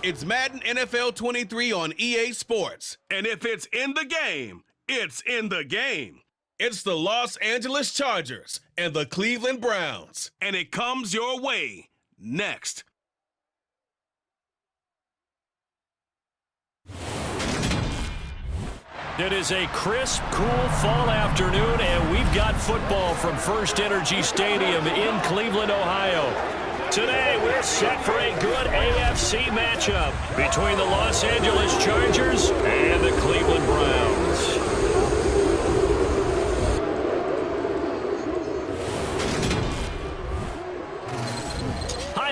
It's Madden NFL 23 on EA Sports. And if it's in the game, it's in the game. It's the Los Angeles Chargers and the Cleveland Browns. And it comes your way next. It is a crisp, cool fall afternoon, and we've got football from First Energy Stadium in Cleveland, Ohio. Today, we're set for a good AFC matchup between the Los Angeles Chargers and the Cleveland Browns.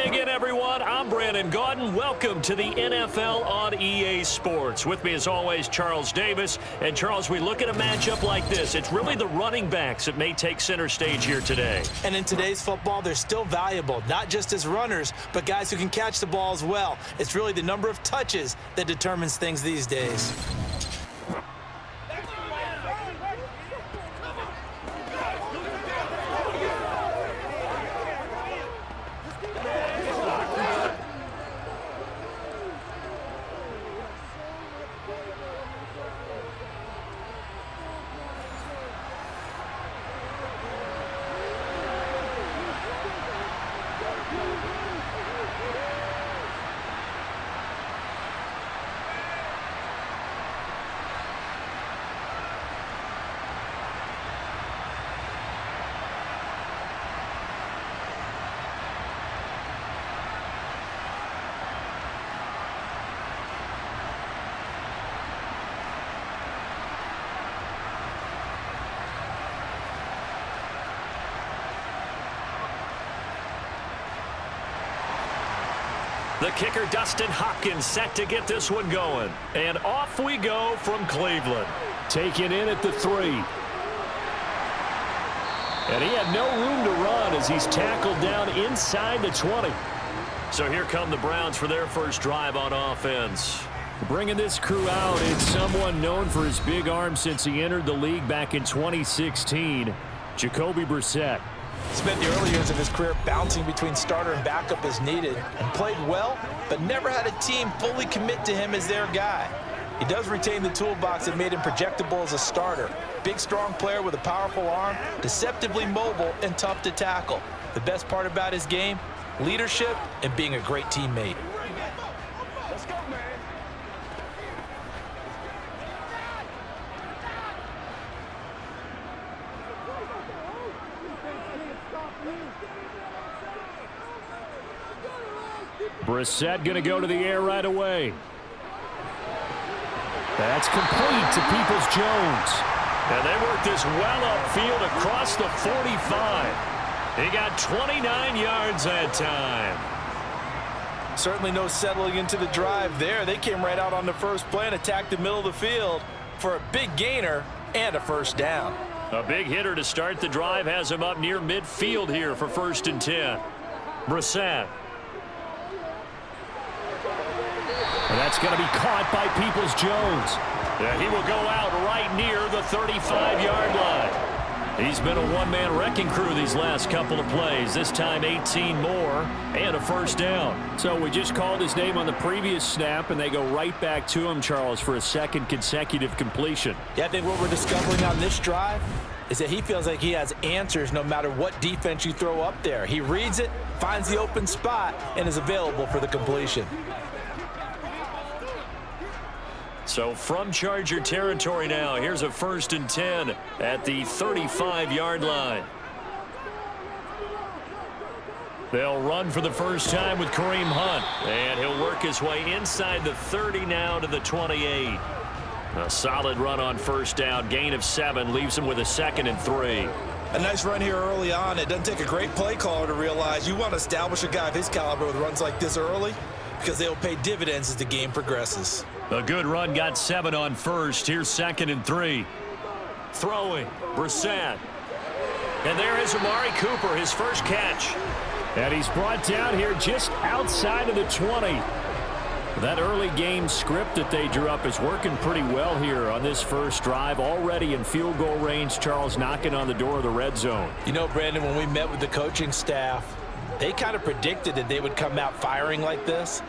Again, everyone, I'm Brandon Gaudin. Welcome to the NFL on EA Sports. With me, as always, Charles Davis. And, Charles, we look at a matchup like this. It's really the running backs that may take center stage here today. And in today's football, they're still valuable, not just as runners, but guys who can catch the ball as well. It's really the number of touches that determines things these days. The kicker, Dustin Hopkins, set to get this one going. And off we go from Cleveland. Taken in at the 3. And he had no room to run as he's tackled down inside the 20. So here come the Browns for their first drive on offense. Bringing this crew out, it's someone known for his big arm since he entered the league back in 2016, Jacoby Brissett. Spent the early years of his career bouncing between starter and backup as needed, and played well, but never had a team fully commit to him as their guy. He does retain the toolbox that made him projectable as a starter. Big, strong player with a powerful arm, deceptively mobile, and tough to tackle. The best part about his game, leadership and being a great teammate. Let's go, man. Brissett going to go to the air right away. That's complete to Peoples-Jones. And they work this well upfield across the 45. He got 29 yards that time. Certainly no settling into the drive there. They came right out on the first play and attacked the middle of the field for a big gainer and a first down. A big hitter to start the drive has him up near midfield here for 1st and 10. Brissett. And that's going to be caught by Peoples-Jones. Yeah, he will go out right near the 35-yard line. He's been a one-man wrecking crew these last couple of plays. This time 18 more and a first down. So we just called his name on the previous snap, and they go right back to him, Charles, for a second consecutive completion. Yeah, I think what we're discovering on this drive is that he feels like he has answers no matter what defense you throw up there. He reads it, finds the open spot, and is available for the completion. So from Charger territory now, here's a 1st and 10 at the 35-yard line. They'll run for the first time with Kareem Hunt, and he'll work his way inside the 30 now to the 28. A solid run on first down, gain of 7, leaves him with a 2nd and 3. A nice run here early on. It doesn't take a great play caller to realize you want to establish a guy of his caliber with runs like this early because they'll pay dividends as the game progresses. A good run, got 7 on first. Here's 2nd and 3. Throwing, Brissett. And there is Amari Cooper, his first catch. And he's brought down here just outside of the 20. That early game script that they drew up is working pretty well here on this first drive. Already in field goal range, Charles knocking on the door of the red zone. You know, Brandon, when we met with the coaching staff, they kind of predicted that they would come out firing like this.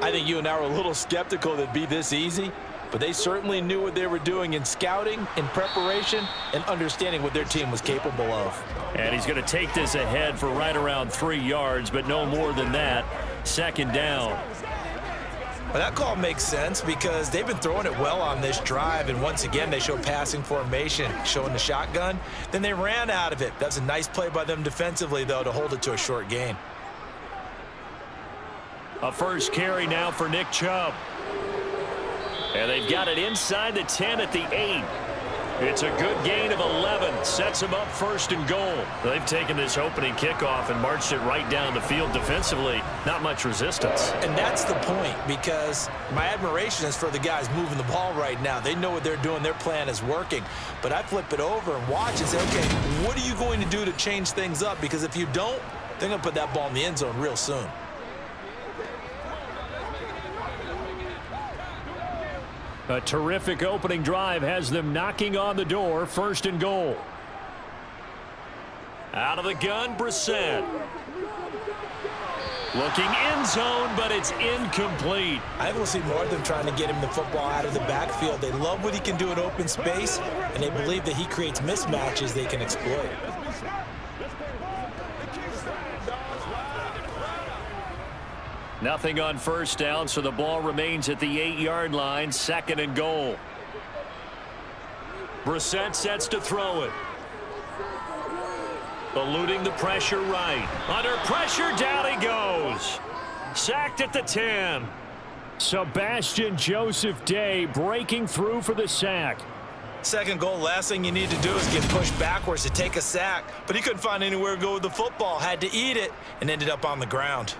I think you and I were a little skeptical that it'd be this easy, but they certainly knew what they were doing in scouting, in preparation, and understanding what their team was capable of. And he's going to take this ahead for right around 3 yards, but no more than that. Second down. Well, that call makes sense because they've been throwing it well on this drive, and once again they show passing formation, showing the shotgun. Then they ran out of it. That's a nice play by them defensively, though, to hold it to a short gain. A first carry now for Nick Chubb. And they've got it inside the 10 at the 8. It's a good gain of 11. Sets them up first and goal. They've taken this opening kickoff and marched it right down the field defensively. Not much resistance. And that's the point, because my admiration is for the guys moving the ball right now. They know what they're doing. Their plan is working. But I flip it over and watch and say, okay, what are you going to do to change things up? Because if you don't, they're going to put that ball in the end zone real soon. A terrific opening drive has them knocking on the door. First and goal. Out of the gun, Brissett. Looking end zone, but it's incomplete. I think we'll see more of them trying to get him the football out of the backfield. They love what he can do in open space, and they believe that he creates mismatches they can exploit. Nothing on first down, so the ball remains at the 8-yard line. Second and goal. Brissett sets to throw it. Eluding the pressure right. Under pressure, down he goes. Sacked at the 10. Sebastian Joseph Day breaking through for the sack. Second goal, last thing you need to do is get pushed backwards to take a sack. But he couldn't find anywhere to go with the football. Had to eat it and ended up on the ground.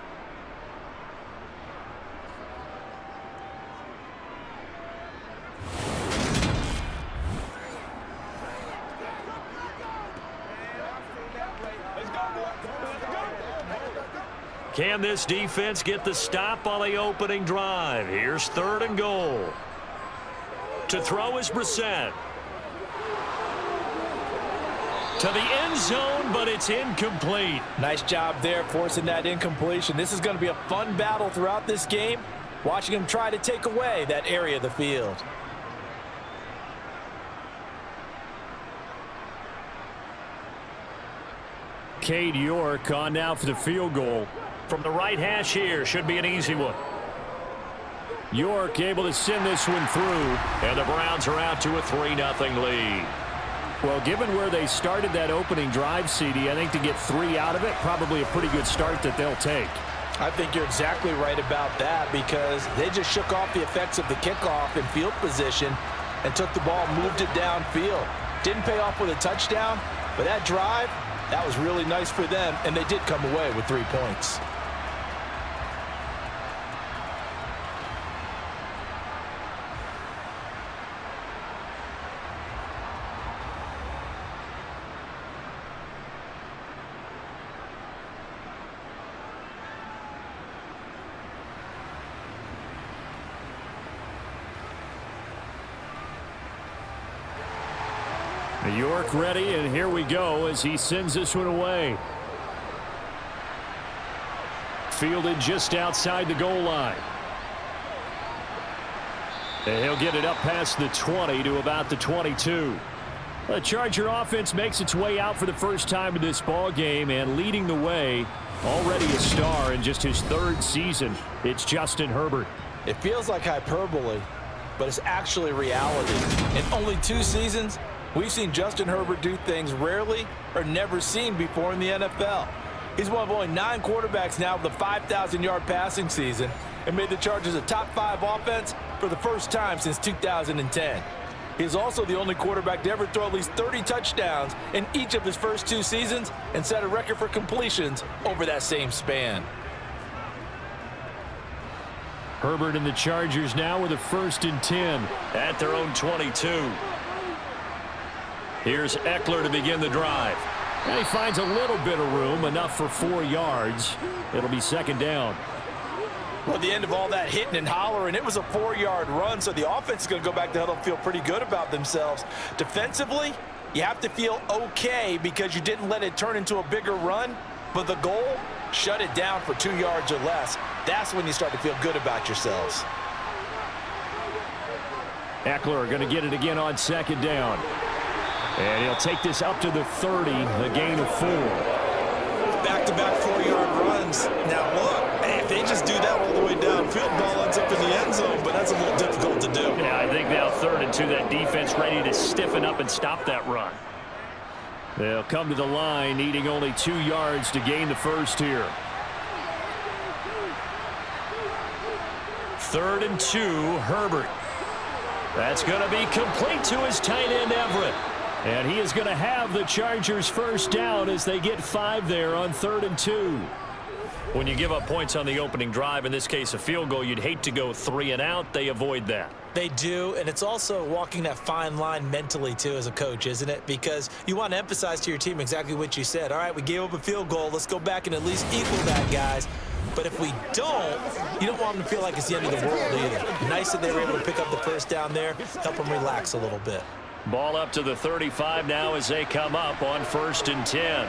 Can this defense get the stop on the opening drive? Here's third and goal. To throw is Brissett. To the end zone, but it's incomplete. Nice job there forcing that incompletion. This is going to be a fun battle throughout this game, watching him try to take away that area of the field. Cade York on now for the field goal. From the right hash here, should be an easy one. York able to send this one through, and the Browns are out to a 3-0 lead. Well, given where they started that opening drive, CD, I think to get 3 out of it, probably a pretty good start that they'll take. I think you're exactly right about that, because they just shook off the effects of the kickoff in field position and took the ball, moved it downfield. Didn't pay off with a touchdown, but that drive, that was really nice for them, and they did come away with 3 points. York ready, and here we go as he sends this one away. Fielded just outside the goal line. And he'll get it up past the 20 to about the 22. The Charger offense makes its way out for the first time in this ball game, and leading the way, already a star in just his 3rd season. It's Justin Herbert. It feels like hyperbole, but it's actually reality. In only 2 seasons, we've seen Justin Herbert do things rarely or never seen before in the NFL. He's one of only 9 quarterbacks now with a 5,000-yard passing season and made the Chargers a top 5 offense for the first time since 2010. He's also the only quarterback to ever throw at least 30 touchdowns in each of his first 2 seasons and set a record for completions over that same span. Herbert and the Chargers now with a 1st and 10 at their own 22. Here's Eckler to begin the drive. And he finds a little bit of room, enough for 4 yards. It'll be 2nd down. Well, at the end of all that hitting and hollering, it was a 4-yard run, so the offense is going to go back to huddle and feel pretty good about themselves. Defensively, you have to feel okay because you didn't let it turn into a bigger run, but the goal, shut it down for 2 yards or less. That's when you start to feel good about yourselves. Eckler going to get it again on second down. And he'll take this up to the 30, a gain of 4. Back-to-back 4-yard runs. Now, look, if they just do that all the way downfield, ball ends up in the end zone, but that's a little difficult to do. Yeah, I think now 3rd and 2, that defense ready to stiffen up and stop that run. They'll come to the line, needing only 2 yards to gain the first here. 3rd and 2, Herbert. That's going to be complete to his tight end, Everett. And he is going to have the Chargers first down as they get 5 there on 3rd and 2. When you give up points on the opening drive, in this case a field goal, you'd hate to go 3 and out. They avoid that. They do, and it's also walking that fine line mentally, too, as a coach, isn't it? Because you want to emphasize to your team exactly what you said. All right, we gave up a field goal. Let's go back and at least equal that, guys. But if we don't, you don't want them to feel like it's the end of the world either. Nice that they were able to pick up the first down there, help them relax a little bit. Ball up to the 35 now as they come up on 1st and 10.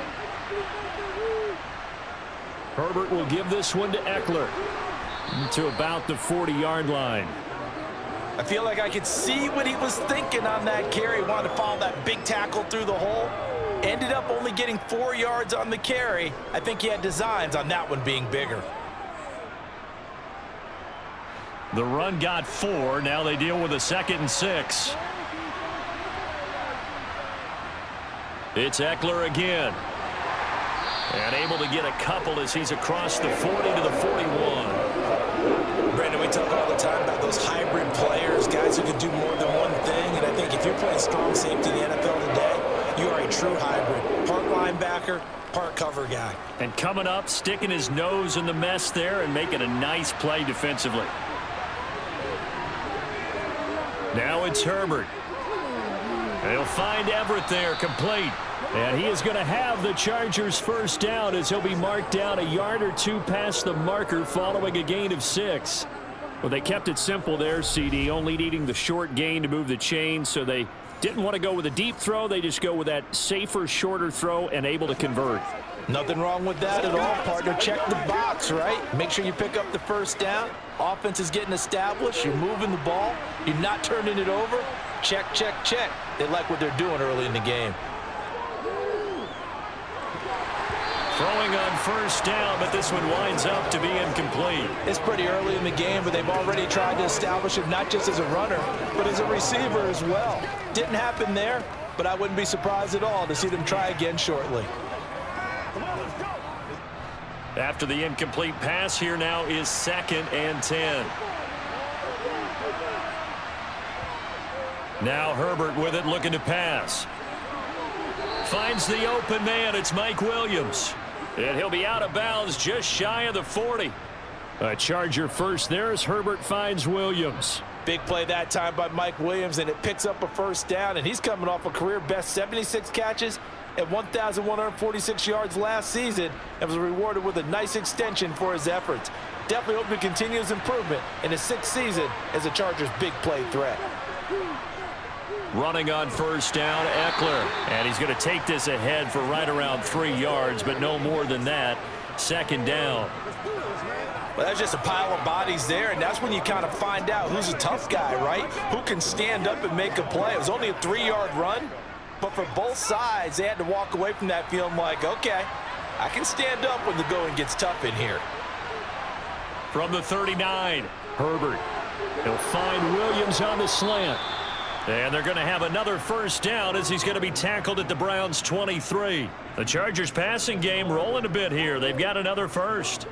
Herbert will give this one to Eckler to about the 40-yard line. I feel like I could see what he was thinking on that carry. Wanted to follow that big tackle through the hole. Ended up only getting 4 yards on the carry. I think he had designs on that one being bigger. The run got 4. Now they deal with a 2nd and 6. It's Eckler again. And able to get a couple as he's across the 40 to the 41. Brandon, we talk all the time about those hybrid players, guys who can do more than one thing. And I think if you're playing strong safety in the NFL today, you are a true hybrid. Part linebacker, part cover guy. And coming up, sticking his nose in the mess there and making a nice play defensively. Now it's Herbert. They'll find Everett there, complete. And he is going to have the Chargers first down as he'll be marked down a yard or 2 past the marker following a gain of 6. Well, they kept it simple there, CD, only needing the short gain to move the chain, so they didn't want to go with a deep throw. They just go with that safer, shorter throw and able to convert. Nothing wrong with that at all, partner. Check the box, right? Make sure you pick up the first down. Offense is getting established. You're moving the ball. You're not turning it over. Check, check, check. They like what they're doing early in the game. Throwing on first down, but this one winds up to be incomplete. It's pretty early in the game, but they've already tried to establish it not just as a runner, but as a receiver as well. Didn't happen there, but I wouldn't be surprised at all to see them try again shortly. After the incomplete pass, here now is 2nd and 10. Now Herbert with it, looking to pass. Finds the open man. It's Mike Williams. And he'll be out of bounds just shy of the 40. A Charger first there as Herbert finds Williams. Big play that time by Mike Williams, and it picks up a first down, and he's coming off a career-best 76 catches at 1,146 yards last season and was rewarded with a nice extension for his efforts. Definitely hope to continue his improvement in his 6th season as a Chargers' big play threat. Running on first down, Eckler. And he's going to take this ahead for right around 3 yards, but no more than that. 2nd down. Well, that's just a pile of bodies there, and that's when you kind of find out who's a tough guy, right? Who can stand up and make a play. It was only a 3-yard run, but for both sides, they had to walk away from that feeling like, okay, I can stand up when the going gets tough in here. From the 39, Herbert. He'll find Williams on the slant. And they're going to have another first down as he's going to be tackled at the Browns' 23. The Chargers passing game rolling a bit here. They've got another first.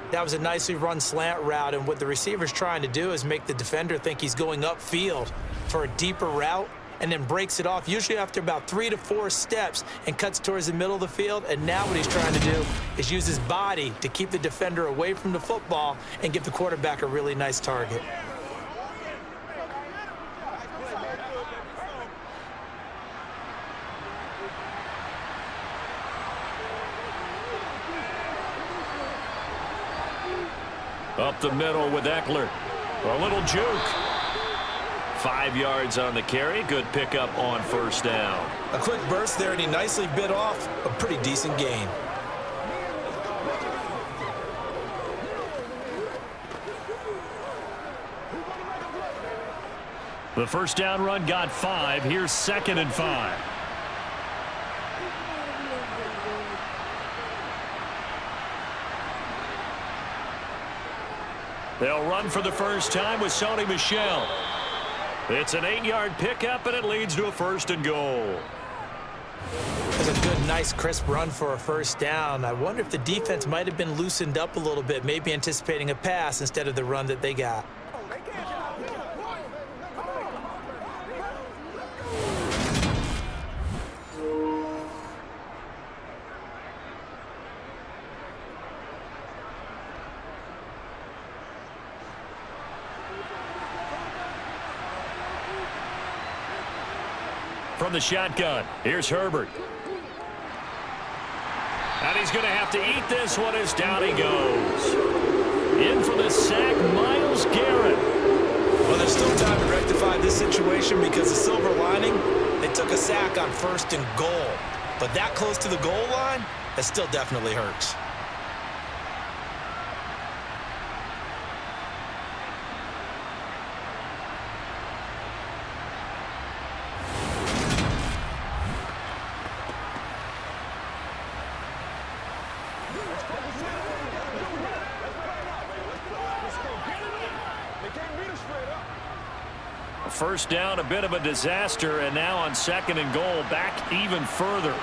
That was a nicely run slant route, and what the receiver's trying to do is make the defender think he's going upfield for a deeper route and then breaks it off, usually after about 3 to 4 steps, and cuts towards the middle of the field. And now what he's trying to do is use his body to keep the defender away from the football and give the quarterback a really nice target. Up the middle with Eckler. A little juke. 5 yards on the carry. Good pickup on first down. A quick burst there, and he nicely bit off a pretty decent gain. The first down run got 5. Here's 2nd and 5. They'll run for the first time with Sony Michel. It's an 8-yard pickup, and it leads to a 1st and goal. That's a good, nice, crisp run for a first down. I wonder if the defense might have been loosened up a little bit, maybe anticipating a pass instead of the run that they got. From the shotgun, here's Herbert. And he's going to have to eat this one as down he goes. In for the sack, Myles Garrett. Well, there's still time to rectify this situation because the silver lining, they took a sack on 1st and goal. But that close to the goal line, that still definitely hurts. First down, a bit of a disaster, and now on 2nd and goal, back even further.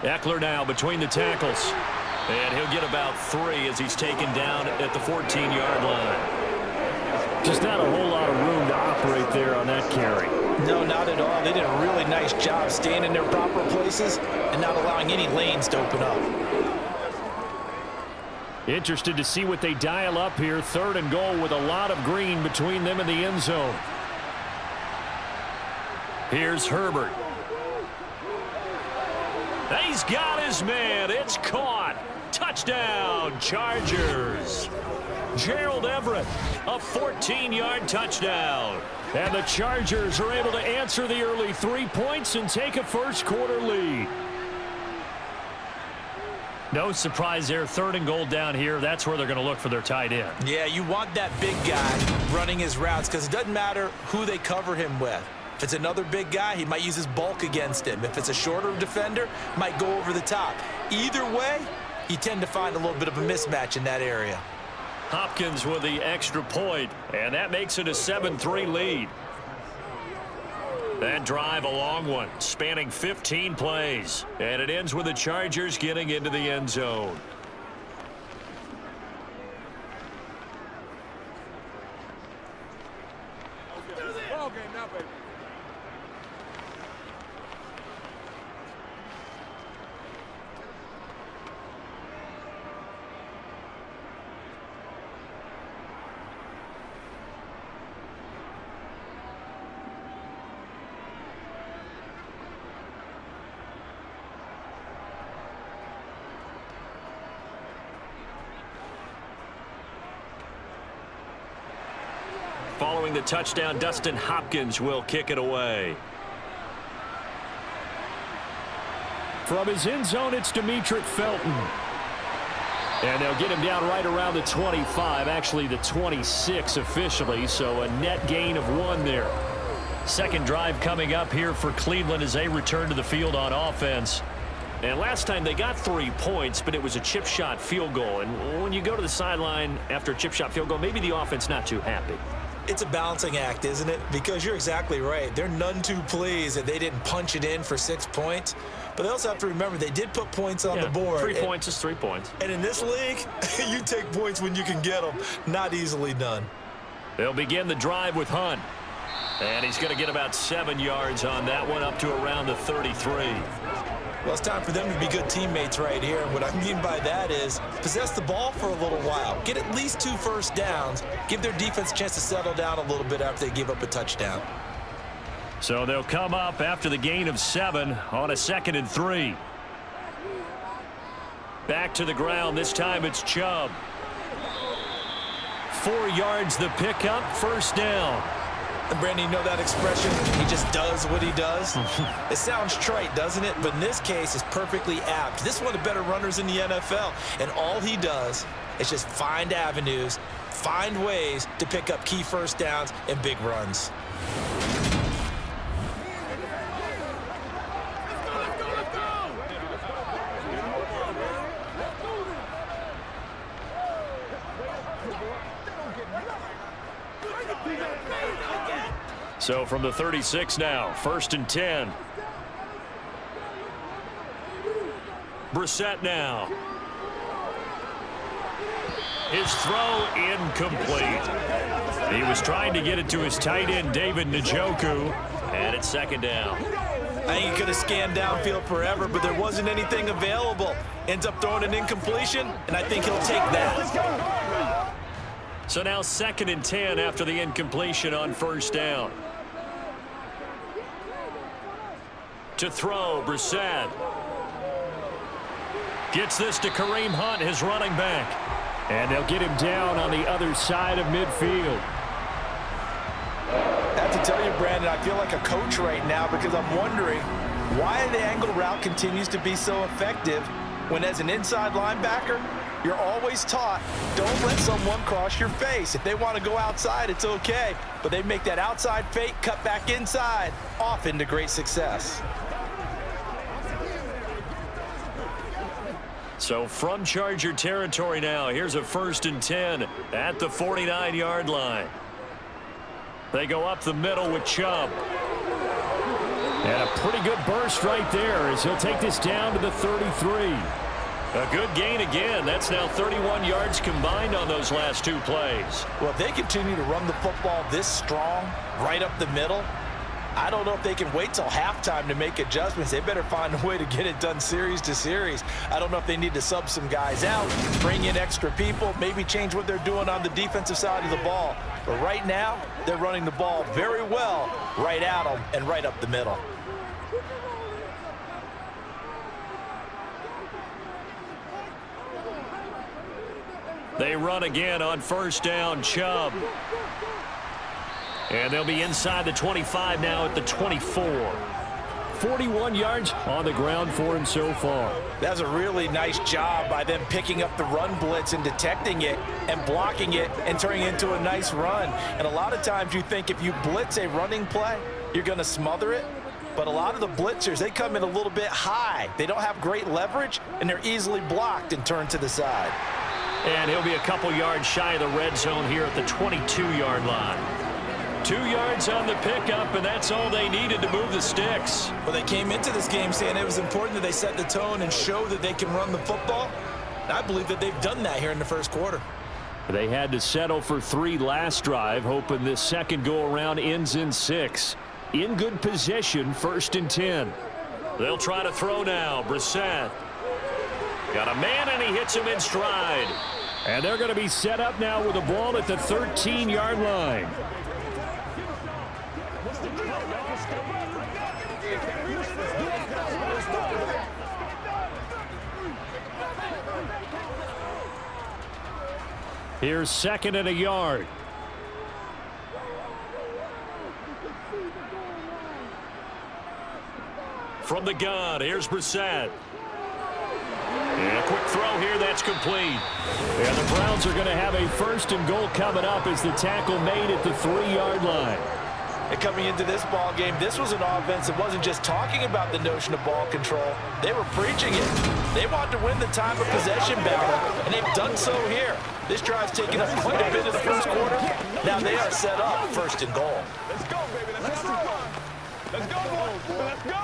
Eckler now between the tackles. And he'll get about 3 as he's taken down at the 14-yard line. Just not a whole lot of room to operate there on that carry. No, not at all. They did a really nice job staying in their proper places and not allowing any lanes to open up. Interested to see what they dial up here. 3rd and goal with a lot of green between them and the end zone. Here's Herbert. He's got his man. It's caught. Touchdown, Chargers. Gerald Everett, a 14-yard touchdown. And the Chargers are able to answer the early 3 points and take a first-quarter lead. No surprise there. 3rd and goal down here. That's where they're going to look for their tight end. Yeah, you want that big guy running his routes because it doesn't matter who they cover him with. If it's another big guy, he might use his bulk against him. If it's a shorter defender, might go over the top. Either way, you tend to find a little bit of a mismatch in that area. Hopkins with the extra point, and that makes it a 7-3 lead. That drive, a long one, spanning 15 plays. And it ends with the Chargers getting into the end zone. Ball game now, baby. Following the touchdown, Dustin Hopkins will kick it away. From his end zone, it's Demetric Felton. And they'll get him down right around the 25, actually the 26 officially, so a net gain of 1 there. Second drive coming up here for Cleveland as they return to the field on offense. And last time they got 3 points, but it was a chip shot field goal. And when you go to the sideline after a chip shot field goal, maybe the offense not too happy. It's a balancing act, isn't it? Because you're exactly right. They're none too pleased that they didn't punch it in for 6 points. But they also have to remember they did put points on the board. 3 points is 3 points. And in this league, you take points when you can get them. Not easily done. They'll begin the drive with Hunt. And he's going to get about 7 yards on that one, up to around the 33. Well, it's time for them to be good teammates right here. And what I mean by that is possess the ball for a little while. Get at least 2 first downs. Give their defense a chance to settle down a little bit after they give up a touchdown. So they'll come up after the gain of 7 on a 2nd and 3. Back to the ground. This time it's Chubb. 4 yards the pickup. First down. And Brandon, you know that expression? He just does what he does. It sounds trite, doesn't it? But in this case, it's perfectly apt. This is one of the better runners in the NFL. And all he does is just find avenues, find ways to pick up key first downs and big runs. So from the 36 now, 1st and 10. Brissett now. His throw incomplete. He was trying to get it to his tight end, David Njoku, and it's 2nd down. I think he could have scanned downfield forever, but there wasn't anything available. Ends up throwing an incompletion, and I think he'll take that. So now 2nd and 10 after the incompletion on 1st down. To throw, Brissett. Gets this to Kareem Hunt, his running back. And they'll get him down on the other side of midfield. I have to tell you, Brandon, I feel like a coach right now because I'm wondering why the angle route continues to be so effective when as an inside linebacker, you're always taught, don't let someone cross your face. If they want to go outside, it's okay. But they make that outside fake, cut back inside, off into great success. So from Charger territory now, here's a 1st and 10 at the 49-yard line. They go up the middle with Chubb. And a pretty good burst right there as he'll take this down to the 33. A good gain again. That's now 31 yards combined on those last 2 plays. Well, if they continue to run the football this strong, right up the middle, I don't know if they can wait till halftime to make adjustments. They better find a way to get it done series to series. I don't know if they need to sub some guys out, bring in extra people, maybe change what they're doing on the defensive side of the ball. But right now, they're running the ball very well right at them and right up the middle. They run again on 1st down, Chubb. And they'll be inside the 25 now at the 24. 41 yards on the ground for him so far. That's a really nice job by them picking up the run blitz and detecting it and blocking it and turning it into a nice run. And a lot of times you think if you blitz a running play, you're going to smother it. But a lot of the blitzers, they come in a little bit high. They don't have great leverage, and they're easily blocked and turned to the side. And he'll be a couple yards shy of the red zone here at the 22-yard line. 2 yards on the pickup, and that's all they needed to move the sticks. Well, they came into this game saying it was important that they set the tone and show that they can run the football. And I believe that they've done that here in the 1st quarter. They had to settle for 3 last drive, hoping this second go-around ends in 6. In good position, 1st and 10. They'll try to throw now. Brissett. Got a man, and he hits him in stride. And they're going to be set up now with the ball at the 13-yard line. Here's 2nd and a yard. From the gun, here's Brissett. And a quick throw here, that's complete. And the Browns are going to have a 1st and goal coming up as the tackle made at the 3-yard line. And coming into this ball game, this was an offense that wasn't just talking about the notion of ball control. They were preaching it. They wanted to win the time of possession battle, and they've done so here. This drive's taken up quite a bit of the 1st quarter. Now they are set up 1st and goal. Let's go, baby. Let's go. Let's go, boys. Let's go.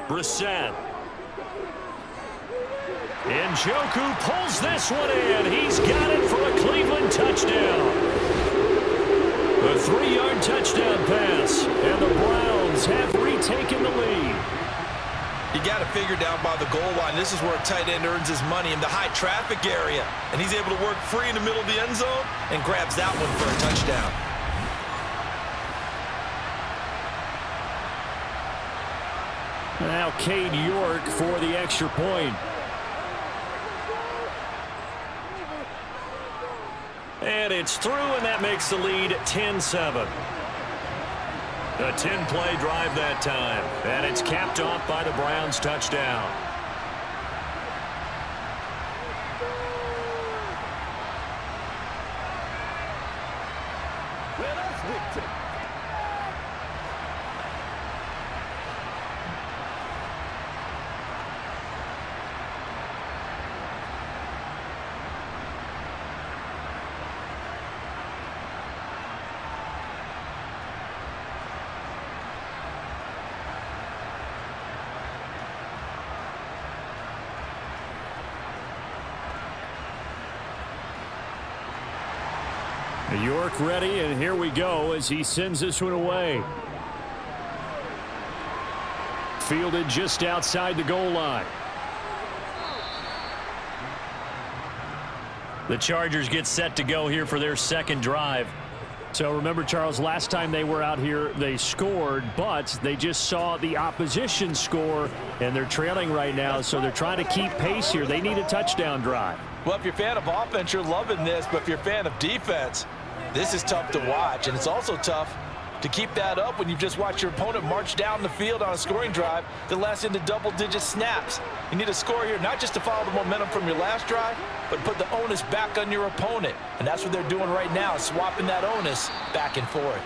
Brissett. Njoku pulls this one in. He's got it for a Cleveland touchdown. A 3-yard touchdown pass, and the Browns have retaken the lead. You got to figure down by the goal line. This is where a tight end earns his money in the high traffic area. And he's able to work free in the middle of the end zone and grabs that one for a touchdown. Now Cade York for the extra point. And it's through, and that makes the lead 10-7. A 10-play drive that time, and it's capped off by the Browns' touchdown. Let us dictate. York ready, and here we go as he sends this one away. Fielded just outside the goal line. The Chargers get set to go here for their second drive. So remember, Charles, last time they were out here, they scored, but they just saw the opposition score, and they're trailing right now, so they're trying to keep pace here. They need a touchdown drive. Well, if you're a fan of offense, you're loving this, but if you're a fan of defense, this is tough to watch, and it's also tough to keep that up when you just watch your opponent march down the field on a scoring drive that lasts into double-digit snaps. You need a score here, not just to follow the momentum from your last drive, but put the onus back on your opponent. And that's what they're doing right now, swapping that onus back and forth.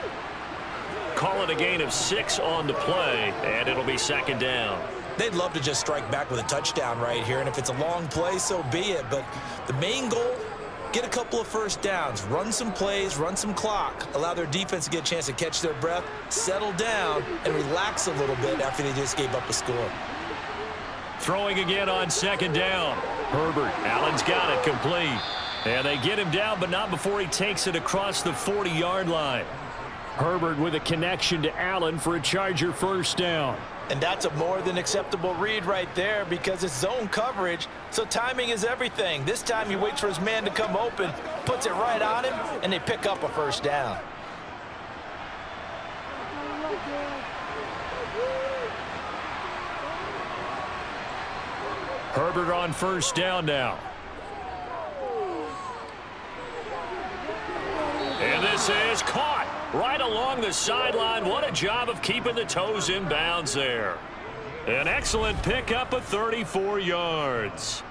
Call it a gain of 6 on the play, and it'll be second down. They'd love to just strike back with a touchdown right here, and if it's a long play, so be it. But the main goal, get a couple of first downs, run some plays, run some clock, allow their defense to get a chance to catch their breath, settle down, and relax a little bit after they just gave up a score. Throwing again on second down. Herbert, Allen's got it complete. And they get him down, but not before he takes it across the 40-yard line. Herbert with a connection to Allen for a Charger first down. And that's a more than acceptable read right there because it's zone coverage, so timing is everything. This time he waits for his man to come open, puts it right on him, and they pick up a first down. Herbert on first down now. And this is caught right along the sideline. What a job of keeping the toes in bounds there. An excellent pickup of 34 yards.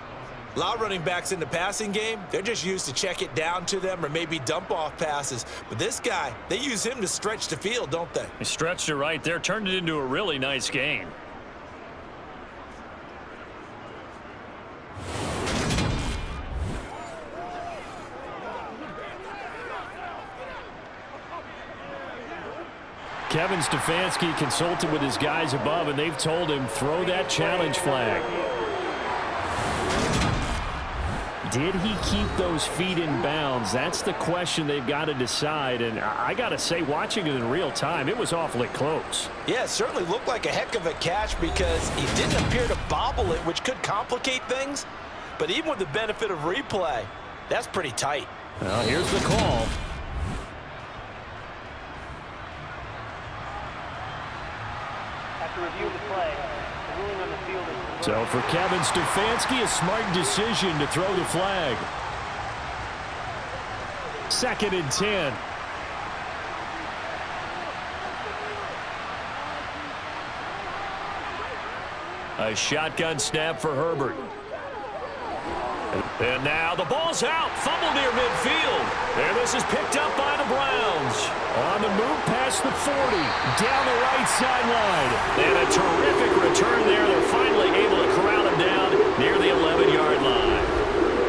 A lot of running backs in the passing game, they're just used to check it down to them or maybe dump off passes. But this guy, they use him to stretch the field, don't they? He stretched it right there, turned it into a really nice game. Kevin Stefanski consulted with his guys above, and they've told him, throw that challenge flag. Did he keep those feet in bounds? That's the question they've got to decide. And I got to say, watching it in real time, it was awfully close. Yeah, it certainly looked like a heck of a catch because he didn't appear to bobble it, which could complicate things. But even with the benefit of replay, that's pretty tight. Well, here's the call. After review of the play, the ruling on the field is... So for Kevin Stefanski, a smart decision to throw the flag. 2nd and 10. A shotgun snap for Herbert. And now the ball's out. Fumble near midfield. And this is picked up by the Browns. On the move past the 40. Down the right sideline. And a terrific return there. They're finally able to corral him down near the 11-yard line.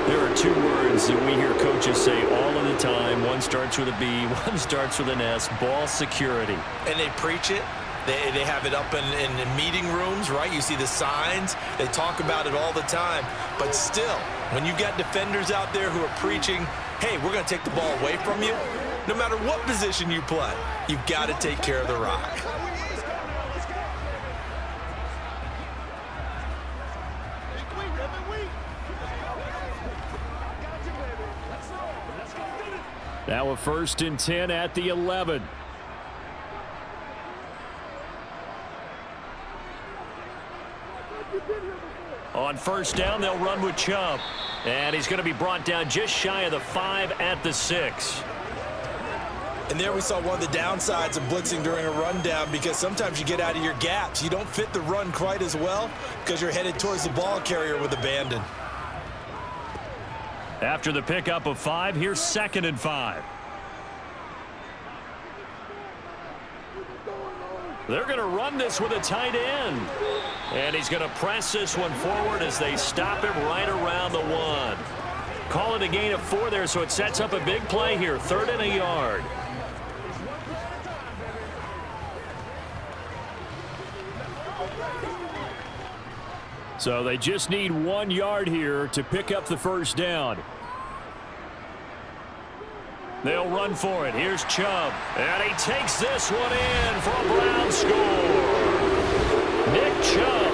There are 2 words that we hear coaches say all of the time. One starts with a B, one starts with an S. Ball security. And they preach it. They have it up in meeting rooms, right? You see the signs. They talk about it all the time. But still, when you got defenders out there who are preaching, hey, we're going to take the ball away from you, no matter what position you play, you've got to take care of the rock. Now a 1st and 10 at the 11. On first down, they'll run with Chubb. And he's going to be brought down just shy of the 5 at the 6. And there we saw one of the downsides of blitzing during a rundown, because sometimes you get out of your gaps. You don't fit the run quite as well because you're headed towards the ball carrier with abandon. After the pickup of 5, here's 2nd and 5. They're going to run this with a tight end. And he's going to press this one forward as they stop him right around the 1. Call it a gain of 4 there, so it sets up a big play here. 3rd and a yard. So they just need 1 yard here to pick up the first down. They'll run for it. Here's Chubb. And he takes this one in for a Brown score. Nick Chubb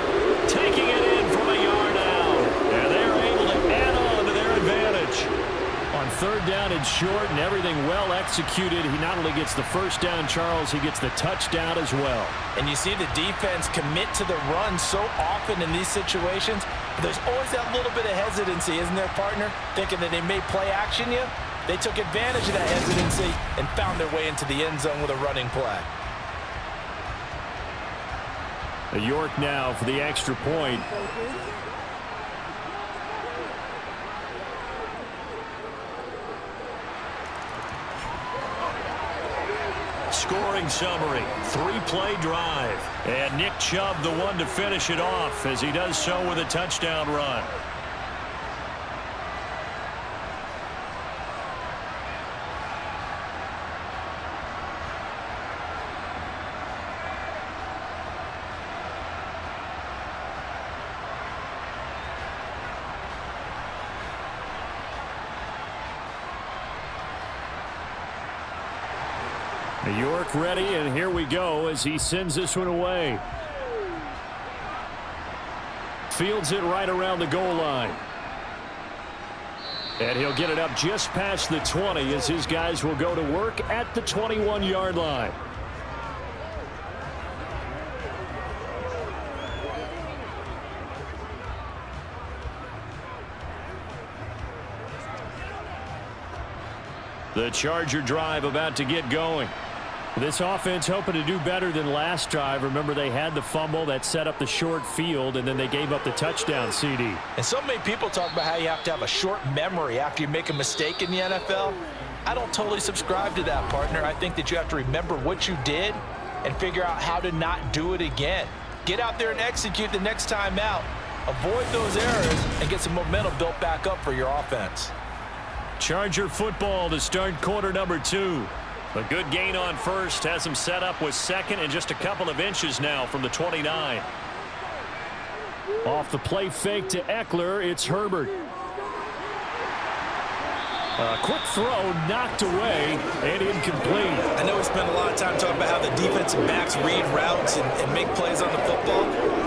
taking it in from a yard out. And they're able to add on to their advantage. On 3rd down and short and everything well executed, he not only gets the first down, Charles, he gets the touchdown as well. And you see the defense commit to the run so often in these situations. But there's always that little bit of hesitancy, isn't there, partner? Thinking that they may play action you. They took advantage of that hesitancy and found their way into the end zone with a running play. York now for the extra point. Scoring summary, 3-play drive. And Nick Chubb the one to finish it off as he does so with a touchdown run. York ready, and here we go as he sends this one away. Fields it right around the goal line. And he'll get it up just past the 20 as his guys will go to work at the 21-yard line. The Charger drive about to get going. This offense hoping to do better than last drive. Remember, they had the fumble that set up the short field, and then they gave up the touchdown CD. And so many people talk about how you have to have a short memory after you make a mistake in the NFL. I don't totally subscribe to that, partner. I think that you have to remember what you did and figure out how to not do it again. Get out there and execute the next time out. Avoid those errors and get some momentum built back up for your offense. Charger football to start quarter number 2. A good gain on first has him set up with 2nd and just a couple of inches now from the 29. Off the play fake to Eckler, it's Herbert. A quick throw knocked away and incomplete. I know we spent a lot of time talking about how the defensive backs read routes and make plays on the football.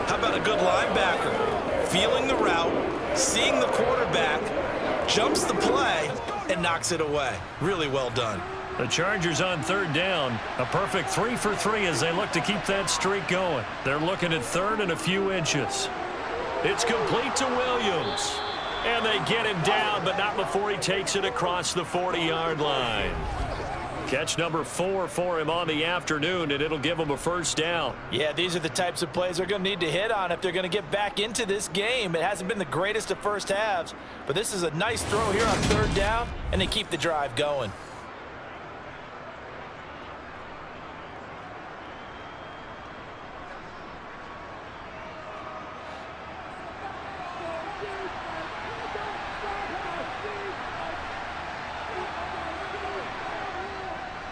How about a good linebacker? Feeling the route, seeing the quarterback, jumps the play, and knocks it away. Really well done. The Chargers on 3rd down. A perfect 3 for 3 as they look to keep that streak going. They're looking at 3rd and a few inches. It's complete to Williams. And they get him down, but not before he takes it across the 40-yard line. Catch number 4 for him on the afternoon, and it'll give him a first down. Yeah, these are the types of plays they're going to need to hit on if they're going to get back into this game. It hasn't been the greatest of first halves, but this is a nice throw here on 3rd down, and they keep the drive going.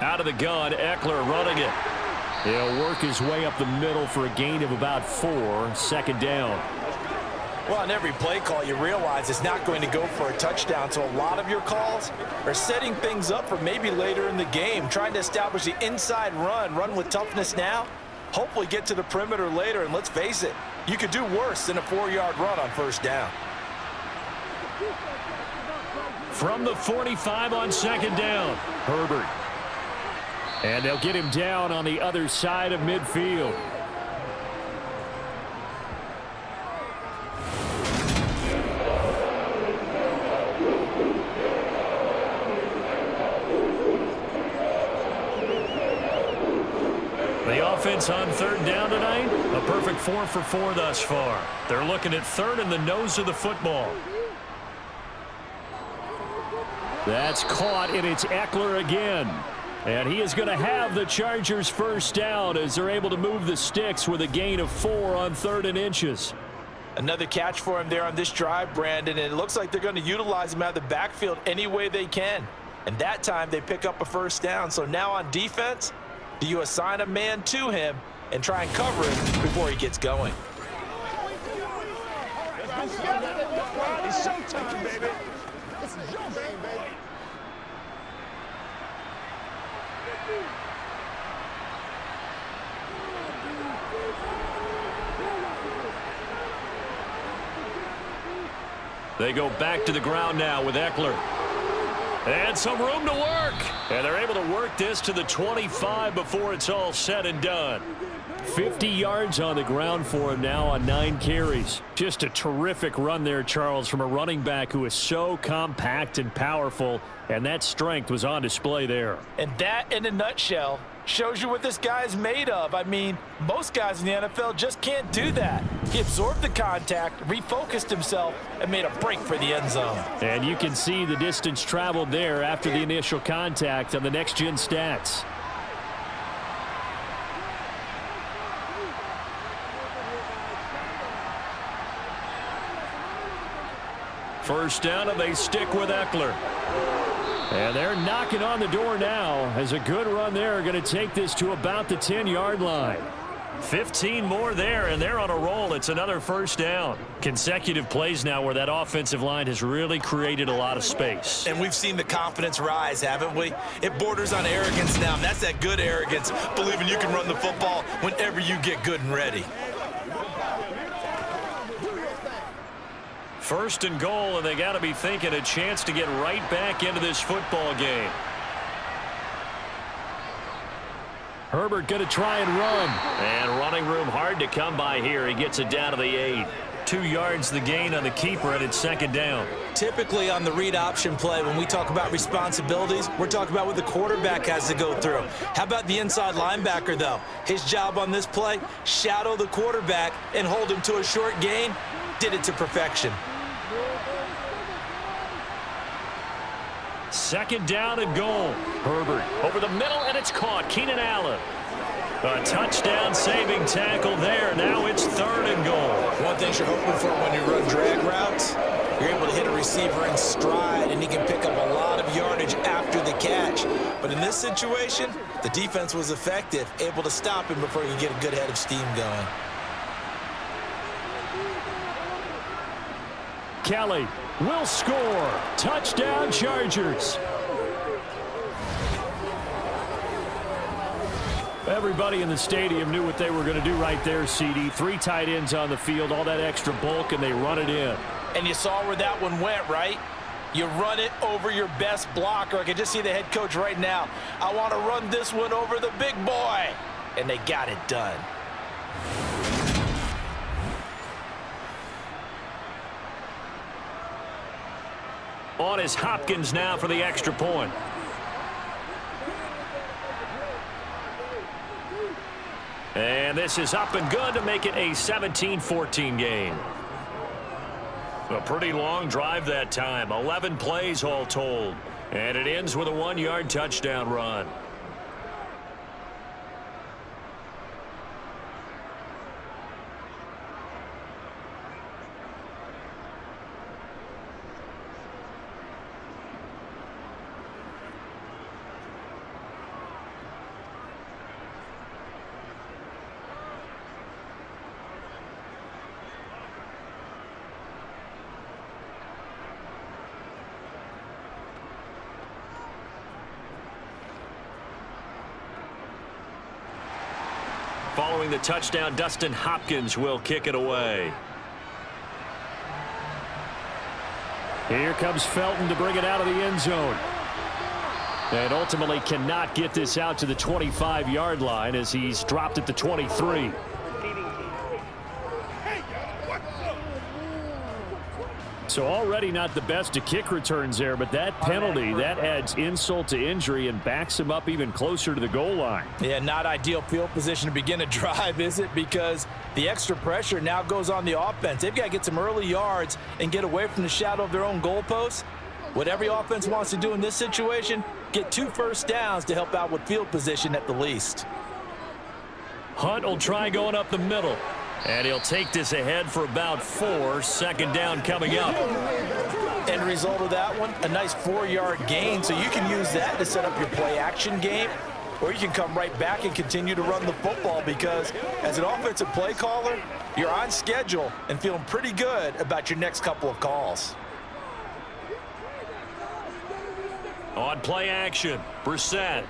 Out of the gun, Eckler running it. He'll work his way up the middle for a gain of about 4, 2nd down. Well, on every play call, you realize it's not going to go for a touchdown, so a lot of your calls are setting things up for maybe later in the game, trying to establish the inside run with toughness now, hopefully get to the perimeter later, and let's face it, you could do worse than a 4-yard run on 1st down. From the 45 on 2nd down, Herbert. And they'll get him down on the other side of midfield. The offense on third down tonight, a perfect 4 for 4 thus far. They're looking at third in the nose of the football. That's caught, and it's Eckler again. And he is going to have the Chargers first down as they're able to move the sticks with a gain of 4 on 3rd and inches. Another catch for him there on this drive, Brandon, and it looks like they're going to utilize him out of the backfield any way they can. And that time they pick up a first down. So now on defense, do you assign a man to him and try and cover him before he gets going? It's showtime, baby. This is your game, baby. They go back to the ground now with Eckler. And some room to work. And they're able to work this to the 25 before it's all said and done. 50 yards on the ground for him now on 9 carries. Just a terrific run there, Charles, from a running back who is so compact and powerful, and that strength was on display there. And that, in a nutshell, shows you what this guy is made of. I mean, most guys in the NFL just can't do that. He absorbed the contact, refocused himself, and made a break for the end zone. And you can see the distance traveled there after the initial contact on the next-gen stats. First down, and they stick with Eckler. And they're knocking on the door now as a good run there. Going to take this to about the 10-yard line. 15 more there, and they're on a roll. It's another first down. Consecutive plays now where that offensive line has really created a lot of space. And we've seen the confidence rise, haven't we? It borders on arrogance now, and that's that good arrogance, believing you can run the football whenever you get good and ready. First and goal, and they got to be thinking a chance to get right back into this football game. Herbert going to try and run. And running room hard to come by here. He gets it down to the 8. 2 yards the gain on the keeper, and it's second down. Typically on the read option play, when we talk about responsibilities, we're talking about what the quarterback has to go through. How about the inside linebacker, though? His job on this play, shadow the quarterback and hold him to a short gain. Did it to perfection. Second down and goal. Herbert over the middle, and it's caught. Keenan Allen. A touchdown saving tackle there. Now it's third and goal. One thing you're hoping for when you run drag routes, you're able to hit a receiver in stride, and he can pick up a lot of yardage after the catch. But in this situation, the defense was effective, able to stop him before he could get a good head of steam going. Kelly will score. Touchdown, Chargers. Everybody in the stadium knew what they were going to do right there, CD. 3 tight ends on the field, all that extra bulk, and they run it in. And you saw where that one went, right? You run it over your best blocker. I can just see the head coach right now. I want to run this one over the big boy. And they got it done. On is Hopkins now for the extra point. And this is up and good to make it a 17-14 game. A pretty long drive that time. 11 plays all told. And it ends with a 1-yard touchdown run. Following the touchdown, Dustin Hopkins will kick it away. Here comes Felton to bring it out of the end zone. And ultimately cannot get this out to the 25-yard line as he's dropped at the 23. So already not the best of kick returns there, but that penalty, that adds insult to injury and backs him up even closer to the goal line. Yeah, not ideal field position to begin a drive, is it? Because the extra pressure now goes on the offense. They've got to get some early yards and get away from the shadow of their own goalposts. What every offense wants to do in this situation, get 2 first downs to help out with field position at the least. Hunt will try going up the middle. And he'll take this ahead for about 4. Second down coming up. End result of that one, a nice 4-yard gain. So you can use that to set up your play-action game, or you can come right back and continue to run the football because as an offensive play caller, you're on schedule and feeling pretty good about your next couple of calls. On play action, Brissett.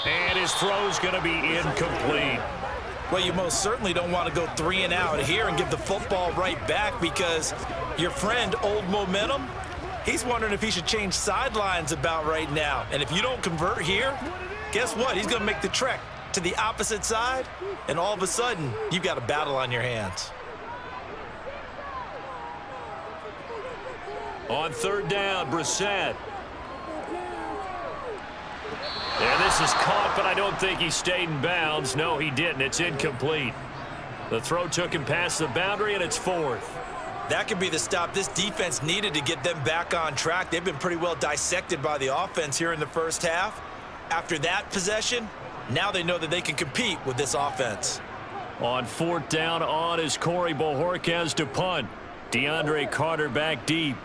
And his throw's going to be incomplete. Well, you most certainly don't want to go 3 and out here and give the football right back because your friend, Old Momentum, he's wondering if he should change sidelines about right now. And if you don't convert here, guess what? He's going to make the trek to the opposite side, and all of a sudden, you've got a battle on your hands. On third down, Brissett. And this is caught, but I don't think he stayed in bounds. No, he didn't. It's incomplete. The throw took him past the boundary, and it's 4th. That could be the stop this defense needed to get them back on track. They've been pretty well dissected by the offense here in the first half. After that possession, now they know that they can compete with this offense. On 4th down, on is Corey Bojorquez to punt. DeAndre Carter back deep.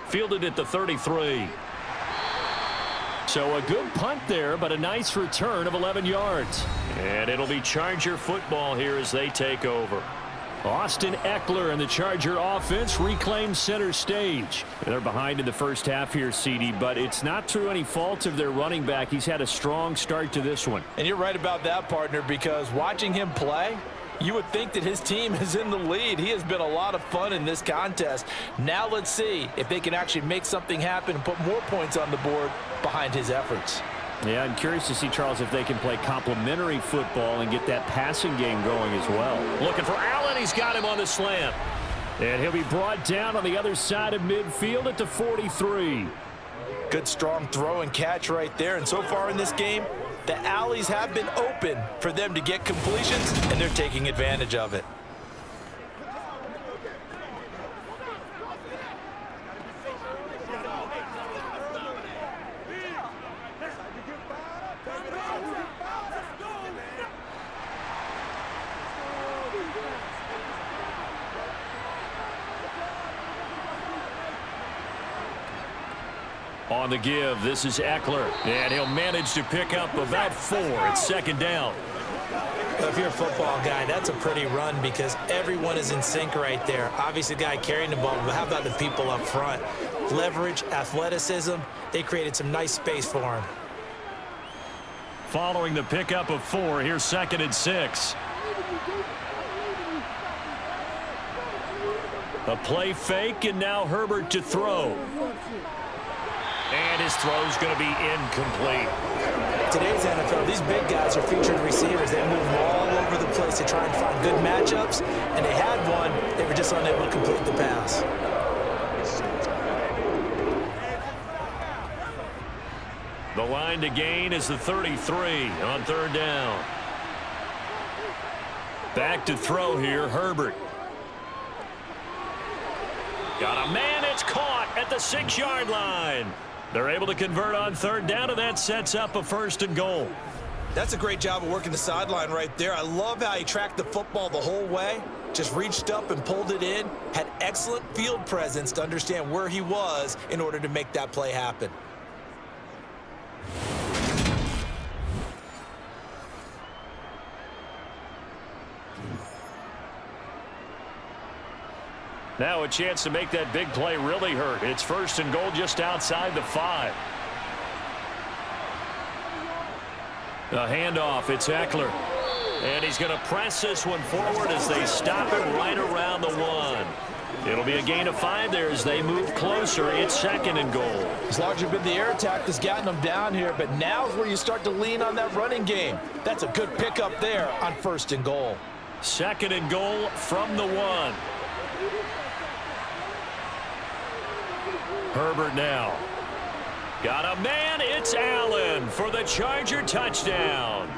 Fielded at the 33. So a good punt there, but a nice return of 11 yards. And it'll be Charger football here as they take over. Austin Eckler and the Charger offense reclaim center stage. They're behind in the first half here, CD, but it's not through any fault of their running back. He's had a strong start to this one. And you're right about that, partner, because watching him play, you would think that his team is in the lead. He has been a lot of fun in this contest. Now let's see if they can actually make something happen and put more points on the board behind his efforts. Yeah, I'm curious to see, Charles, if they can play complementary football and get that passing game going as well. Looking for Allen. He's got him on the slant. And he'll be brought down on the other side of midfield at the 43. Good strong throw and catch right there. And so far in this game, the alleys have been open for them to get completions, and they're taking advantage of it. On the give, this is Eckler, and he'll manage to pick up about 4. It's second down. If you're a football guy, that's a pretty run because everyone is in sync right there. Obviously, the guy carrying the ball, but how about the people up front? Leverage, athleticism, they created some nice space for him. Following the pickup of 4, here's 2nd and 6. A play fake, and now Herbert to throw. And his throw's going to be incomplete. Today's NFL, these big guys are featured receivers. They move all over the place to try and find good matchups, and they had one. They were just unable to complete the pass. The line to gain is the 33 on third down. Back to throw here, Herbert. Got a man, it's caught at the 6-yard line. They're able to convert on third down, and that sets up a 1st and goal. That's a great job of working the sideline right there. I love how he tracked the football the whole way, just reached up and pulled it in, had excellent field presence to understand where he was in order to make that play happen. Now a chance to make that big play really hurt. It's 1st and goal just outside the 5. A handoff. It's Eckler. And he's going to press this one forward as they stop it right around the 1. It'll be a gain of 5 there as they move closer. It's 2nd and goal. As large as been the air attack that's gotten them down here, but now is where you start to lean on that running game. That's a good pickup there on 1st and goal. Second and goal from the 1. Herbert now. Got a man. It's Allen for the Charger touchdown.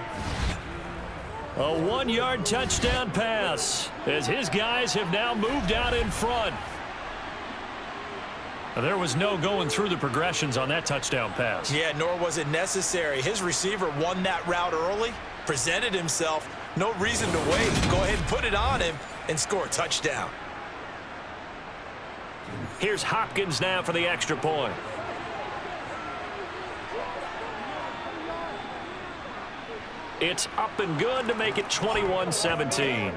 A 1-yard touchdown pass as his guys have now moved out in front. There was no going through the progressions on that touchdown pass. Yeah, nor was it necessary. His receiver won that route early, presented himself. No reason to wait. Go ahead and put it on him and score a touchdown. Here's Hopkins now for the extra point. It's up and good to make it 21-17.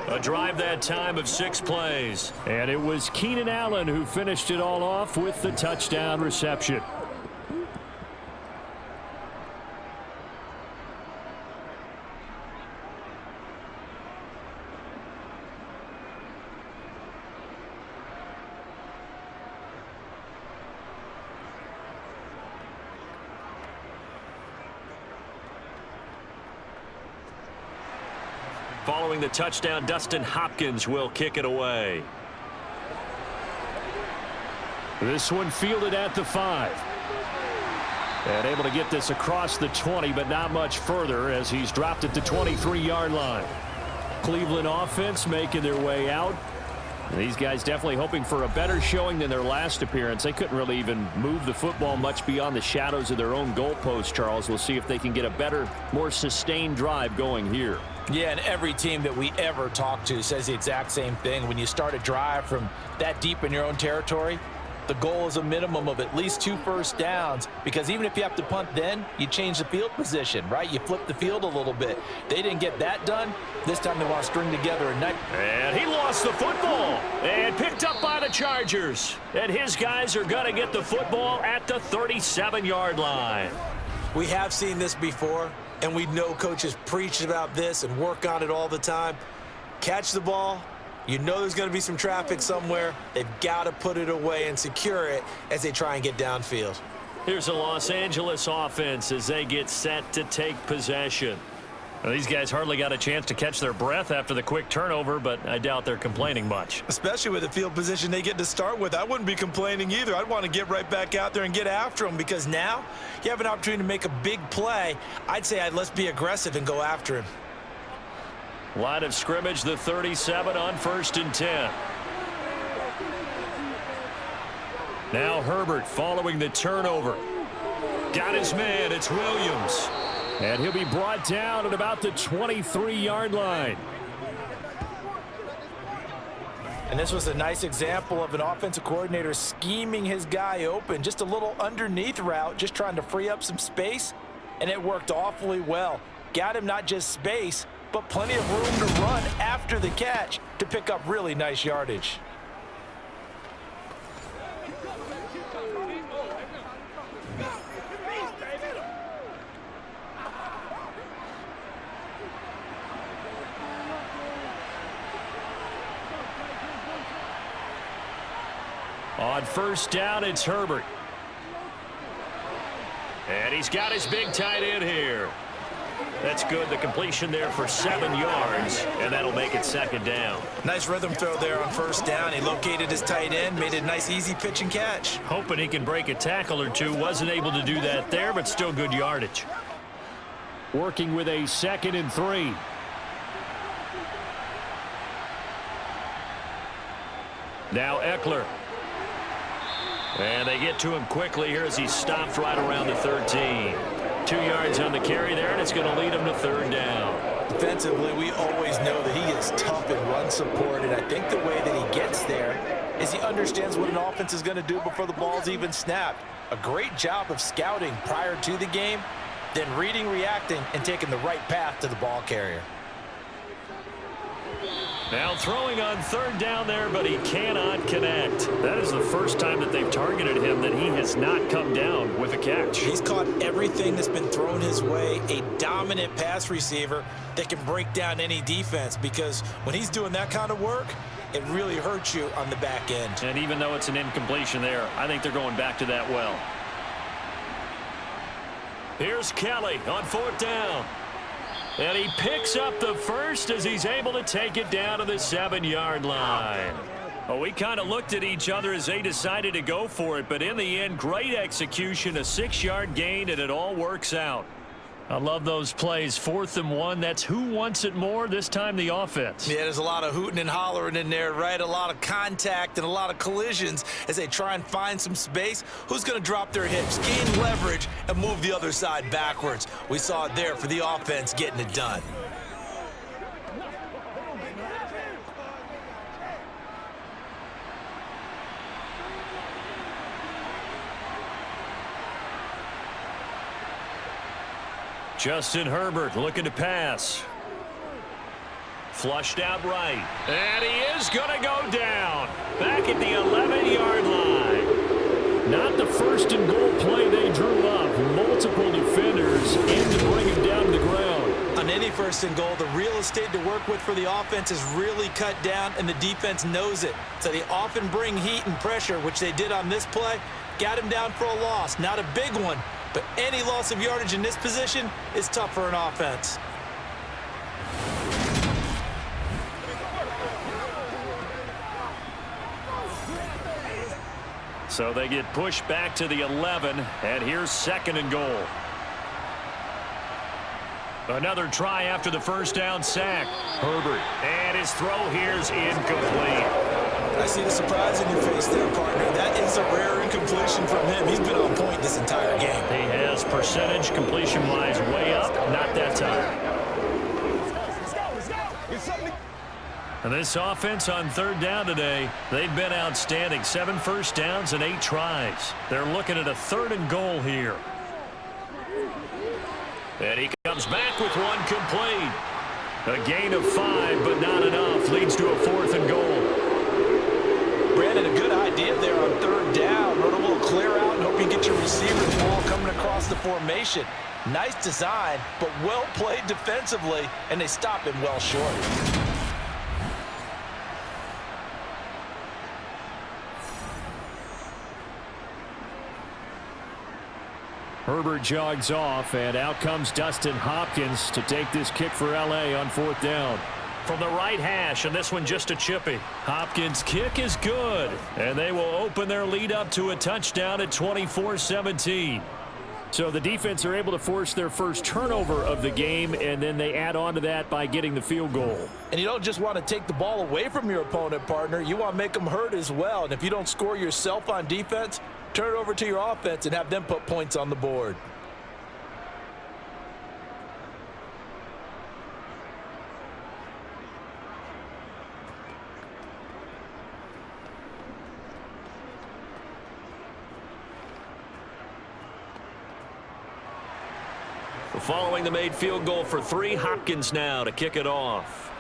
A drive that time of 6 plays. And it was Keenan Allen who finished it all off with the touchdown reception. Following the touchdown, Dustin Hopkins will kick it away. This one fielded at the 5. And able to get this across the 20, but not much further as he's dropped at the 23-yard line. Cleveland offense making their way out. And these guys definitely hoping for a better showing than their last appearance. They couldn't really even move the football much beyond the shadows of their own goalpost, Charles. We'll see if they can get a better, more sustained drive going here. Yeah, and every team that we ever talk to says the exact same thing. When you start a drive from that deep in your own territory, the goal is a minimum of at least 2 first downs, because even if you have to punt then, you change the field position, right? You flip the field a little bit. They didn't get that done. This time they want to string together a night. And he lost the football and picked up by the Chargers. And his guys are going to get the football at the 37-yard line. We have seen this before, and we know coaches preach about this and work on it all the time. Catch the ball. You know there's going to be some traffic somewhere. They've got to put it away and secure it as they try and get downfield. Here's a Los Angeles offense as they get set to take possession. Well, these guys hardly got a chance to catch their breath after the quick turnover, but I doubt they're complaining much. Especially with the field position they get to start with. I wouldn't be complaining either. I'd want to get right back out there and get after them, because now you have an opportunity to make a big play. I'd say let's be aggressive and go after him. Line of scrimmage, the 37 on 1st and 10. Now Herbert following the turnover. Got his man, it's Williams. And he'll be brought down at about the 23-yard line. And this was a nice example of an offensive coordinator scheming his guy open. Just a little underneath route, just trying to free up some space. And it worked awfully well. Got him not just space, but plenty of room to run after the catch to pick up really nice yardage. On 1st down, it's Herbert. And he's got his big tight end here. That's good. The completion there for 7 yards, and that'll make it 2nd down. Nice rhythm throw there on 1st down. He located his tight end, made it a nice, easy pitch and catch. Hoping he can break a tackle or two. Wasn't able to do that there, but still good yardage. Working with a 2nd and 3. Now Eckler. And they get to him quickly here as he stopped right around the 13. 2 yards on the carry there, and it's going to lead him to 3rd down. Defensively, we always know that he is tough in run support, and I think the way that he gets there is he understands what an offense is going to do before the ball's even snapped. A great job of scouting prior to the game, then reading, reacting, and taking the right path to the ball carrier. Now throwing on 3rd down there, but he cannot connect. That is the first time that they've targeted him that he has not come down with a catch. He's caught everything that's been thrown his way. A dominant pass receiver that can break down any defense, because when he's doing that kind of work, it really hurts you on the back end. And even though it's an incompletion there, I think they're going back to that well. Here's Kelly on 4th down. And he picks up the first as he's able to take it down to the 7-yard line. Well, we kind of looked at each other as they decided to go for it, but in the end, great execution, a 6-yard gain, and it all works out. I love those plays. 4th and 1. That's who wants it more, this time the offense. Yeah, there's a lot of hooting and hollering in there, right? A lot of contact and a lot of collisions as they try and find some space. Who's going to drop their hips, gain leverage, and move the other side backwards? We saw it there for the offense getting it done. Justin Herbert looking to pass. Flushed out right. And he is going to go down. Back at the 11-yard line. Not the first and goal play they drew up. Multiple defenders in to bring him down to the ground. On any 1st and goal, the real estate to work with for the offense is really cut down, and the defense knows it. So they often bring heat and pressure, which they did on this play. Got him down for a loss. Not a big one. But any loss of yardage in this position is tough for an offense. So they get pushed back to the 11, and here's 2nd and goal. Another try after the first down sack. Herbert, and his throw here's incomplete. I see the surprise in your face there, partner. That is a rare incompletion from him. He's been on point this entire game. He has percentage completion-wise way up. Not that time. And this offense on 3rd down today, they've been outstanding. 7 first downs and 8 tries. They're looking at a 3rd and goal here. And he comes back with one complete. A gain of 5, but not enough. Leads to a 4th and goal. Brandon, a good idea there on 3rd down. Run a little clear out and hope you get your receiver the ball coming across the formation. Nice design, but well played defensively, and they stop him well short. Herbert jogs off, and out comes Dustin Hopkins to take this kick for L.A. on 4th down. From the right hash, and this one just a chippy. Hopkins' kick is good, and they will open their lead up to a touchdown at 24-17. So the defense are able to force their first turnover of the game, and then they add on to that by getting the field goal. And you don't just want to take the ball away from your opponent, partner. You want to make them hurt as well. And if you don't score yourself on defense, turn it over to your offense and have them put points on the board. Following the made field goal for 3, Hopkins now to kick it off.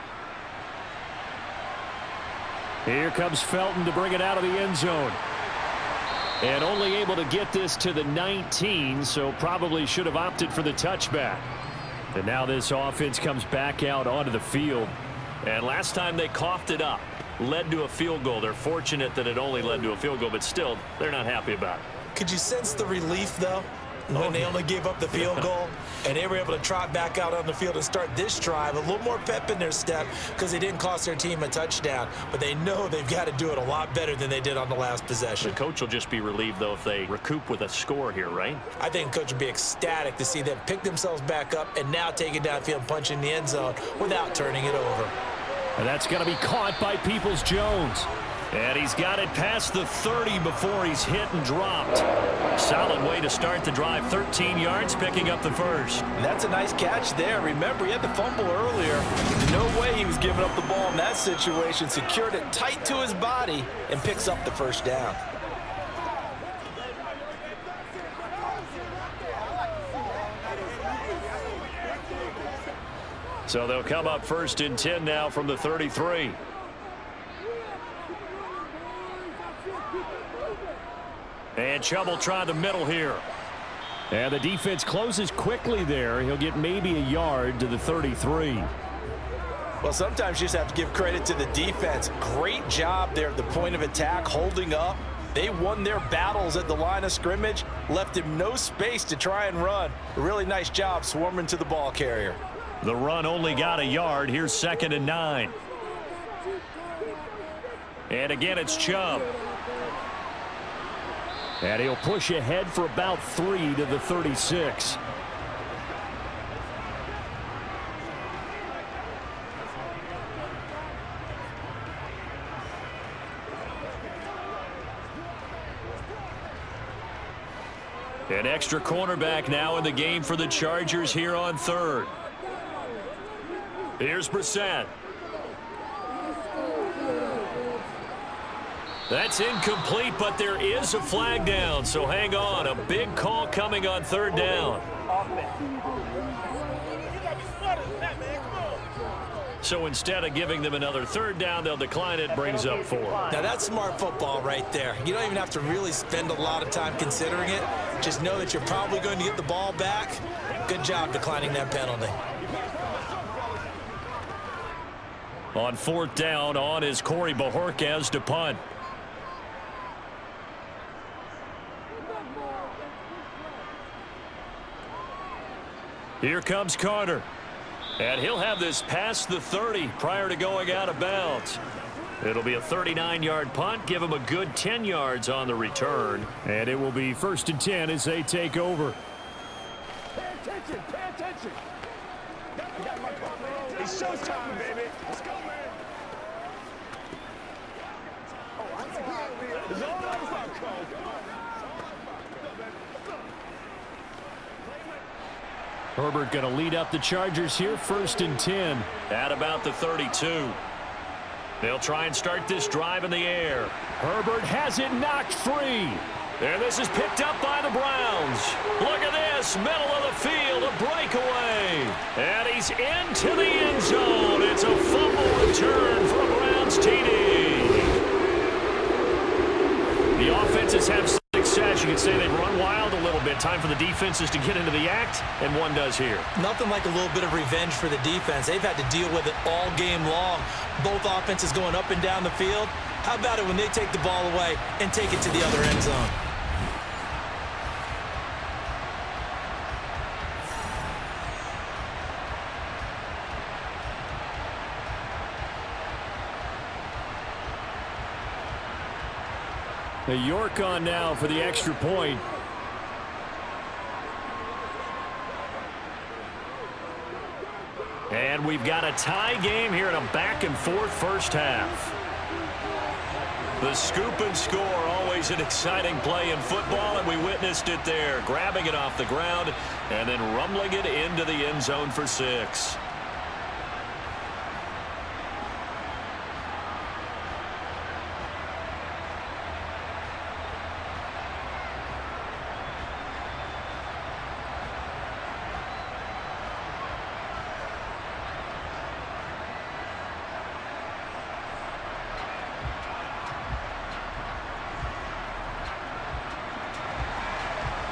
Here comes Felton to bring it out of the end zone. And only able to get this to the 19, so probably should have opted for the touchback. And now this offense comes back out onto the field. And last time they coughed it up, led to a field goal. They're fortunate that it only led to a field goal, but still, they're not happy about it. Could you sense the relief, though, when they only gave up the field goal and they were able to trot back out on the field and start this drive? A little more pep in their step because they didn't cost their team a touchdown, but they know they've got to do it a lot better than they did on the last possession. The coach will just be relieved, though, if they recoup with a score here, right? I think coach would be ecstatic to see them pick themselves back up and now take it downfield, punch in the end zone without turning it over. And that's going to be caught by Peoples-Jones. And he's got it past the 30 before he's hit and dropped. Solid way to start the drive. 13 yards, picking up the first. And that's a nice catch there. Remember, he had the fumble earlier. No way he was giving up the ball in that situation. Secured it tight to his body and picks up the first down. So they'll come up 1st and 10 now from the 33. And Chubb will try the middle here. And the defense closes quickly there. He'll get maybe a yard to the 33. Well, sometimes you just have to give credit to the defense. Great job there at the point of attack, holding up. They won their battles at the line of scrimmage, left him no space to try and run. A really nice job swarming to the ball carrier. The run only got a yard. Here's 2nd and 9. And again, it's Chubb. And he'll push ahead for about 3 to the 36. An extra cornerback now in the game for the Chargers here on 3rd. Here's Brissett. That's incomplete, but there is a flag down, so hang on. A big call coming on 3rd down. So instead of giving them another 3rd down, they'll decline it, brings up 4. Now that's smart football right there. You don't even have to really spend a lot of time considering it. Just know that you're probably going to get the ball back. Good job declining that penalty. On 4th down, on is Corey Bojorquez to punt. Here comes Carter. And he'll have this past the 30 prior to going out of bounds. It'll be a 39-yard punt. Give him a good 10 yards on the return. And it will be 1st and 10 as they take over. Pay attention, pay attention. I got my call. It's showtime, baby. Let's go, man. Oh, I know. It's all over my call. Herbert going to lead up the Chargers here, 1st and 10. At about the 32. They'll try and start this drive in the air. Herbert has it knocked free. And this is picked up by the Browns. Look at this, middle of the field, a breakaway. And he's into the end zone. It's a fumble return for a Browns TD. The offenses have success. You could say they run wild a little bit. Time for the defenses to get into the act, and one does here. Nothing like a little bit of revenge for the defense. They've had to deal with it all game long. Both offenses going up and down the field. How about it when they take the ball away and take it to the other end zone? The York on now for the extra point. And we've got a tie game here in a back-and-forth first half. The scoop and score, always an exciting play in football, and we witnessed it there, grabbing it off the ground and then rumbling it into the end zone for 6.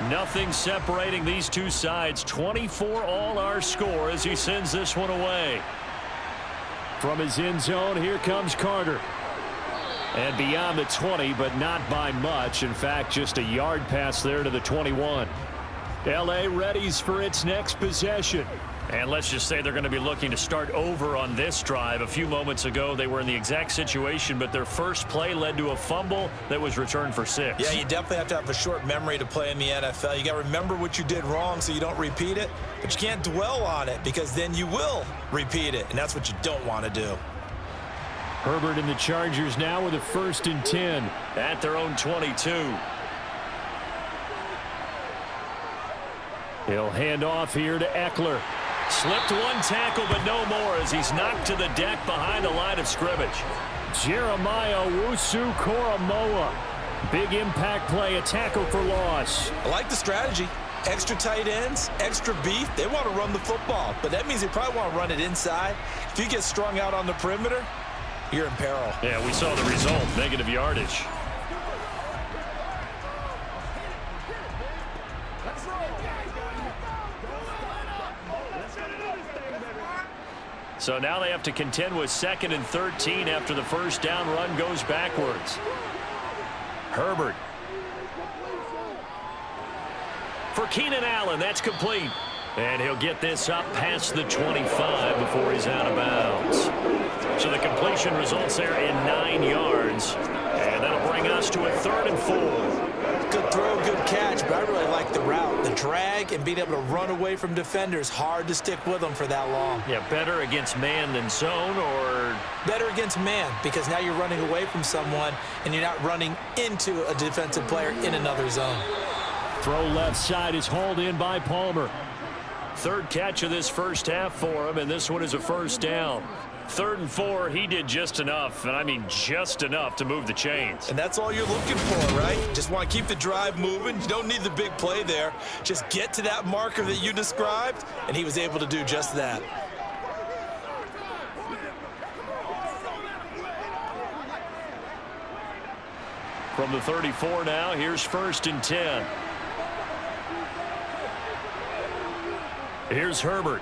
Nothing separating these two sides. 24 all our score as he sends this one away. From his end zone, here comes Carter. And beyond the 20, but not by much. In fact, just a yard pass there to the 21. L.A. readies for its next possession. And let's just say they're going to be looking to start over on this drive. A few moments ago, they were in the exact situation, but their first play led to a fumble that was returned for 6. Yeah, you definitely have to have a short memory to play in the NFL. You got to remember what you did wrong so you don't repeat it, but you can't dwell on it because then you will repeat it, and that's what you don't want to do. Herbert and the Chargers now with a 1st and 10 at their own 22. He'll hand off here to Eckler. Slipped one tackle, but no more as he's knocked to the deck behind the line of scrimmage. Jeremiah Owusu-Koramoah. Big impact play, a tackle for loss. I like the strategy. Extra tight ends, extra beef. They want to run the football, but that means they probably want to run it inside. If you get strung out on the perimeter, you're in peril. Yeah, we saw the result, negative yardage. So now they have to contend with 2nd and 13 after the first down run goes backwards. Herbert. For Keenan Allen, that's complete. And he'll get this up past the 25 before he's out of bounds. So the completion results there in 9 yards. And that'll bring us to a 3rd and 4. Good throw, good catch, but I really like the route. The drag and being able to run away from defenders, hard to stick with them for that long. Yeah, better against man than zone, or? Better against man, because now you're running away from someone and you're not running into a defensive player in another zone. Throw left side is hauled in by Palmer. 3rd catch of this first half for him, and this one is a first down. 3rd and 4, he did just enough, and I mean just enough to move the chains. And that's all you're looking for, right? Just want to keep the drive moving. You don't need the big play there. Just get to that marker that you described, and he was able to do just that. From the 34 now, here's 1st and 10. Here's Herbert.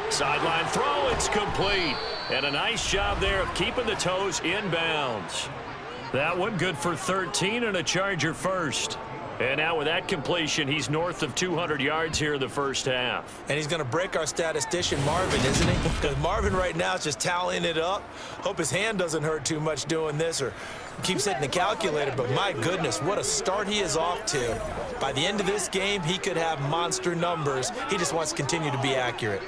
Sideline throw, it's complete. And a nice job there of keeping the toes inbounds. That one good for 13 and a Charger first. And now with that completion, he's north of 200 yards here in the first half. And he's going to break our statistician, Marvin, isn't he? Because Marvin right now is just tallying it up. Hope his hand doesn't hurt too much doing this or keeps hitting the calculator. But my goodness, what a start he is off to. By the end of this game, he could have monster numbers. He just wants to continue to be accurate.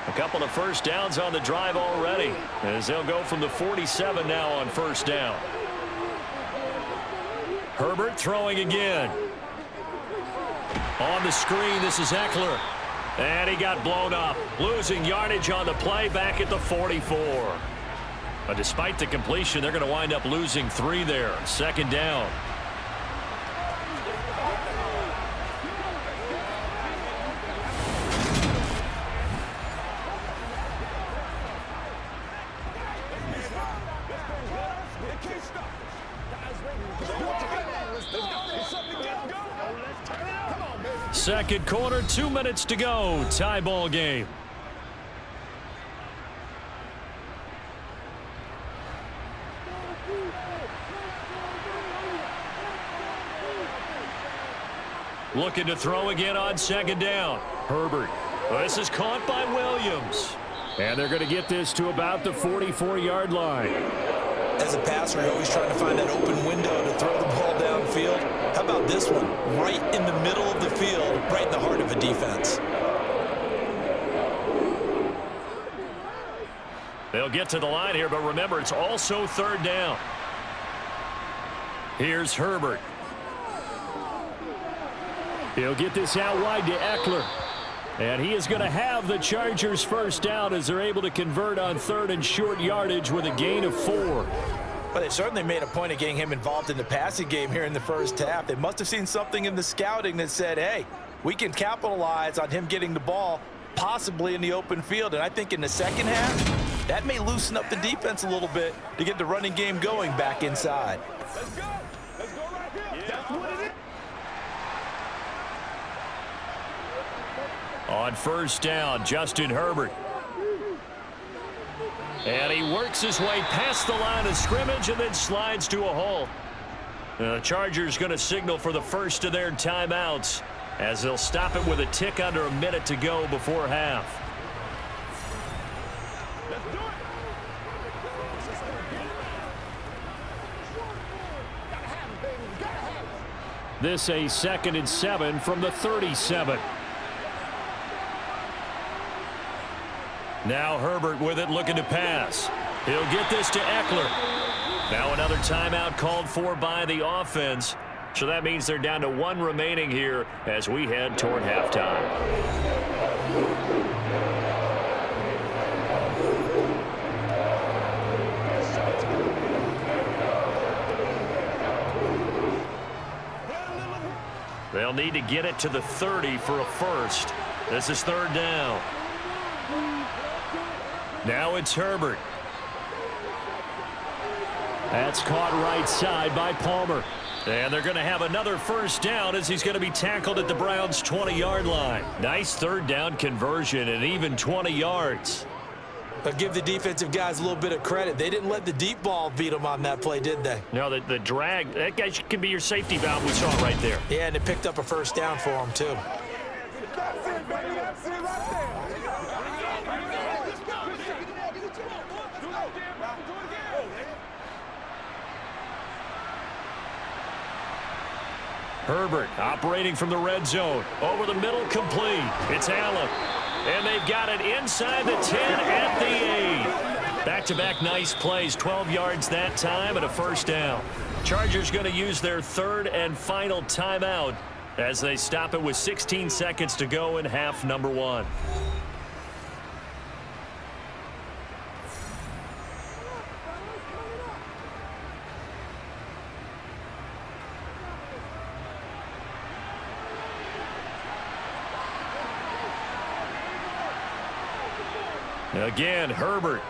A couple of first downs on the drive already, as they'll go from the 47 now on 1st down. Herbert throwing again. On the screen, this is Eckler. And he got blown up, losing yardage on the play back at the 44. But despite the completion, they're going to wind up losing 3 there. 2nd down. Second quarter, 2 minutes to go. Tie ball game. Looking to throw again on 2nd down. Herbert. This is caught by Williams. And they're going to get this to about the 44-yard line. As a passer, you're always trying to find that open window to throw the ball downfield. How about this one? Right in the middle of the field, right in the heart of a defense. They'll get to the line here, but remember, it's also 3rd down. Here's Herbert. He'll get this out wide to Eckler. And he is going to have the Chargers first down as they're able to convert on 3rd and short yardage with a gain of 4. Well, they've certainly made a point of getting him involved in the passing game here in the first half. They must have seen something in the scouting that said, hey, we can capitalize on him getting the ball possibly in the open field. And I think in the second half, that may loosen up the defense a little bit to get the running game going back inside. Let's go. Let's go right here. Yeah. That's what it is. On 1st down, Justin Herbert. And he works his way past the line of scrimmage and then slides to a halt. The Chargers going to signal for the first of their timeouts as they'll stop it with a tick under a minute to go before half. Let's do it. Gotta have it, baby. Gotta have it. This a 2nd and 7 from the 37. Now Herbert with it, looking to pass. He'll get this to Eckler. Now another timeout called for by the offense. So that means they're down to 1 remaining here as we head toward halftime. They'll need to get it to the 30 for a first. This is 3rd down. Now it's Herbert. That's caught right side by Palmer. And they're going to have another first down as he's going to be tackled at the Browns' 20-yard line. Nice 3rd down conversion and even 20 yards. But give the defensive guys a little bit of credit. They didn't let the deep ball beat them on that play, did they? No, the drag, that guy could be your safety valve. We saw it right there. Yeah, and it picked up a first down for them, too. That's it, baby. That's it right there. Herbert operating from the red zone. Over the middle, complete. It's Allen. And they've got it inside the 10 at the 8. Back-to-back nice plays. 12 yards that time and a first down. Chargers going to use their third and final timeout as they stop it with 16 seconds to go in half number 1. Again, Herbert.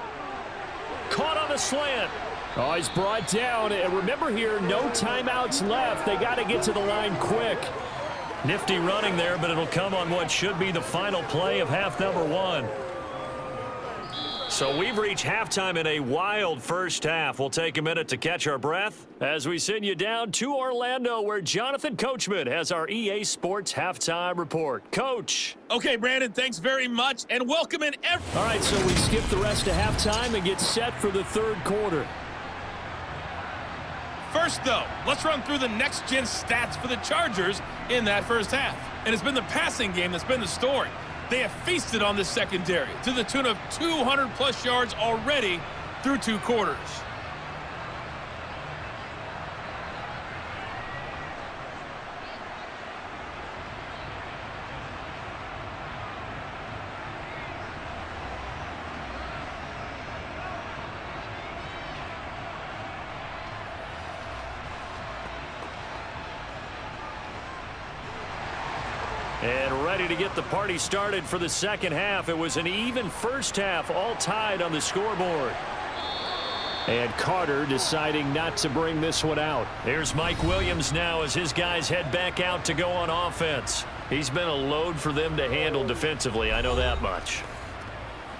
Caught on the slant. Oh, he's brought down. And remember here, no timeouts left. They got to get to the line quick. Nifty running there, but it'll come on what should be the final play of half number 1. So we've reached halftime in a wild first half. We'll take a minute to catch our breath as we send you down to Orlando, where Jonathan Coachman has our EA Sports halftime report. Coach. Okay, Brandon, thanks very much, and welcome in All right, so we skip the rest of halftime and get set for the third quarter. First, though, let's run through the next-gen stats for the Chargers in that first half. And it's been the passing game that's been the story. They have feasted on this secondary to the tune of 200-plus yards already through 2 quarters. And ready to get the party started for the second half. It was an even first half, all tied on the scoreboard. And Carter deciding not to bring this one out. Here's Mike Williams now as his guys head back out to go on offense. He's been a load for them to handle defensively, I know that much.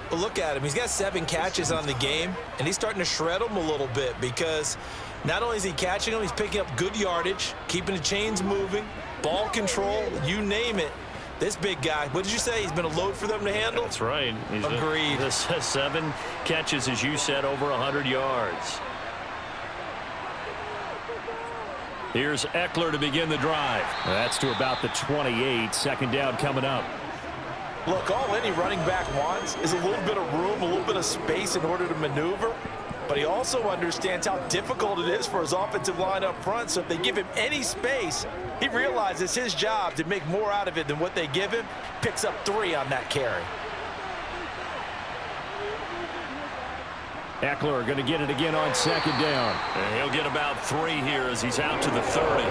Well, look at him. He's got 7 catches on the game, and he's starting to shred them a little bit because not only is he catching them, he's picking up good yardage, keeping the chains moving, ball control, you name it. This big guy, what did you say? He's been a load for them to handle? That's right. Agreed. 7 catches, as you said, over 100 yards. Here's Eckler to begin the drive. That's to about the 28. Second down coming up. Look, all any running back wants is a little bit of room, a little bit of space in order to maneuver. But he also understands how difficult it is for his offensive line up front. So if they give him any space, he realizes his job to make more out of it than what they give him. Picks up 3 on that carry. Eckler going to get it again on second down. And he'll get about 3 here as he's out to the 30.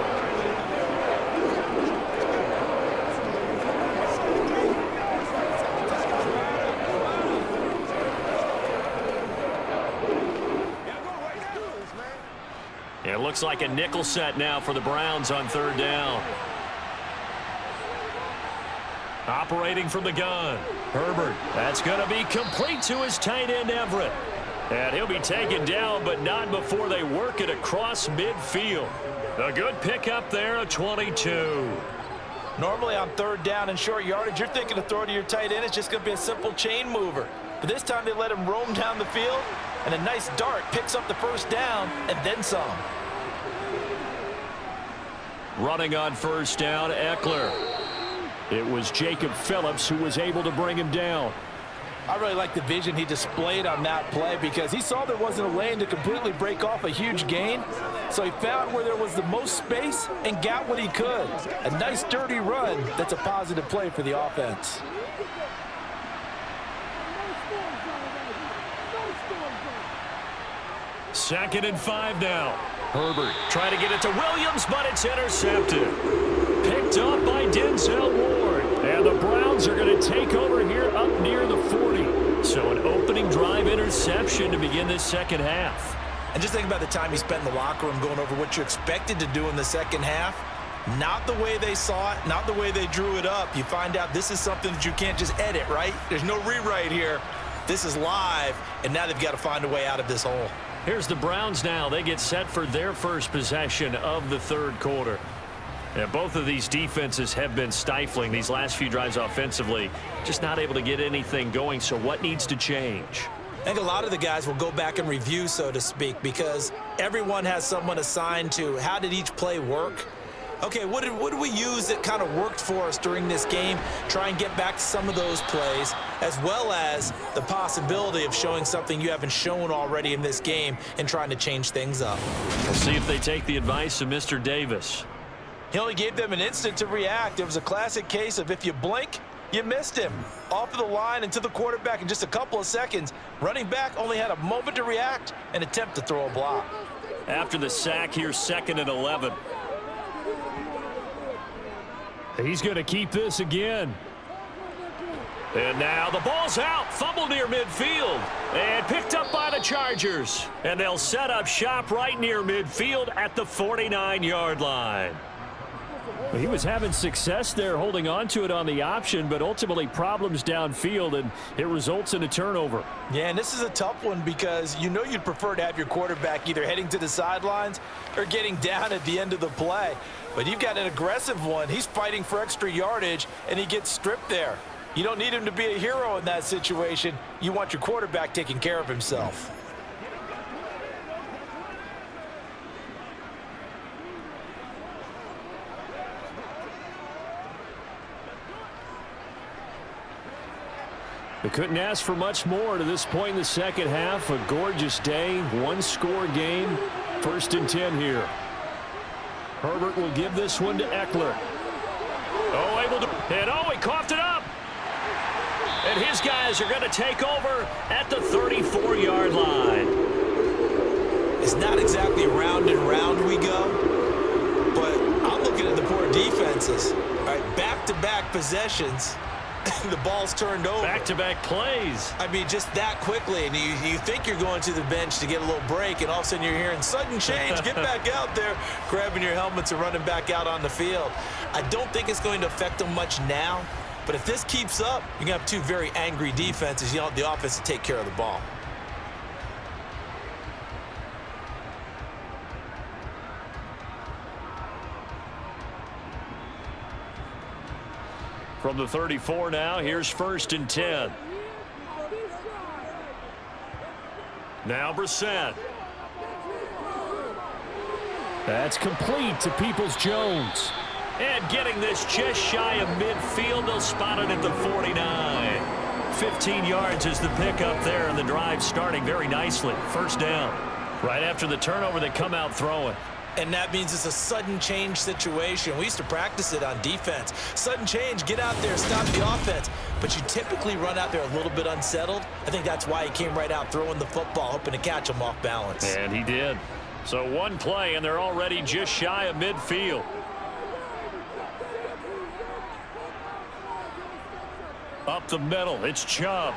It looks like a nickel set now for the Browns on third down. Operating from the gun. Herbert. That's going to be complete to his tight end, Everett. And he'll be taken down, but not before they work it across midfield. A good pickup there, a 22. Normally on third down and short yardage, you're thinking of throwing to your tight end. It's just going to be a simple chain mover. But this time they let him roam down the field, and a nice dart picks up the first down and then some. Running on first down, Eckler. It was Jacob Phillips who was able to bring him down. I really like the vision he displayed on that play because he saw there wasn't a lane to completely break off a huge gain. So he found where there was the most space and got what he could. A nice dirty run that's a positive play for the offense. Second and 5 now. Herbert trying to get it to Williams, but it's intercepted. Picked up by Denzel Ward. And the Browns are going to take over here up near the 40. So an opening drive interception to begin this second half. And just think about the time he spent in the locker room going over what you expected to do in the second half. Not the way they saw it, not the way they drew it up. You find out this is something that you can't just edit, right? There's no rewrite here. This is live, and now they've got to find a way out of this hole. Here's the Browns now. They get set for their first possession of the third quarter. And both of these defenses have been stifling these last few drives offensively. Just not able to get anything going. So what needs to change? I think a lot of the guys will go back and review, so to speak, because everyone has someone assigned to how did each play work. Okay, what did we use that kind of worked for us during this game? Try and get back to some of those plays, as well as the possibility of showing something you haven't shown already in this game and trying to change things up. We'll see if they take the advice of Mr. Davis. He only gave them an instant to react. It was a classic case of if you blink, you missed him. Off of the line and to the quarterback in just a couple of seconds. Running back only had a moment to react and attempt to throw a block. After the sack, here's 2nd and 11. He's going to keep this again. And now the ball's out. Fumble near midfield. And picked up by the Chargers. And they'll set up shop right near midfield at the 49-yard line. Well, he was having success there holding on to it on the option, but ultimately problems downfield, and it results in a turnover. Yeah, and this is a tough one because you know you'd prefer to have your quarterback either heading to the sidelines or getting down at the end of the play. But you've got an aggressive one. He's fighting for extra yardage, and he gets stripped there. You don't need him to be a hero in that situation. You want your quarterback taking care of himself. They couldn't ask for much more to this point in the second half. A gorgeous day, one-score game. 1st and 10 here. Herbert will give this one to Eckler. Oh, able to, and oh, he coughed it up. And his guys are going to take over at the 34-yard line. It's not exactly round and round we go, but I'm looking at the poor defenses. All right, back-to-back possessions. The ball's turned over. Back-to-back plays. I mean, just that quickly. And you think you're going to the bench to get a little break, and all of a sudden you're hearing sudden change. Get back out there, grabbing your helmets and running back out on the field. I don't think it's going to affect them much now. But if this keeps up, you're going to have two very angry defenses. You want the offense to take care of the ball. From the 34 now, here's 1st and 10. Now Brissett. That's complete to Peoples-Jones. And getting this just shy of midfield, they'll spot it at the 49. 15 yards is the pickup there, and the drive starting very nicely. 1st down. Right after the turnover, they come out throwing. And that means it's a sudden change situation. We used to practice it on defense. Sudden change, get out there, stop the offense. But you typically run out there a little bit unsettled. I think that's why he came right out throwing the football, hoping to catch him off balance. And he did. So one play, and they're already just shy of midfield. Up the middle, it's Chubb.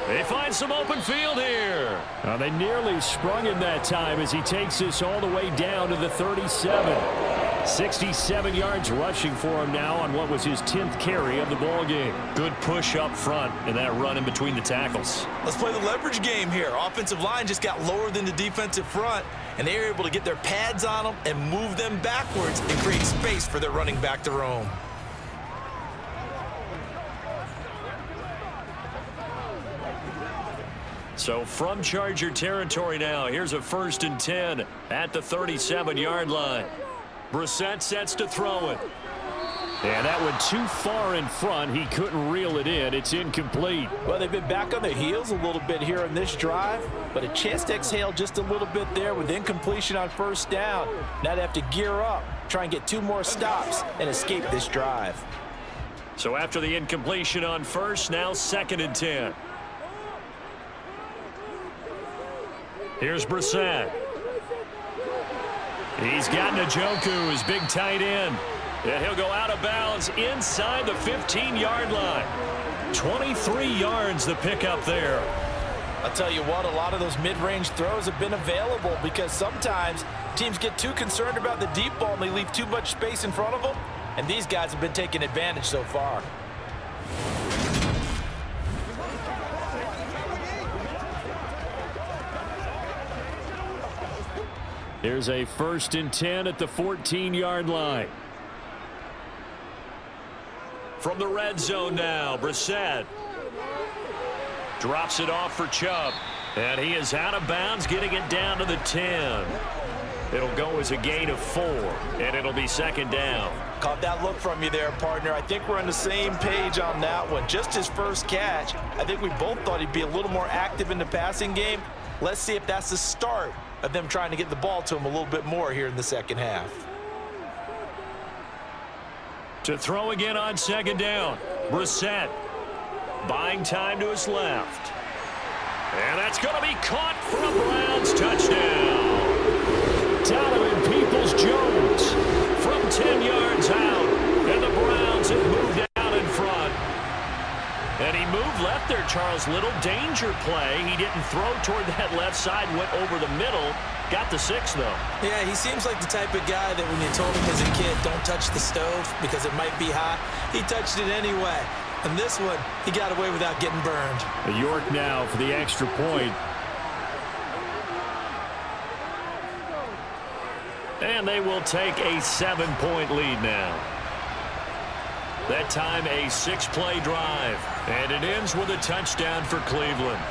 They find some open field here. They nearly sprung him that time as he takes this all the way down to the 37. 67 yards rushing for him now on what was his 10th carry of the ball game. Good push up front and that run in between the tackles. Let's play the leverage game here. Offensive line just got lower than the defensive front, and they were able to get their pads on them and move them backwards and create space for their running back to roam. So from Charger territory now, here's a 1st and 10 at the 37-yard line. Brissett sets to throw it. And that went too far in front. He couldn't reel it in. It's incomplete. Well, they've been back on their heels a little bit here in this drive, but a chance to exhale just a little bit there with incompletion on 1st down. Now they have to gear up, try and get 2 more stops and escape this drive. So after the incompletion on 1st, now 2nd and 10. Here's Brissett. He's got Njoku, his big tight end. And he'll go out of bounds inside the 15-yard line. 23 yards the pickup there. I'll tell you what, a lot of those mid-range throws have been available because sometimes teams get too concerned about the deep ball and they leave too much space in front of them. And these guys have been taking advantage so far. Here's a 1st and 10 at the 14-yard line. From the red zone now, Brissett drops it off for Chubb. And he is out of bounds, getting it down to the 10. It'll go as a gain of 4, and it'll be 2nd down. Caught that look from you there, partner. I think we're on the same page on that one. Just his first catch. I think we both thought he'd be a little more active in the passing game. Let's see if that's the start of them trying to get the ball to him a little bit more here in the second half. To throw again on 2nd down, Brissett buying time to his left. And that's going to be caught for a Browns touchdown. Donovan Peoples-Jones from 10 yards out, and the Browns have moved out in front. And he moved left there, Charles. Little danger play. He didn't throw toward that left side, went over the middle. Got the 6, though. Yeah, he seems like the type of guy that when you told him as a kid, don't touch the stove because it might be hot, he touched it anyway. And this one, he got away without getting burned. York now for the extra point. And they will take a 7-point lead now. That time a 6-play drive. And it ends with a touchdown for Cleveland.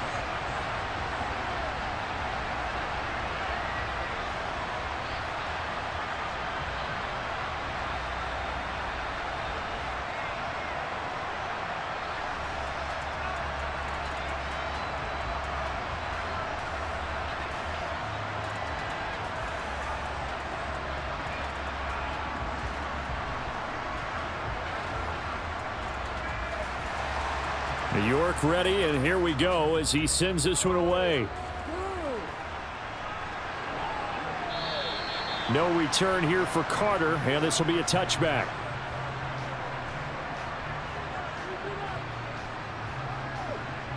York ready, and here we go as he sends this one away. No return here for Carter, and this will be a touchback.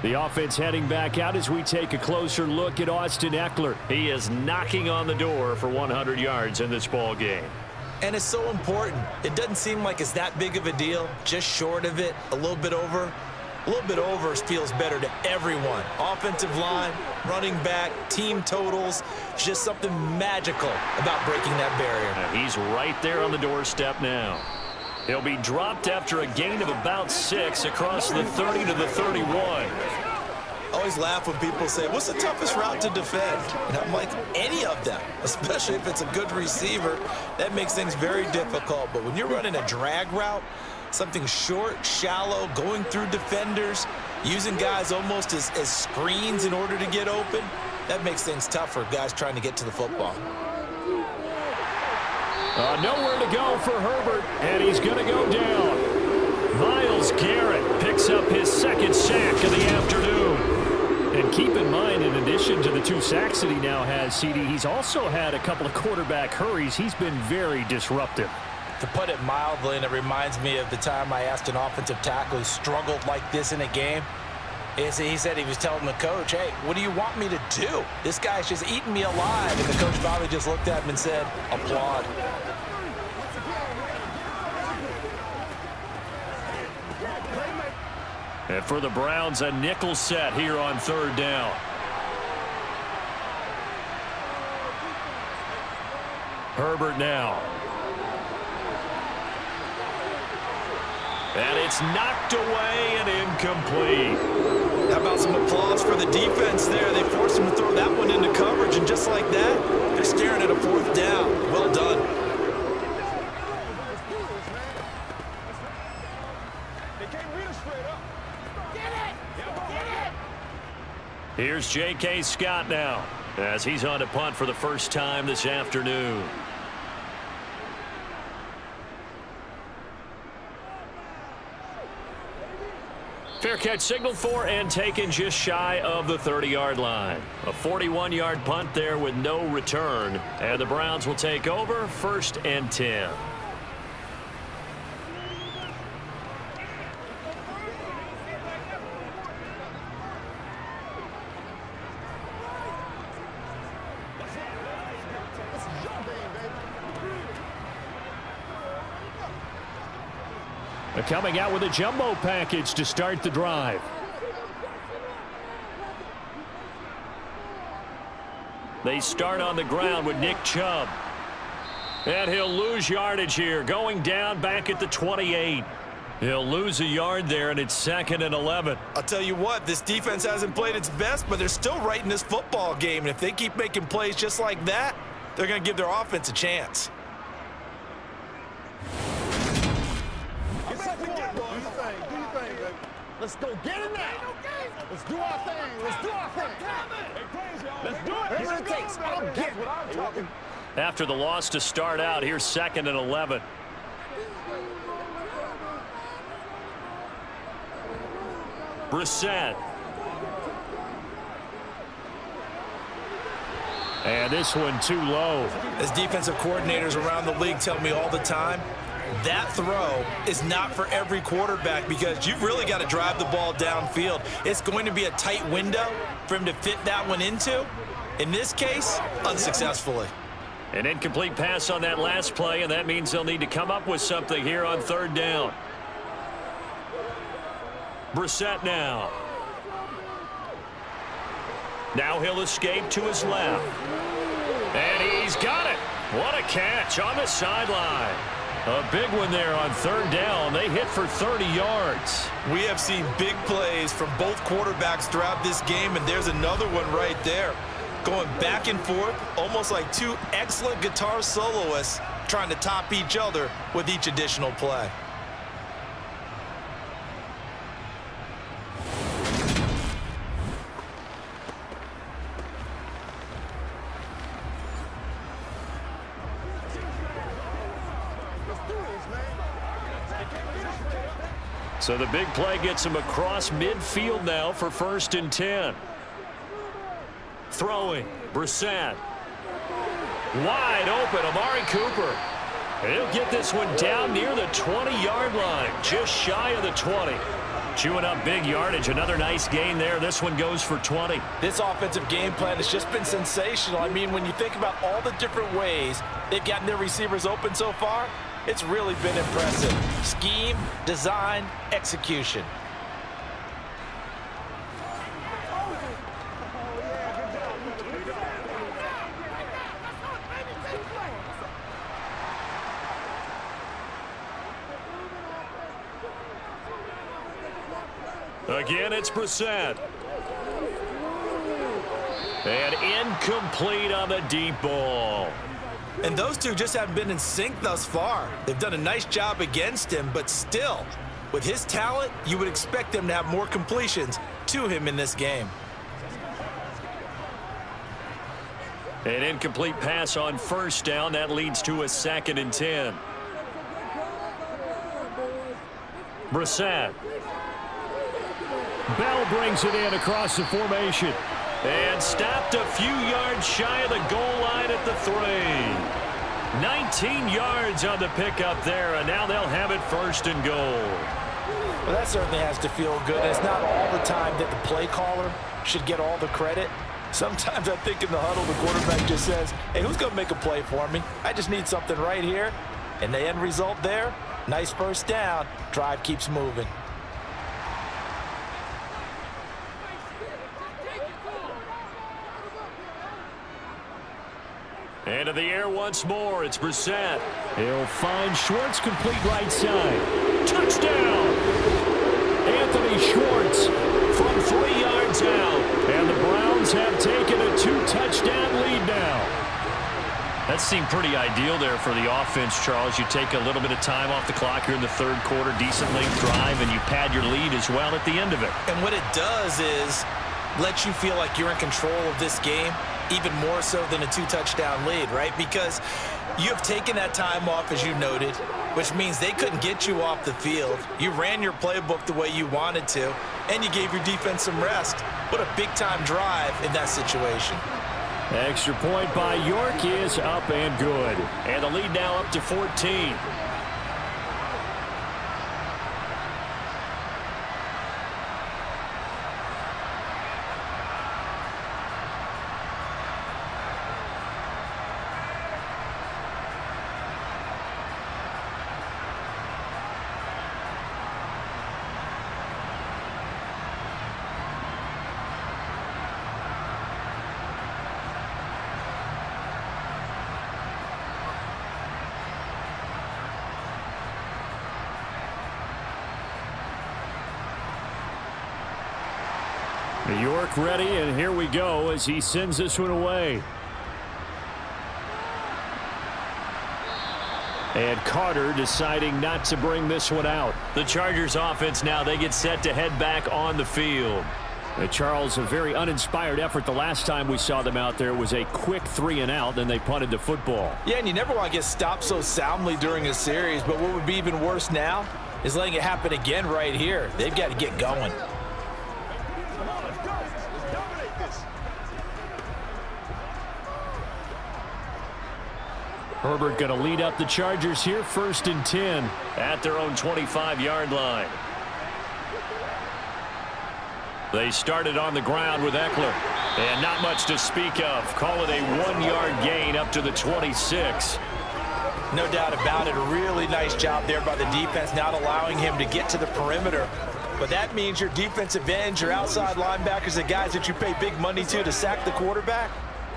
The offense heading back out as we take a closer look at Austin Eckler. He is knocking on the door for 100 yards in this ball game. And it's so important. It doesn't seem like it's that big of a deal, just short of it, a little bit over. A little bit over feels better to everyone. Offensive line, running back, team totals. It's just something magical about breaking that barrier. And he's right there on the doorstep now. He'll be dropped after a gain of about 6 across the 30 to the 31. I always laugh when people say, what's the toughest route to defend? And I'm like, any of them, especially if it's a good receiver. That makes things very difficult. But when you're running a drag route, something short, shallow, going through defenders, using guys almost as screens in order to get open, that makes things tough for guys trying to get to the football. Nowhere to go for Herbert, and he's going to go down. Myles Garrett picks up his 2nd sack of the afternoon. And keep in mind, in addition to the 2 sacks that he now has, CD, he's also had a couple of quarterback hurries. He's been very disruptive. To put it mildly, and it reminds me of the time I asked an offensive tackle who struggled like this in a game. He said he was telling the coach, hey, what do you want me to do? This guy's just eating me alive. And the coach probably just looked at him and said, applaud. And for the Browns, a nickel set here on 3rd down. Herbert now. And it's knocked away and incomplete. How about some applause for the defense there? They forced him to throw that one into coverage, and just like that, they're staring at a 4th down. Well done. Here's J.K. Scott now as he's on to punt for the first time this afternoon. Fair catch signaled for and taken just shy of the 30-yard line. A 41-yard punt there with no return. And the Browns will take over 1st and 10. Coming out with a jumbo package to start the drive. They start on the ground with Nick Chubb. And he'll lose yardage here, going down back at the 28. He'll lose a yard there, and it's 2nd and 11. I'll tell you what, this defense hasn't played its best, but they're still right in this football game. And if they keep making plays just like that, they're going to give their offense a chance. Let's go get in there. Let's do our thing. Let's do our thing. Let's do it. Here's what it takes. I'll get what I'm talking. After the loss to start out, here's 2nd and 11. Brissett. And this one too low. As defensive coordinators around the league tell me all the time, that throw is not for every quarterback because you've really got to drive the ball downfield. It's going to be a tight window for him to fit that one into. In this case, unsuccessfully. An incomplete pass on that last play, and that means they'll need to come up with something here on 3rd down. Brissett now. Now he'll escape to his left. And he's got it. What a catch on the sideline. A big one there on 3rd down. They hit for 30 yards. We have seen big plays from both quarterbacks throughout this game, and there's another one right there. Going back and forth, almost like two excellent guitar soloists trying to top each other with each additional play. So the big play gets him across midfield now for 1st and 10. Throwing, Brissett. Wide open, Amari Cooper. He'll get this one down near the 20-yard line, just shy of the 20. Chewing up big yardage, another nice gain there. This one goes for 20. This offensive game plan has just been sensational. I mean, when you think about all the different ways they've gotten their receivers open so far, it's really been impressive. Scheme, design, execution. Again, it's Brissett. And incomplete on the deep ball. And those two just haven't been in sync thus far. They've done a nice job against him, but still, with his talent, you would expect them to have more completions to him in this game. An incomplete pass on 1st down. That leads to a 2nd and 10. Brissett. Bell brings it in across the formation. And stopped a few yards shy of the goal line at the 3. 19 yards on the pickup there, and now they'll have it 1st and goal. Well, that certainly has to feel good. It's not all the time that the play caller should get all the credit. Sometimes I think in the huddle, the quarterback just says, hey, who's going to make a play for me? I just need something right here. And the end result there, nice 1st down. Drive keeps moving. Into the air once more. It's Brissett. He'll find Schwartz, complete right side. Touchdown! Anthony Schwartz from 3 yards out. And the Browns have taken a 2-touchdown lead now. That seemed pretty ideal there for the offense, Charles. You take a little bit of time off the clock here in the 3rd quarter, decent length drive, and you pad your lead as well at the end of it. And what it does is let you feel like you're in control of this game, even more so than a 2-touchdown lead, right? Because you have taken that time off, as you noted, which means they couldn't get you off the field. You ran your playbook the way you wanted to, and you gave your defense some rest. What a big-time drive in that situation. Extra point by York is up and good. And the lead now up to 14. York ready, and here we go as he sends this one away. And Carter deciding not to bring this one out. The Chargers offense now, they get set to head back on the field. Charles, a very uninspired effort the last time we saw them out there was a quick 3-and-out, then they punted the football. Yeah, and you never want to get stopped so soundly during a series, but what would be even worse now is letting it happen again right here. They've got to get going. Herbert going to lead up the Chargers here, 1st and 10 at their own 25-yard line. They started on the ground with Eckler. And not much to speak of. Call it a 1-yard gain up to the 26. No doubt about it. A really nice job there by the defense, not allowing him to get to the perimeter. But that means your defensive ends, your outside linebackers, the guys that you pay big money to sack the quarterback,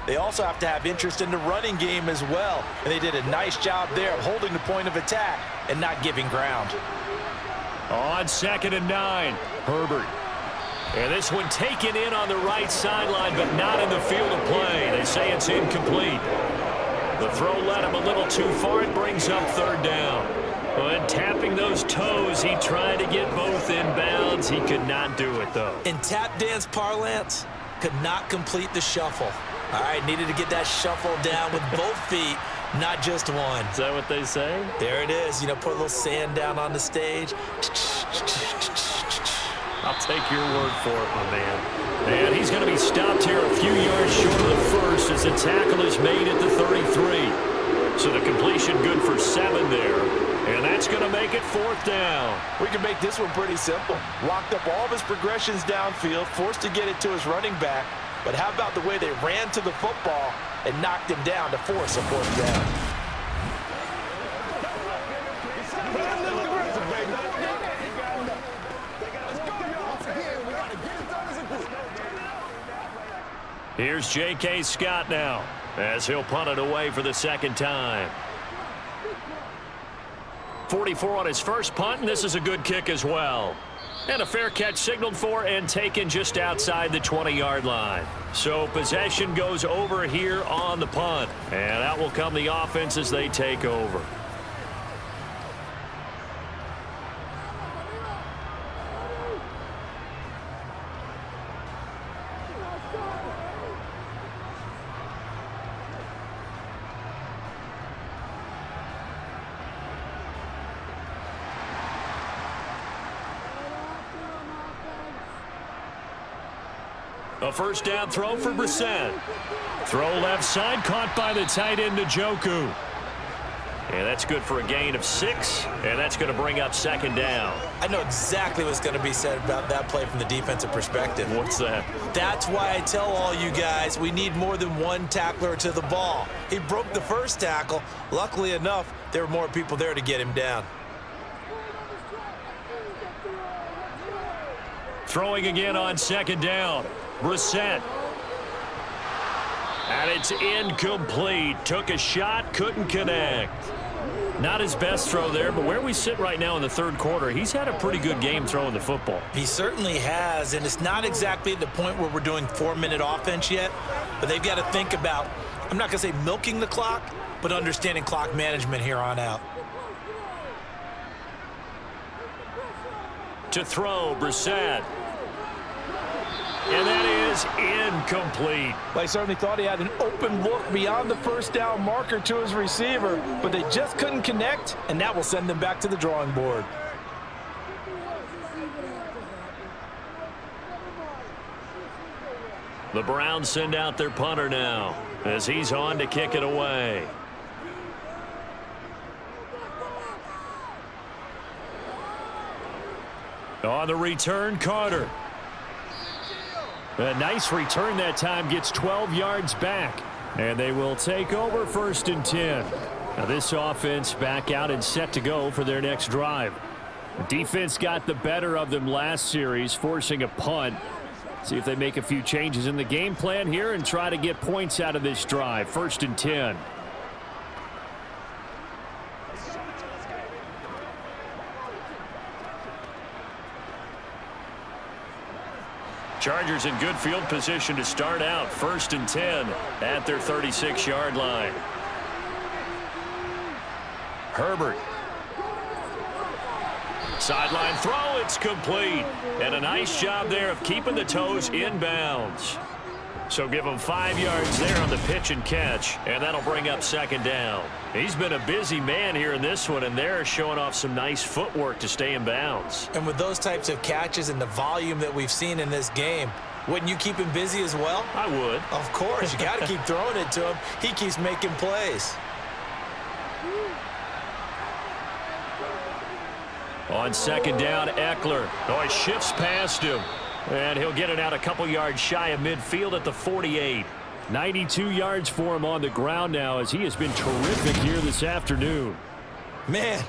they also have to have interest in the running game as well. And they did a nice job there of holding the point of attack and not giving ground. On 2nd and 9, Herbert. And this one taken in on the right sideline, but not in the field of play. They say it's incomplete. The throw led him a little too far. It brings up 3rd down. And tapping those toes, he tried to get both in bounds. He could not do it, though. In tap dance parlance, could not complete the shuffle. All right, needed to get that shuffle down with both feet, not just one. Is that what they say? There it is. You know, put a little sand down on the stage. I'll take your word for it, my man. And he's going to be stopped here a few yards short of the first as the tackle is made at the 33. So the completion good for 7 there. And that's going to make it 4th down. We can make this one pretty simple. Locked up all of his progressions downfield, forced to get it to his running back. But how about the way they ran to the football and knocked him down to force a 4th down? Here's J.K. Scott now as he'll punt it away for the 2nd time. 44 on his first punt, and this is a good kick as well. And a fair catch signaled for and taken just outside the 20-yard line. So possession goes over here on the punt. And out will come the offense as they take over. A 1st down throw for Brissett. Throw left side, caught by the tight end Njoku. And that's good for a gain of 6, and that's going to bring up 2nd down. I know exactly what's going to be said about that play from the defensive perspective. What's that? That's why I tell all you guys we need more than one tackler to the ball. He broke the first tackle. Luckily enough, there were more people there to get him down. Throwing again on 2nd down. Brissett. And it's incomplete. Took a shot, couldn't connect. Not his best throw there, but where we sit right now in the 3rd quarter, he's had a pretty good game throwing the football. He certainly has, and it's not exactly at the point where we're doing 4-minute offense yet, but they've got to think about, I'm not going to say milking the clock, but understanding clock management here on out. To throw, Brissett. And that is incomplete. They certainly thought he had an open look beyond the 1st down marker to his receiver, but they just couldn't connect, and that will send them back to the drawing board. The Browns send out their punter now as he's on to kick it away. On the return, Carter. A nice return that time, gets 12 yards back. And they will take over 1st and 10. Now this offense back out and set to go for their next drive. The defense got the better of them last series, forcing a punt. See if they make a few changes in the game plan here and try to get points out of this drive. 1st and 10. Chargers in good field position to start out. 1st and 10 at their 36-yard line. Herbert. Sideline throw, it's complete. And a nice job there of keeping the toes in bounds. So give him 5 yards there on the pitch and catch, and that'll bring up 2nd down. He's been a busy man here in this one, and they're showing off some nice footwork to stay in bounds. And with those types of catches and the volume that we've seen in this game, wouldn't you keep him busy as well? I would. Of course. You got to keep throwing it to him. He keeps making plays. On 2nd down, Eckler. Oh, he shifts past him. And he'll get it out a couple yards shy of midfield at the 48. 92 yards for him on the ground now as he has been terrific here this afternoon. Man,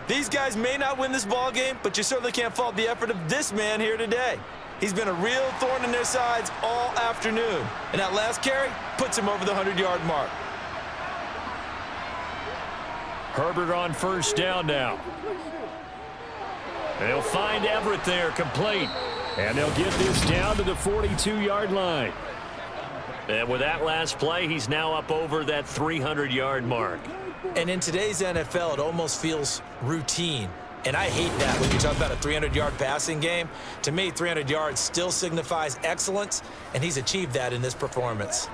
these guys may not win this ball game, but you certainly can't fault the effort of this man here today. He's been a real thorn in their sides all afternoon. And that last carry puts him over the 100-yard mark. Herbert on 1st down now. They'll find Everett there, complete. And they'll get this down to the 42-yard line. And with that last play, he's now up over that 300-yard mark. And in today's NFL, it almost feels routine. And I hate that when you talk about a 300-yard passing game. To me, 300 yards still signifies excellence, and he's achieved that in this performance.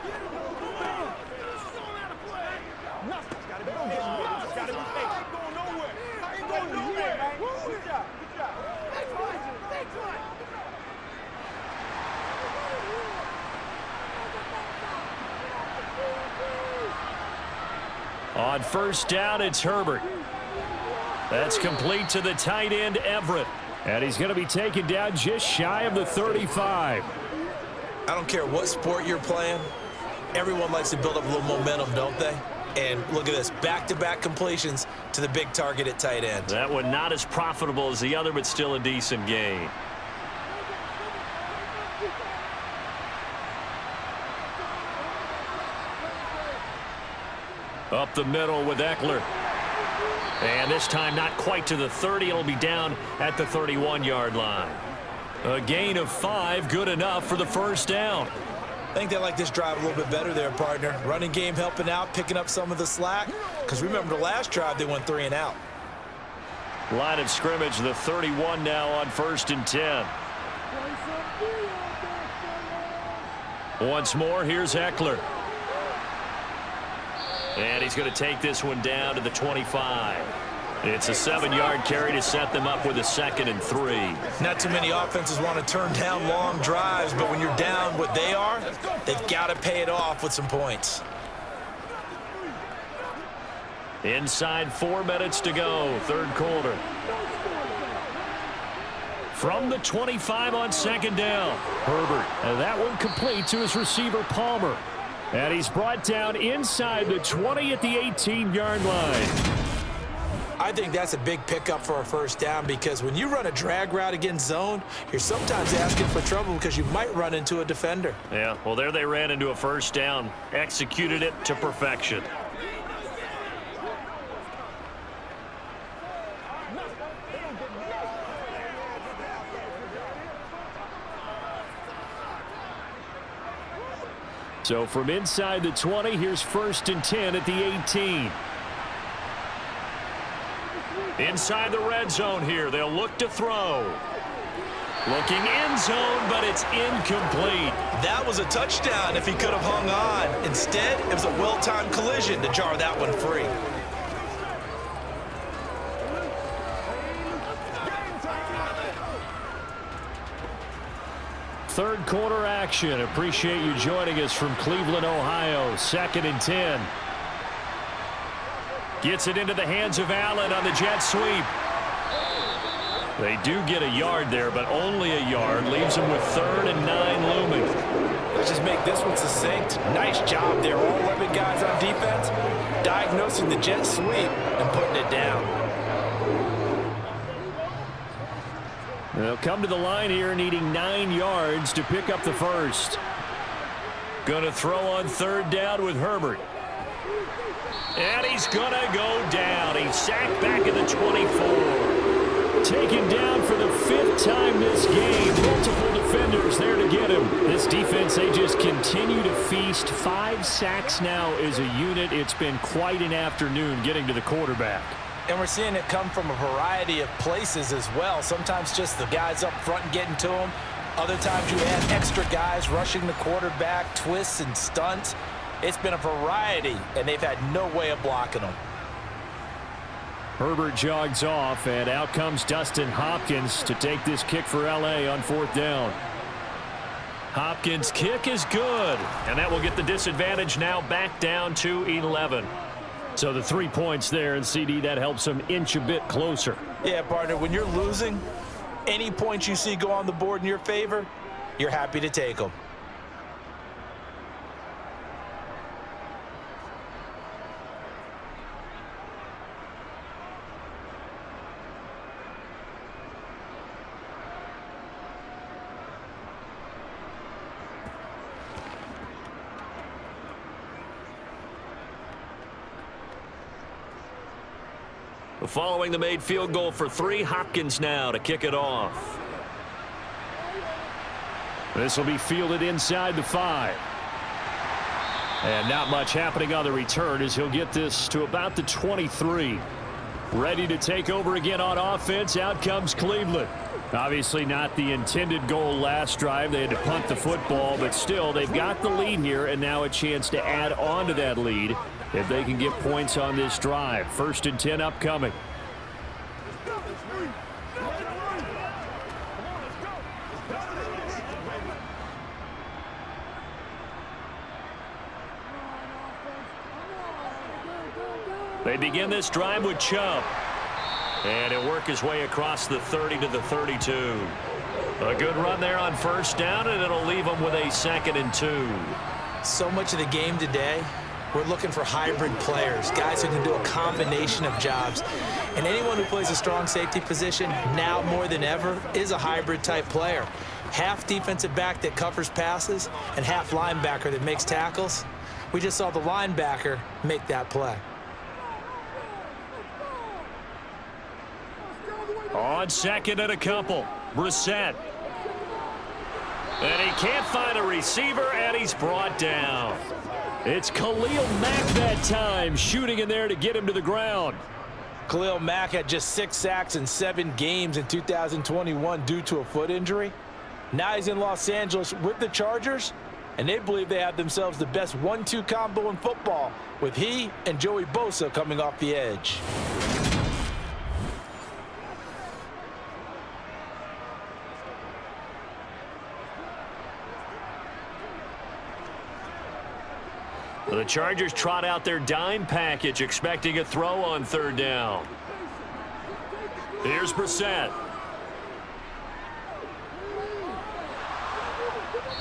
On 1st down, it's Herbert. That's complete to the tight end, Everett. And he's going to be taken down just shy of the 35. I don't care what sport you're playing. Everyone likes to build up a little momentum, don't they? And look at this, back-to-back completions to the big target at tight end. That one not as profitable as the other, but still a decent gain. Up the middle with Eckler. And this time not quite to the 30. It'll be down at the 31-yard line. A gain of 5, good enough for the 1st down. I think they like this drive a little bit better there, partner. Running game helping out, picking up some of the slack. Because remember the last drive, they went 3 and out. Line of scrimmage, the 31 now on 1st and 10. Once more, here's Eckler. And he's going to take this one down to the 25. It's a 7-yard carry to set them up with a 2nd and 3. Not too many offenses want to turn down long drives, but when you're down what they are, they've got to pay it off with some points. Inside 4 minutes to go, 3rd quarter. From the 25 on 2nd down, Herbert. And that one complete to his receiver, Palmer. And he's brought down inside the 20 at the 18-yard line. I think that's a big pickup for a 1st down because when you run a drag route against zone, you're sometimes asking for trouble because you might run into a defender. Yeah, well, there they ran into a 1st down. Executed it to perfection. So from inside the 20, here's 1st and 10 at the 18. Inside the red zone here, they'll look to throw. Looking end zone, but it's incomplete. That was a touchdown if he could have hung on. Instead, it was a well-timed collision to jar that one free. Third quarter action. Appreciate you joining us from Cleveland, Ohio. 2nd and 10. Gets it into the hands of Allen on the jet sweep. They do get a yard there, but only a yard. Leaves them with 3rd and 9 looming. Let's just make this one succinct. Nice job there. All 11 guys on defense diagnosing the jet sweep and putting it down. They'll come to the line here needing 9 yards to pick up the 1st. Going to throw on 3rd down with Herbert. And he's going to go down. He's sacked back at the 24. Taken down for the 5th time this game. Multiple defenders there to get him. This defense, they just continue to feast. 5 sacks now as a unit. It's been quite an afternoon getting to the quarterback. And we're seeing it come from a variety of places as well. Sometimes just the guys up front and getting to him. Other times you add extra guys rushing the quarterback, twists and stunts. It's been a variety, and they've had no way of blocking them. Herbert jogs off, and out comes Dustin Hopkins to take this kick for L.A. on 4th down. Hopkins' kick is good, and that will get the disadvantage now back down to 11. So the 3 points there, and CD, that helps them inch a bit closer. Yeah, partner, when you're losing, any points you see go on the board in your favor, you're happy to take them. Following the made field goal for 3, Hopkins now to kick it off. This will be fielded inside the 5. And not much happening on the return as he'll get this to about the 23. Ready to take over again on offense. Out comes Cleveland. Obviously not the intended goal last drive. They had to punt the football, but still they've got the lead here, and now a chance to add on to that lead if they can get points on this drive. 1st and 10 upcoming. They begin this drive with Chubb. And he'll work his way across the 30 to the 32. A good run there on 1st down, and it'll leave them with a 2nd and 2. So much of the game today, we're looking for hybrid players, guys who can do a combination of jobs. And anyone who plays a strong safety position, now more than ever, is a hybrid type player. Half defensive back that covers passes and half linebacker that makes tackles. We just saw the linebacker make that play. On 2nd and a couple, Brissett. And he can't find a receiver, and he's brought down. It's Khalil Mack that time, shooting in there to get him to the ground. Khalil Mack had just 6 sacks in 7 games in 2021 due to a foot injury. Now he's in Los Angeles with the Chargers, and they believe they have themselves the best 1-2 combo in football, with he and Joey Bosa coming off the edge. The Chargers trot out their dime package, expecting a throw on 3rd down. Here's Brissett.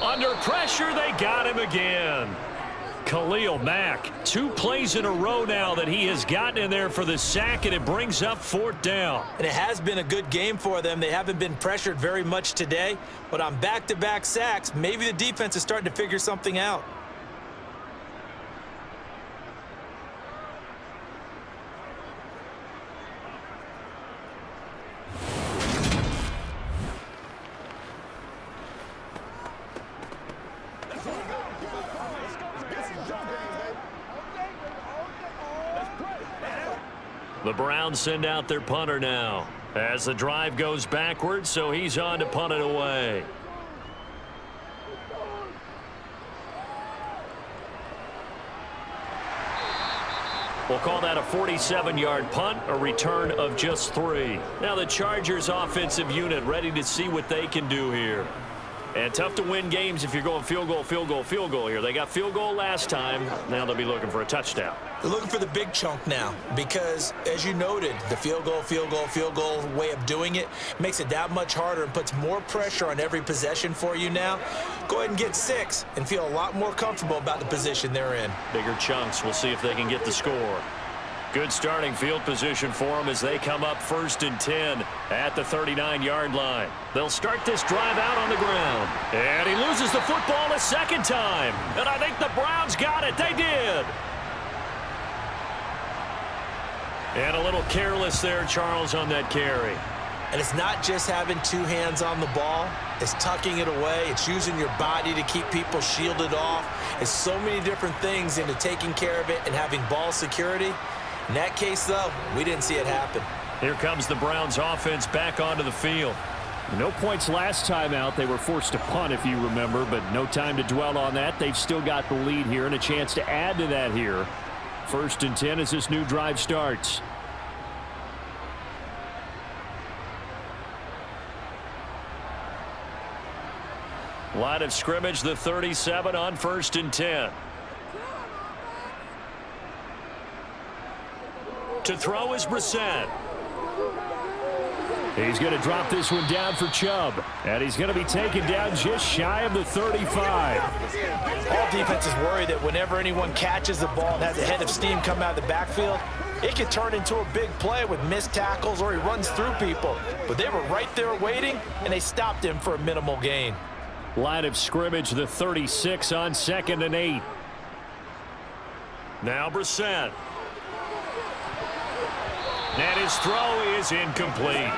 Under pressure, they got him again. Khalil Mack, 2 plays in a row now that he has gotten in there for the sack, and it brings up 4th down. And it has been a good game for them. They haven't been pressured very much today, but on back-to-back sacks, maybe the defense is starting to figure something out. The Browns send out their punter now as the drive goes backwards, so he's on to punt it away. We'll call that a 47-yard punt, a return of just 3. Now the Chargers offensive unit ready to see what they can do here. And tough to win games if you're going field goal, field goal, field goal here. They got field goal last time. Now they'll be looking for a touchdown. They're looking for the big chunk now because, as you noted, the field goal way of doing it makes it that much harder and puts more pressure on every possession for you now. Go ahead and get 6 and feel a lot more comfortable about the position they're in. Bigger chunks. We'll see if they can get the score. Good starting field position for them as they come up 1st and 10 at the 39-yard line. They'll start this drive out on the ground. And he loses the football a 2nd time. And I think the Browns got it. They did. And a little careless there, Charles, on that carry. And it's not just having two hands on the ball. It's tucking it away. It's using your body to keep people shielded off. It's so many different things into taking care of it and having ball security. In that case, though, we didn't see it happen. Here comes the Browns offense back onto the field. No points last time out. They were forced to punt, if you remember, but no time to dwell on that. They've still got the lead here and a chance to add to that here. 1st and 10 as this new drive starts. Line of scrimmage, the 37 on 1st and 10. To throw is Brissett. He's going to drop this one down for Chubb. And he's going to be taken down just shy of the 35. All defenses worry that whenever anyone catches the ball and has a head of steam come out of the backfield, it can turn into a big play with missed tackles or he runs through people. But they were right there waiting, and they stopped him for a minimal gain. Line of scrimmage, the 36 on 2nd and 8. Now Brissett. And his throw is incomplete.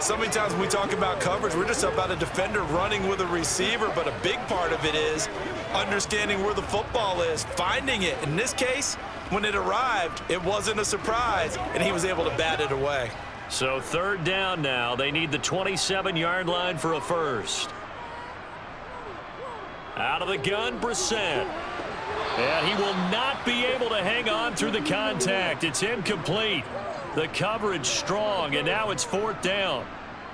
So many times when we talk about coverage, we're just about a defender running with a receiver, but a big part of it is understanding where the football is, finding it. In this case, when it arrived, it wasn't a surprise, and he was able to bat it away. So 3rd down now. They need the 27-yard line for a first. Out of the gun, Brissett. And he will not be able to hang on through the contact. It's incomplete. The coverage strong, and now it's 4th down.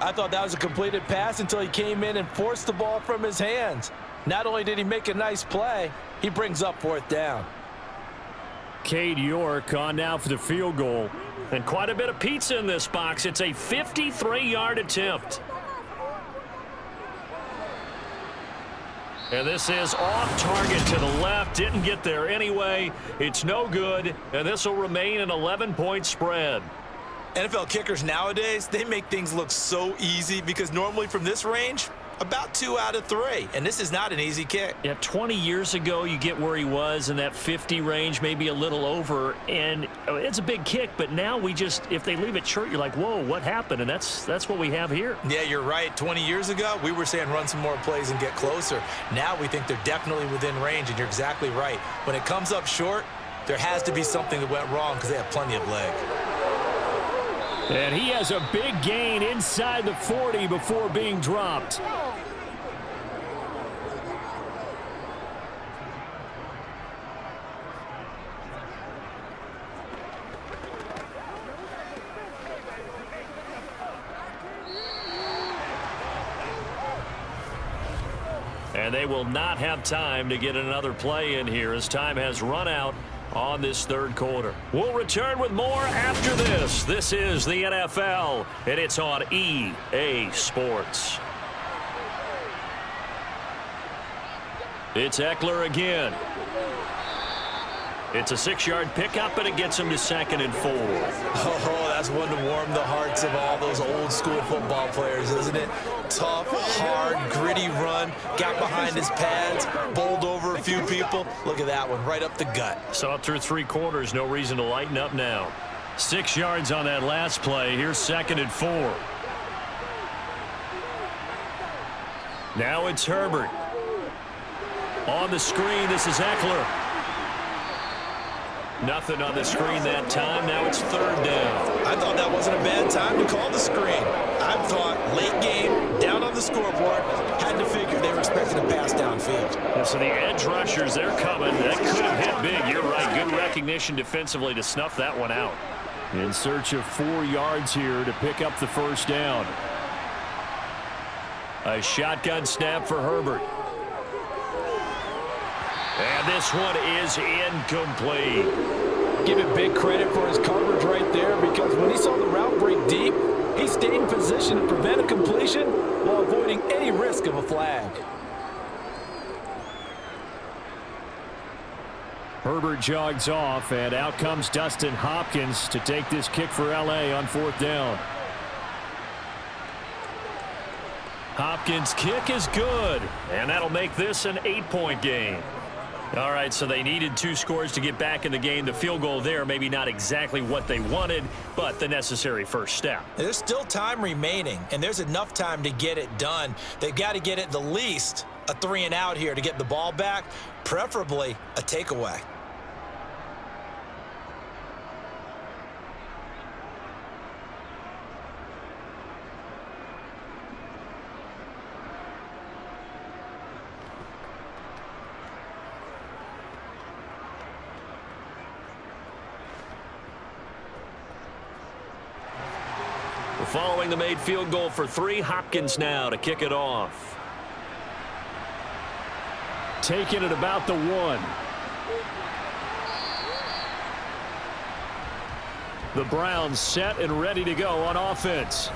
I thought that was a completed pass until he came in and forced the ball from his hands. Not only did he make a nice play, he brings up 4th down. Cade York on now for the field goal. And quite a bit of pizza in this box. It's a 53-yard attempt. And this is off target to the left. Didn't get there anyway. It's no good. And this will remain an 11-point spread. NFL kickers nowadays, they make things look so easy because normally from this range, about 2 out of 3. And this is not an easy kick. Yeah, 20 years ago, you get where he was in that 50 range, maybe a little over. And it's a big kick, but now we just, if they leave it short, you're like, whoa, what happened? And that's what we have here. Yeah, you're right. 20 years ago, we were saying run some more plays and get closer. Now we think they're definitely within range, and you're exactly right. When it comes up short, there has to be something that went wrong because they have plenty of leg. And he has a big gain inside the 40 before being dropped. And they will not have time to get another play in here as time has run out on this 3rd quarter. We'll return with more after this. This is the NFL, and it's on EA Sports. It's Eckler again. It's a 6-yard pickup, and it gets him to 2nd and 4. Oh, that's one to warm the hearts of all those old-school football players, isn't it? Tough, hard, gritty run, got behind his pads, bowled over a few people. Look at that one, right up the gut. Saw it through 3 quarters, no reason to lighten up now. 6 yards on that last play. Here's 2nd and 4. Now it's Herbert. On the screen, this is Eckler. Nothing on the screen that time. Now it's 3rd down. I thought that wasn't a bad time to call the screen. I thought late game, down on the scoreboard, had to figure they were expecting a pass downfield. Yeah, so the edge rushers, they're coming. That could have hit big. You're right. Good recognition defensively to snuff that one out. In search of 4 yards here to pick up the 1st down. A shotgun snap for Herbert. And this one is incomplete. Give him big credit for his coverage right there because when he saw the route break deep, he stayed in position to prevent a completion while avoiding any risk of a flag. Herbert jogs off, and out comes Dustin Hopkins to take this kick for LA on 4th down. Hopkins' kick is good, and that'll make this an 8-point game. All right, so they needed 2 scores to get back in the game. The field goal there, maybe not exactly what they wanted, but the necessary first step. There's still time remaining, and there's enough time to get it done. They've got to get at the least a 3-and-out here to get the ball back, preferably a takeaway. Following the made field goal for 3, Hopkins now to kick it off. Taking it about the 1. The Browns set and ready to go on offense.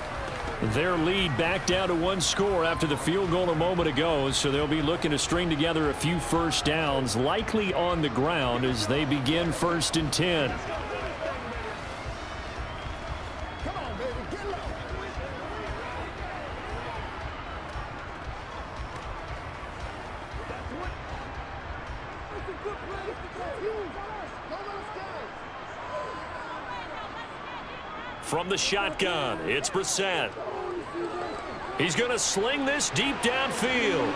Their lead back down to 1 score after the field goal a moment ago, so they'll be looking to string together a few first downs, likely on the ground as they begin 1st and 10. From the shotgun, it's Brissett. He's going to sling this deep downfield.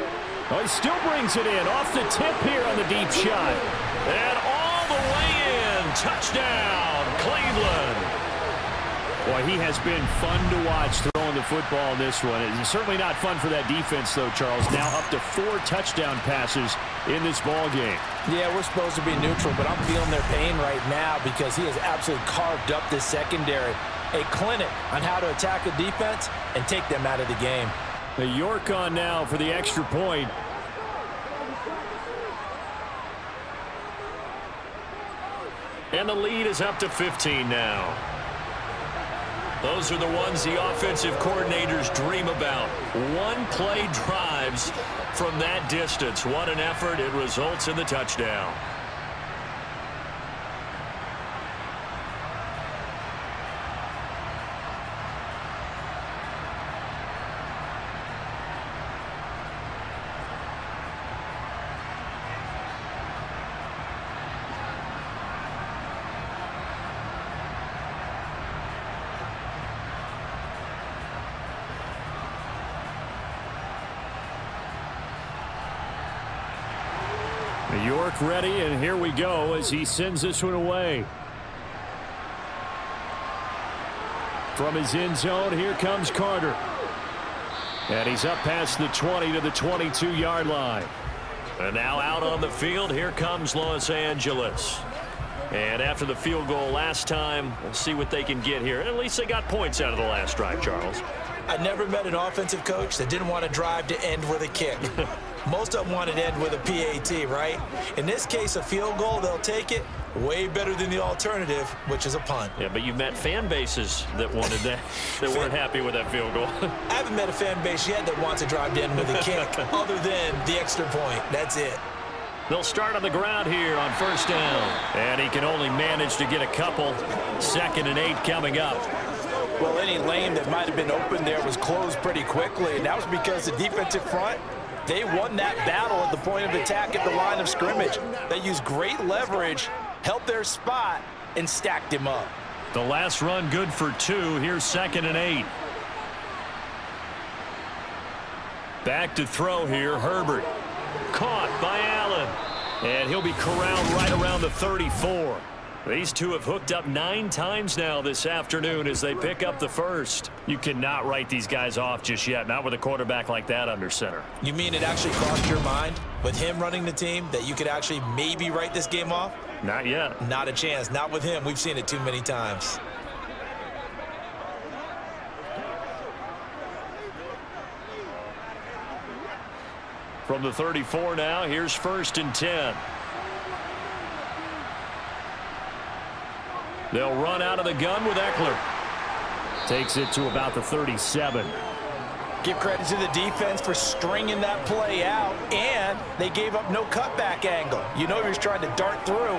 Oh, he still brings it in off the tip here on the deep shot. And all the way in. Touchdown, Cleveland. Boy, he has been fun to watch throwing the football in this one. It's certainly not fun for that defense, though, Charles. Now up to 4 touchdown passes in this ball game. Yeah, we're supposed to be neutral, but I'm feeling their pain right now because he has absolutely carved up this secondary. A clinic on how to attack a defense and take them out of the game. The York on now for the extra point. And the lead is up to 15 now. Those are the ones the offensive coordinators dream about. 1-play drives from that distance. What an effort. It results in the touchdown. York ready, and here we go as he sends this one away. From his end zone, here comes Carter. And he's up past the 20 to the 22-yard line. And now out on the field, here comes Los Angeles. And after the field goal last time, we'll see what they can get here. At least they got points out of the last drive, Charles. I never met an offensive coach that didn't want to drive to end with a kick. Most of them wanted to end with a PAT, right? In this case, a field goal, they'll take it. Way better than the alternative, which is a punt. Yeah, but you've met fan bases that wanted that, that weren't happy with that field goal. I haven't met a fan base yet that wants to drive to end with a kick, other than the extra point. That's it. They'll start on the ground here on 1st down. And he can only manage to get a couple. 2nd and 8 coming up. Well, any lane that might have been open there was closed pretty quickly, and that was because the defensive front, they won that battle at the point of attack at the line of scrimmage. They used great leverage, held their spot, and stacked him up. The last run good for 2. Here's 2nd and 8. Back to throw here, Herbert. Caught by Allen. And he'll be corralled right around the 34. These two have hooked up 9 times now this afternoon as they pick up the first. You cannot write these guys off just yet, not with a quarterback like that under center. You mean it actually crossed your mind with him running the team that you could actually maybe write this game off? Not yet. Not a chance. Not with him. We've seen it too many times. From the 34 now, here's 1st and 10. They'll run out of the gun with Eckler. Takes it to about the 37. Give credit to the defense for stringing that play out, and they gave up no cutback angle. You know he was trying to dart through.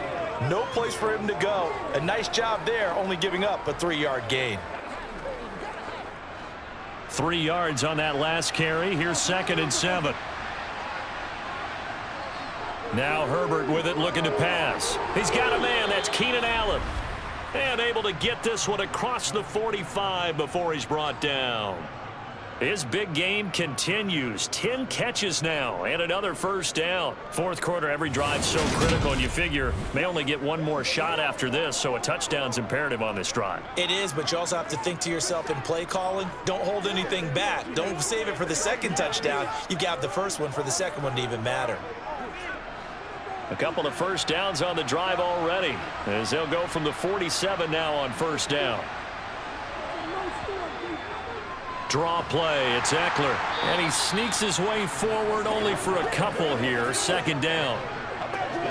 No place for him to go. A nice job there, only giving up a 3-yard gain. 3 yards on that last carry. Here's 2nd and 7. Now Herbert with it, looking to pass. He's got a man. That's Keenan Allen. And able to get this one across the 45 before he's brought down. His big game continues. 10 catches now and another first down. Fourth quarter, every drive so critical, and you figure may only get one more shot after this, so a touchdown's imperative on this drive. It is, but you also have to think to yourself in play calling, don't hold anything back. Don't save it for the second touchdown. You got the first one for the second one to even matter. A couple of first downs on the drive already, as they'll go from the 47 now on first down. Draw play, it's Eckler, and he sneaks his way forward only for a couple here. Second down.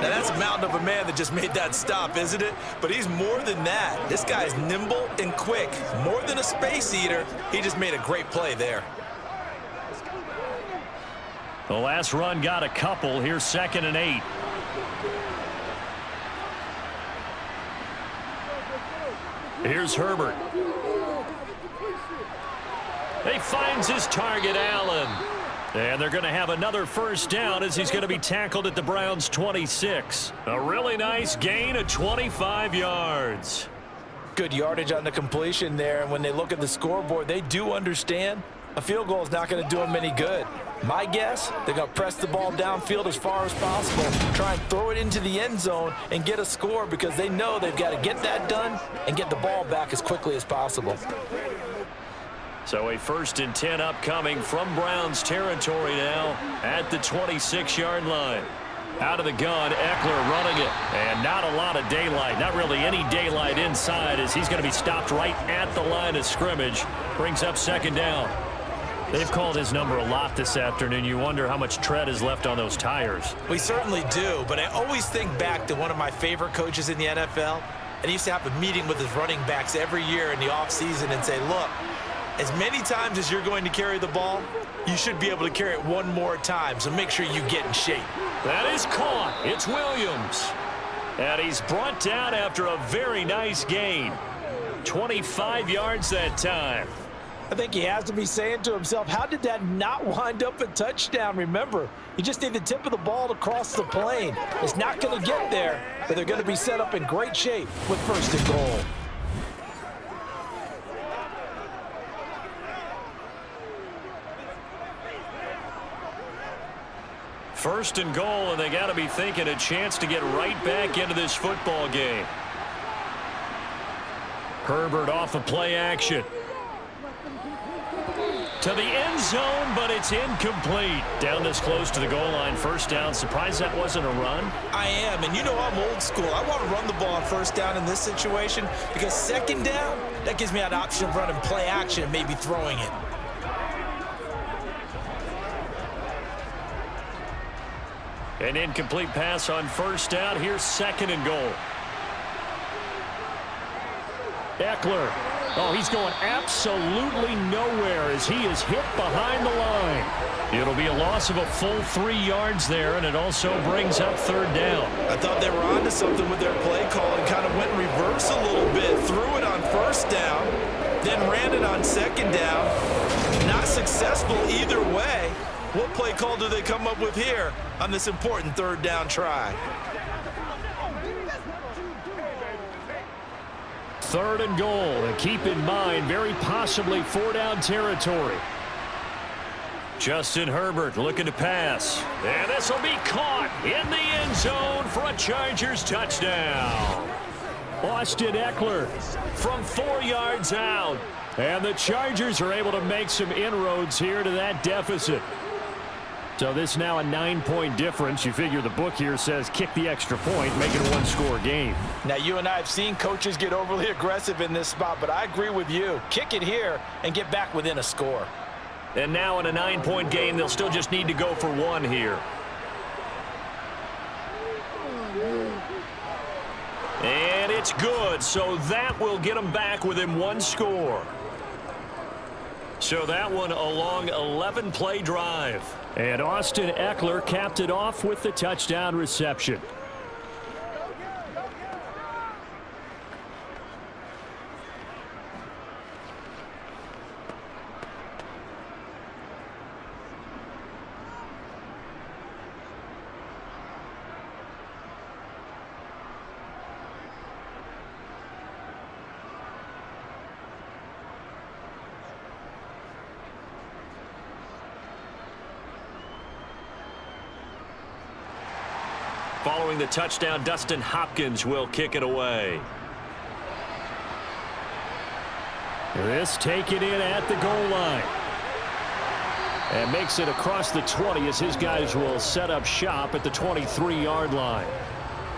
Now that's a mountain of a man that just made that stop, isn't it? But he's more than that. This guy's nimble and quick. More than a space eater. He just made a great play there. The last run got a couple. Here's 2nd and 8. Here's Herbert. He finds his target, Allen. And they're going to have another first down as he's going to be tackled at the Browns' 26. A really nice gain of 25 yards. Good yardage on the completion there. And when they look at the scoreboard, they do understand a field goal is not going to do them any good. My guess, they're going to press the ball downfield as far as possible, try and throw it into the end zone and get a score because they know they've got to get that done and get the ball back as quickly as possible. So a 1st and 10 upcoming from Browns territory now at the 26-yard line. Out of the gun, Eckler running it. And not a lot of daylight, not really any daylight inside as he's going to be stopped right at the line of scrimmage. Brings up 2nd down. They've called his number a lot this afternoon. You wonder how much tread is left on those tires. We certainly do, but I always think back to one of my favorite coaches in the NFL. And he used to have a meeting with his running backs every year in the offseason and say, look, as many times as you're going to carry the ball, you should be able to carry it one more time, so make sure you get in shape. That is caught. It's Williams. And he's brought down after a very nice gain. 25 yards that time. I think he has to be saying to himself, how did that not wind up a touchdown? Remember, you just need the tip of the ball to cross the plane. It's not going to get there, but they're going to be set up in great shape with 1st and goal. First and goal, and they got to be thinking a chance to get right back into this football game. Herbert off of play action. To the end zone, but it's incomplete. Down this close to the goal line, first down. Surprised that wasn't a run? I am, and you know I'm old school. I want to run the ball on first down in this situation because 2nd down, that gives me an option of running play action and maybe throwing it. An incomplete pass on first down. Here's 2nd and goal. Eckler. Oh, he's going absolutely nowhere as he is hit behind the line. It'll be a loss of a full 3 yards there, and it also brings up 3rd down. I thought they were onto something with their play call and kind of went in reverse a little bit. Threw it on first down, then ran it on 2nd down. Not successful either way. What play call do they come up with here on this important 3rd down try? 3rd and goal, and keep in mind, very possibly 4-down territory. Justin Herbert looking to pass. And this will be caught in the end zone for a Chargers touchdown. Austin Eckler from 4 yards out. And the Chargers are able to make some inroads here to that deficit. So this now a 9-point difference. You figure the book here says kick the extra point, make it a 1-score game. Now, you and I have seen coaches get overly aggressive in this spot, but I agree with you. Kick it here and get back within a score. And now in a 9-point game, they'll still just need to go for 1 here. And it's good, so that will get them back within 1 score. So that one a long 11-play drive. And Austin Eckler capped it off with the touchdown reception. following the touchdown, Dustin Hopkins will kick it away. This taken in at the goal line. And makes it across the 20 as his guys will set up shop at the 23-yard line.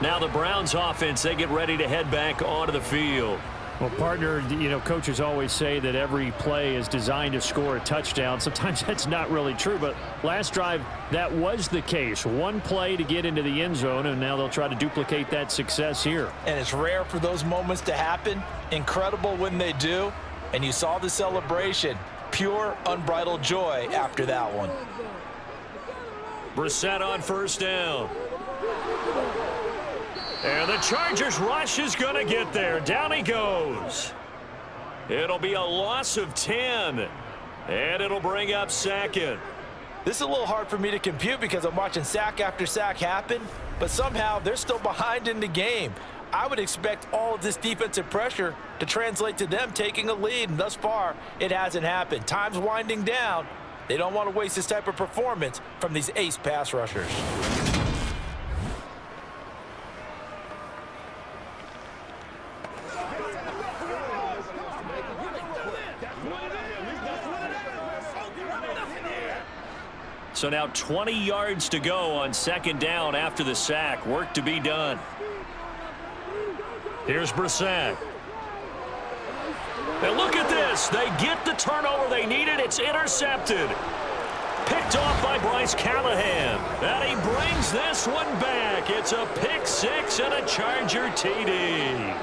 Now the Browns offense, they get ready to head back onto the field. Well, partner, you know, coaches always say that every play is designed to score a touchdown. Sometimes that's not really true, but last drive, that was the case. One play to get into the end zone, and now they'll try to duplicate that success here. And it's rare for those moments to happen. Incredible when they do. And you saw the celebration. Pure, unbridled joy after that one. Brissett on first down. And the Chargers rush is going to get there. Down he goes. It'll be a loss of 10. And it'll bring up second. This is a little hard for me to compute because I'm watching sack after sack happen, but somehow they're still behind in the game. I would expect all of this defensive pressure to translate to them taking a lead, and thus far, it hasn't happened. Time's winding down. They don't want to waste this type of performance from these ace pass rushers. So now 20 yards to go on second down after the sack. Work to be done. Here's Brissett. And look at this. They get the turnover they needed. It's intercepted. Picked off by Bryce Callahan. And he brings this one back. It's a pick six and a Charger TD.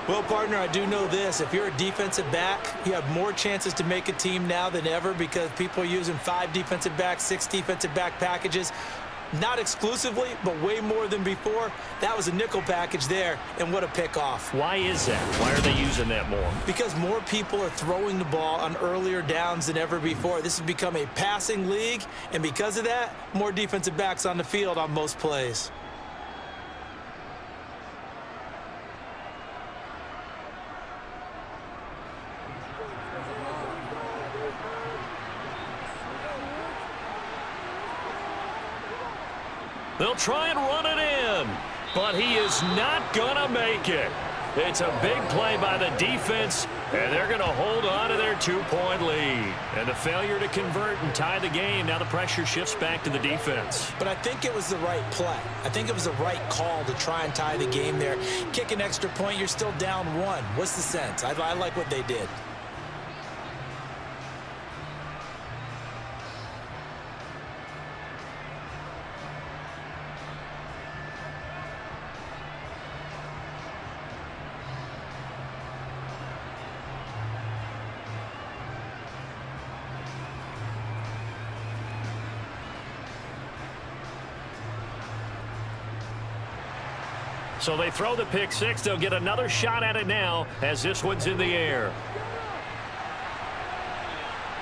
Well, partner, I do know this. If you're a defensive back, you have more chances to make a team now than ever because people are using 5 defensive backs, 6 defensive back packages. Not exclusively, but way more than before. That was a nickel package there, and what a pickoff. Why is that? Why are they using that more? Because more people are throwing the ball on earlier downs than ever before. This has become a passing league, and because of that, more defensive backs on the field on most plays. They'll try and run it in, but he is not going to make it. It's a big play by the defense, and they're going to hold on to their 2-point lead. And the failure to convert and tie the game, now the pressure shifts back to the defense. But I think it was the right play. I think it was the right call to try and tie the game there. Kick an extra point, you're still down 1. What's the sense? I like what they did. So they throw the pick six. They'll get another shot at it now as this one's in the air.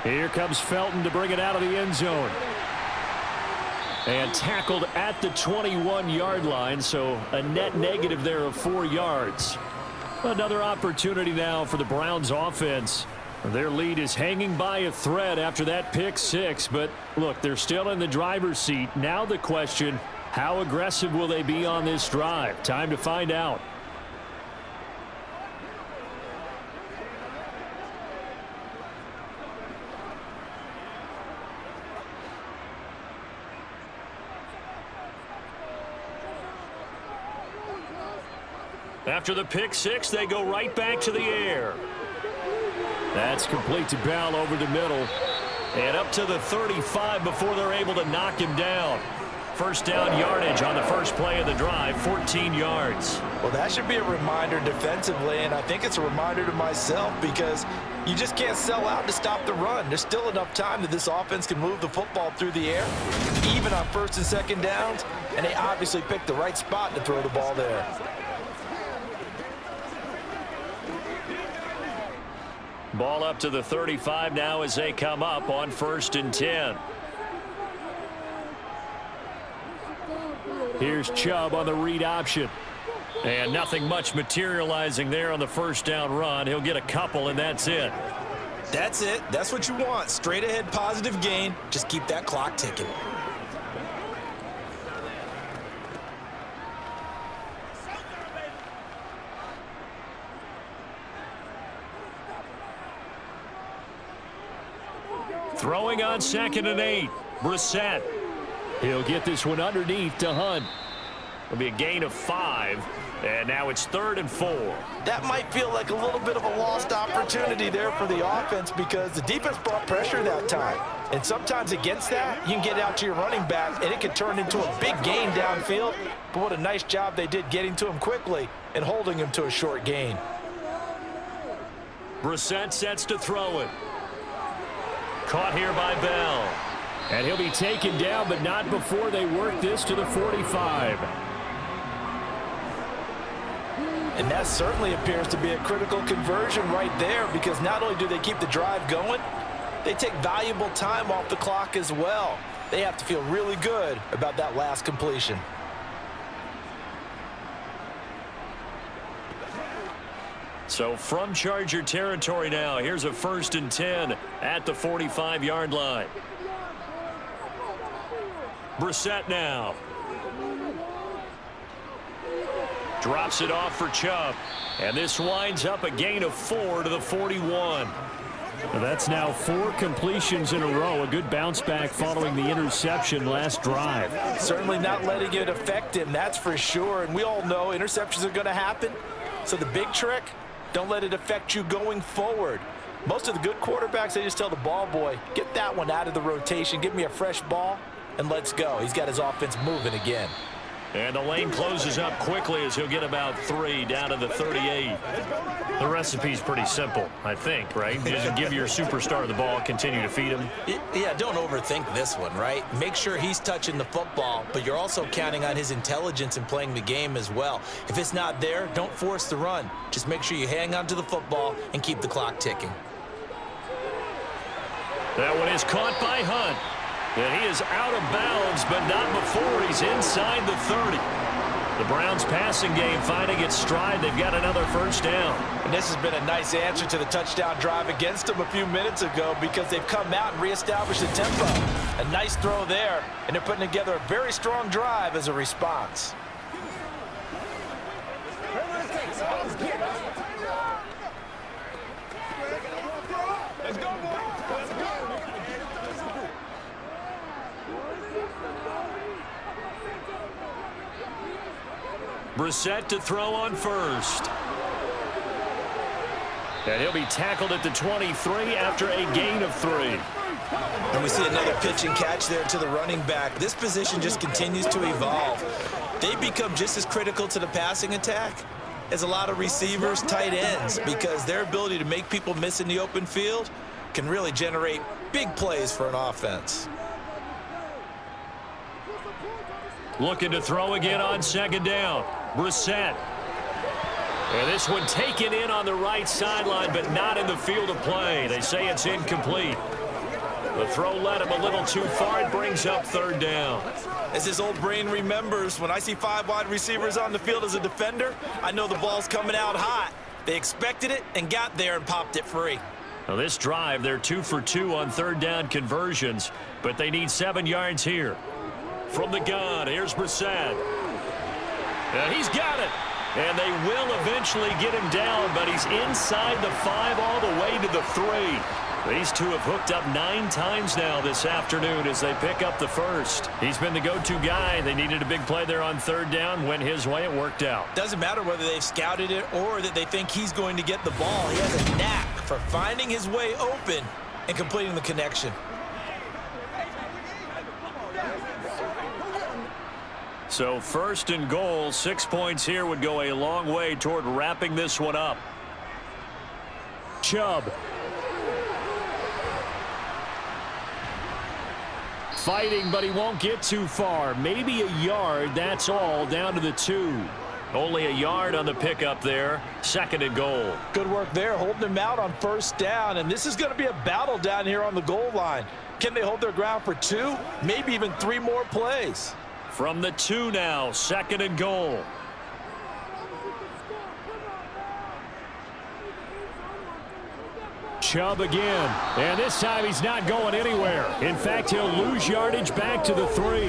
Here comes Felton to bring it out of the end zone. And tackled at the 21-yard line, so a net negative there of 4 yards. Another opportunity now for the Browns offense. Their lead is hanging by a thread after that pick six, but look, they're still in the driver's seat. Now the question, how aggressive will they be on this drive? Time to find out. After the pick six, they go right back to the air. That's complete to Bell over the middle. And up to the 35 before they're able to knock him down. First down yardage on the first play of the drive, 14 yards. Well, that should be a reminder defensively, and I think it's a reminder to myself because you just can't sell out to stop the run. There's still enough time that this offense can move the football through the air, even on first and second downs, and they obviously picked the right spot to throw the ball there. Ball up to the 35 now as they come up on 1st and 10. Here's Chubb on the read option. And nothing much materializing there on the first down run. He'll get a couple, and that's it. That's it. That's what you want. Straight ahead positive gain. Just keep that clock ticking. Throwing on 2nd and 8. Brissett. He'll get this one underneath to Hunt. It'll be a gain of 5. And now it's 3rd and 4. That might feel like a little bit of a lost opportunity there for the offense because the defense brought pressure that time. And sometimes against that, you can get out to your running back, and it can turn into a big gain downfield. But what a nice job they did getting to him quickly and holding him to a short gain. Brissett sets to throw it. Caught here by Bell. And he'll be taken down, but not before they work this to the 45. And that certainly appears to be a critical conversion right there because not only do they keep the drive going, they take valuable time off the clock as well. They have to feel really good about that last completion. So from Charger territory now, here's a 1st and 10 at the 45-yard line. Brissett now. Drops it off for Chubb. And this winds up a gain of 4 to the 41. Well, that's now 4 completions in a row. A good bounce back following the interception last drive. Certainly not letting it affect him, that's for sure. And we all know interceptions are going to happen. So the big trick, don't let it affect you going forward. Most of the good quarterbacks, they just tell the ball boy, get that one out of the rotation, give me a fresh ball, and let's go. He's got his offense moving again. And the lane closes up quickly as he'll get about 3 down to the 38. The recipe's pretty simple, I think, right? Just give your superstar the ball, continue to feed him. Yeah, don't overthink this one, right? Make sure he's touching the football, but you're also counting on his intelligence in playing the game as well. If it's not there, don't force the run. Just make sure you hang on to the football and keep the clock ticking. That one is caught by Hunt. And he is out of bounds, but not before he's inside the 30. The Browns passing game finding its stride. They've got another 1st down. And this has been a nice answer to the touchdown drive against them a few minutes ago because they've come out and reestablished the tempo. A nice throw there, and they're putting together a very strong drive as a response. Let's go, boy. Let's go. Brissett to throw on 1st. And he'll be tackled at the 23 after a gain of 3. And we see another pitch and catch there to the running back. This position just continues to evolve. They become just as critical to the passing attack as a lot of receivers, tight ends, because their ability to make people miss in the open field can really generate big plays for an offense. Looking to throw again on 2nd down. Brissett. And this one taken in on the right sideline, but not in the field of play. They say it's incomplete. The throw led him a little too far. It brings up 3rd down. As his old brain remembers, when I see 5 wide receivers on the field as a defender, I know the ball's coming out hot. They expected it and got there and popped it free. Now this drive, they're 2 for 2 on 3rd down conversions, but they need 7 yards here. From the gun, here's Brissett. And he's got it. And they will eventually get him down, but he's inside the 5 all the way to the 3. These two have hooked up 9 times now this afternoon as they pick up the 1st. He's been the go-to guy. They needed a big play there on 3rd down. Went his way. It worked out. Doesn't matter whether they've scouted it or that they think he's going to get the ball. He has a knack for finding his way open and completing the connection. So 1st and goal, 6 points here would go a long way toward wrapping this one up. Chubb. Fighting, but he won't get too far. Maybe a yard, that's all, down to the 2. Only a yard on the pickup there. 2nd and goal. Good work there, holding him out on 1st down. And this is going to be a battle down here on the goal line. Can they hold their ground for 2, maybe even 3 more plays? From the 2 now, 2nd and goal. Chubb again. And this time he's not going anywhere. In fact, he'll lose yardage back to the 3.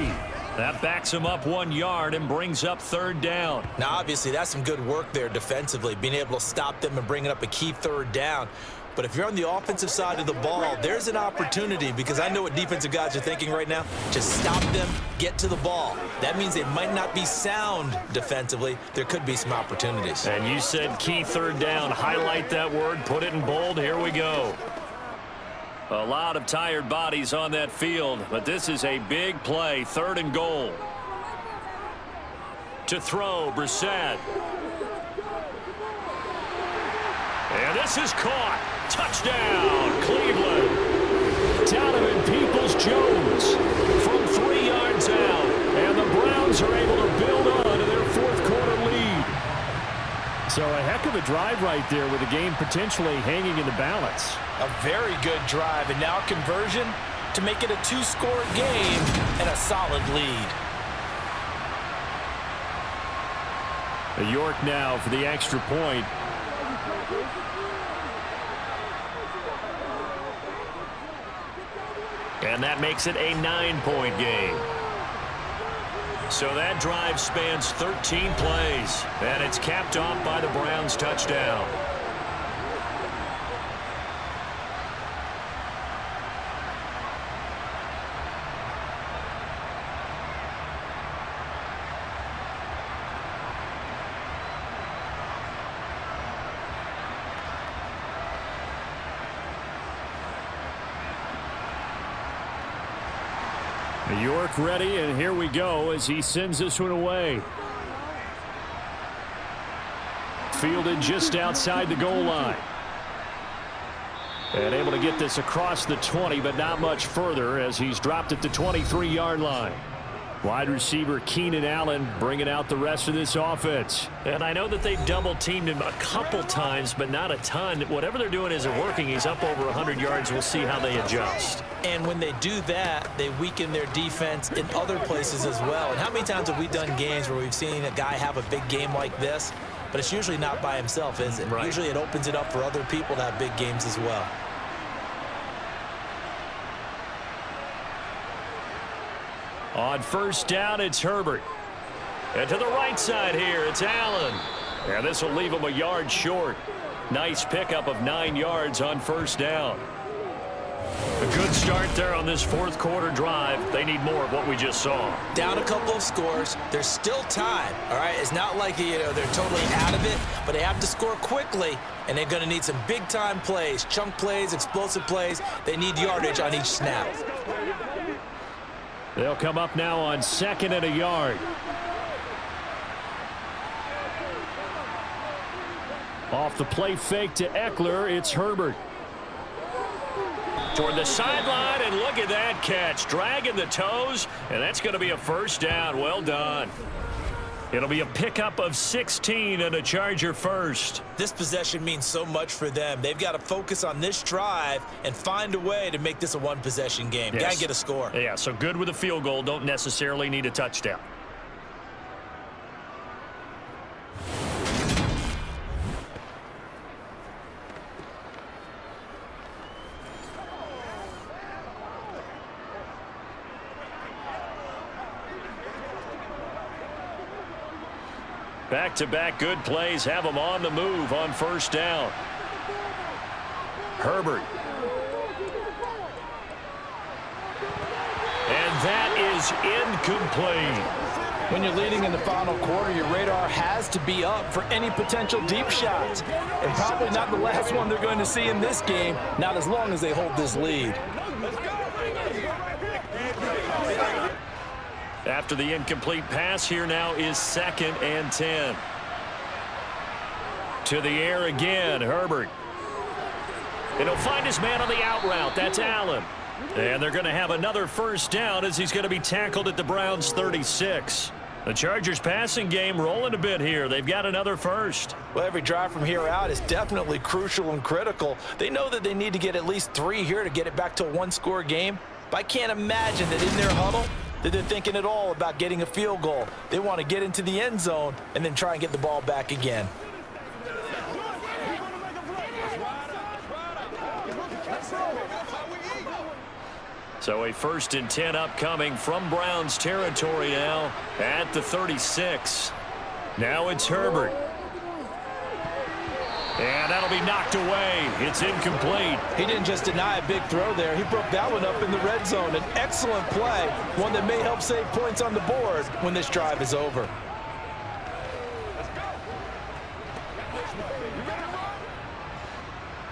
That backs him up 1 yard and brings up 3rd down. Now, obviously, that's some good work there defensively, being able to stop them and bring it up a key 3rd down. But if you're on the offensive side of the ball, there's an opportunity, because I know what defensive guys are thinking right now. Just stop them, get to the ball. That means they might not be sound defensively. There could be some opportunities. And you said key third down. Highlight that word, put it in bold. Here we go. A lot of tired bodies on that field, but this is a big play. 3rd and goal. To throw, Brissett. And this is caught. Touchdown, Cleveland. Donovan Peoples-Jones from 3 yards out. And the Browns are able to build on to their 4th quarter lead. So a heck of a drive right there with the game potentially hanging in the balance. A very good drive, and now conversion to make it a 2-score game and a solid lead. York now for the extra point. And that makes it a 9-point game. So that drive spans 13 plays, and it's capped off by the Browns' touchdown. York ready, and here we go as he sends this one away. Fielded just outside the goal line. And able to get this across the 20, but not much further as he's dropped at the 23-yard line. Wide receiver Keenan Allen bringing out the rest of this offense. And I know that they've double-teamed him a couple times, but not a ton. Whatever they're doing isn't working. He's up over 100 yards. We'll see how they adjust. And when they do that, they weaken their defense in other places as well. And how many times have we done games where we've seen a guy have a big game like this, but it's usually not by himself, is it? Right. Usually it opens it up for other people to have big games as well. On 1st down, it's Herbert. And to the right side here, it's Allen. And this will leave him a yard short. Nice pickup of 9 yards on 1st down. A good start there on this 4th quarter drive. They need more of what we just saw. Down a couple of scores. There's still time, all right? It's not like, they're totally out of it, but they have to score quickly, and they're going to need some big-time plays, chunk plays, explosive plays. They need yardage on each snap. They'll come up now on 2nd and a yard. Off the play fake to Eckler, it's Herbert. Toward the sideline, and look at that catch. Dragging the toes, and that's going to be a 1st down. Well done. It'll be a pickup of 16 and a Charger first. This possession means so much for them. They've got to focus on this drive and find a way to make this a one-possession game. Yes. Got to get a score. Yeah, so good with a field goal. Don't necessarily need a touchdown. Back-to-back good plays have them on the move on 1st down. Herbert. And that is incomplete. When you're leading in the final quarter, your radar has to be up for any potential deep shots. And probably not the last one they're going to see in this game, not as long as they hold this lead. After the incomplete pass, here now is 2nd and 10. To the air again, Herbert. And he'll find his man on the out route. That's Allen. And they're going to have another 1st down as he's going to be tackled at the Browns' 36. The Chargers passing game rolling a bit here. They've got another 1st. Well, every drive from here out is definitely crucial and critical. They know that they need to get at least 3 here to get it back to a 1-score game. But I can't imagine that in their huddle that they're thinking at all about getting a field goal. They want to get into the end zone and then try and get the ball back again. So a 1st and 10 upcoming from Browns territory now at the 36. Now it's Herbert. And that'll be knocked away. It's incomplete. He didn't just deny a big throw there. He broke that one up in the red zone. An excellent play, one that may help save points on the board when this drive is over.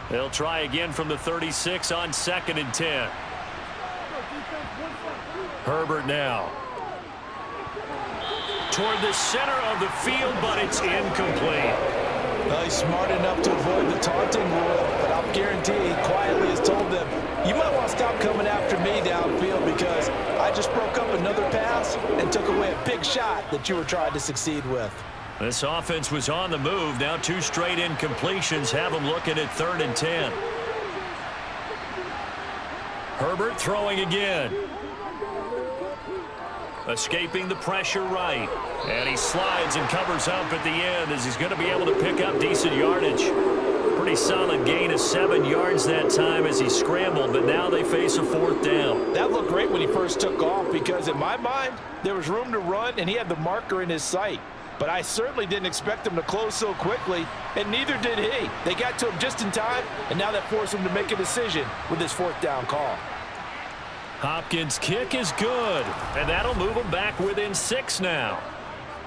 They'll try again from the 36 on 2nd and 10. Herbert now. Toward the center of the field, but it's incomplete. Well, he's smart enough to avoid the taunting rule, but I'll guarantee he quietly has told them, you might want to stop coming after me downfield because I just broke up another pass and took away a big shot that you were trying to succeed with. This offense was on the move. Now 2 straight incompletions have them looking at 3rd and 10. Herbert throwing again. Escaping the pressure right. And he slides and covers up at the end as he's going to be able to pick up decent yardage. Pretty solid gain of 7 yards that time as he scrambled, but now they face a 4th down. That looked great when he first took off because in my mind, there was room to run and he had the marker in his sight. But I certainly didn't expect him to close so quickly, and neither did he. They got to him just in time, and now that forced him to make a decision with this 4th down call. Hopkins' kick is good, and that'll move them back within 6 now.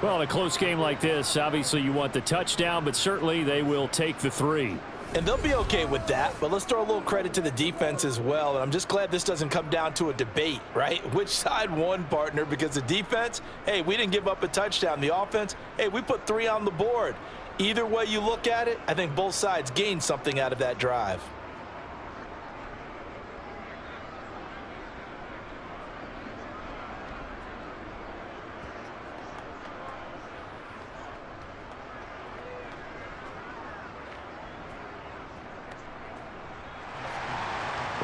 Well, in a close game like this, obviously you want the touchdown, but certainly they will take the 3. And they'll be okay with that, but let's throw a little credit to the defense as well. And I'm just glad this doesn't come down to a debate, right? Which side won, partner? Because the defense, hey, we didn't give up a touchdown. The offense, hey, we put 3 on the board. Either way you look at it, I think both sides gained something out of that drive.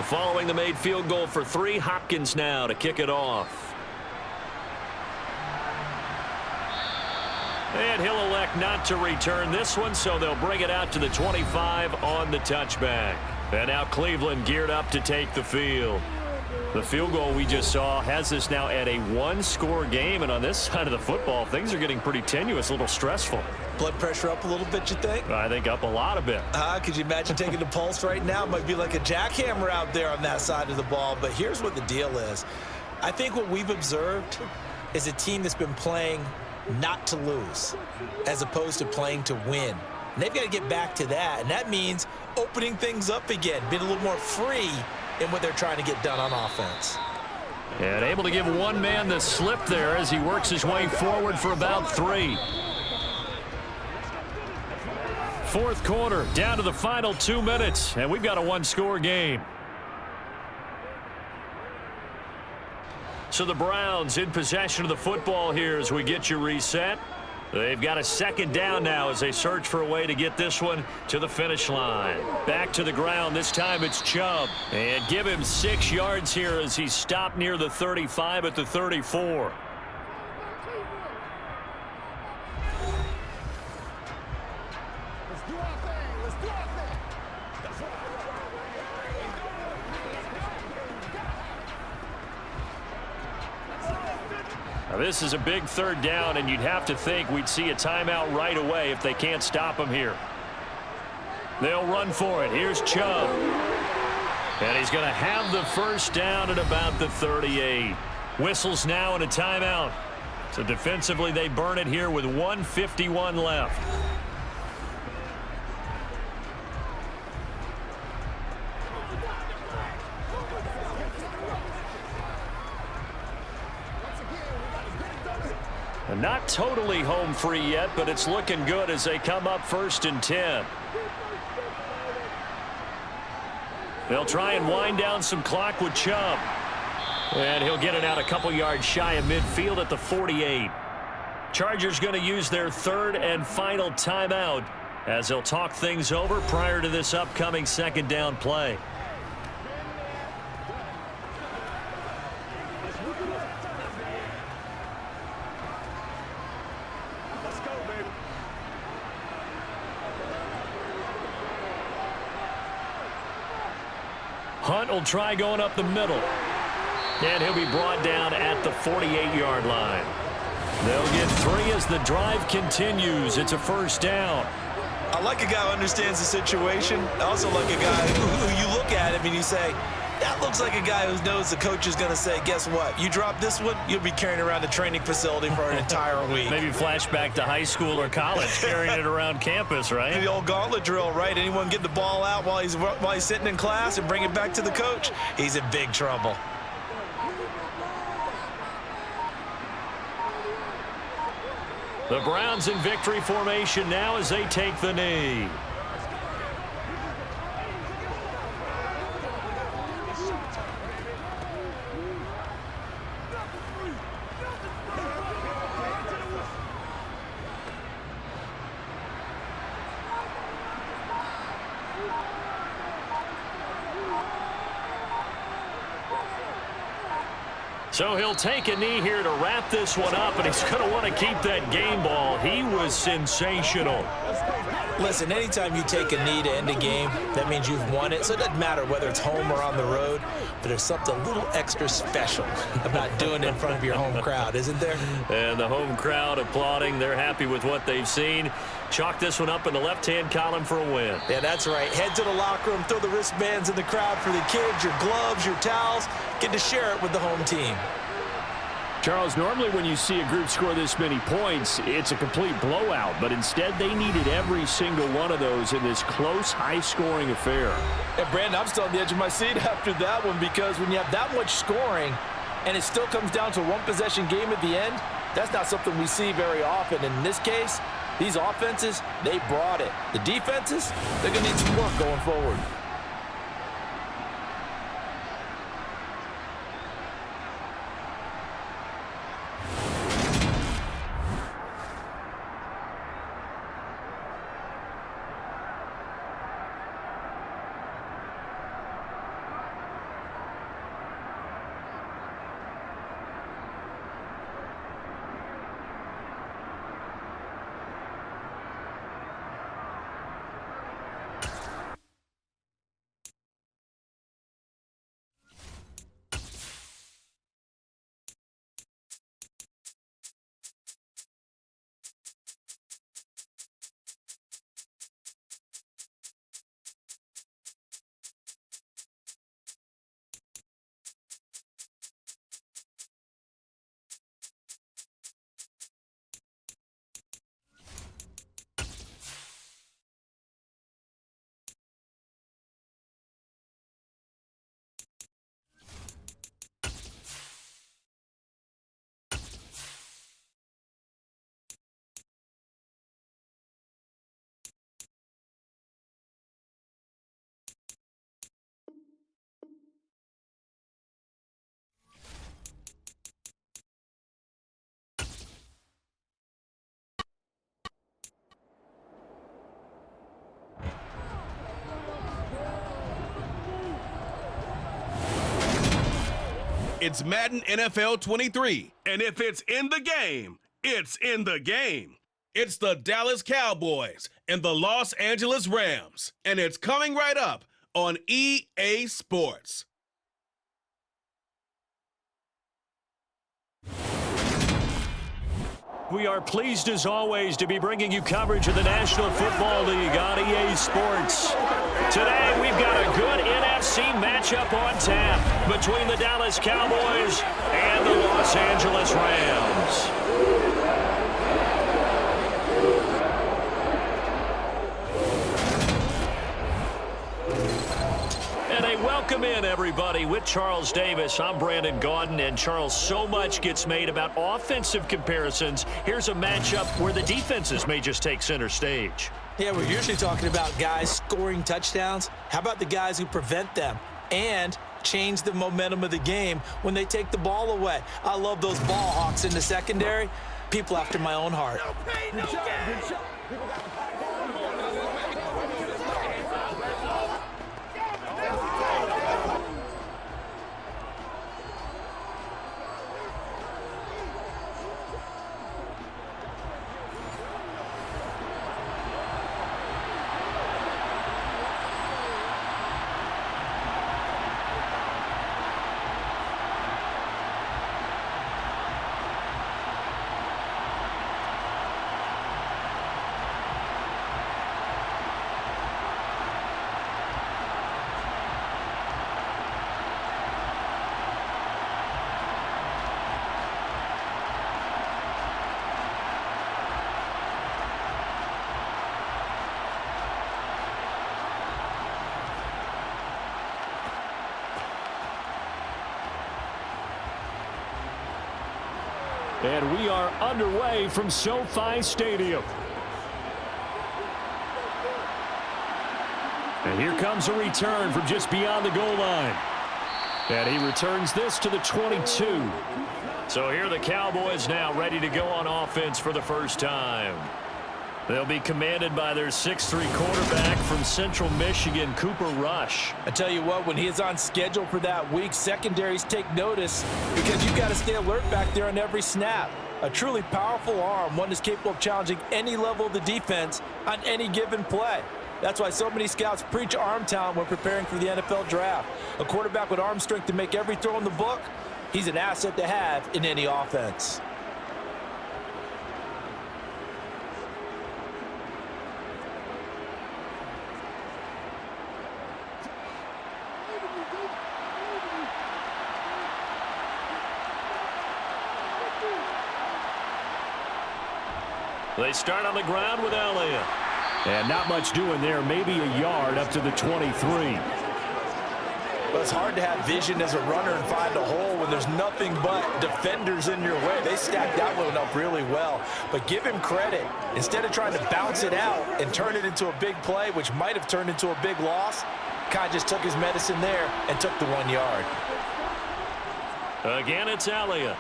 Following the made field goal for 3, Hopkins now to kick it off. And he'll elect not to return this one, so they'll bring it out to the 25 on the touchback. And now Cleveland geared up to take the field. The field goal we just saw has us now at a 1-score game, and on this side of the football, things are getting pretty tenuous, a little stressful. Blood pressure up a little bit, you think? I think up a lot a bit. Could you imagine taking the pulse right now? It might be like a jackhammer out there on that side of the ball. But here's what the deal is. I think what we've observed is a team that's been playing not to lose as opposed to playing to win. And they've got to get back to that. And that means opening things up again, being a little more free in what they're trying to get done on offense. And able to give one man the slip there as he works his way forward for about 3. 4th quarter, down to the final 2 minutes, and we've got a 1-score game. So the Browns in possession of the football here as we get you reset. They've got a 2nd down now as they search for a way to get this one to the finish line. Back to the ground. This time it's Chubb. And give him 6 yards here as he's stopped near the 35 at the 34. Now this is a big 3rd down, and you'd have to think we'd see a timeout right away if they can't stop him here. They'll run for it. Here's Chubb. And he's going to have the 1st down at about the 38. Whistles now and a timeout. So defensively they burn it here with 1:51 left. Not totally home free yet, but it's looking good as they come up 1st and 10. They'll try and wind down some clock with Chubb. And he'll get it out a couple yards shy of midfield at the 48. Chargers going to use their 3rd and final timeout as they'll talk things over prior to this upcoming 2nd down play. Hunt will try going up the middle. And he'll be brought down at the 48-yard line. They'll get 3 as the drive continues. It's a 1st down. I like a guy who understands the situation. I also like a guy who you look at him and you say, that looks like a guy who knows the coach is going to say, guess what? You drop this one, you'll be carrying around the training facility for an entire week. Maybe flashback to high school or college, carrying it around campus, right? The old gauntlet drill, right? Anyone get the ball out while he's sitting in class and bring it back to the coach, he's in big trouble. The Browns in victory formation now as they take the knee. So he'll take a knee here to wrap this one up, and he's going to want to keep that game ball. He was sensational. Listen, anytime you take a knee to end a game, that means you've won it. So it doesn't matter whether it's home or on the road, but there's something a little extra special about doing it in front of your home crowd, isn't there? And the home crowd applauding. They're happy with what they've seen. Chalk this one up in the left-hand column for a win. Yeah, that's right. Head to the locker room, throw the wristbands in the crowd for the kids, your gloves, your towels. Get to share it with the home team. Charles, normally when you see a group score this many points, it's a complete blowout. But instead, they needed every single one of those in this close, high-scoring affair. And, Brandon, I'm still on the edge of my seat after that one because when you have that much scoring and it still comes down to a one-possession game at the end, that's not something we see very often. And in this case, these offenses, they brought it. The defenses, they're going to need some work going forward. It's Madden NFL 23. And if it's in the game, it's in the game. It's the Dallas Cowboys and the Los Angeles Rams. And it's coming right up on EA Sports. We are pleased, as always, to be bringing you coverage of the National Football League on EA Sports. Today, we've got a good NFC matchup on tap between the Dallas Cowboys and the Los Angeles Rams. Welcome in, everybody. With Charles Davis, I'm Brandon Gaudin, and Charles, so much gets made about offensive comparisons. Here's a matchup where the defenses may just take center stage. Yeah, we're usually talking about guys scoring touchdowns. How about the guys who prevent them and change the momentum of the game when they take the ball away? I love those ball hawks in the secondary. People after my own heart. No pain, no gain. And we are underway from SoFi Stadium. And here comes a return from just beyond the goal line. And he returns this to the 22. So here are the Cowboys now ready to go on offense for the first time. They'll be commanded by their 6'3" quarterback from Central Michigan, Cooper Rush. I tell you what, when he is on schedule for that week, secondaries take notice because you've got to stay alert back there on every snap. A truly powerful arm, one that's capable of challenging any level of the defense on any given play. That's why so many scouts preach arm talent when preparing for the NFL draft. A quarterback with arm strength to make every throw in the book, he's an asset to have in any offense. They start on the ground with Elliott. And not much doing there, maybe a yard up to the 23. Well, it's hard to have vision as a runner and find a hole when there's nothing but defenders in your way. They stacked that one up really well. But give him credit. Instead of trying to bounce it out and turn it into a big play, which might have turned into a big loss, Kai just took his medicine there and took the 1 yard. Again, it's Elliott.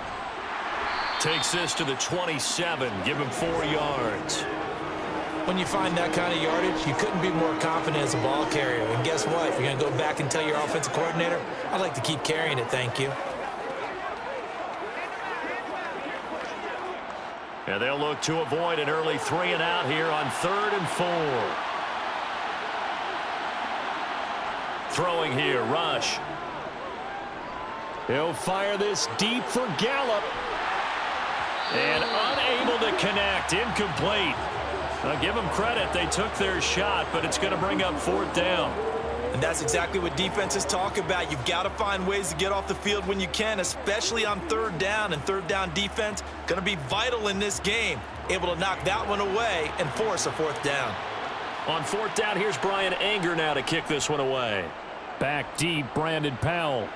Takes this to the 27. Give him 4 yards. When you find that kind of yardage, you couldn't be more confident as a ball carrier. And guess what? You're going to go back and tell your offensive coordinator, I'd like to keep carrying it, thank you. And they'll look to avoid an early 3 and out here on 3rd and 4. Throwing here, Rush. He'll fire this deep for Gallup. And unable to connect, incomplete. I'll give them credit, they took their shot, but it's going to bring up 4th down. And that's exactly what defenses talk about. You've got to find ways to get off the field when you can, especially on 3rd down. And 3rd down defense going to be vital in this game. Able to knock that one away and force a 4th down. On 4th down, here's Brian Anger now to kick this one away. Back deep, Brandon Powell.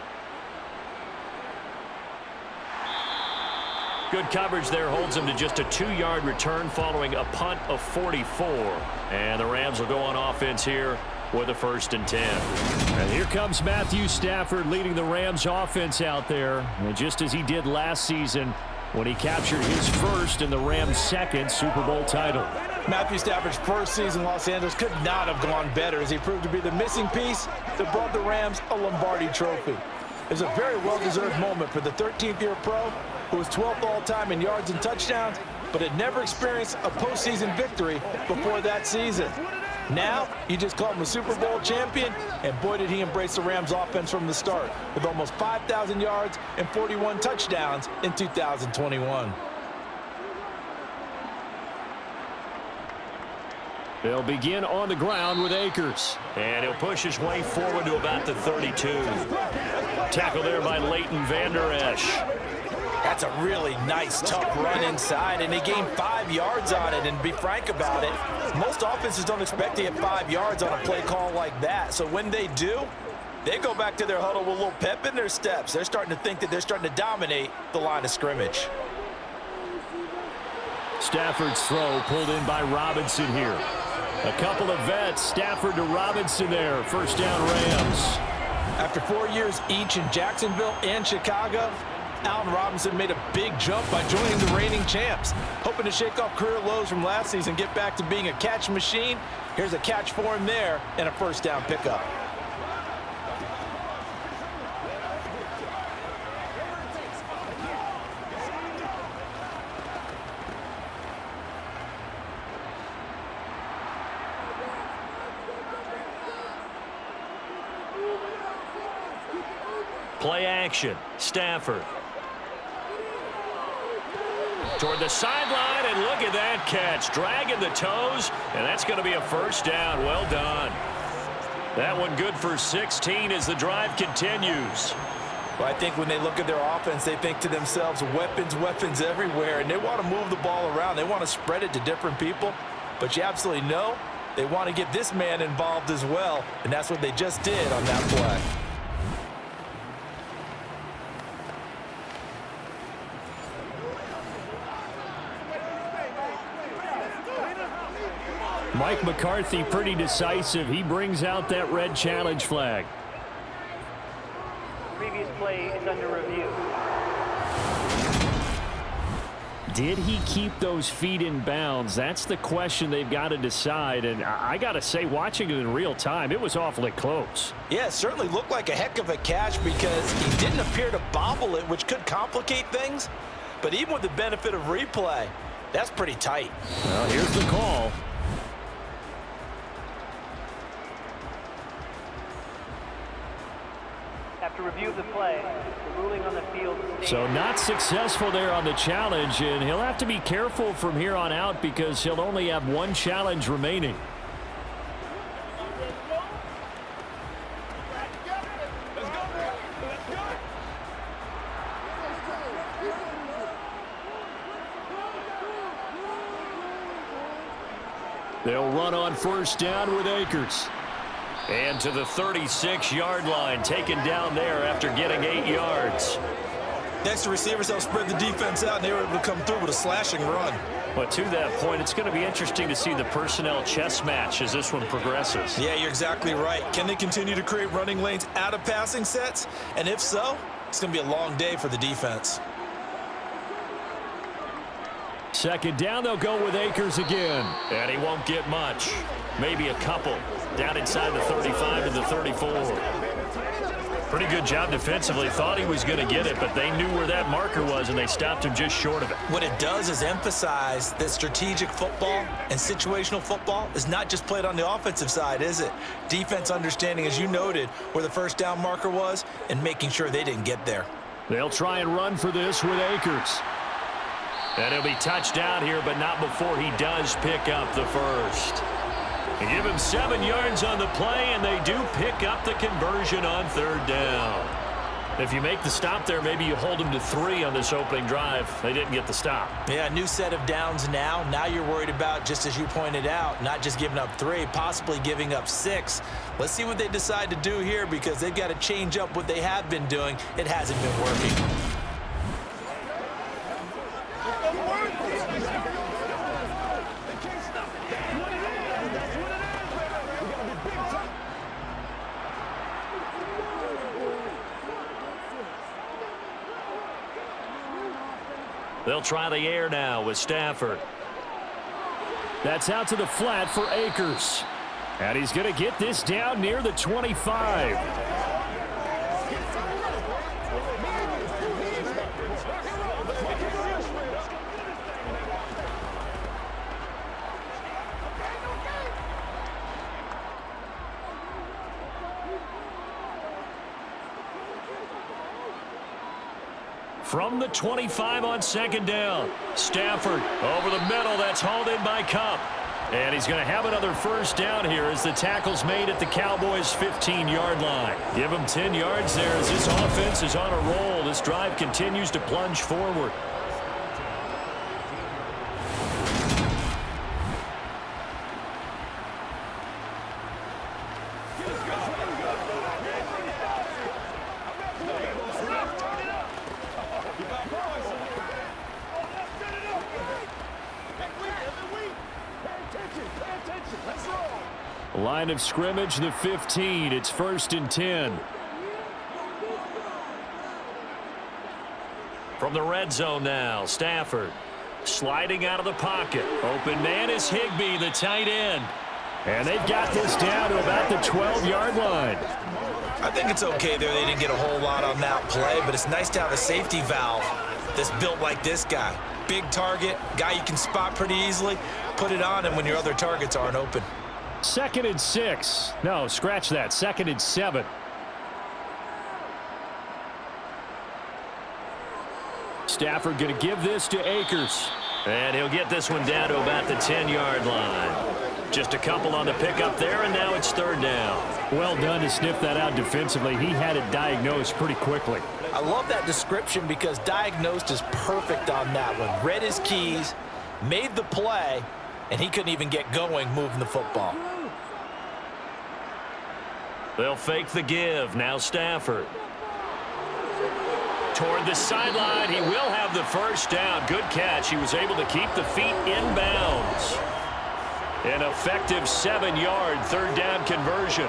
Good coverage there, holds him to just a 2-yard return following a punt of 44. And the Rams will go on offense here with a 1st and 10. And here comes Matthew Stafford leading the Rams offense out there. And just as he did last season when he captured his first and the Rams' second Super Bowl title. Matthew Stafford's first season in Los Angeles could not have gone better as he proved to be the missing piece that brought the Rams a Lombardi trophy. It was a very well-deserved moment for the 13th-year pro who was 12th all-time in yards and touchdowns, but had never experienced a postseason victory before that season. Now, you just call him a Super Bowl champion, and boy did he embrace the Rams offense from the start, with almost 5,000 yards and 41 touchdowns in 2021. They'll begin on the ground with Akers. And he'll push his way forward to about the 32. Tackle there by Leighton Vander Esch. That's a really nice, tough run inside, and they gained 5 yards on it. And be frank about it, most offenses don't expect to get 5 yards on a play call like that. So when they do, they go back to their huddle with a little pep in their steps. They're starting to think that they're starting to dominate the line of scrimmage. Stafford's throw pulled in by Robinson here. A couple of vets, Stafford to Robinson there. 1st down, Rams. After 4 years each in Jacksonville and Chicago, Allen Robinson made a big jump by joining the reigning champs. Hoping to shake off career lows from last season, get back to being a catch machine. Here's a catch for him there and a 1st down pickup. Play action, Stafford. Toward the sideline, and look at that catch. Dragging the toes, and that's going to be a 1st down. Well done. That one good for 16 as the drive continues. Well, I think when they look at their offense, they think to themselves, weapons, weapons everywhere, and they want to move the ball around. They want to spread it to different people, but you absolutely know they want to get this man involved as well, and that's what they just did on that play. Mike McCarthy pretty decisive. He brings out that red challenge flag. Previous play is under review. Did he keep those feet in bounds? That's the question they've got to decide. And I got to say, watching it in real time, it was awfully close. Yeah, it certainly looked like a heck of a catch because he didn't appear to bobble it, which could complicate things. But even with the benefit of replay, that's pretty tight. Well, here's the call. After review of the play, the ruling on the field stands. So not successful there on the challenge, and he'll have to be careful from here on out because he'll only have one challenge remaining. They'll run on first down with Akers. And to the 36-yard line, taken down there after getting 8 yards. Next to receivers, they'll spread the defense out, and they were able to come through with a slashing run. But to that point, it's going to be interesting to see the personnel chess match as this one progresses. Yeah, you're exactly right. Can they continue to create running lanes out of passing sets? And if so, it's going to be a long day for the defense. Second down, they'll go with Akers again. And he won't get much. Maybe a couple. Down inside the 35 to the 34. Pretty good job defensively. Thought he was going to get it, but they knew where that marker was, and they stopped him just short of it. What it does is emphasize that strategic football and situational football is not just played on the offensive side, is it? Defense understanding, as you noted, where the first down marker was and making sure they didn't get there. They'll try and run for this with Akers. And he'll be touched down here, but not before he does pick up the first. They give him 7 yards on the play, and they do pick up the conversion on third down. If you make the stop there, maybe you hold them to 3 on this opening drive. They didn't get the stop. Yeah, new set of downs now. Now you're worried about, just as you pointed out, not just giving up 3, possibly giving up 6. Let's see what they decide to do here because they've got to change up what they have been doing. It hasn't been working. They'll try the air now with Stafford. That's out to the flat for Akers. And he's going to get this down near the 25. From the 25 on second down. Stafford over the middle. That's hauled in by Cup. And he's going to have another first down here as the tackle's made at the Cowboys' 15-yard line. Give him 10 yards there as this offense is on a roll. This drive continues to plunge forward. Line of scrimmage, the 15. It's 1st and 10. From the red zone now, Stafford sliding out of the pocket. Open man is Higbee, the tight end. And they've got this down to about the 12-yard line. I think it's okay there. They didn't get a whole lot on that play, but it's nice to have a safety valve that's built like this guy. Big target, guy you can spot pretty easily. Put it on him when your other targets aren't open. 2nd and 6. No, scratch that. 2nd and 7. Stafford going to give this to Akers. And he'll get this one down to about the 10-yard line. Just a couple on the pickup there, and now it's 3rd down. Well done to sniff that out defensively. He had it diagnosed pretty quickly. I love that description because diagnosed is perfect on that one. Read his keys, made the play, and he couldn't even get going moving the football. They'll fake the give. Now Stafford. Toward the sideline. He will have the first down. Good catch. He was able to keep the feet in bounds. An effective 7-yard third down conversion.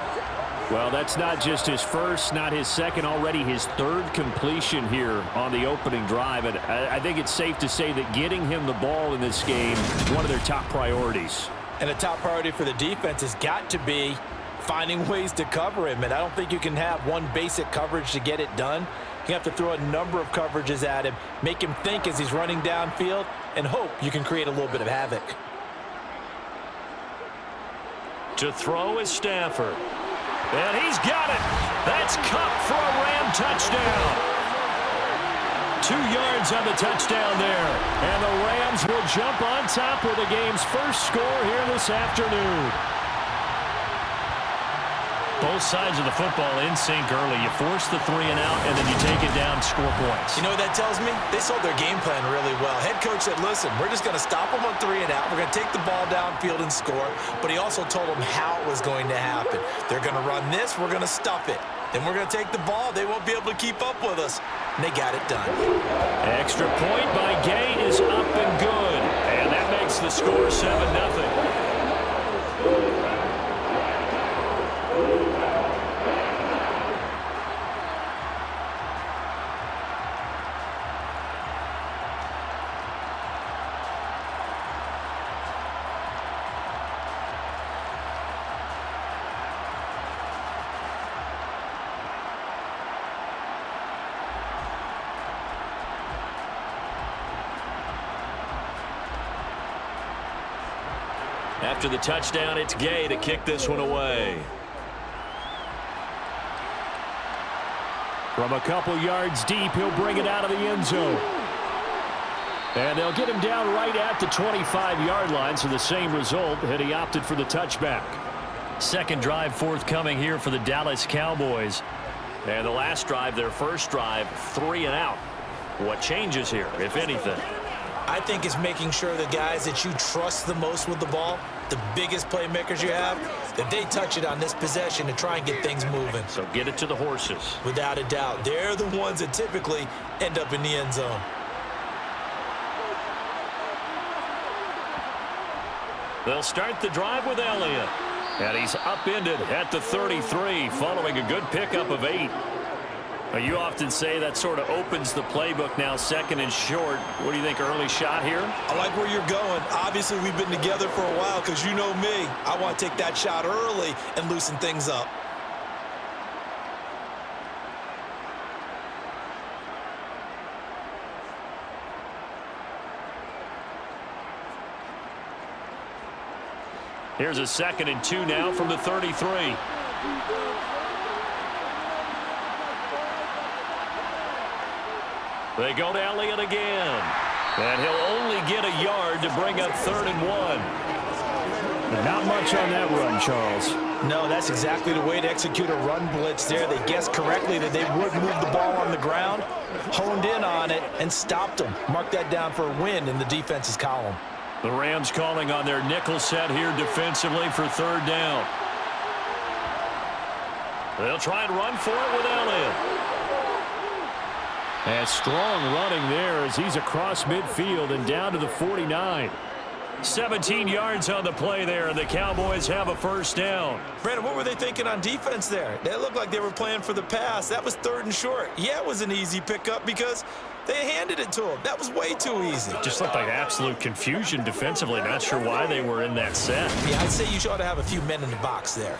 Well, that's not just his first, not his second, already his third completion here on the opening drive. And I think it's safe to say that getting him the ball in this game is one of their top priorities. And a top priority for the defense has got to be finding ways to cover him. And I don't think you can have one basic coverage to get it done. You have to throw a number of coverages at him, make him think as he's running downfield, and hope you can create a little bit of havoc. To throw is Stafford. And he's got it. That's Cup for a Ram touchdown. 2 yards on the touchdown there. And the Rams will jump on top with the game's first score here this afternoon. Both sides of the football in sync early. You force the 3 and out, and then you take it down, score points. You know what that tells me? They sold their game plan really well. Head coach said, listen, we're just going to stop them on 3 and out. We're going to take the ball downfield and score. But he also told them how it was going to happen. They're going to run this. We're going to stuff it. Then we're going to take the ball. They won't be able to keep up with us. And they got it done. Extra point by Gay is up and good. And that makes the score 7-0. After the touchdown, it's Gay to kick this one away. From a couple yards deep, he'll bring it out of the end zone. And they'll get him down right at the 25-yard line, so the same result, had he opted for the touchback. Second drive forthcoming here for the Dallas Cowboys. And the last drive, their first drive, 3 and out. What changes here, if anything? I think it's making sure the guys that you trust the most with the ball, the biggest playmakers you have, that they touch it on this possession to try and get things moving. So get it to the horses. Without a doubt. They're the ones that typically end up in the end zone. They'll start the drive with Elliott. And he's upended at the 33 following a good pickup of 8. You often say that sort of opens the playbook now, second and short. What do you think, early shot here? I like where you're going. Obviously, we've been together for a while because you know me. I want to take that shot early and loosen things up. Here's a 2nd and 2 now from the 33. They go to Elliott again. And he'll only get a yard to bring up 3rd and 1. Not much on that run, Charles. No, that's exactly the way to execute a run blitz there. They guessed correctly that they would move the ball on the ground, honed in on it, and stopped them. Mark that down for a win in the defense's column. The Rams calling on their nickel set here defensively for 3rd down. They'll try and run for it with Elliott. And strong running there as he's across midfield and down to the 49. 17 yards on the play there, and the Cowboys have a 1st down. Brandon, what were they thinking on defense there? They looked like they were playing for the pass. That was 3rd and short. Yeah, it was an easy pickup because they handed it to them. That was way too easy. Just looked like absolute confusion defensively. Not sure why they were in that set. Yeah, I'd say you ought to have a few men in the box there.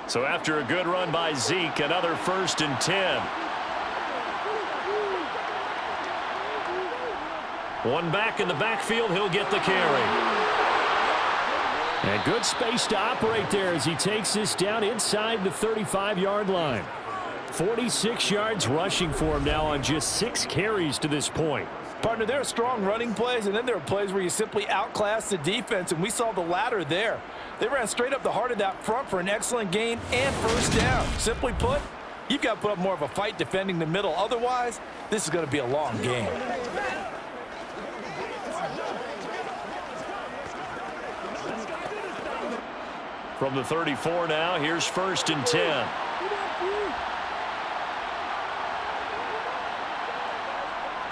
So after a good run by Zeke, another 1st and 10. One back in the backfield, he'll get the carry. And good space to operate there as he takes this down inside the 35-yard line. 46 yards rushing for him now on just 6 carries to this point. Partner, there are strong running plays, and then there are plays where you simply outclass the defense, and we saw the latter there. They ran straight up the heart of that front for an excellent gain and 1st down. Simply put, you've got to put up more of a fight defending the middle. Otherwise, this is going to be a long game. From the 34 now, here's 1st and 10.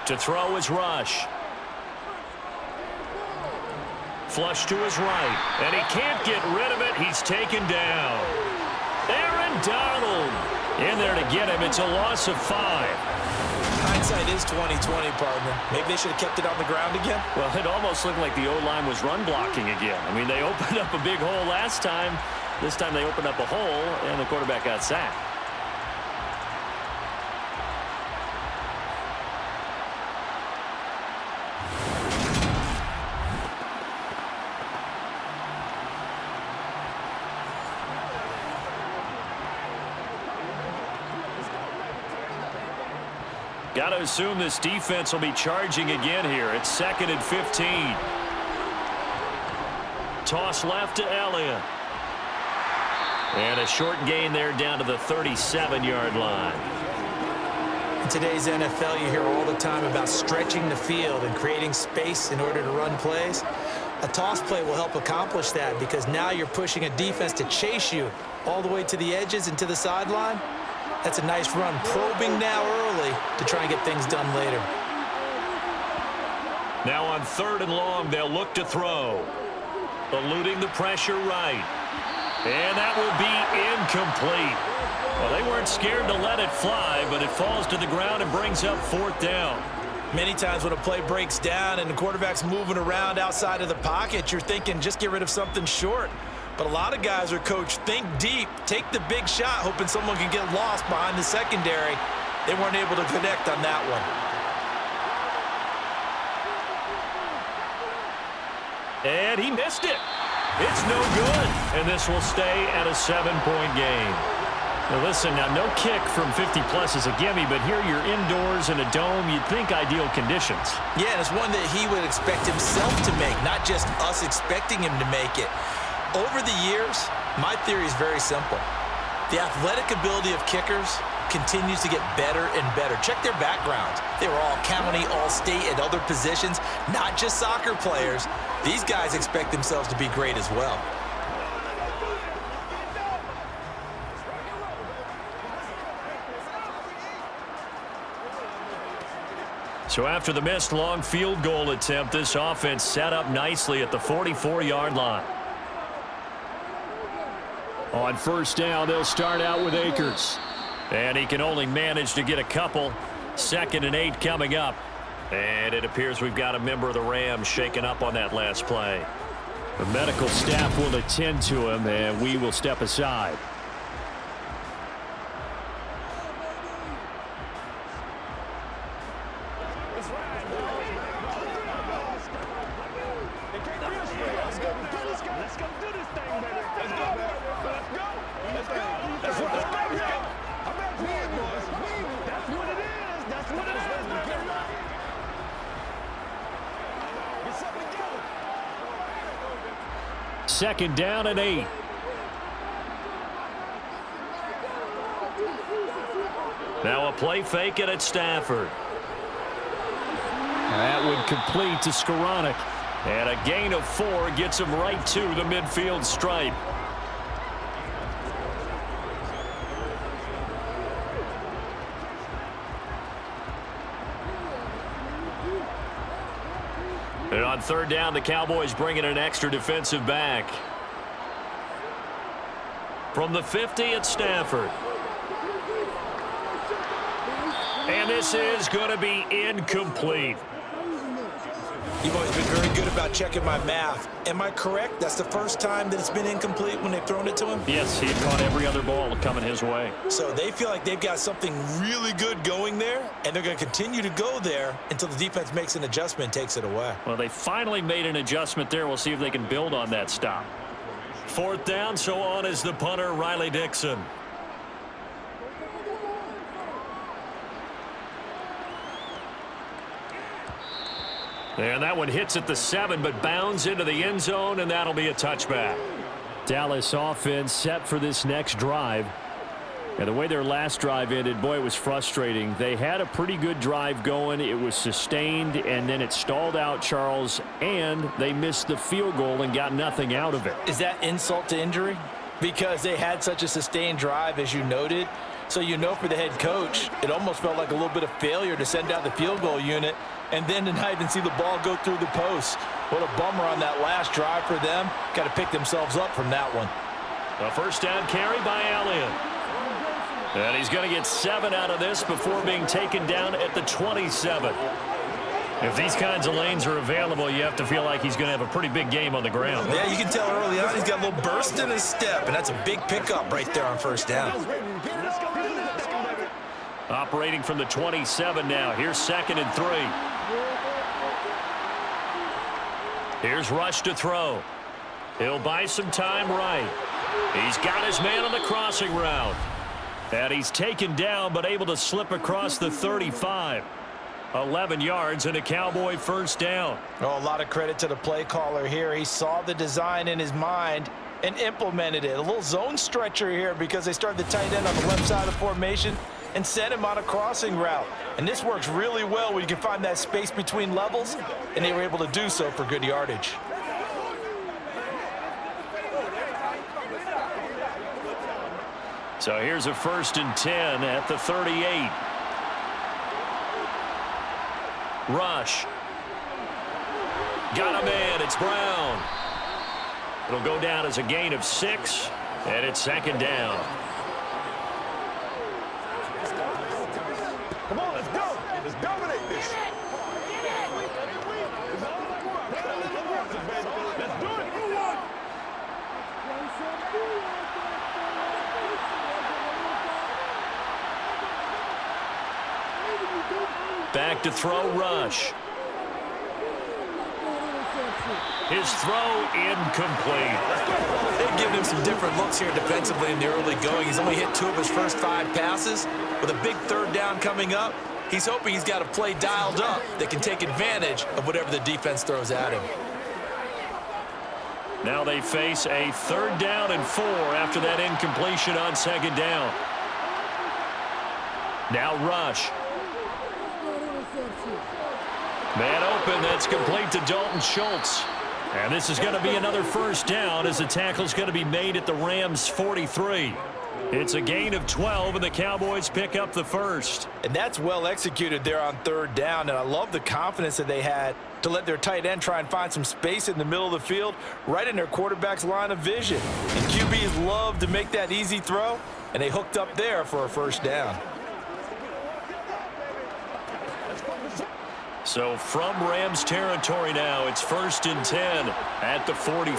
To throw is Rush. Flush to his right, and he can't get rid of it. He's taken down. Aaron Donald in there to get him. It's a loss of 5. Hindsight is 20/20, partner. Maybe they should have kept it on the ground again. Well, it almost looked like the O-line was run blocking again. I mean, they opened up a big hole last time. This time they opened up a hole, and the quarterback got sacked. Got to assume this defense will be charging again here. It's 2nd and 15. Toss left to Elliott. And a short gain there down to the 37-yard line. In today's NFL, you hear all the time about stretching the field and creating space in order to run plays. A toss play will help accomplish that because now you're pushing a defense to chase you all the way to the edges and to the sideline. That's a nice run, probing now early to try and get things done later. Now on 3rd and long, they'll look to throw. Eluding the pressure right. And that will be incomplete. Well, they weren't scared to let it fly, but it falls to the ground and brings up 4th down. Many times when a play breaks down and the quarterback's moving around outside of the pocket, you're thinking just get rid of something short. But a lot of guys are coached, think deep, take the big shot, hoping someone can get lost behind the secondary. They weren't able to connect on that one. And he missed it. It's no good. And this will stay at a 7-point game. Now listen, now no kick from 50-plus is a gimme, but here you're indoors in a dome. You'd think ideal conditions. Yeah, and it's one that he would expect himself to make, not just us expecting him to make it. Over the years, my theory is very simple. The athletic ability of kickers continues to get better and better. Check their backgrounds. They were all county, all state at other positions, not just soccer players. These guys expect themselves to be great as well. So after the missed long field goal attempt, this offense set up nicely at the 44-yard line. On 1st down, they'll start out with Akers. And he can only manage to get a couple. 2nd and 8 coming up. And it appears we've got a member of the Rams shaken up on that last play. The medical staff will attend to him, and we will step aside. Second down and 8. Now a play fake it at Stafford. That would complete to Skoranek. And a gain of 4 gets him right to the midfield stripe. And on 3rd down, the Cowboys bring in an extra defensive back. From the 50, it's Stafford. And this is going to be incomplete. You've always been very good about checking my math. Am I correct? That's the first time that it's been incomplete when they've thrown it to him? Yes, he had caught every other ball coming his way. So they feel like they've got something really good going there, and they're going to continue to go there until the defense makes an adjustment and takes it away. Well, they finally made an adjustment there. We'll see if they can build on that stop. 4th down, so on is the punter, Riley Dixon. And that one hits at the 7, but bounds into the end zone, and that'll be a touchback. Dallas offense set for this next drive. And the way their last drive ended, boy, it was frustrating. They had a pretty good drive going. It was sustained, and then it stalled out, Charles, and they missed the field goal and got nothing out of it. Is that insult to injury? Because they had such a sustained drive, as you noted. So you know for the head coach, it almost felt like a little bit of failure to send out the field goal unit and then to not even see the ball go through the post. What a bummer on that last drive for them. Got to pick themselves up from that one. A first down carry by Allen. And he's going to get 7 out of this before being taken down at the 27. If these kinds of lanes are available, you have to feel like he's going to have a pretty big game on the ground. Yeah, you can tell early on he's got a little burst in his step, and that's a big pickup right there on first down. Operating from the 27 now. Here's 2nd and 3. Here's Rush to throw. He'll buy some time right. He's got his man on the crossing route. And he's taken down but able to slip across the 35. 11 yards and a Cowboy first down. Oh, a lot of credit to the play caller here. He saw the design in his mind and implemented it. A little zone stretcher here because they started the tight end on the left side of the formation and sent him on a crossing route. And this works really well when you can find that space between levels, and they were able to do so for good yardage. So here's a 1st and 10 at the 38. Rush. Got a man. It's Brown. It'll go down as a gain of 6, and it's 2nd down. Come on, let's go. Let's dominate this. Let's do it. Back to throw, Rush. His throw incomplete. They've given him some different looks here defensively in the early going. He's only hit 2 of his first 5 passes. With a big 3rd down coming up, he's hoping he's got a play dialed up that can take advantage of whatever the defense throws at him. Now they face a 3rd down and 4 after that incompletion on 2nd down. Now Rush. Man open, that's complete to Dalton Schultz. And this is going to be another first down as the tackle's going to be made at the Rams' 43. It's a gain of 12, and the Cowboys pick up the first. And that's well executed there on 3rd down, and I love the confidence that they had to let their tight end try and find some space in the middle of the field, right in their quarterback's line of vision. And QBs love to make that easy throw, and they hooked up there for a first down. So from Rams territory now, it's 1st and 10 at the 43.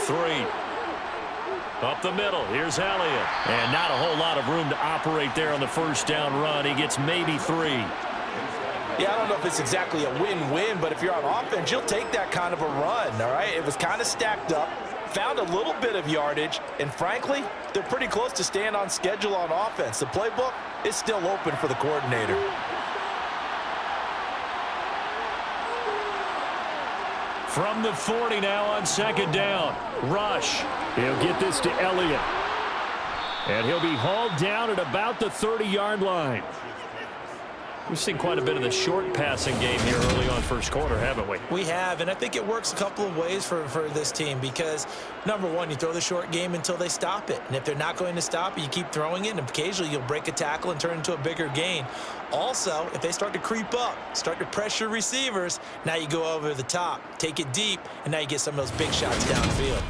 Up the middle, here's Elliott. And not a whole lot of room to operate there on the first down run. He gets maybe 3. Yeah, I don't know if it's exactly a win-win, but if you're on offense, you'll take that kind of a run, all right? It was kind of stacked up, found a little bit of yardage, and frankly, they're pretty close to staying on schedule on offense. The playbook is still open for the coordinator. From the 40 now on 2nd down. Rush. He'll get this to Elliott. And he'll be hauled down at about the 30-yard line. We've seen quite a bit of the short passing game here early on first quarter, haven't we? We have, and I think it works a couple of ways for this team because, number one, you throw the short game until they stop it. And if they're not going to stop it, you keep throwing it, and occasionally you'll break a tackle and turn it into a bigger gain. Also, if they start to creep up, start to pressure receivers, now you go over the top, take it deep, and now you get some of those big shots downfield.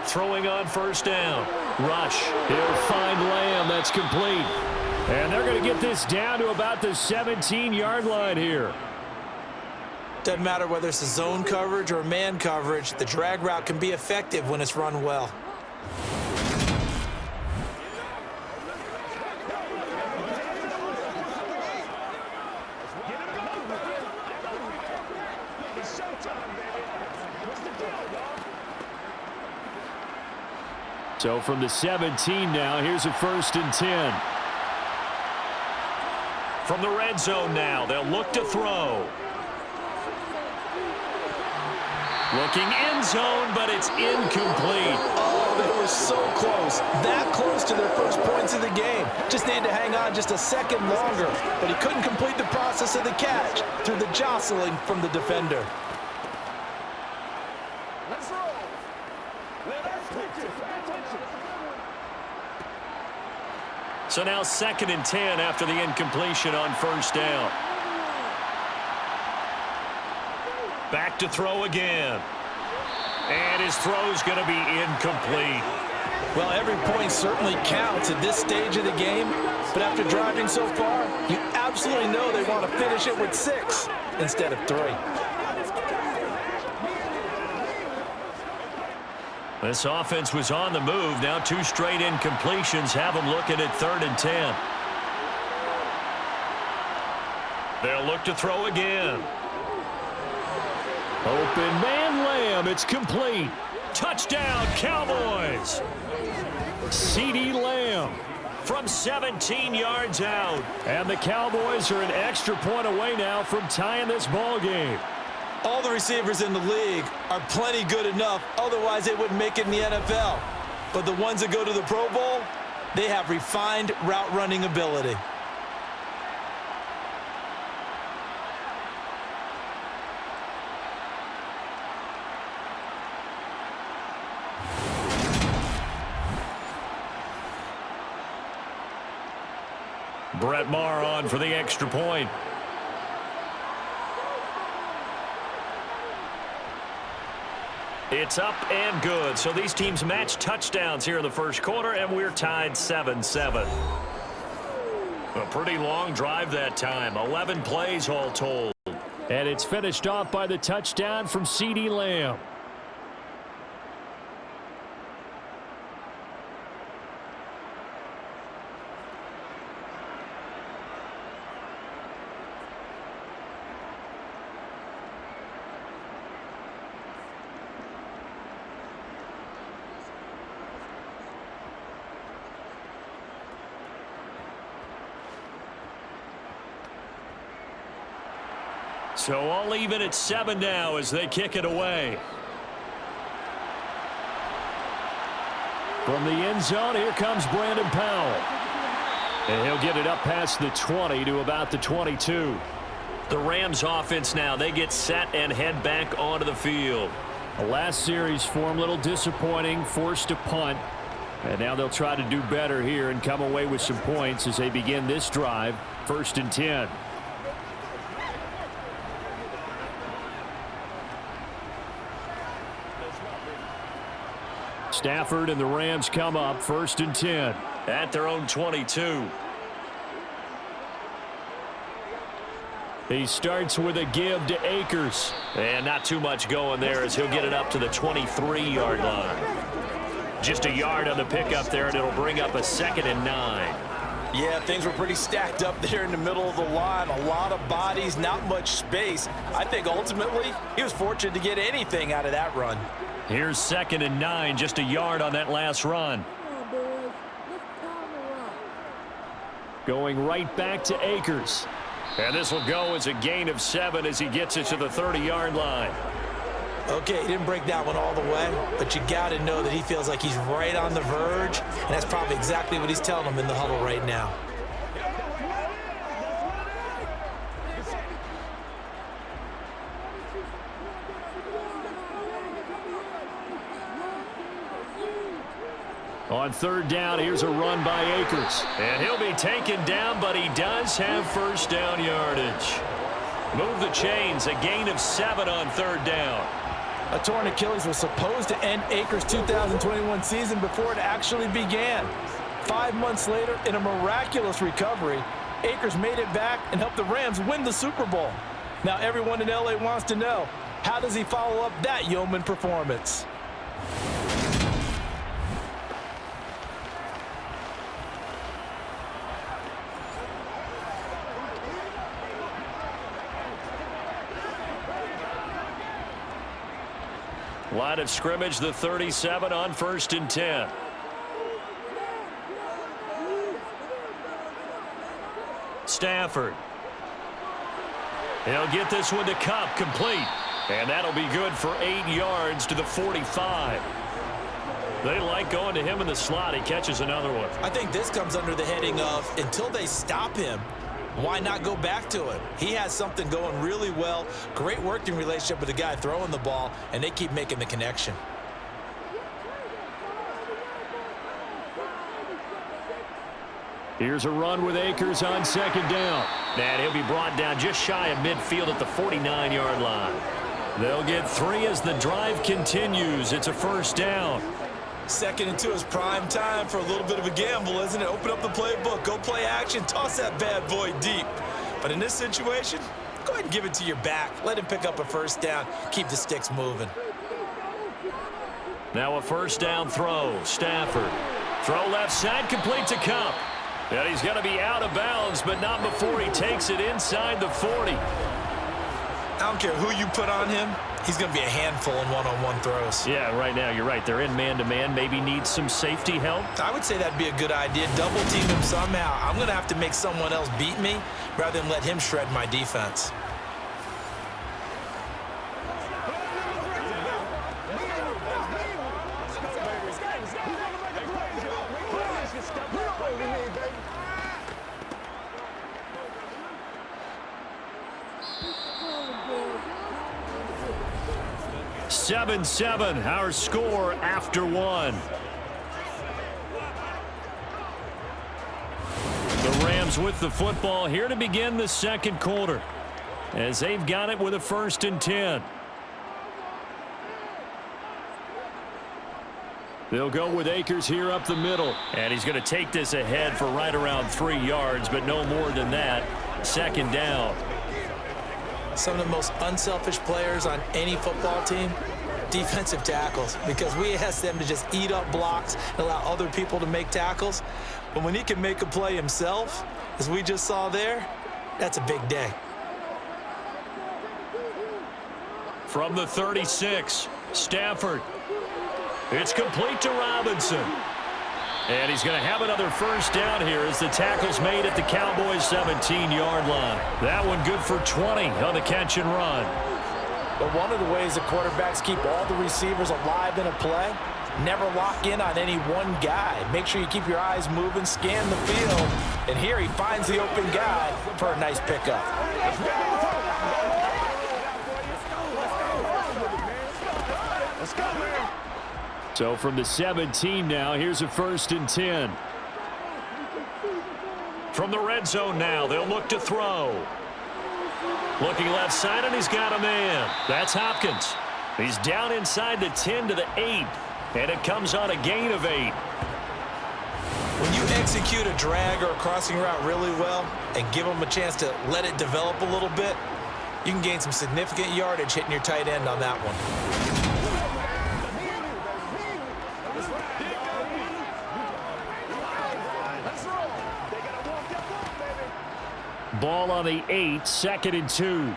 Throwing on first down. Rush. He'll find Lamb. That's complete. And they're going to get this down to about the 17-yard line here. Doesn't matter whether it's a zone coverage or man coverage, the drag route can be effective when it's run well. So from the 17 now, here's a 1st and 10. From the red zone now, they'll look to throw. Looking end zone, but it's incomplete. Oh, they were so close. That close to their first points of the game. Just needed to hang on just a second longer. But he couldn't complete the process of the catch through the jostling from the defender. Let's roll. Let's pitch it. Pay attention. So now 2nd and 10 after the incompletion on first down. Back to throw again. And his throw's going to be incomplete. Well, every point certainly counts at this stage of the game. But after driving so far, you absolutely know they want to finish it with 6 instead of 3. This offense was on the move. Now 2 straight incompletions have them looking at 3rd and 10. They'll look to throw again. Open man Lamb. It's complete. Touchdown, Cowboys. CeeDee Lamb from 17 yards out. And the Cowboys are an extra point away now from tying this ball game. All the receivers in the league are plenty good enough. Otherwise, they wouldn't make it in the NFL. But the ones that go to the Pro Bowl, they have refined route running ability. Brett Maher on for the extra point. It's up and good. So these teams match touchdowns here in the first quarter, and we're tied 7-7. A pretty long drive that time. 11 plays all told. And it's finished off by the touchdown from CeeDee Lamb. So all even at 7 now as they kick it away. From the end zone, here comes Brandon Powell. And he'll get it up past the 20 to about the 22. The Rams offense now, they get set and head back onto the field. The last series for him, a little disappointing, forced to punt. And now they'll try to do better here and come away with some points as they begin this drive, 1st and 10. Stafford and the Rams come up 1st and 10 at their own 22. He starts with a give to Akers. And not too much going there as he'll get it up to the 23-yard line. Just a yard on the pickup there, and it'll bring up a 2nd and 9. Yeah, things were pretty stacked up there in the middle of the line. A lot of bodies, not much space. I think ultimately he was fortunate to get anything out of that run. Here's 2nd and 9, just a yard on that last run. Going right back to Akers. And this will go as a gain of 7 as he gets it to the 30-yard line. Okay, he didn't break that one all the way, but you got to know that he feels like he's right on the verge, and that's probably exactly what he's telling them in the huddle right now. On 3rd down, here's a run by Akers. And he'll be taken down, but he does have first down yardage. Move the chains, a gain of 7 on 3rd down. A torn Achilles was supposed to end Akers' 2021 season before it actually began. 5 months later, in a miraculous recovery, Akers made it back and helped the Rams win the Super Bowl. Now everyone in LA wants to know, how does he follow up that yeoman performance? Line of scrimmage, the 37 on 1st and 10. Stafford. He'll get this one to Kupp, complete. And that'll be good for 8 yards to the 45. They like going to him in the slot. He catches another one. I think this comes under the heading of until they stop him, why not go back to him? He has something going really well. Great working relationship with the guy throwing the ball, and they keep making the connection. Here's a run with Akers on second down. And he'll be brought down just shy of midfield at the 49-yard line. They'll get 3 as the drive continues. It's a first down. 2nd and 2 is prime time for a little bit of a gamble, isn't it? Open up the playbook, go play action, toss that bad boy deep. But in this situation, go ahead and give it to your back. Let him pick up a first down. Keep the sticks moving. Now a first down throw. Stafford. Throw left side, complete to Cup. And he's going to be out of bounds, but not before he takes it inside the 40. I don't care who you put on him. He's going to be a handful in one-on-one throws. Yeah, right now, you're right. They're in man-to-man. Maybe need some safety help. I would say that'd be a good idea. Double team him somehow. I'm going to have to make someone else beat me rather than let him shred my defense. Seven, our score after 1. The Rams with the football here to begin the second quarter, as they've got it with a 1st and 10. They'll go with Akers here up the middle, and he's going to take this ahead for right around 3 yards, but no more than that. 2nd down. Some of the most unselfish players on any football team, defensive tackles, because we ask them to just eat up blocks and allow other people to make tackles. But when he can make a play himself, as we just saw there, that's a big day. From the 36, Stafford. It's complete to Robinson. And he's going to have another first down here as the tackle's made at the Cowboys' 17-yard line. That one good for 20 on the catch and run. But one of the ways the quarterbacks keep all the receivers alive in a play, never lock in on any one guy. Make sure you keep your eyes moving, scan the field. And here he finds the open guy for a nice pickup. Let's go, man. So from the 17 now, here's a 1st and 10. From the red zone now, they'll look to throw. Looking left side, and he's got a man. That's Hopkins. He's down inside the 10 to the 8, and it comes on a gain of 8. When you execute a drag or a crossing route really well and give them a chance to let it develop a little bit, you can gain some significant yardage hitting your tight end on that one. Ball on the 8, 2nd and 2.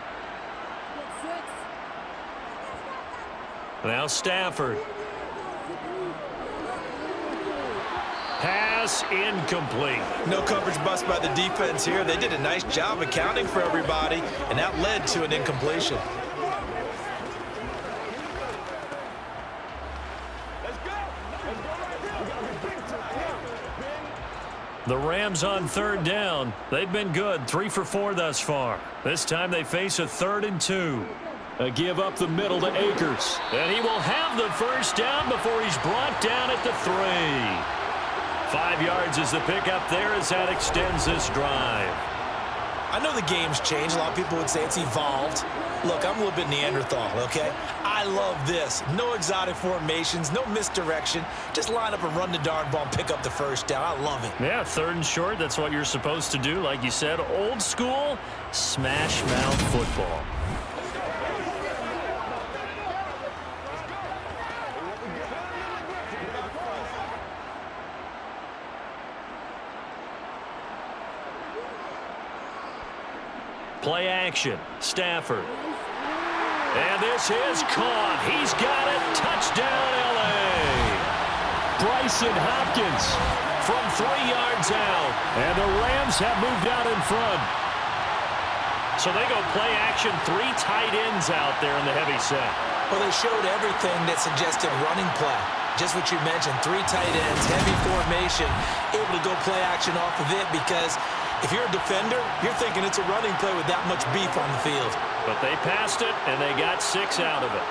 Now Stafford. Pass incomplete. No coverage bust by the defense here. They did a nice job accounting for everybody, and that led to an incompletion. The Rams on 3rd down. They've been good, 3 for 4 thus far. This time they face a 3rd and 2. A give up the middle to Akers. And he will have the first down before he's brought down at the 3. 5 yards is the pickup there as that extends this drive. I know the game's changed. A lot of people would say it's evolved. Look, I'm a little bit Neanderthal, okay? I love this. No exotic formations, no misdirection. Just line up and run the darn ball and pick up the first down. I love it. Yeah, 3rd and short, that's what you're supposed to do. Like you said, old school, smash mouth football. Play action. Stafford. And this is caught. He's got it. Touchdown, L.A. Bryson Hopkins from 3 yards out. And the Rams have moved out in front. So they go play action, 3 tight ends out there in the heavy set. Well, they showed everything that suggested running play. Just what you mentioned, 3 tight ends, heavy formation, able to go play action off of it because if you're a defender, you're thinking it's a running play with that much beef on the field. But they passed it, and they got 6 out of it.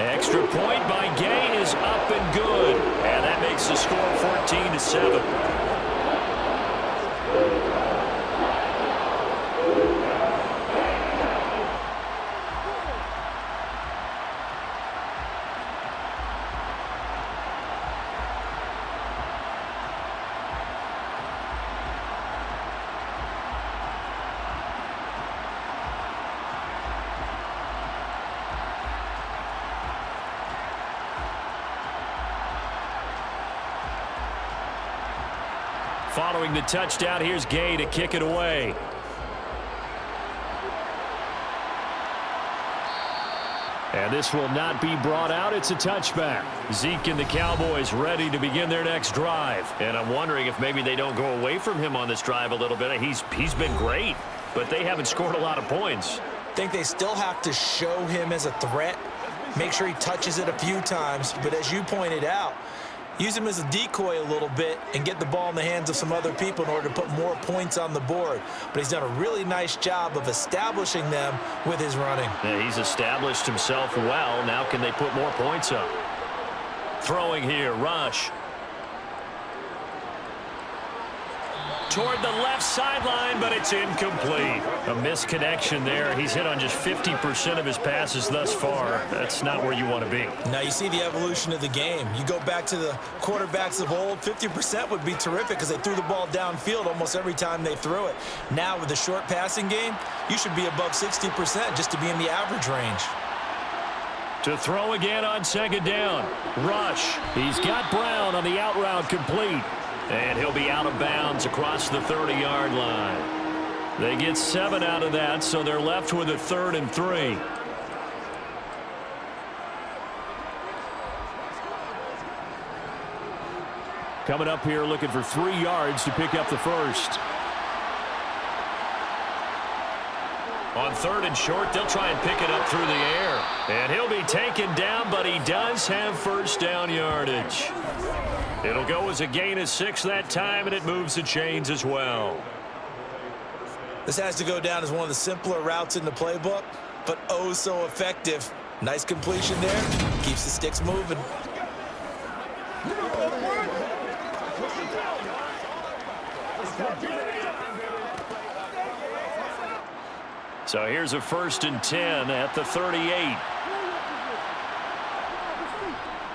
Extra point by Gay is up and good. And that makes the score 14-7. Following the touchdown, here's Gay to kick it away. And this will not be brought out. It's a touchback. Zeke and the Cowboys ready to begin their next drive. And I'm wondering if maybe they don't go away from him on this drive a little bit. He's been great, but they haven't scored a lot of points. I think they still have to show him as a threat. Make sure he touches it a few times. But as you pointed out, use him as a decoy a little bit and get the ball in the hands of some other people in order to put more points on the board. But he's done a really nice job of establishing them with his running. Yeah, he's established himself well. Now can they put more points up? Throwing here, Rush. Toward the left sideline, but it's incomplete. A misconnection there. He's hit on just 50% of his passes thus far. That's not where you want to be. Now you see the evolution of the game. You go back to the quarterbacks of old, 50% would be terrific because they threw the ball downfield almost every time they threw it. Now with the short passing game, you should be above 60% just to be in the average range. To throw again on second down. Rush. He's got Brown on the out route complete. And he'll be out of bounds across the 30-yard line. They get 7 out of that, so they're left with a 3rd and 3. Coming up here looking for 3 yards to pick up the first. On 3rd and short, they'll try and pick it up through the air. And he'll be taken down, but he does have first down yardage. It'll go as a gain of 6 that time, and it moves the chains as well. This has to go down as one of the simpler routes in the playbook, but oh so effective. Nice completion there. Keeps the sticks moving. So here's a 1st and 10 at the 38.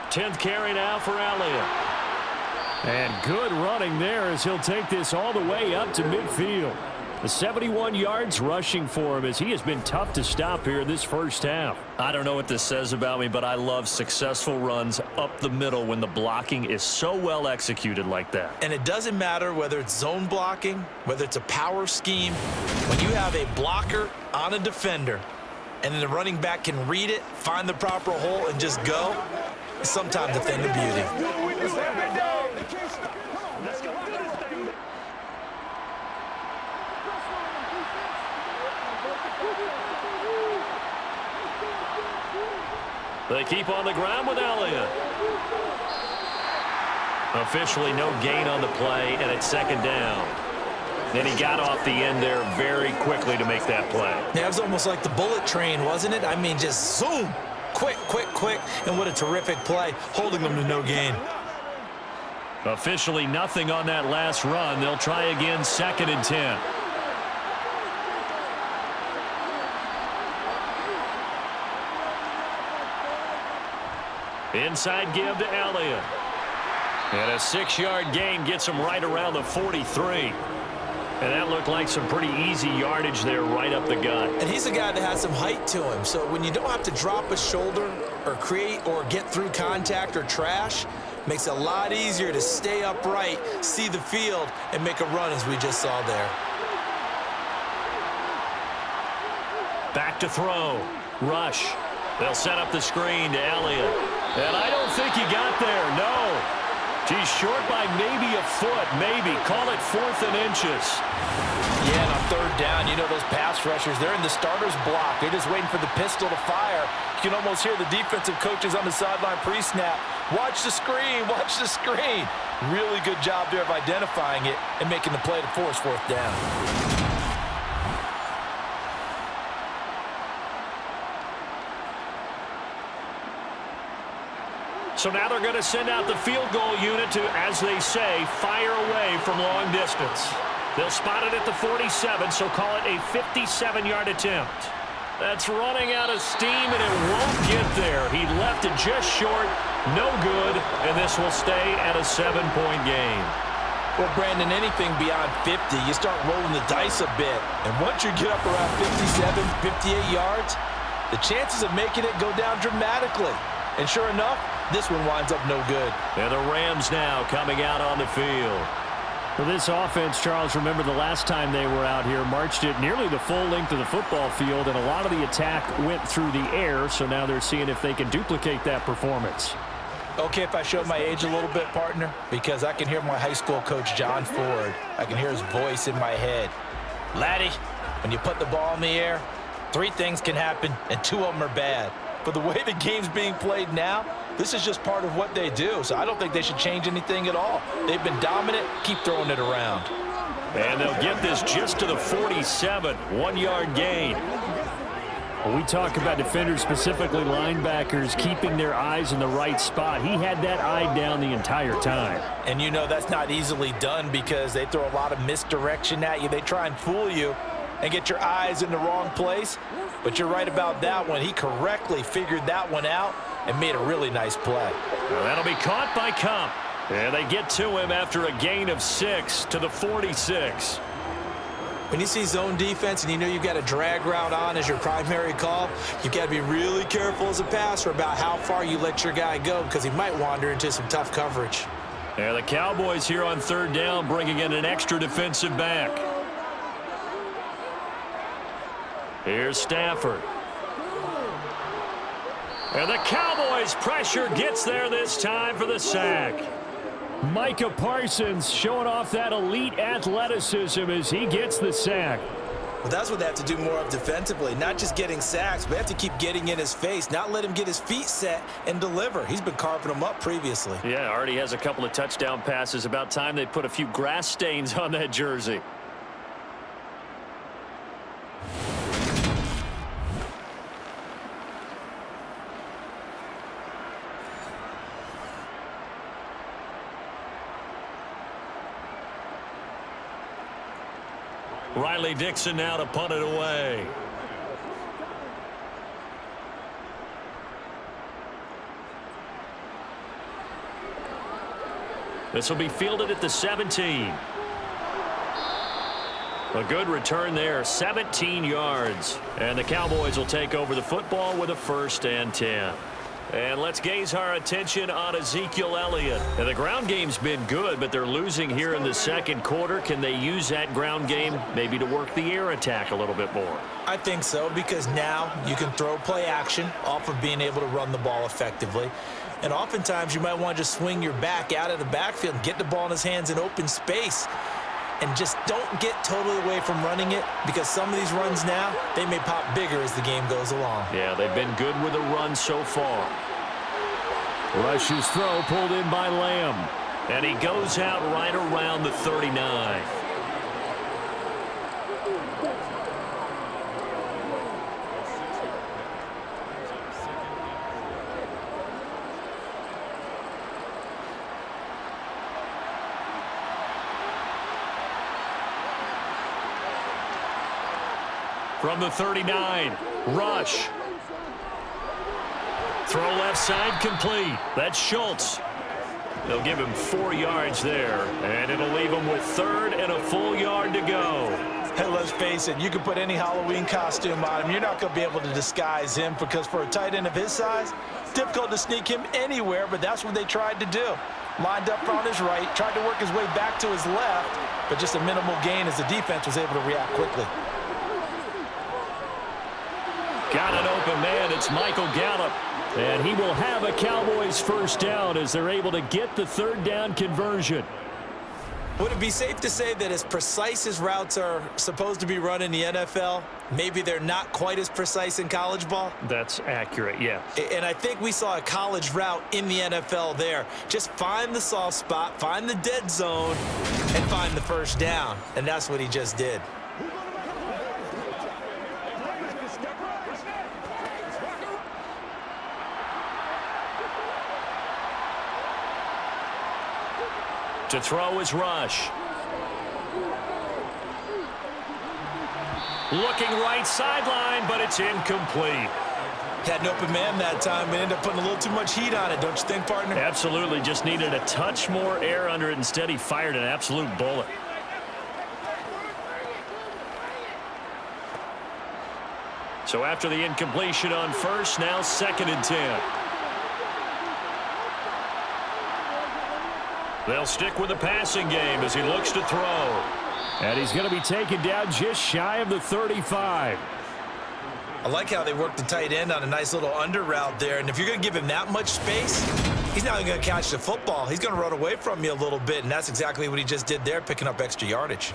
10th carry now for Elliott. And good running there as he'll take this all the way up to midfield. The 71 yards rushing for him as he has been tough to stop here this first half. I don't know what this says about me, but I love successful runs up the middle when the blocking is so well executed like that. And it doesn't matter whether it's zone blocking, whether it's a power scheme. When you have a blocker on a defender and then the running back can read it, find the proper hole, and just go, it's sometimes a thing of beauty. They keep on the ground with Elliott. Officially no gain on the play, and it's 2nd down. Then he got off the end there very quickly to make that play. Yeah, it was almost like the bullet train, wasn't it? I mean, just zoom. Quick, quick, quick. And what a terrific play, holding them to no gain. Officially nothing on that last run. They'll try again, 2nd and 10. Inside give to Elliott. And a 6-yard gain gets him right around the 43. And that looked like some pretty easy yardage there right up the gut. And he's a guy that has some height to him. So when you don't have to drop a shoulder or create or get through contact or trash, makes it a lot easier to stay upright, see the field, and make a run as we just saw there. Back to throw. Rush. They'll set up the screen to Elliott. And I don't think he got there, no. He's short by maybe a foot, maybe. Call it 4th and inches. Yeah, and on 3rd down, you know those pass rushers, they're in the starter's block. They're just waiting for the pistol to fire. You can almost hear the defensive coaches on the sideline pre-snap. Watch the screen, watch the screen. Really good job there of identifying it and making the play to force 4th down. So now they're going to send out the field goal unit to, as they say, fire away from long distance. They'll spot it at the 47, so call it a 57-yard attempt. That's running out of steam, and it won't get there. He left it just short, no good, and this will stay at a 7-point game. Well, Brandon, anything beyond 50, you start rolling the dice a bit. And once you get up around 57, 58 yards, the chances of making it go down dramatically. And sure enough, this one winds up no good. And the Rams now coming out on the field. For this offense, Charles, remember the last time they were out here, marched it nearly the full length of the football field, and a lot of the attack went through the air, so now they're seeing if they can duplicate that performance. Okay, if I show my age a little bit, partner, because I can hear my high school coach, John Ford. I can hear his voice in my head. Laddie, when you put the ball in the air, 3 things can happen, and 2 of them are bad. But the way the game's being played now, this is just part of what they do, so I don't think they should change anything at all. They've been dominant. Keep throwing it around. And they'll get this just to the 47, 1-yard gain. When we talk about defenders, specifically linebackers, keeping their eyes in the right spot, he had that eye down the entire time. And you know that's not easily done because they throw a lot of misdirection at you. They try and fool you and get your eyes in the wrong place. But you're right about that one. He correctly figured that one out and made a really nice play. Well, that'll be caught by Cup. And they get to him after a gain of 6 to the 46. When you see zone defense and you know you've got a drag route on as your primary call, you've got to be really careful as a passer about how far you let your guy go because he might wander into some tough coverage. And the Cowboys here on 3rd down bringing in an extra defensive back. Here's Stafford. And the Cowboys pressure gets there this time for the sack. Micah Parsons showing off that elite athleticism as he gets the sack. Well, that's what they have to do more of defensively, not just getting sacks, but they have to keep getting in his face, not let him get his feet set and deliver. He's been carving them up previously. Yeah, already has a couple of touchdown passes. About time they put a few grass stains on that jersey. Riley Dixon now to punt it away. This will be fielded at the 17. A good return there, 17 yards. And the Cowboys will take over the football with a 1st and 10. And let's gaze our attention on Ezekiel Elliott. And the ground game's been good, but they're losing here in the 2nd quarter. Can they use that ground game maybe to work the air attack a little bit more? I think so, because now you can throw play action off of being able to run the ball effectively. And oftentimes you might want to just swing your back out of the backfield and get the ball in his hands in open space. And just don't get totally away from running it, because some of these runs now, they may pop bigger as the game goes along. Yeah, they've been good with the run so far. Rush's throw pulled in by Lamb. And he goes out right around the 39. From the 39, Rush. Throw left side complete. That's Schultz. They'll give him 4 yards there, and it'll leave him with 3rd and a full yard to go. Hey, let's face it, you can put any Halloween costume on him. You're not going to be able to disguise him, because for a tight end of his size, difficult to sneak him anywhere, but that's what they tried to do. Lined up on his right, tried to work his way back to his left, but just a minimal gain as the defense was able to react quickly. Got an open man. It's Michael Gallup. And he will have a Cowboys first down as they're able to get the third down conversion. Would it be safe to say that as precise as routes are supposed to be run in the NFL, maybe they're not quite as precise in college ball? That's accurate, yeah. And I think we saw a college route in the NFL there. Just find the soft spot, find the dead zone, and find the first down. And that's what he just did. To throw is Rush. Looking right sideline, but it's incomplete. Had an open man that time, but ended up putting a little too much heat on it, don't you think, partner? Absolutely. Just needed a touch more air under it. Instead, he fired an absolute bullet. So after the incompletion on first, now 2nd and 10. They'll stick with the passing game as he looks to throw. And he's going to be taken down just shy of the 35. I like how they work the tight end on a nice little under route there. And if you're going to give him that much space, he's not going to catch the football. He's going to run away from you a little bit, and that's exactly what he just did there, picking up extra yardage.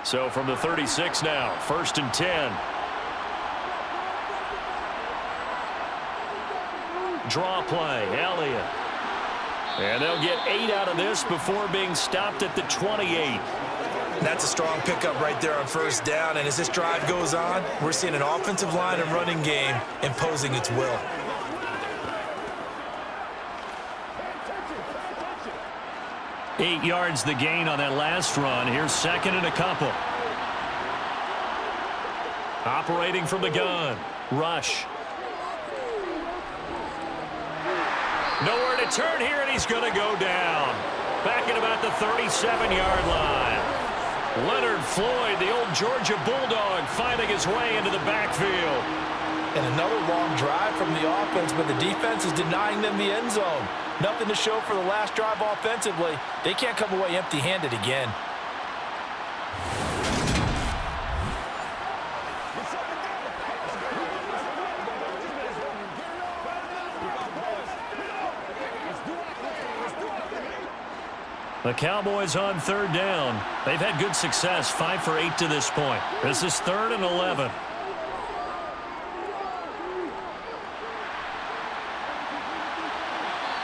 So from the 36 now, 1st and 10. Draw play, Elliott. And they'll get 8 out of this before being stopped at the 28. That's a strong pickup right there on first down. And as this drive goes on, we're seeing an offensive line and running game imposing its will. Eight yards the gain on that last run. Here's 2nd and a couple. Operating from the gun. Rush. Nowhere to turn here, and he's going to go down. Back at about the 37-yard line. Leonard Floyd, the old Georgia Bulldog, finding his way into the backfield. And another long drive from the offense, but the defense is denying them the end zone. Nothing to show for the last drive offensively. They can't come away empty-handed again. The Cowboys on 3rd down. They've had good success, 5 for 8 to this point. This is 3rd and 11.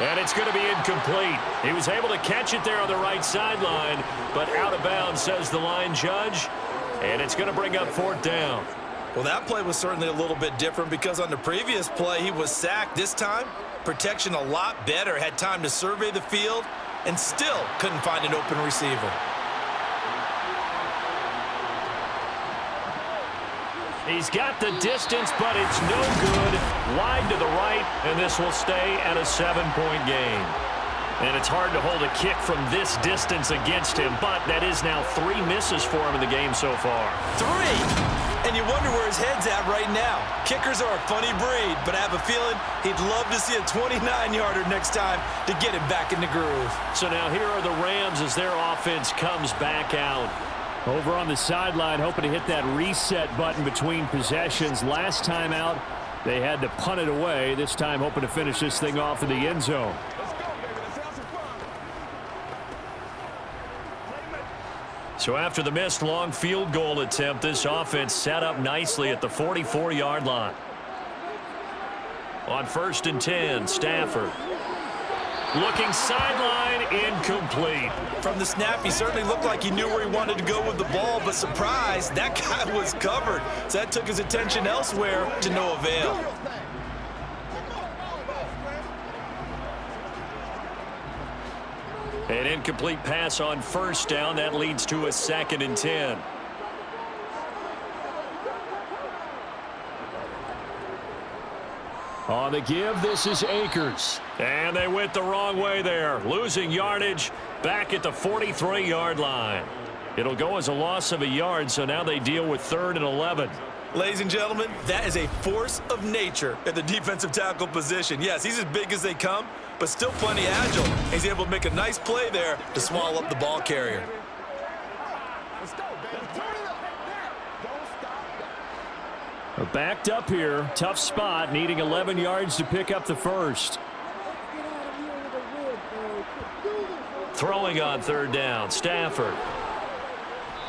And it's going to be incomplete. He was able to catch it there on the right sideline, but out of bounds, says the line judge. And it's going to bring up 4th down. Well, that play was certainly a little bit different because on the previous play, he was sacked. This time, protection a lot better. Had time to survey the field and still couldn't find an open receiver. He's got the distance, but it's no good. Wide to the right, and this will stay at a 7-point game. And it's hard to hold a kick from this distance against him, but that is now 3 misses for him in the game so far. 3! And you wonder where his head's at right now. Kickers are a funny breed, but I have a feeling he'd love to see a 29-yarder next time to get him back in the groove. So now here are the Rams as their offense comes back out. Over on the sideline, hoping to hit that reset button between possessions. Last time out, they had to punt it away. This time hoping to finish this thing off in the end zone. So after the missed long field goal attempt, this offense set up nicely at the 44-yard line. On 1st and 10, Stafford. Looking sideline, incomplete. From the snap, he certainly looked like he knew where he wanted to go with the ball, but surprise, that guy was covered. So that took his attention elsewhere to no avail. An incomplete pass on 1st down. That leads to a 2nd and 10. On the give, this is Akers. And they went the wrong way there. Losing yardage back at the 43-yard line. It'll go as a loss of a yard, so now they deal with 3rd and 11. Ladies and gentlemen, that is a force of nature at the defensive tackle position. Yes, he's as big as they come, but still plenty agile. He's able to make a nice play there to swallow up the ball carrier. Let's go, baby. Turn it up. Don't stop that. They're backed up here. Tough spot, needing 11 yards to pick up the first. Throwing on 3rd down, Stafford.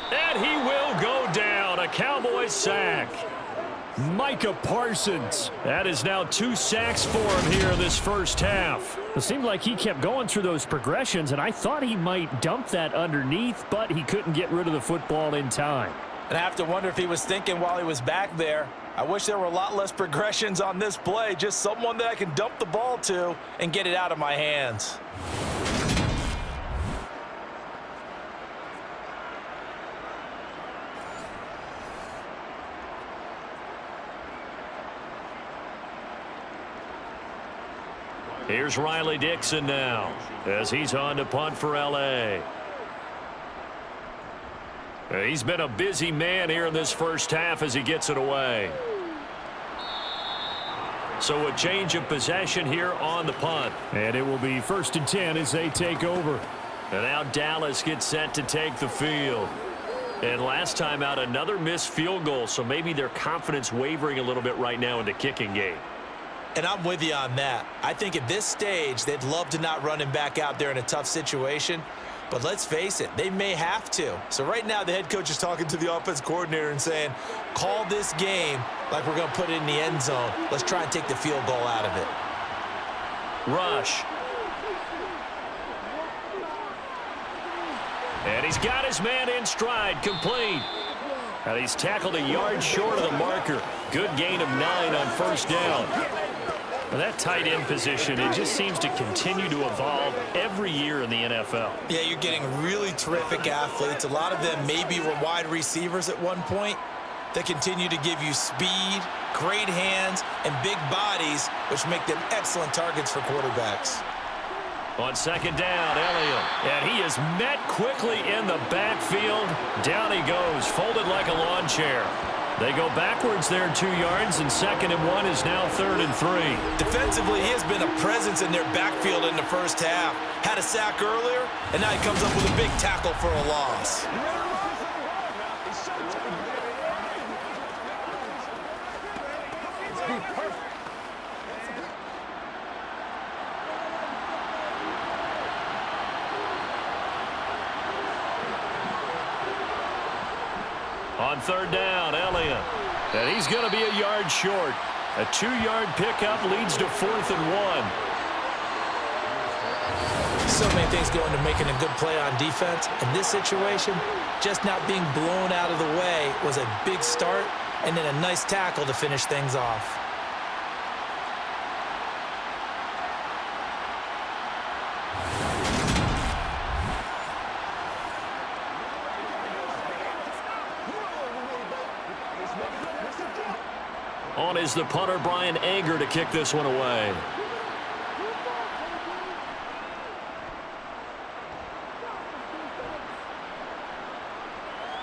And he will go down. A Cowboys sack. Micah Parsons. That is now 2 sacks for him here in this first half. It seemed like he kept going through those progressions, and I thought he might dump that underneath, but he couldn't get rid of the football in time. And I have to wonder if he was thinking while he was back there, I wish there were a lot less progressions on this play, just someone that I can dump the ball to and get it out of my hands. Here's Riley Dixon now as he's on to punt for L.A. He's been a busy man here in this first half as he gets it away. So a change of possession here on the punt. And it will be 1st and 10 as they take over. And now Dallas gets set to take the field. And last time out, another missed field goal, so maybe their confidence wavering a little bit right now in the kicking game. And I'm with you on that. I think at this stage, they'd love to not run him back out there in a tough situation. But let's face it, they may have to. So right now, the head coach is talking to the offense coordinator and saying, call this game like we're going to put it in the end zone. Let's try and take the field goal out of it. Rush. And he's got his man in stride, complete. And he's tackled a yard short of the marker. Good gain of 9 on 1st down. Well, that tight end position, it just seems to continue to evolve every year in the NFL. Yeah, you're getting really terrific athletes. A lot of them maybe were wide receivers at one point. They continue to give you speed, great hands, and big bodies, which make them excellent targets for quarterbacks. On 2nd down, Elliott. And he is met quickly in the backfield. Down he goes, folded like a lawn chair. They go backwards there 2 yards, and 2nd and 1 is now 3rd and 3. Defensively, he has been a presence in their backfield in the first half. Had a sack earlier, and now he comes up with a big tackle for a loss. On 3rd down, Elliott. And he's going to be a yard short. A 2-yard pickup leads to 4th and 1. So many things go into making a good play on defense. In this situation, just not being blown out of the way was a big start, and then a nice tackle to finish things off. On is the punter, Brian Anger, to kick this one away.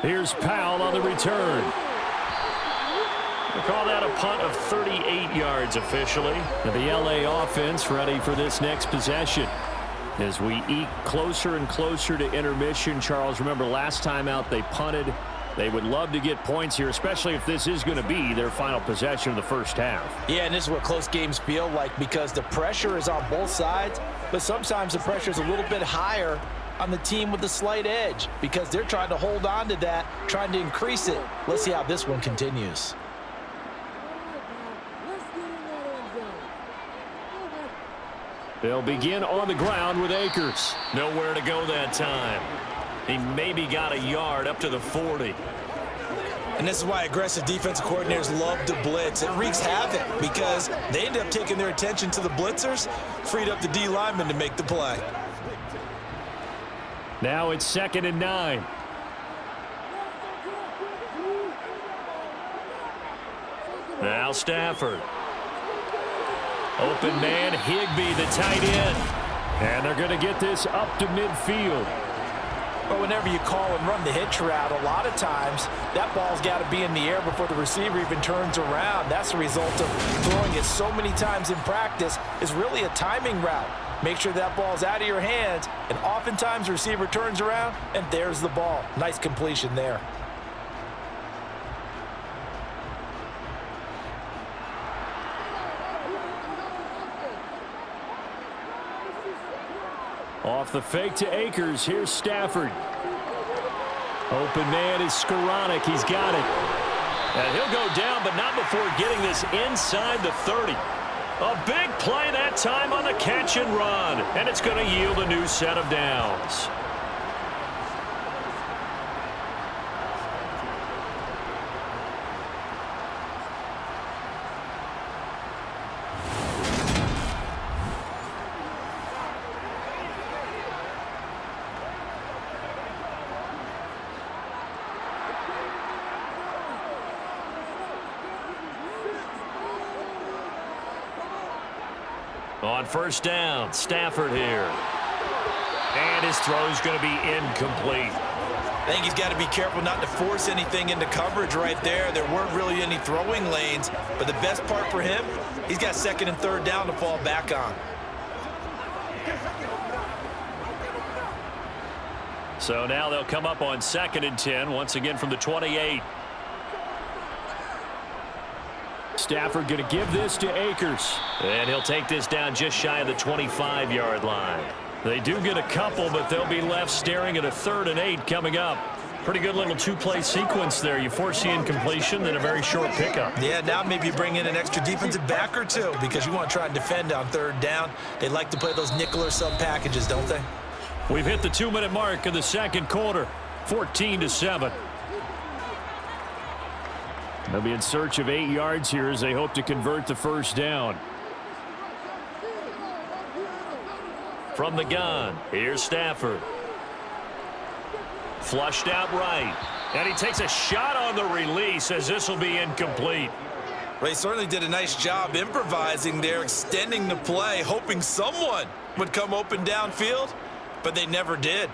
Here's Powell on the return. We'll call that a punt of 38 yards officially. And the L.A. offense ready for this next possession. As we eke closer and closer to intermission, Charles, remember last time out they punted. They would love to get points here, especially if this is going to be their final possession of the first half. Yeah, and this is what close games feel like because the pressure is on both sides, but sometimes the pressure is a little bit higher on the team with the slight edge because they're trying to hold on to that, trying to increase it. Let's see how this one continues. They'll begin on the ground with Akers. Nowhere to go that time. He maybe got a yard up to the 40. And this is why aggressive defensive coordinators love to blitz. It wreaks havoc because they end up taking their attention to the blitzers, freed up the D lineman to make the play. Now it's 2nd and 9. Now Stafford. Open man, Higbee, the tight end. And they're going to get this up to midfield. But whenever you call and run the hitch route, a lot of times that ball's got to be in the air before the receiver even turns around. That's the result of throwing it so many times in practice. Is really a timing route. Make sure that ball's out of your hands, and oftentimes the receiver turns around, and there's the ball. Nice completion there. Off the fake to Akers. Here's Stafford. Open man is Skoranek. He's got it. And he'll go down, but not before getting this inside the 30. A big play that time on the catch and run. And it's going to yield a new set of downs. On first down, Stafford here. And his throw's going to be incomplete. I think he's got to be careful not to force anything into coverage right there. There weren't really any throwing lanes, but the best part for him, he's got second and third down to fall back on. So now they'll come up on 2nd and 10, once again from the 28. Stafford going to give this to Akers. And he'll take this down just shy of the 25-yard line. They do get a couple, but they'll be left staring at a 3rd and 8 coming up. Pretty good little two-play sequence there. You force the incompletion, then a very short pickup. Yeah, now maybe bring in an extra defensive back or two because you want to try and defend on 3rd down. They like to play those nickel or sub packages, don't they? We've hit the 2-minute mark of the second quarter. 14-7. They'll be in search of 8 yards here as they hope to convert the first down. From the gun, here's Stafford. Flushed out right. And he takes a shot on the release as this will be incomplete. Well, he certainly did a nice job improvising there, extending the play, hoping someone would come open downfield, but they never did.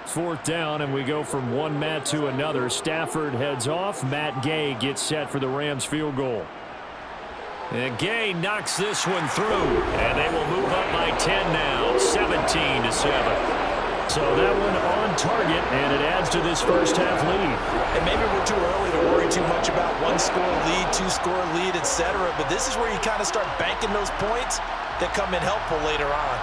Fourth down, and we go from one Matt to another. Stafford heads off. Matt Gay gets set for the Rams field goal. And Gay knocks this one through, and they will move up by 10 now, 17-7. So that one on target, and it adds to this first half lead. And maybe we're too early to worry too much about 1-score lead, 2-score lead, etc. But this is where you kind of start banking those points that come in helpful later on.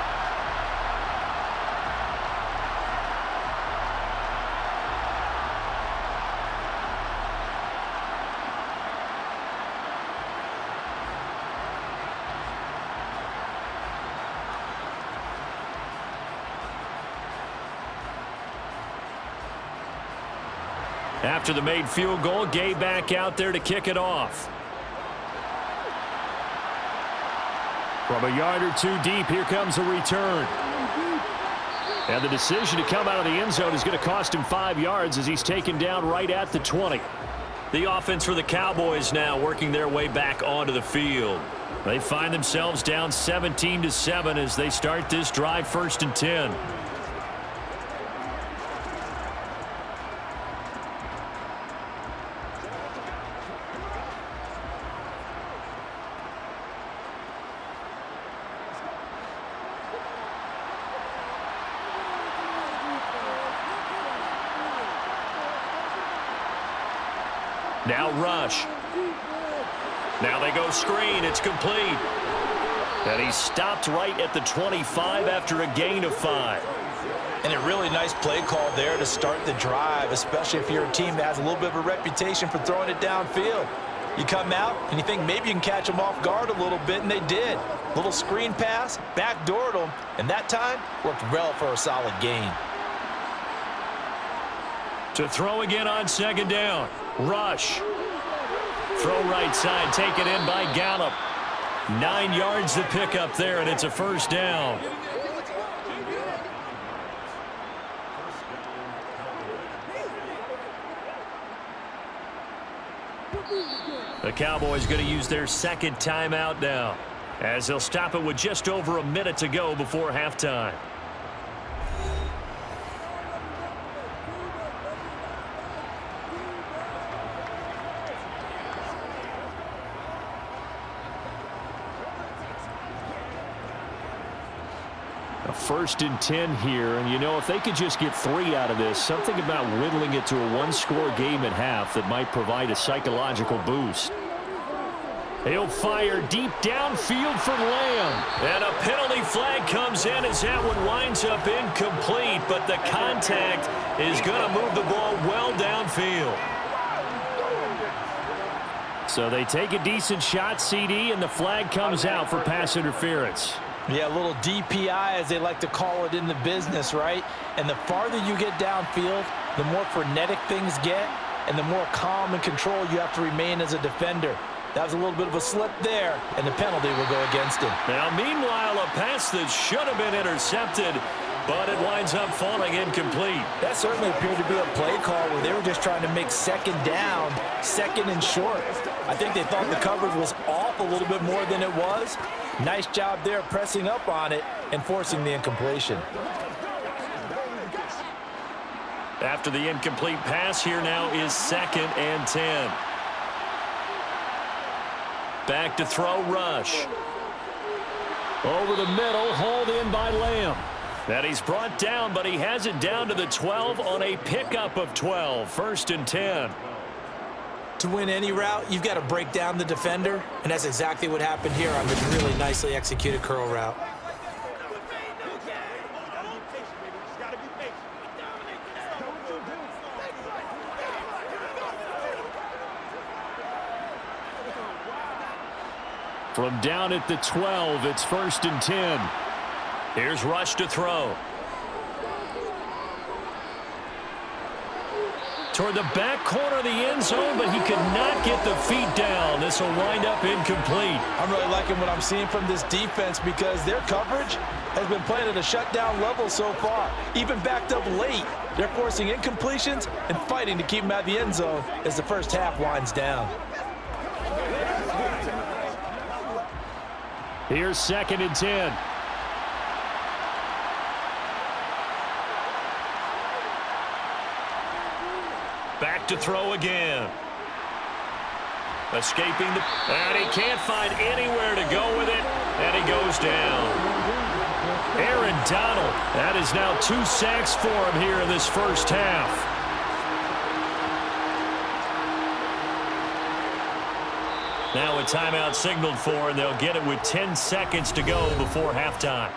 After the made field goal, Gay back out there to kick it off. From a yard or two deep, here comes a return. And the decision to come out of the end zone is going to cost him 5 yards as he's taken down right at the 20. The offense for the Cowboys now working their way back onto the field. They find themselves down 17-7 as they start this drive 1st and 10. Now rush. Now they go screen. It's complete. And he stopped right at the 25 after a gain of 5. And a really nice play call there to start the drive, especially if you're a team that has a little bit of a reputation for throwing it downfield. You come out and you think maybe you can catch them off guard a little bit, and they did. Little screen pass, backdoored them, and that time worked well for a solid gain. To throw again on 2nd down. Rush. Throw right side, taken in by Gallup. 9 yards to pick up there, and it's a first down. The Cowboys going to use their second timeout now, as they'll stop it with just over a minute to go before halftime. A 1st and 10 here, and you know, if they could just get 3 out of this, something about whittling it to a one-score game at half that might provide a psychological boost. He'll fire deep downfield for Lamb. And a penalty flag comes in as that one winds up incomplete, but the contact is going to move the ball well downfield. So they take a decent shot, CD, and the flag comes out for pass interference. Yeah, a little DPI, as they like to call it in the business, right? And the farther you get downfield, the more frenetic things get, and the more calm and control you have to remain as a defender. That was a little bit of a slip there, and the penalty will go against him. Now, meanwhile, a pass that should have been intercepted, but it winds up falling incomplete. That certainly appeared to be a play call where they were just trying to make second down, second and short. I think they thought the coverage was off a little bit more than it was. Nice job there pressing up on it and forcing the incompletion. After the incomplete pass, here now is 2nd and 10. Back to throw, Rush. Over the middle, hauled in by Lamb. And he's brought down, but he has it down to the 12 on a pickup of 12. 1st and 10. To win any route, you've got to break down the defender, and that's exactly what happened here on this really nicely executed curl route. From down at the 12, it's 1st and 10. Here's Rush to throw. Toward the back corner of the end zone, but he could not get the feet down. This will wind up incomplete. I'm really liking what I'm seeing from this defense because their coverage has been playing at a shutdown level so far. Even backed up late, they're forcing incompletions and fighting to keep them out of the end zone as the first half winds down. Here's 2nd and 10. Back to throw again. Escaping the... And he can't find anywhere to go with it. And he goes down. Aaron Donald. That is now 2 sacks for him here in this first half. Now a timeout signaled for, and they'll get it with 10 seconds to go before halftime.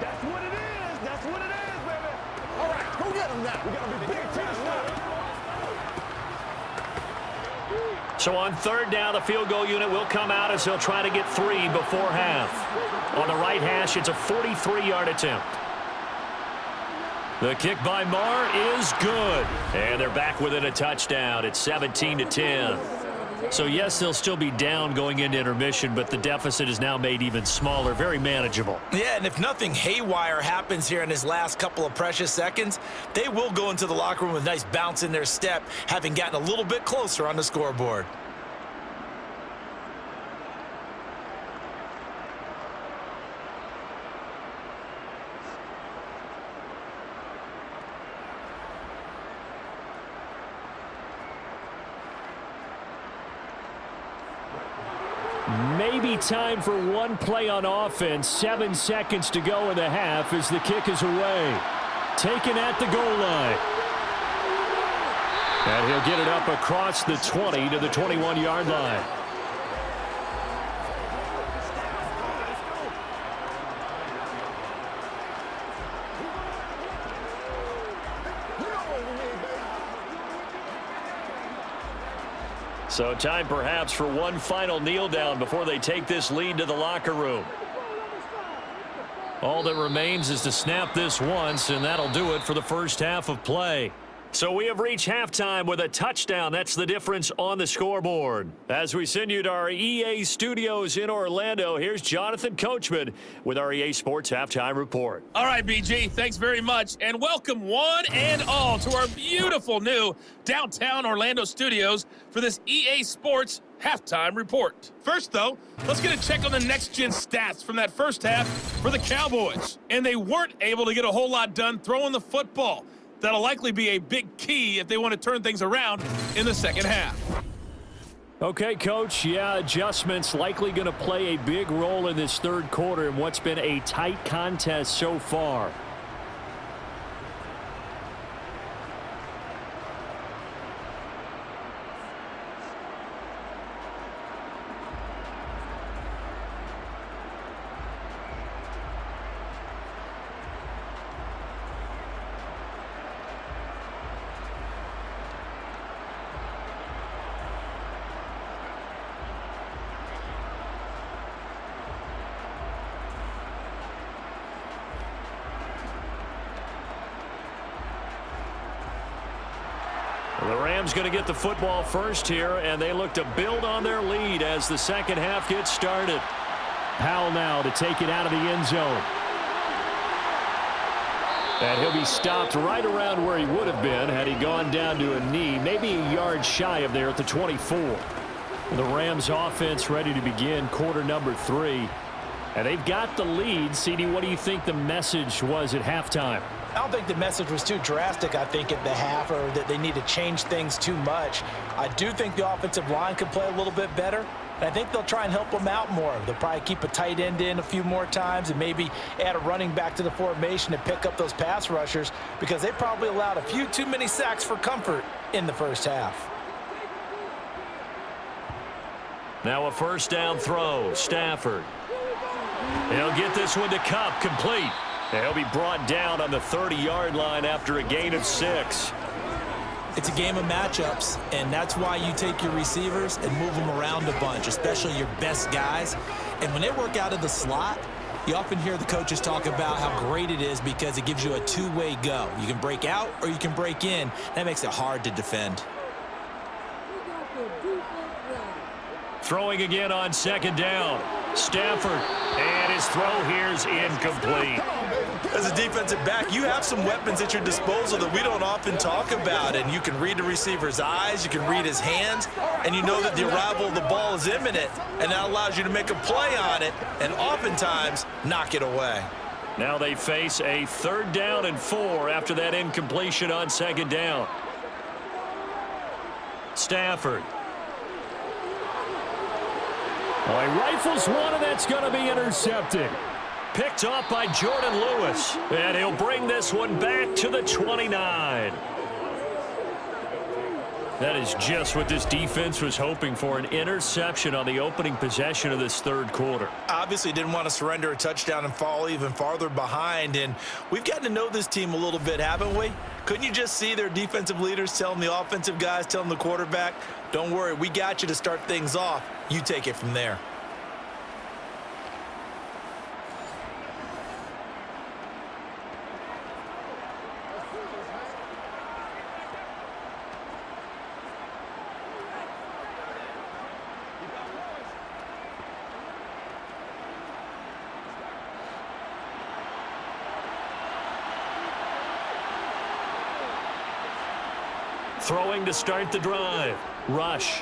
That's what it is. That's what it is, baby. All right, go get him now. We got to be big time now. So on 3rd down, the field goal unit will come out as they'll try to get 3 before half. On the right hash, it's a 43-yard attempt. The kick by Marr is good. And they're back within a touchdown. It's 17-10. So, yes, they'll still be down going into intermission, but the deficit is now made even smaller, very manageable. Yeah, and if nothing haywire happens here in his last couple of precious seconds, they will go into the locker room with a nice bounce in their step, having gotten a little bit closer on the scoreboard. Maybe time for one play on offense. 7 seconds to go in the half as the kick is away. Taken at the goal line. And he'll get it up across the 20 to the 21-yard line. So time perhaps for one final kneel down before they take this lead to the locker room. All that remains is to snap this once, and that'll do it for the first half of play. So we have reached halftime with a touchdown. That's the difference on the scoreboard. As we send you to our EA studios in Orlando, here's Jonathan Coachman with our EA Sports Halftime Report. All right, BG, thanks very much. And welcome one and all to our beautiful new downtown Orlando studios for this EA Sports Halftime Report. First, though, let's get a check on the next-gen stats from that first half for the Cowboys. And they weren't able to get a whole lot done throwing the football. That'll likely be a big key if they want to turn things around in the second half. Okay, Coach, yeah, adjustments likely going to play a big role in this third quarter in what's been a tight contest so far. The Rams going to get the football first here, and they look to build on their lead as the second half gets started. Powell now to take it out of the end zone. And he'll be stopped right around where he would have been had he gone down to a knee, maybe a yard shy of there at the 24. The Rams offense ready to begin quarter number 3. And they've got the lead. CD, what do you think the message was at halftime? I don't think the message was too drastic, I think, at the half, or that they need to change things too much. I do think the offensive line could play a little bit better, and I think they'll try and help them out more. They'll probably keep a tight end in a few more times and maybe add a running back to the formation to pick up those pass rushers, because they probably allowed a few too many sacks for comfort in the first half. Now a first down throw. Stafford. He'll get this one to Kupp, complete. And he'll be brought down on the 30-yard line after a gain of 6. It's a game of matchups, and that's why you take your receivers and move them around a bunch, especially your best guys. And when they work out of the slot, you often hear the coaches talk about how great it is because it gives you a two-way go. You can break out or you can break in. That makes it hard to defend. Throwing again on second down. Stafford, and his throw here's incomplete. As a defensive back, you have some weapons at your disposal that we don't often talk about, and you can read the receiver's eyes, you can read his hands, and you know that the arrival of the ball is imminent, and that allows you to make a play on it and oftentimes knock it away. Now they face a 3rd down and 4 after that incompletion on second down. Stafford. Well, he rifles one, and that's going to be intercepted. Picked off by Jordan Lewis, and he'll bring this one back to the 29. That is just what this defense was hoping for, an interception on the opening possession of this third quarter. Obviously didn't want to surrender a touchdown and fall even farther behind, and we've gotten to know this team a little bit, haven't we? Couldn't you just see their defensive leaders telling the offensive guys, telling the quarterback, don't worry, we got you to start things off. You take it from there. Throwing to start the drive. Rush.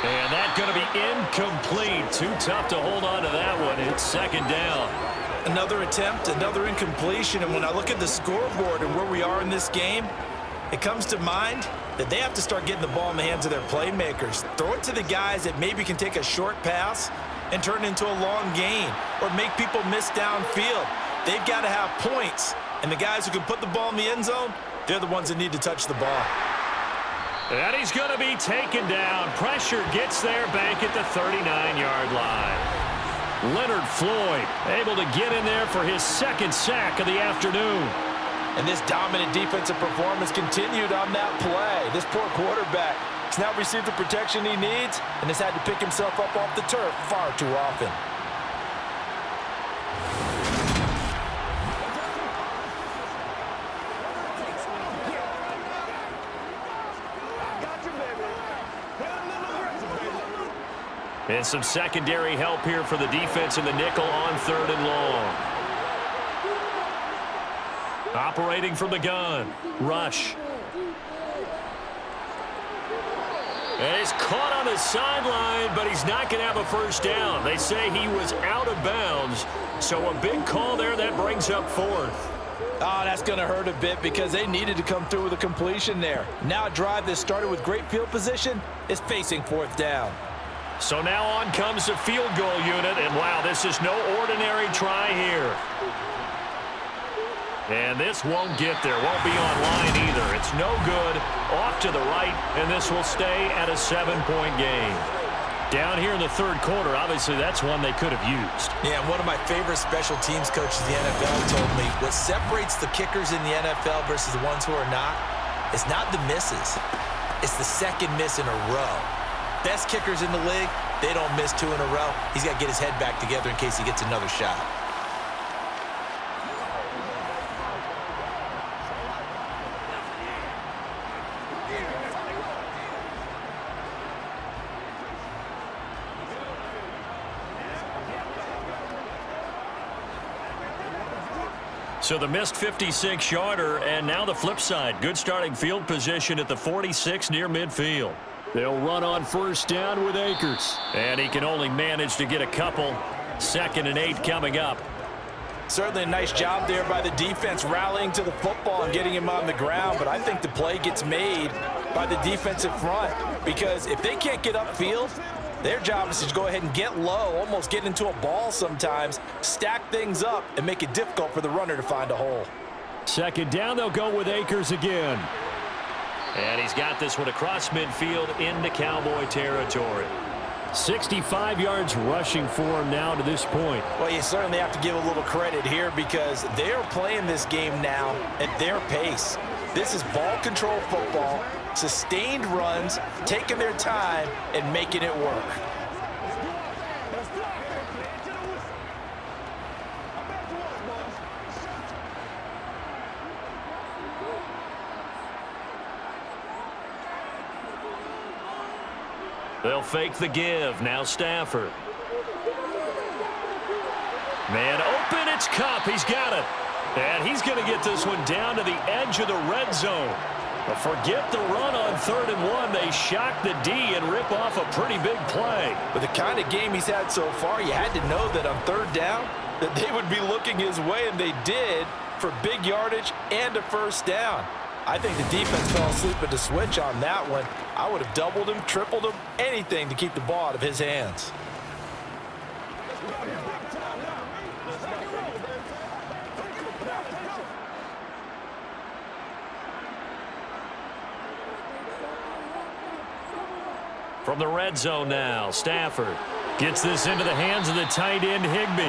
And that's going to be incomplete. Too tough to hold on to that one. It's second down. Another attempt, another incompletion. And when I look at the scoreboard and where we are in this game, it comes to mind that they have to start getting the ball in the hands of their playmakers. Throw it to the guys that maybe can take a short pass and turn it into a long gain or make people miss downfield. They've got to have points. And the guys who can put the ball in the end zone, they're the ones that need to touch the ball. And he's going to be taken down. Pressure gets there back at the 39-yard line. Leonard Floyd able to get in there for his second sack of the afternoon. And this dominant defensive performance continued on that play. This poor quarterback has now received the protection he needs and has had to pick himself up off the turf far too often. And some secondary help here for the defense in the nickel on 3rd and long. Operating from the gun. Rush. And he's caught on the sideline, but he's not going to have a first down. They say he was out of bounds. So a big call there that brings up 4th. Oh, that's going to hurt a bit because they needed to come through with a completion there. Now a drive that started with great field position is facing 4th down. So now on comes the field goal unit, and wow, this is no ordinary try here. And this won't get there, won't be on line either. It's no good, off to the right, and this will stay at a 7-point game. Down here in the 3rd quarter, obviously that's one they could have used. Yeah, one of my favorite special teams coaches in the NFL told me what separates the kickers in the NFL versus the ones who are not is not the misses. It's the second miss in a row. Best kickers in the league, they don't miss 2 in a row. He's got to get his head back together in case he gets another shot. So the missed 56-yarder, and now the flip side. Good starting field position at the 46 near midfield. They'll run on 1st down with Akers. And he can only manage to get a couple. 2nd and 8 coming up. Certainly a nice job there by the defense rallying to the football and getting him on the ground. But I think the play gets made by the defensive front because if they can't get upfield, their job is to go ahead and get low, almost get into a ball sometimes, stack things up, and make it difficult for the runner to find a hole. 2nd down, they'll go with Akers again. And he's got this one across midfield into Cowboy territory. 65 yards rushing for him now to this point. Well, you certainly have to give a little credit here because they're playing this game now at their pace. This is ball control football, sustained runs, taking their time, and making it work. They'll fake the give. Now Stafford. Man open, it's Kupp. He's got it. And he's going to get this one down to the edge of the red zone. But forget the run on 3rd and 1. They shock the D and rip off a pretty big play. With the kind of game he's had so far, you had to know that on 3rd down that they would be looking his way, and they did for big yardage and a first down. I think the defense fell asleep at the switch on that one. I would have doubled him, tripled him, anything to keep the ball out of his hands. From the red zone now, Stafford gets this into the hands of the tight end, Higbee.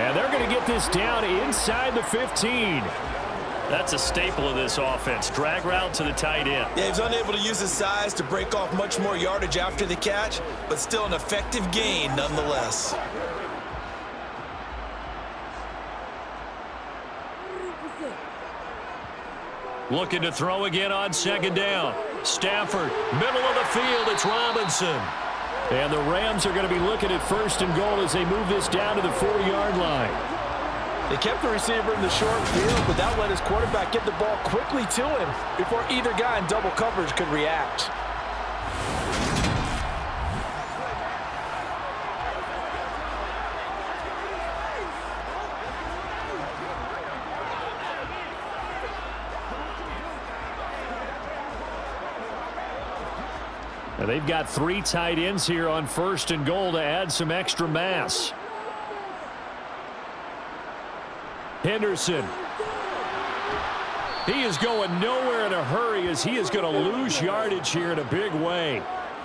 And they're going to get this down inside the 15. That's a staple of this offense. Drag route to the tight end. Yeah, he's unable to use his size to break off much more yardage after the catch, but still an effective gain nonetheless. Looking to throw again on 2nd down. Stafford, middle of the field, it's Robinson. And the Rams are going to be looking at 1st and goal as they move this down to the 40-yard line. They kept the receiver in the short field, but that let his quarterback get the ball quickly to him before either guy in double coverage could react. Now they've got 3 tight ends here on 1st and goal to add some extra mass. Henderson. He is going nowhere in a hurry as he is going to lose yardage here in a big way.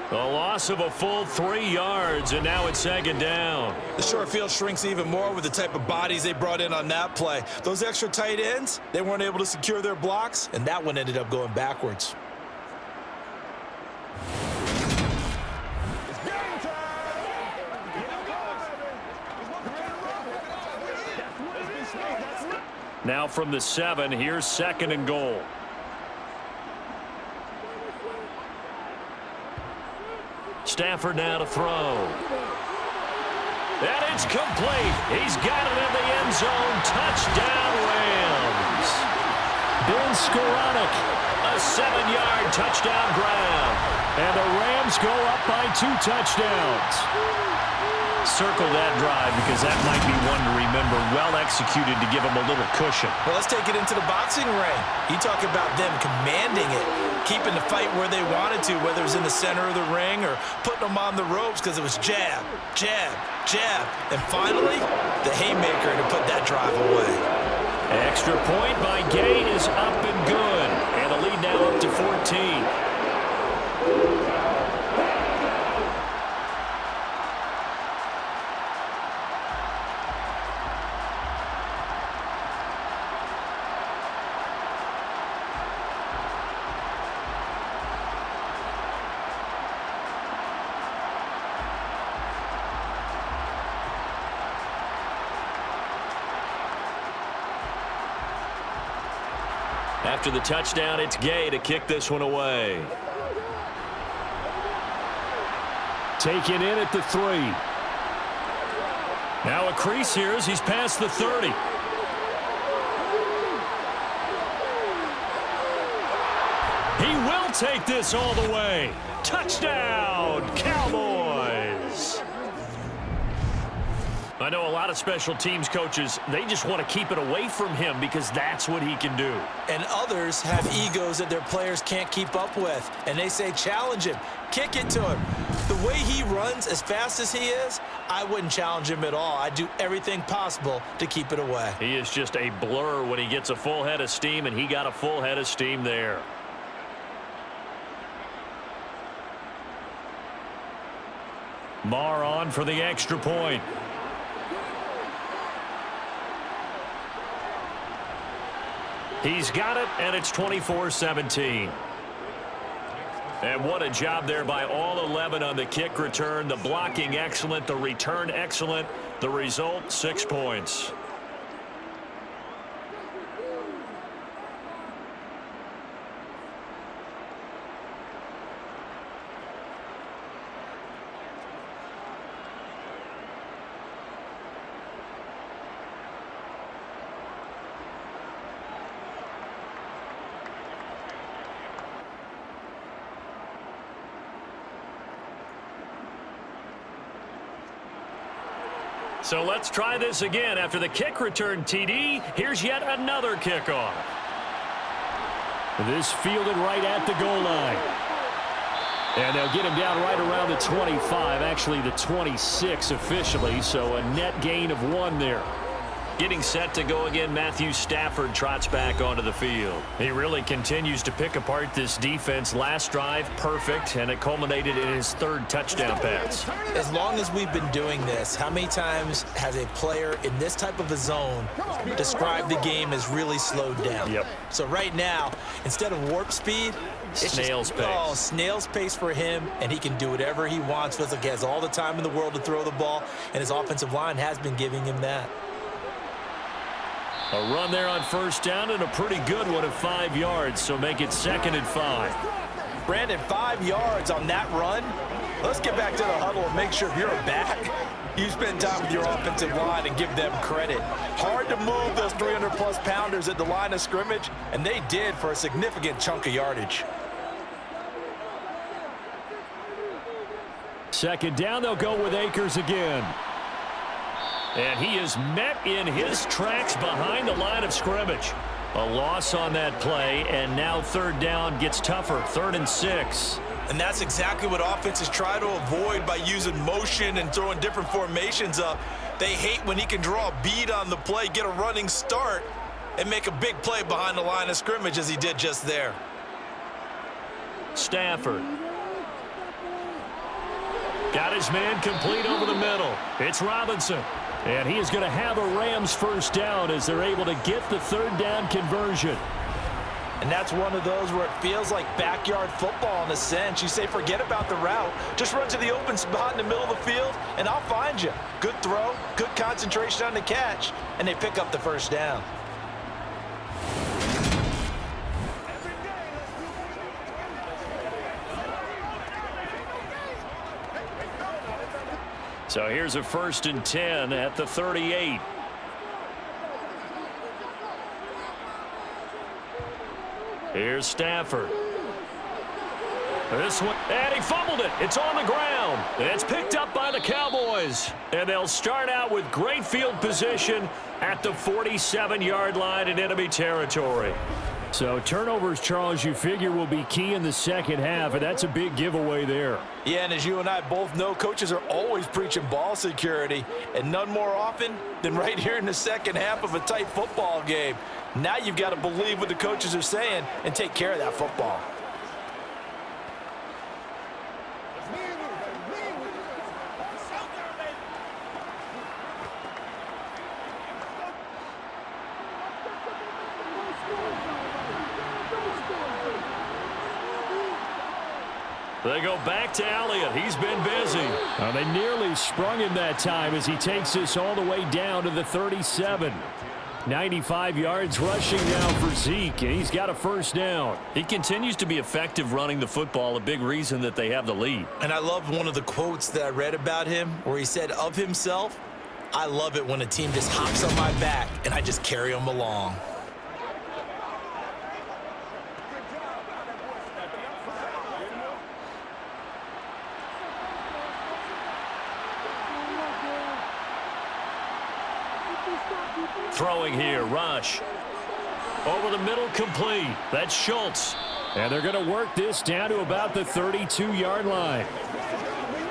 A loss of a full 3 yards, and now it's 2nd down. The short field shrinks even more with the type of bodies they brought in on that play. Those extra tight ends, they weren't able to secure their blocks, and that one ended up going backwards. Now from the 7, here's 2nd and goal. Stafford now to throw. And it's complete. He's got it in the end zone. Touchdown, Rams. Ben Skoranek, a 7-yard touchdown grab. And the Rams go up by 2 touchdowns. Circle that drive because that might be one to remember. Well executed to give them a little cushion. Well, let's take it into the boxing ring. You talk about them commanding it, keeping the fight where they wanted to, whether it was in the center of the ring or putting them on the ropes because it was jab, jab, jab. And finally, the haymaker to put that drive away. Extra point by Gay is up and good. And the lead now up to 14. After the touchdown, it's Gay to kick this one away. Taken in at the 3. Now a crease here as he's past the 30. He will take this all the way. Touchdown, Cowboys. I know a lot of special teams coaches, they just want to keep it away from him because that's what he can do. And others have egos that their players can't keep up with. And they say, challenge him, kick it to him. The way he runs as fast as he is, I wouldn't challenge him at all. I'd do everything possible to keep it away. He is just a blur when he gets a full head of steam, and he got a full head of steam there. Marr on for the extra point. He's got it, and it's 24-17. And what a job there by all 11 on the kick return. The blocking excellent, the return excellent. The result, 6 points. So let's try this again. After the kick return, TD, here's yet another kickoff. This fielded right at the goal line. And they'll get him down right around the 25, actually the 26 officially, so a net gain of 1 there. Getting set to go again, Matthew Stafford trots back onto the field. He really continues to pick apart this defense. Last drive, perfect, and it culminated in his 3rd touchdown pass. As long as we've been doing this, how many times has a player in this type of a zone described the game as really slowed down? Yep. So right now, instead of warp speed, it's snail's pace. Oh, snail's pace for him, and he can do whatever he wants. Feels like he has all the time in the world to throw the ball, and his offensive line has been giving him that. A run there on 1st down and a pretty good one at 5 yards, so make it 2nd and 5. Brandon, 5 yards on that run. Let's get back to the huddle and make sure if you're a back, you spend time with your offensive line and give them credit. Hard to move those 300-plus pounders at the line of scrimmage, and they did for a significant chunk of yardage. 2nd down, they'll go with Akers again. And he is met in his tracks behind the line of scrimmage. A loss on that play, and now 3rd down gets tougher, 3rd and 6. And that's exactly what offenses try to avoid by using motion and throwing different formations up. They hate when he can draw a bead on the play, get a running start, and make a big play behind the line of scrimmage as he did just there. Stafford. Got his man complete over the middle. It's Robinson. And he is going to have a Rams 1st down as they're able to get the 3rd down conversion. And that's one of those where it feels like backyard football in a sense. You say forget about the route. Just run to the open spot in the middle of the field, and I'll find you. Good throw, good concentration on the catch, and they pick up the 1st down. So here's a 1st and 10 at the 38. Here's Stafford. This one, and he fumbled it. It's on the ground. It's picked up by the Cowboys. And they'll start out with great field position at the 47-yard line in enemy territory. So turnovers, Charles, you figure will be key in the second half, and that's a big giveaway there. Yeah, and as you and I both know, coaches are always preaching ball security, and none more often than right here in the second half of a tight football game. Now you've got to believe what the coaches are saying and take care of that football. They go back to Elliott. He's been busy. They nearly sprung him that time as he takes this all the way down to the 37. 95 yards rushing now for Zeke, and he's got a 1st down. He continues to be effective running the football, a big reason that they have the lead. And I love one of the quotes that I read about him where he said of himself, "I love it when a team just hops on my back and I just carry them along." Throwing here, Rush. Over the middle, complete. That's Schultz. And they're going to work this down to about the 32-yard line.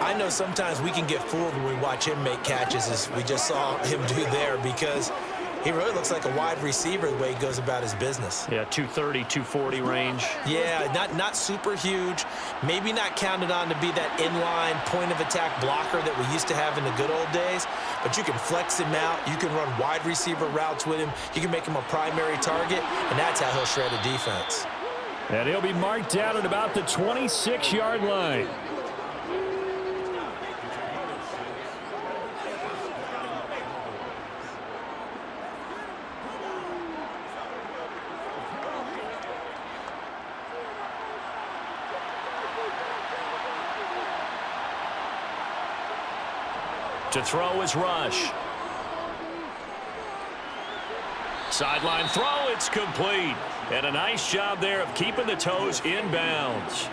I know sometimes we can get fooled when we watch him make catches, as we just saw him do there, because he really looks like a wide receiver the way he goes about his business. Yeah, 230, 240 range. Yeah, not super huge. Maybe not counted on to be that inline point-of-attack blocker that we used to have in the good old days, but you can flex him out. You can run wide receiver routes with him. You can make him a primary target, and that's how he'll shred a defense. And he'll be marked down at about the 26-yard line. To throw is Rush. Sideline throw, it's complete. And a nice job there of keeping the toes inbounds.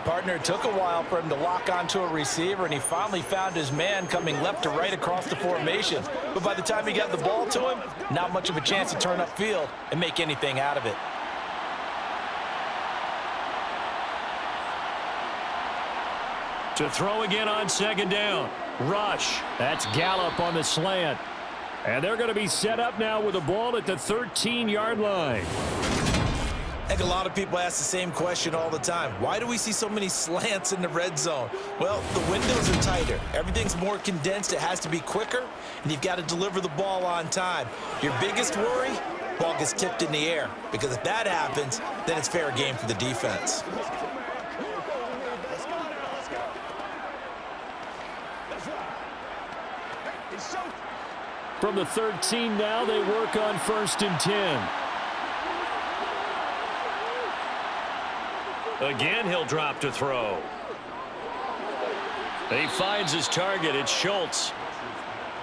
Partner, it took a while for him to lock onto a receiver, and he finally found his man coming left to right across the formation. But by the time he got the ball to him, not much of a chance to turn upfield and make anything out of it. To throw again on 2nd down. Rush. That's Gallup on the slant. And they're going to be set up now with the ball at the 13-yard line. I think a lot of people ask the same question all the time. Why do we see so many slants in the red zone? Well, the windows are tighter. Everything's more condensed. It has to be quicker, and you've got to deliver the ball on time. Your biggest worry, ball gets tipped in the air, because if that happens, then it's fair game for the defense. From the 13 now, they work on 1st and 10. Again, he'll drop to throw. He finds his target. It's Schultz.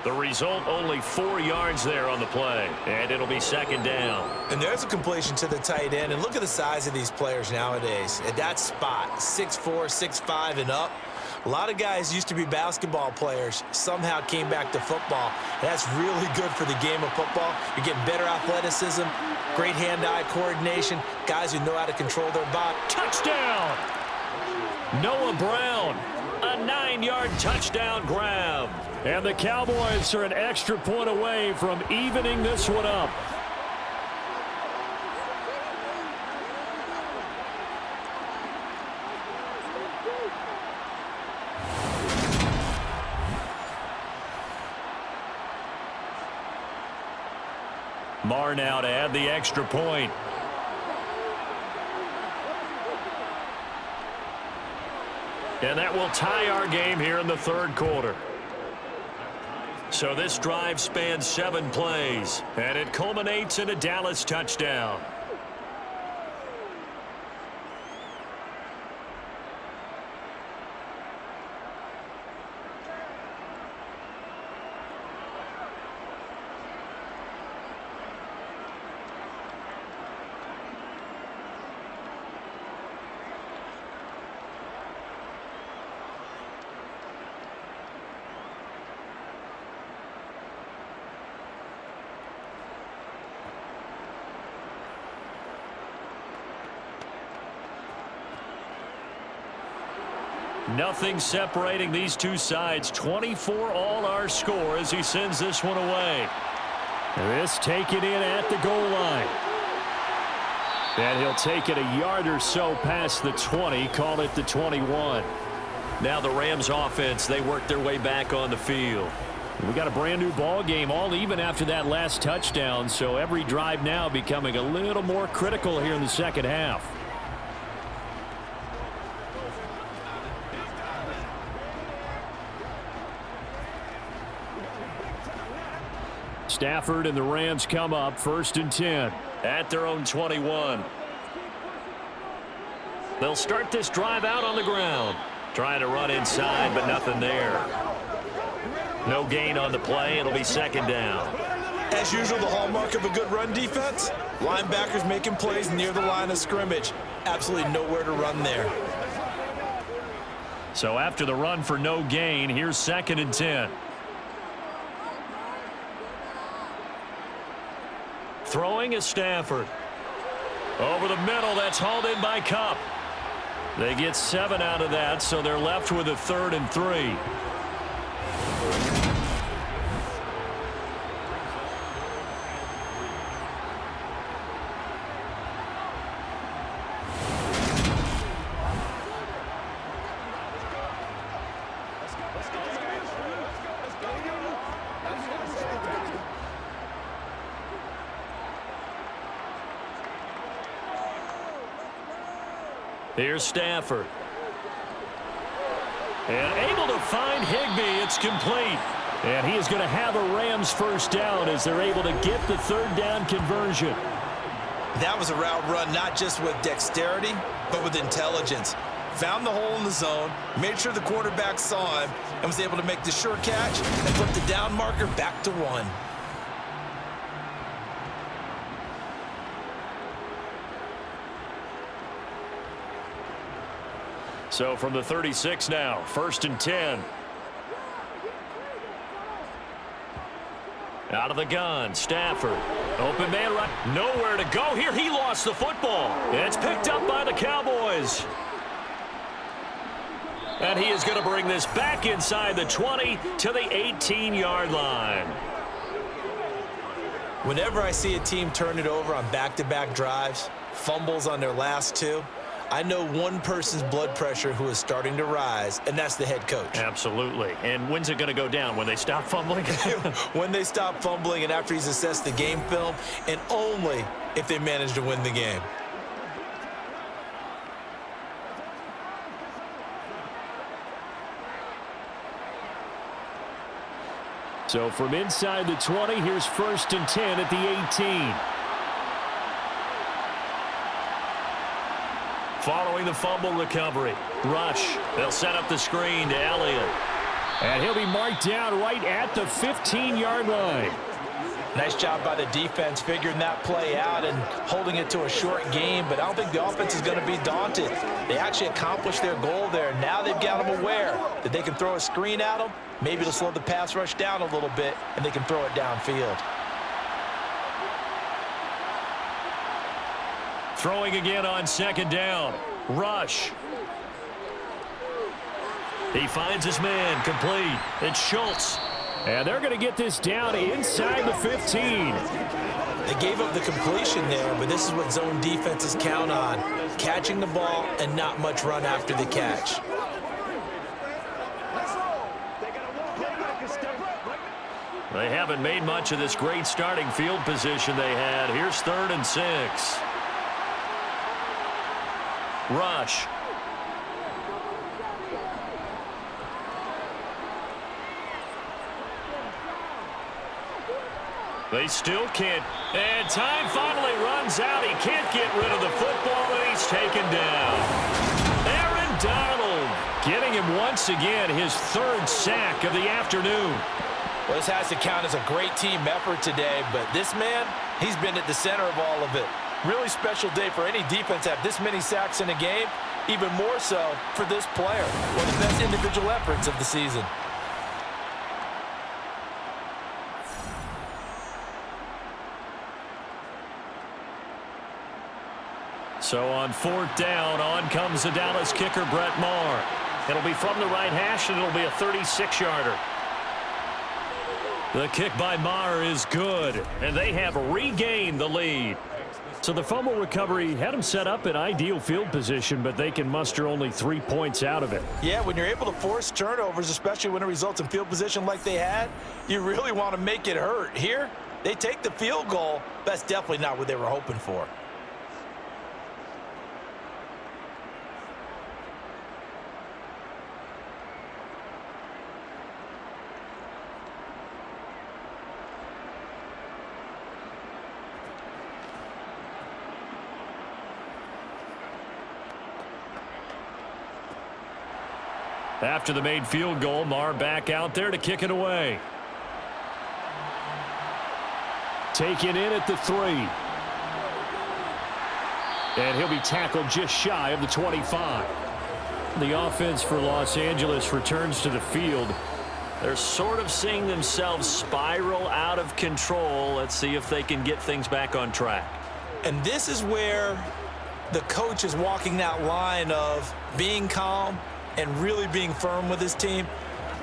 The result, only 4 yards there on the play. And it'll be 2nd down. And there's a completion to the tight end. And look at the size of these players nowadays. At that spot, 6'4", 6'5", and up. A lot of guys used to be basketball players, somehow came back to football. That's really good for the game of football. You're getting better athleticism, great hand-eye coordination, guys who know how to control their body. Touchdown! Noah Brown, a 9-yard touchdown grab. And the Cowboys are an extra point away from evening this one up. Marr now to add the extra point. And that will tie our game here in the 3rd quarter. So this drive spans 7 plays, and it culminates in a Dallas touchdown. Nothing separating these two sides. 24 all our score as he sends this one away. This taken in at the goal line. And he'll take it a yard or so past the 20, call it the 21. Now the Rams offense, they work their way back on the field. We got a brand new ball game, all even after that last touchdown, so every drive now becoming a little more critical here in the second half. Stafford and the Rams come up 1st and 10 at their own 21. They'll start this drive out on the ground. Trying to run inside, but nothing there. No gain on the play. It'll be 2nd down. As usual, the hallmark of a good run defense, linebackers making plays near the line of scrimmage. Absolutely nowhere to run there. So after the run for no gain, here's 2nd and 10. Throwing is Stafford. Over the middle, that's hauled in by Kupp. They get 7 out of that, so they're left with a 3rd and 3. Here's Stafford. And able to find Higbee. It's complete. And he is going to have a Rams 1st down as they're able to get the 3rd down conversion. That was a route run not just with dexterity, but with intelligence. Found the hole in the zone, made sure the quarterback saw him, and was able to make the sure catch and put the down marker back to 1. So from the 36 now, 1st and 10. Out of the gun, Stafford. Open man right. Nowhere to go here. He lost the football. It's picked up by the Cowboys. And he is going to bring this back inside the 20 to the 18-yard line. Whenever I see a team turn it over on back-to-back drives, fumbles on their last 2, I know one person's blood pressure who is starting to rise, and that's the head coach. Absolutely. And when's it going to go down? When they stop fumbling? When they stop fumbling and after he's assessed the game film, and only if they manage to win the game. So from inside the 20, here's 1st and 10 at the 18. Following the fumble recovery. Rush. They'll set up the screen to Elliott. And he'll be marked down right at the 15-yard line. Nice job by the defense figuring that play out and holding it to a short game, but I don't think the offense is going to be daunted. They actually accomplished their goal there. Now they've got them aware that they can throw a screen at them, maybe to slow the pass rush down a little bit, and they can throw it downfield. Throwing again on 2nd down. Rush. He finds his man complete. It's Schultz. And they're going to get this down inside the 15. They gave up the completion there, but this is what zone defenses count on. Catching the ball and not much run after the catch. They haven't made much of this great starting field position they had. Here's 3rd and 6. Rush. They still can't. And time finally runs out. He can't get rid of the football, and he's taken down. Aaron Donald getting him once again his 3rd sack of the afternoon. Well, this has to count as a great team effort today, but this man, he's been at the center of all of it. Really special day for any defense to have this many sacks in a game, even more so for this player. One of the best individual efforts of the season. So on 4th down, on comes the Dallas kicker, Brett Maher. It'll be from the right hash, and it'll be a 36-yarder. The kick by Maher is good, and they have regained the lead. So the fumble recovery had them set up in ideal field position, but they can muster only 3 points out of it. Yeah, when you're able to force turnovers, especially when it results in field position like they had, you really want to make it hurt. Here, they take the field goal. That's definitely not what they were hoping for. After the made field goal, Maher back out there to kick it away. Taken in at the 3. And he'll be tackled just shy of the 25. The offense for Los Angeles returns to the field. They're sort of seeing themselves spiral out of control. Let's see if they can get things back on track. And this is where the coach is walking that line of being calm and really being firm with his team.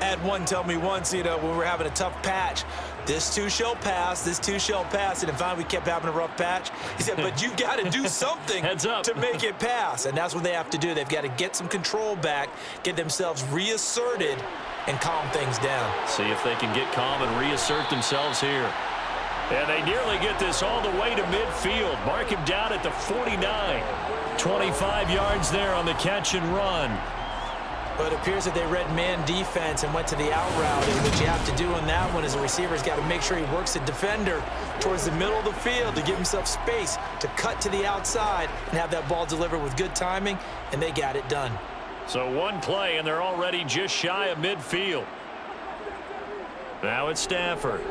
I had one tell me once, when we were having a tough patch, this too shall pass, this too shall pass, and then finally we kept having a rough patch. He said, but you've got to do something to make it pass, and that's what they have to do. They've got to get some control back, get themselves reasserted, and calm things down. See if they can get calm and reassert themselves here. And they nearly get this all the way to midfield. Mark him down at the 49. 25 yards there on the catch and run. But it appears that they read man defense and went to the out route. And what you have to do in that one is the receiver's got to make sure he works the defender towards the middle of the field to give himself space to cut to the outside and have that ball delivered with good timing, and they got it done. So one play, and they're already just shy of midfield. Now it's Stafford.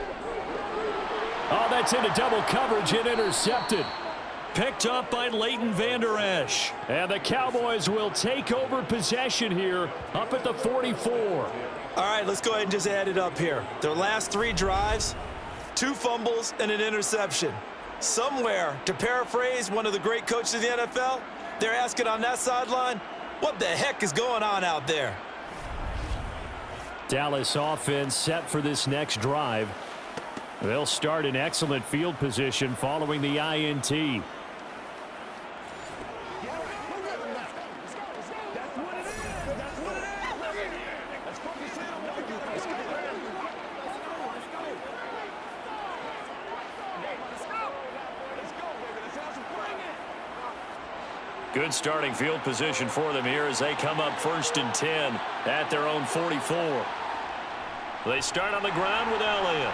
Oh, that's into double coverage and intercepted. Picked up by Leighton Vander Esch. And the Cowboys will take over possession here up at the 44. All right, let's go ahead and just add it up here. Their last 3 drives, 2 fumbles and an interception. Somewhere, to paraphrase one of the great coaches of the NFL, they're asking on that sideline, what the heck is going on out there? Dallas offense set for this next drive. They'll start in excellent field position following the INT. Good starting field position for them here as they come up 1st and 10 at their own 44. They start on the ground with Elliott.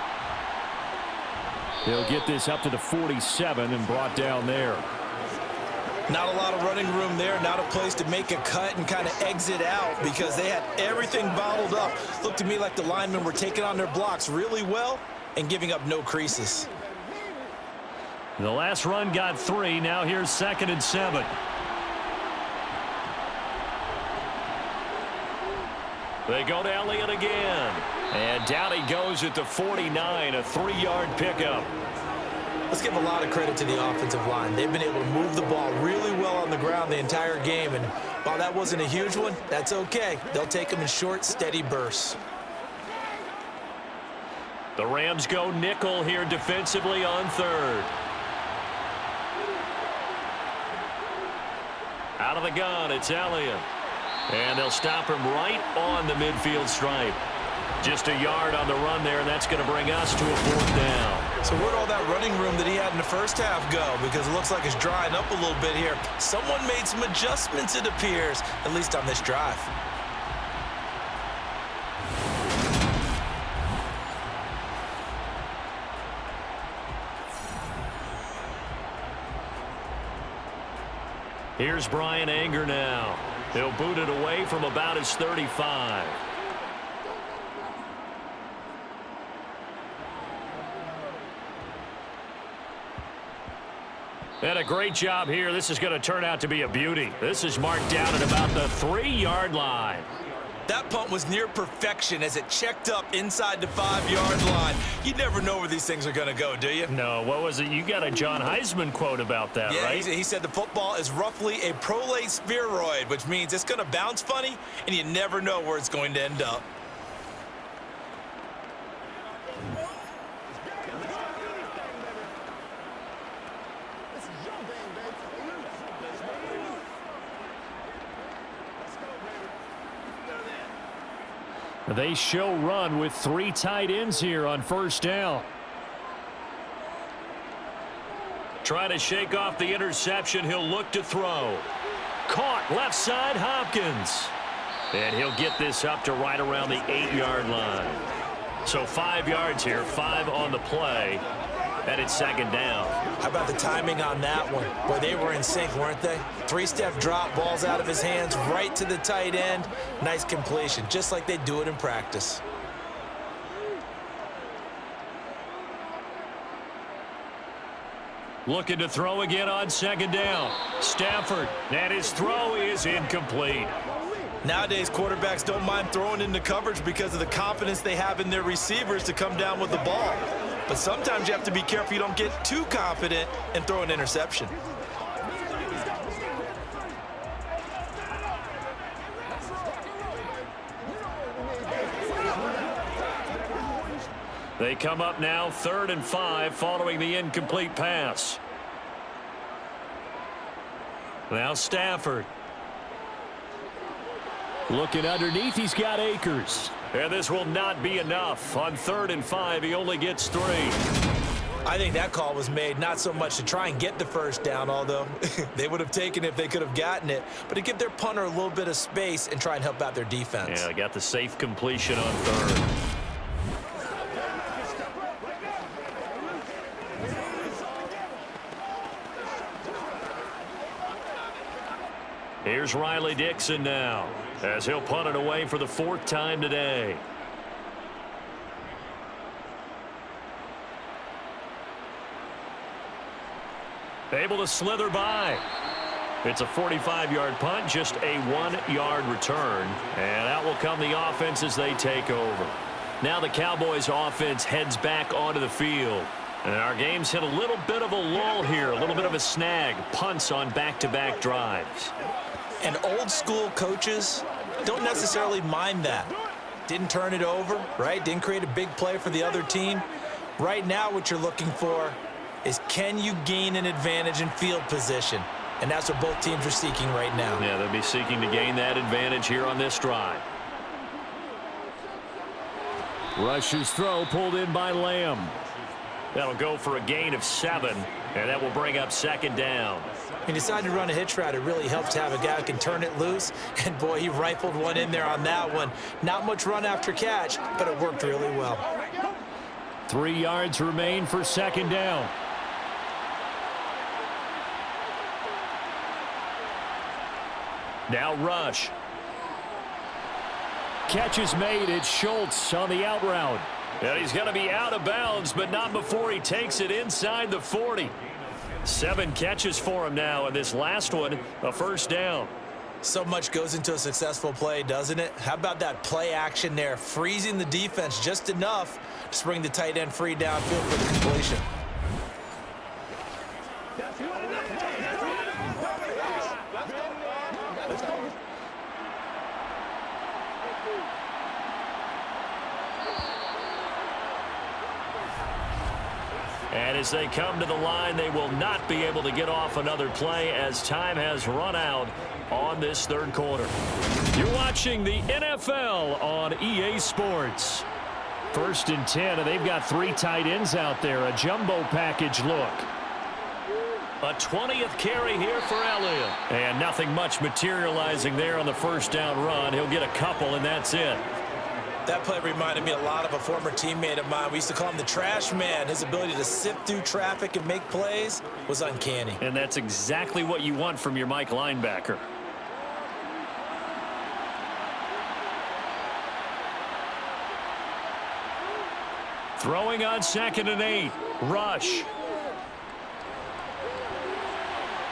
He'll get this up to the 47 and brought down there. Not a lot of running room there, not a place to make a cut and kind of exit out because they had everything bottled up. Looked to me like the linemen were taking on their blocks really well and giving up no creases. The last run got 3. Now here's 2nd and 7. They go to Elliott again. And down he goes at the 49, a 3-yard pickup. Let's give a lot of credit to the offensive line. They've been able to move the ball really well on the ground the entire game. And while that wasn't a huge one, that's okay. They'll take them in short, steady bursts. The Rams go nickel here defensively on 3rd. Out of the gun, it's Elliott. And they'll stop him right on the midfield stripe. Just a yard on the run there, and that's going to bring us to a 4th down. So where'd all that running room that he had in the first half go? Because it looks like it's drying up a little bit here. Someone made some adjustments, it appears, at least on this drive. Here's Brian Anger now. He'll boot it away from about his 35. And a great job here. This is going to turn out to be a beauty. This is marked down at about the 3-yard line. That punt was near perfection as it checked up inside the 5-yard line. You never know where these things are going to go, do you? No, what was it? You got a John Heisman quote about that, yeah, right? He said the football is roughly a prolate spheroid, which means it's going to bounce funny, and you never know where it's going to end up. They show run with 3 tight ends here on first down. Trying to shake off the interception. He'll look to throw. Caught left side, Hopkins. And he'll get this up to right around the 8-yard line. So 5 yards here, 5 on the play. And it's second down. How about the timing on that one? Boy, they were in sync, weren't they? 3-step drop, ball's out of his hands, right to the tight end. Nice completion, just like they do it in practice. Looking to throw again on second down. Stafford, and his throw is incomplete. Nowadays, quarterbacks don't mind throwing into coverage because of the confidence they have in their receivers to come down with the ball. But sometimes you have to be careful you don't get too confident and throw an interception. They come up now 3rd and 5 following the incomplete pass. Now Stafford. Looking underneath, he's got Akers. And this will not be enough. On 3rd and 5, he only gets 3. I think that call was made not so much to try and get the first down, although they would have taken it if they could have gotten it, but to give their punter a little bit of space and try and help out their defense. Yeah, they got the safe completion on 3rd. Here's Riley Dixon now, as he'll punt it away for the 4th time today. Able to slither by. It's a 45-yard punt, just a 1-yard return. And out will come the offense as they take over. Now the Cowboys offense heads back onto the field. And our game's hit a little bit of a lull here, a little bit of a snag. Punts on back-to-back drives. And old school coaches don't necessarily mind that. Didn't turn it over, right? Didn't create a big play for the other team. Right now what you're looking for is, can you gain an advantage in field position? And that's what both teams are seeking right now. Yeah, they'll be seeking to gain that advantage here on this drive. Rush's throw pulled in by Lamb. That'll go for a gain of 7, and that will bring up second down. He decided to run a hitch route. It really helps to have a guy who can turn it loose. And, boy, he rifled one in there on that one. Not much run after catch, but it worked really well. 3 yards remain for second down. Now Rush. Catch is made. It's Schultz on the out route. And he's going to be out of bounds, but not before he takes it inside the 40. 7 catches for him now, and this last one, a first down. So much goes into a successful play, doesn't it? How about that play action there, freezing the defense just enough to bring the tight end free downfield for the completion. And as they come to the line, they will not be able to get off another play as time has run out on this 3rd quarter. You're watching the NFL on EA Sports. 1st and 10, and they've got 3 tight ends out there. A jumbo package look. A 20th carry here for Elliott. And nothing much materializing there on the first down run. He'll get a couple, and that's it. That play reminded me a lot of a former teammate of mine. We used to call him the trash man. His ability to sift through traffic and make plays was uncanny. And that's exactly what you want from your Mike linebacker. Throwing on 2nd and 8. Rush.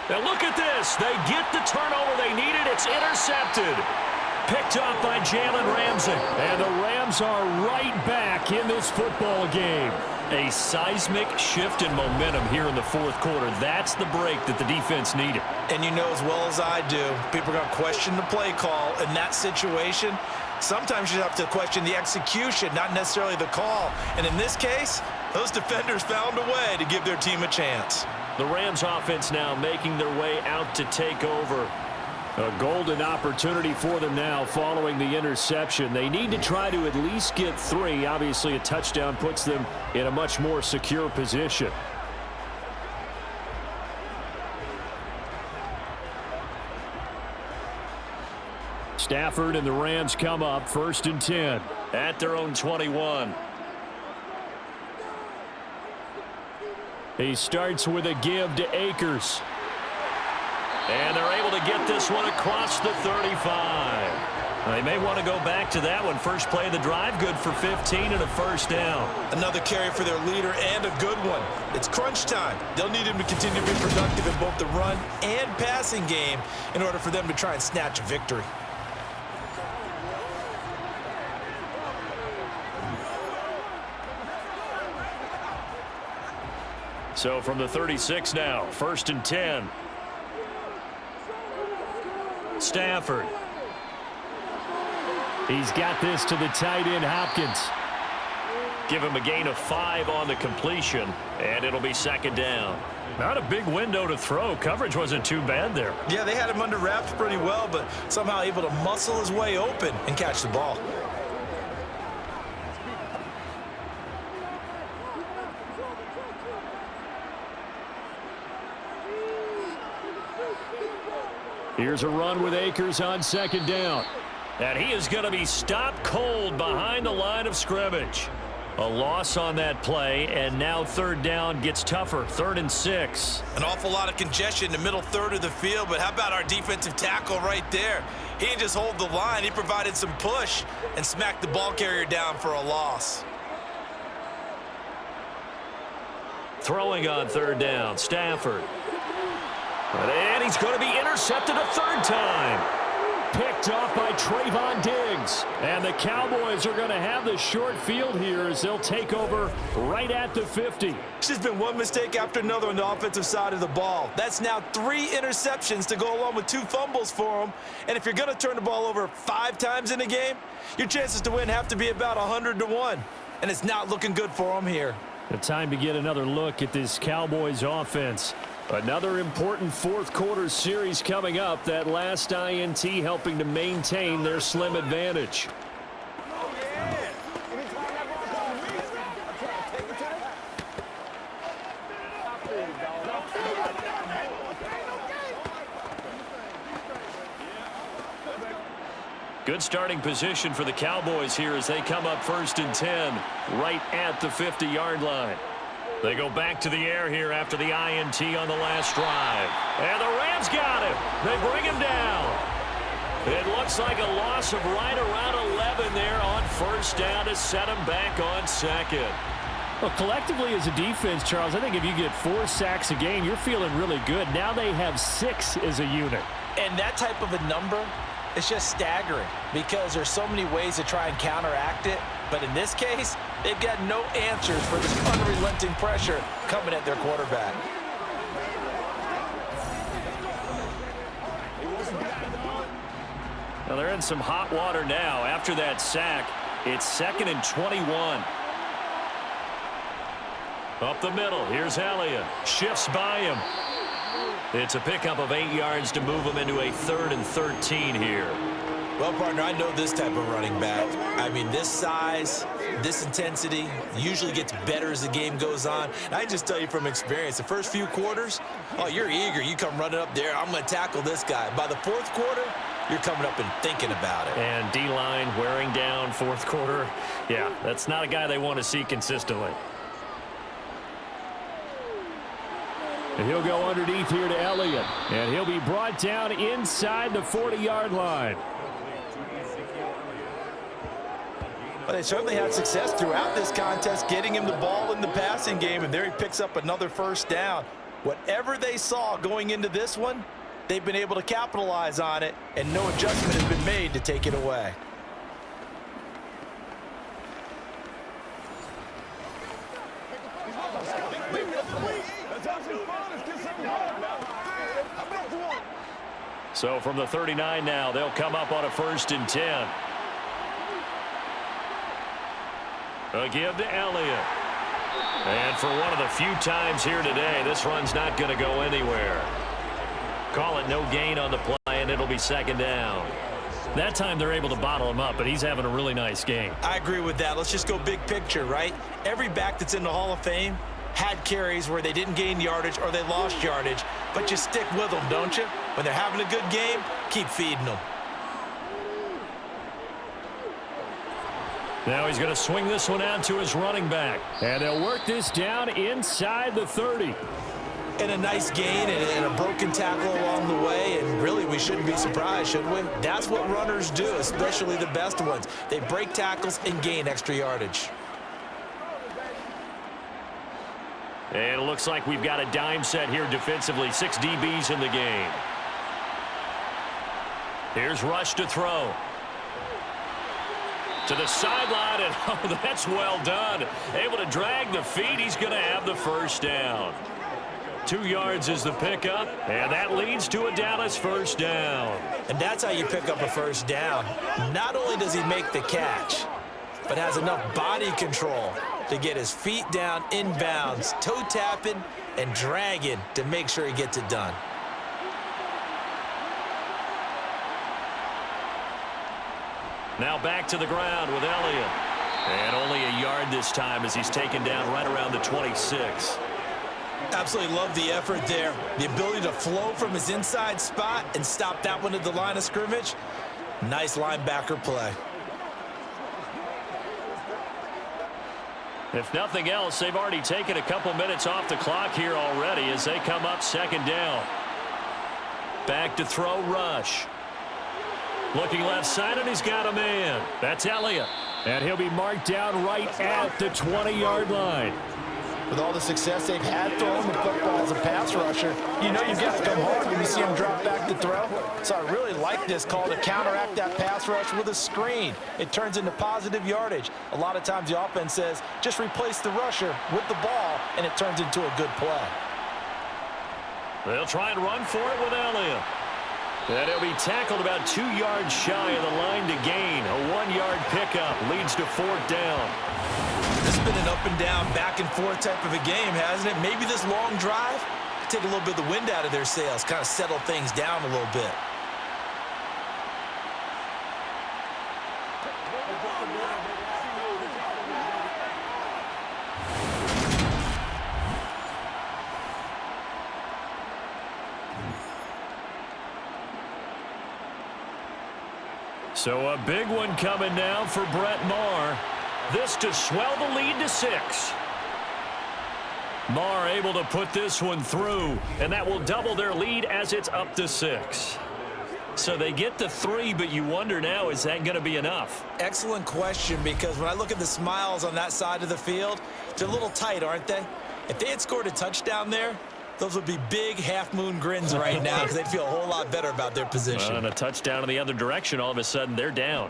Now look at this. They get the turnover they needed. It's intercepted. Picked off by Jalen Ramsey. And the Rams are right back in this football game. A seismic shift in momentum here in the fourth quarter. That's the break that the defense needed. And you know as well as I do, people are going to question the play call in that situation. Sometimes you have to question the execution, not necessarily the call. And in this case, those defenders found a way to give their team a chance. The Rams offense now making their way out to take over. A golden opportunity for them now following the interception. They need to try to at least get 3. Obviously, a touchdown puts them in a much more secure position. Stafford and the Rams come up 1st and 10 at their own 21. He starts with a give to Akers. And they're able to get this one across the 35. They may want to go back to that one. First play of the drive, good for 15 and a first down. Another carry for their leader and a good one. It's crunch time. They'll need him to continue to be productive in both the run and passing game in order for them to try and snatch a victory. So from the 36 now, 1st and 10. Stafford. He's got this to the tight end, Hopkins. Give him a gain of 5 on the completion, and it'll be 2nd down. Not a big window to throw. Coverage wasn't too bad there. Yeah, they had him under wraps pretty well, but somehow able to muscle his way open and catch the ball. Here's a run with Akers on 2nd down. And he is going to be stopped cold behind the line of scrimmage. A loss on that play, and now 3rd down gets tougher. 3rd and 6. An awful lot of congestion in the middle third of the field, but how about our defensive tackle right there? He didn't just hold the line. He provided some push and smacked the ball carrier down for a loss. Throwing on 3rd down, Stafford. And he's going to be intercepted a 3rd time. Picked off by Trayvon Diggs. And the Cowboys are going to have the short field here as they'll take over right at the 50. It's just been one mistake after another on the offensive side of the ball. That's now 3 interceptions to go along with 2 fumbles for them. And if you're going to turn the ball over 5 times in a game, your chances to win have to be about 100-1. And it's not looking good for them here. The time to get another look at this Cowboys offense. Another important fourth quarter series coming up. That last INT helping to maintain their slim advantage. Good starting position for the Cowboys here as they come up 1st and 10 right at the 50-yard line. They go back to the air here after the INT on the last drive. And the Rams got him. They bring him down. It looks like a loss of right around 11 there on 1st down to set him back on 2nd. Well, collectively as a defense, Charles, I think if you get 4 sacks a game, you're feeling really good. Now they have 6 as a unit. And that type of a number, it's just staggering because there's so many ways to try and counteract it. But in this case, they've got no answers for this unrelenting pressure coming at their quarterback. Well, they're in some hot water now. After that sack, it's 2nd and 21. Up the middle, here's Elliott. Shifts by him. It's a pickup of 8 yards to move him into a 3rd and 13 here. Well, partner, I know this type of running back. I mean, this size, this intensity usually gets better as the game goes on. And I can just tell you from experience, the first few quarters, oh, you're eager. You come running up there, I'm going to tackle this guy. By the 4th quarter, you're coming up and thinking about it. And D-line wearing down 4th quarter. Yeah, that's not a guy they want to see consistently. And he'll go underneath here to Elliott. And he'll be brought down inside the 40-yard line. Well, they certainly had success throughout this contest, getting him the ball in the passing game, and there he picks up another 1st down. Whatever they saw going into this one, They've been able to capitalize on it, and no adjustment has been made to take it away. So from the 39 now, they'll come up on a 1st and 10. A give to Elliott. And for one of the few times here today, this run's not going to go anywhere. Call it no gain on the play, and it'll be 2nd down. That time they're able to bottle him up, but he's having a really nice game. I agree with that. Let's just go big picture, right? Every back that's in the Hall of Fame had carries where they didn't gain yardage or they lost yardage, but you stick with them, don't you? When they're having a good game, keep feeding them. Now he's going to swing this one out to his running back. And they'll work this down inside the 30. And a nice gain and a broken tackle along the way, and really we shouldn't be surprised, should we? That's what runners do, especially the best ones. They break tackles and gain extra yardage. And it looks like we've got a dime set here defensively. 6 DBs in the game. Here's Rush to throw. To the sideline, and oh, that's well done. Able to drag the feet. He's going to have the 1st down. 2 yards is the pickup, and that leads to a Dallas 1st down. And that's how you pick up a 1st down. Not only does he make the catch, but has enough body control to get his feet down inbounds, toe tapping and dragging to make sure he gets it done. Now back to the ground with Elliott. And only a yard this time as he's taken down right around the 26. Absolutely love the effort there. The ability to flow from his inside spot and stop that one at the line of scrimmage. Nice linebacker play. If nothing else, they've already taken a couple minutes off the clock here already as they come up 2nd down. Back to throw, Rush. Looking left side, and he's got a man. That's Elliott. And he'll be marked down right at the 20-yard line. With all the success they've had throwing the football as a pass rusher, you know you've got to come hard when you see him drop back to throw. So I really like this call to counteract that pass rush with a screen. It turns into positive yardage. A lot of times the offense says, just replace the rusher with the ball, and it turns into a good play. They'll try and run for it with Elliott. And he'll be tackled about 2 yards shy of the line to gain. A 1-yard pickup leads to 4th down. This has been an up and down, back and forth type of a game, hasn't it? Maybe this long drive take a little bit of the wind out of their sails, kind of settle things down a little bit. So a big one coming now for Brett Maher. This to swell the lead to 6. Maher able to put this one through, and that will double their lead as it's up to 6. So they get to 3, but you wonder now, is that going to be enough? Excellent question, because when I look at the smiles on that side of the field, they're a little tight, aren't they? If they had scored a touchdown there, those would be big half-moon grins right now because they'd feel a whole lot better about their position. And a touchdown in the other direction, all of a sudden they're down.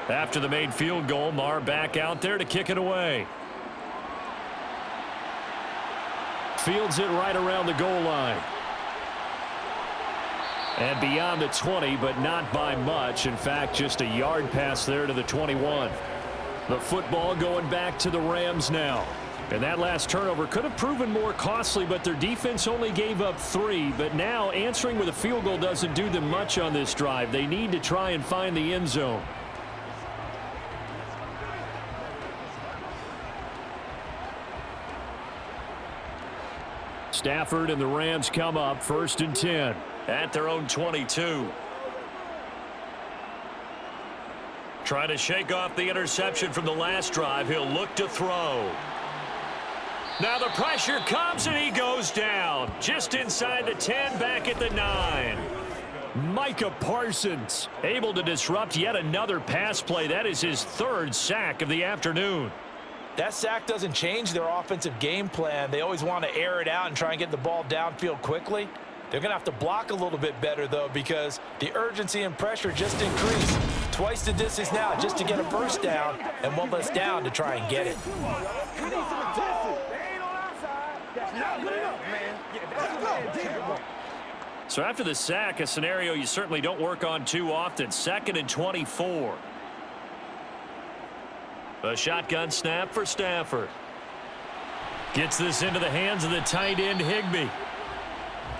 After the made field goal, Maher back out there to kick it away. Fields it right around the goal line. And beyond the 20, but not by much. In fact, just a yard pass there to the 21. The football going back to the Rams now. And that last turnover could have proven more costly, but their defense only gave up 3. But now answering with a field goal doesn't do them much on this drive. They need to try and find the end zone. Stafford and the Rams come up 1st and 10 at their own 22. Trying to shake off the interception from the last drive. He'll look to throw. Now the pressure comes, and he goes down. Just inside the 10, back at the 9. Micah Parsons able to disrupt yet another pass play. That is his 3rd sack of the afternoon. That sack doesn't change their offensive game plan. They always want to air it out and try and get the ball downfield quickly. They're going to have to block a little bit better, though, because the urgency and pressure just increased. Twice the distance now just to get a first down, and one less down to try and get it. So after the sack, a scenario you certainly don't work on too often. 2nd and 24. A shotgun snap for Stafford. Gets this into the hands of the tight end, Higbee.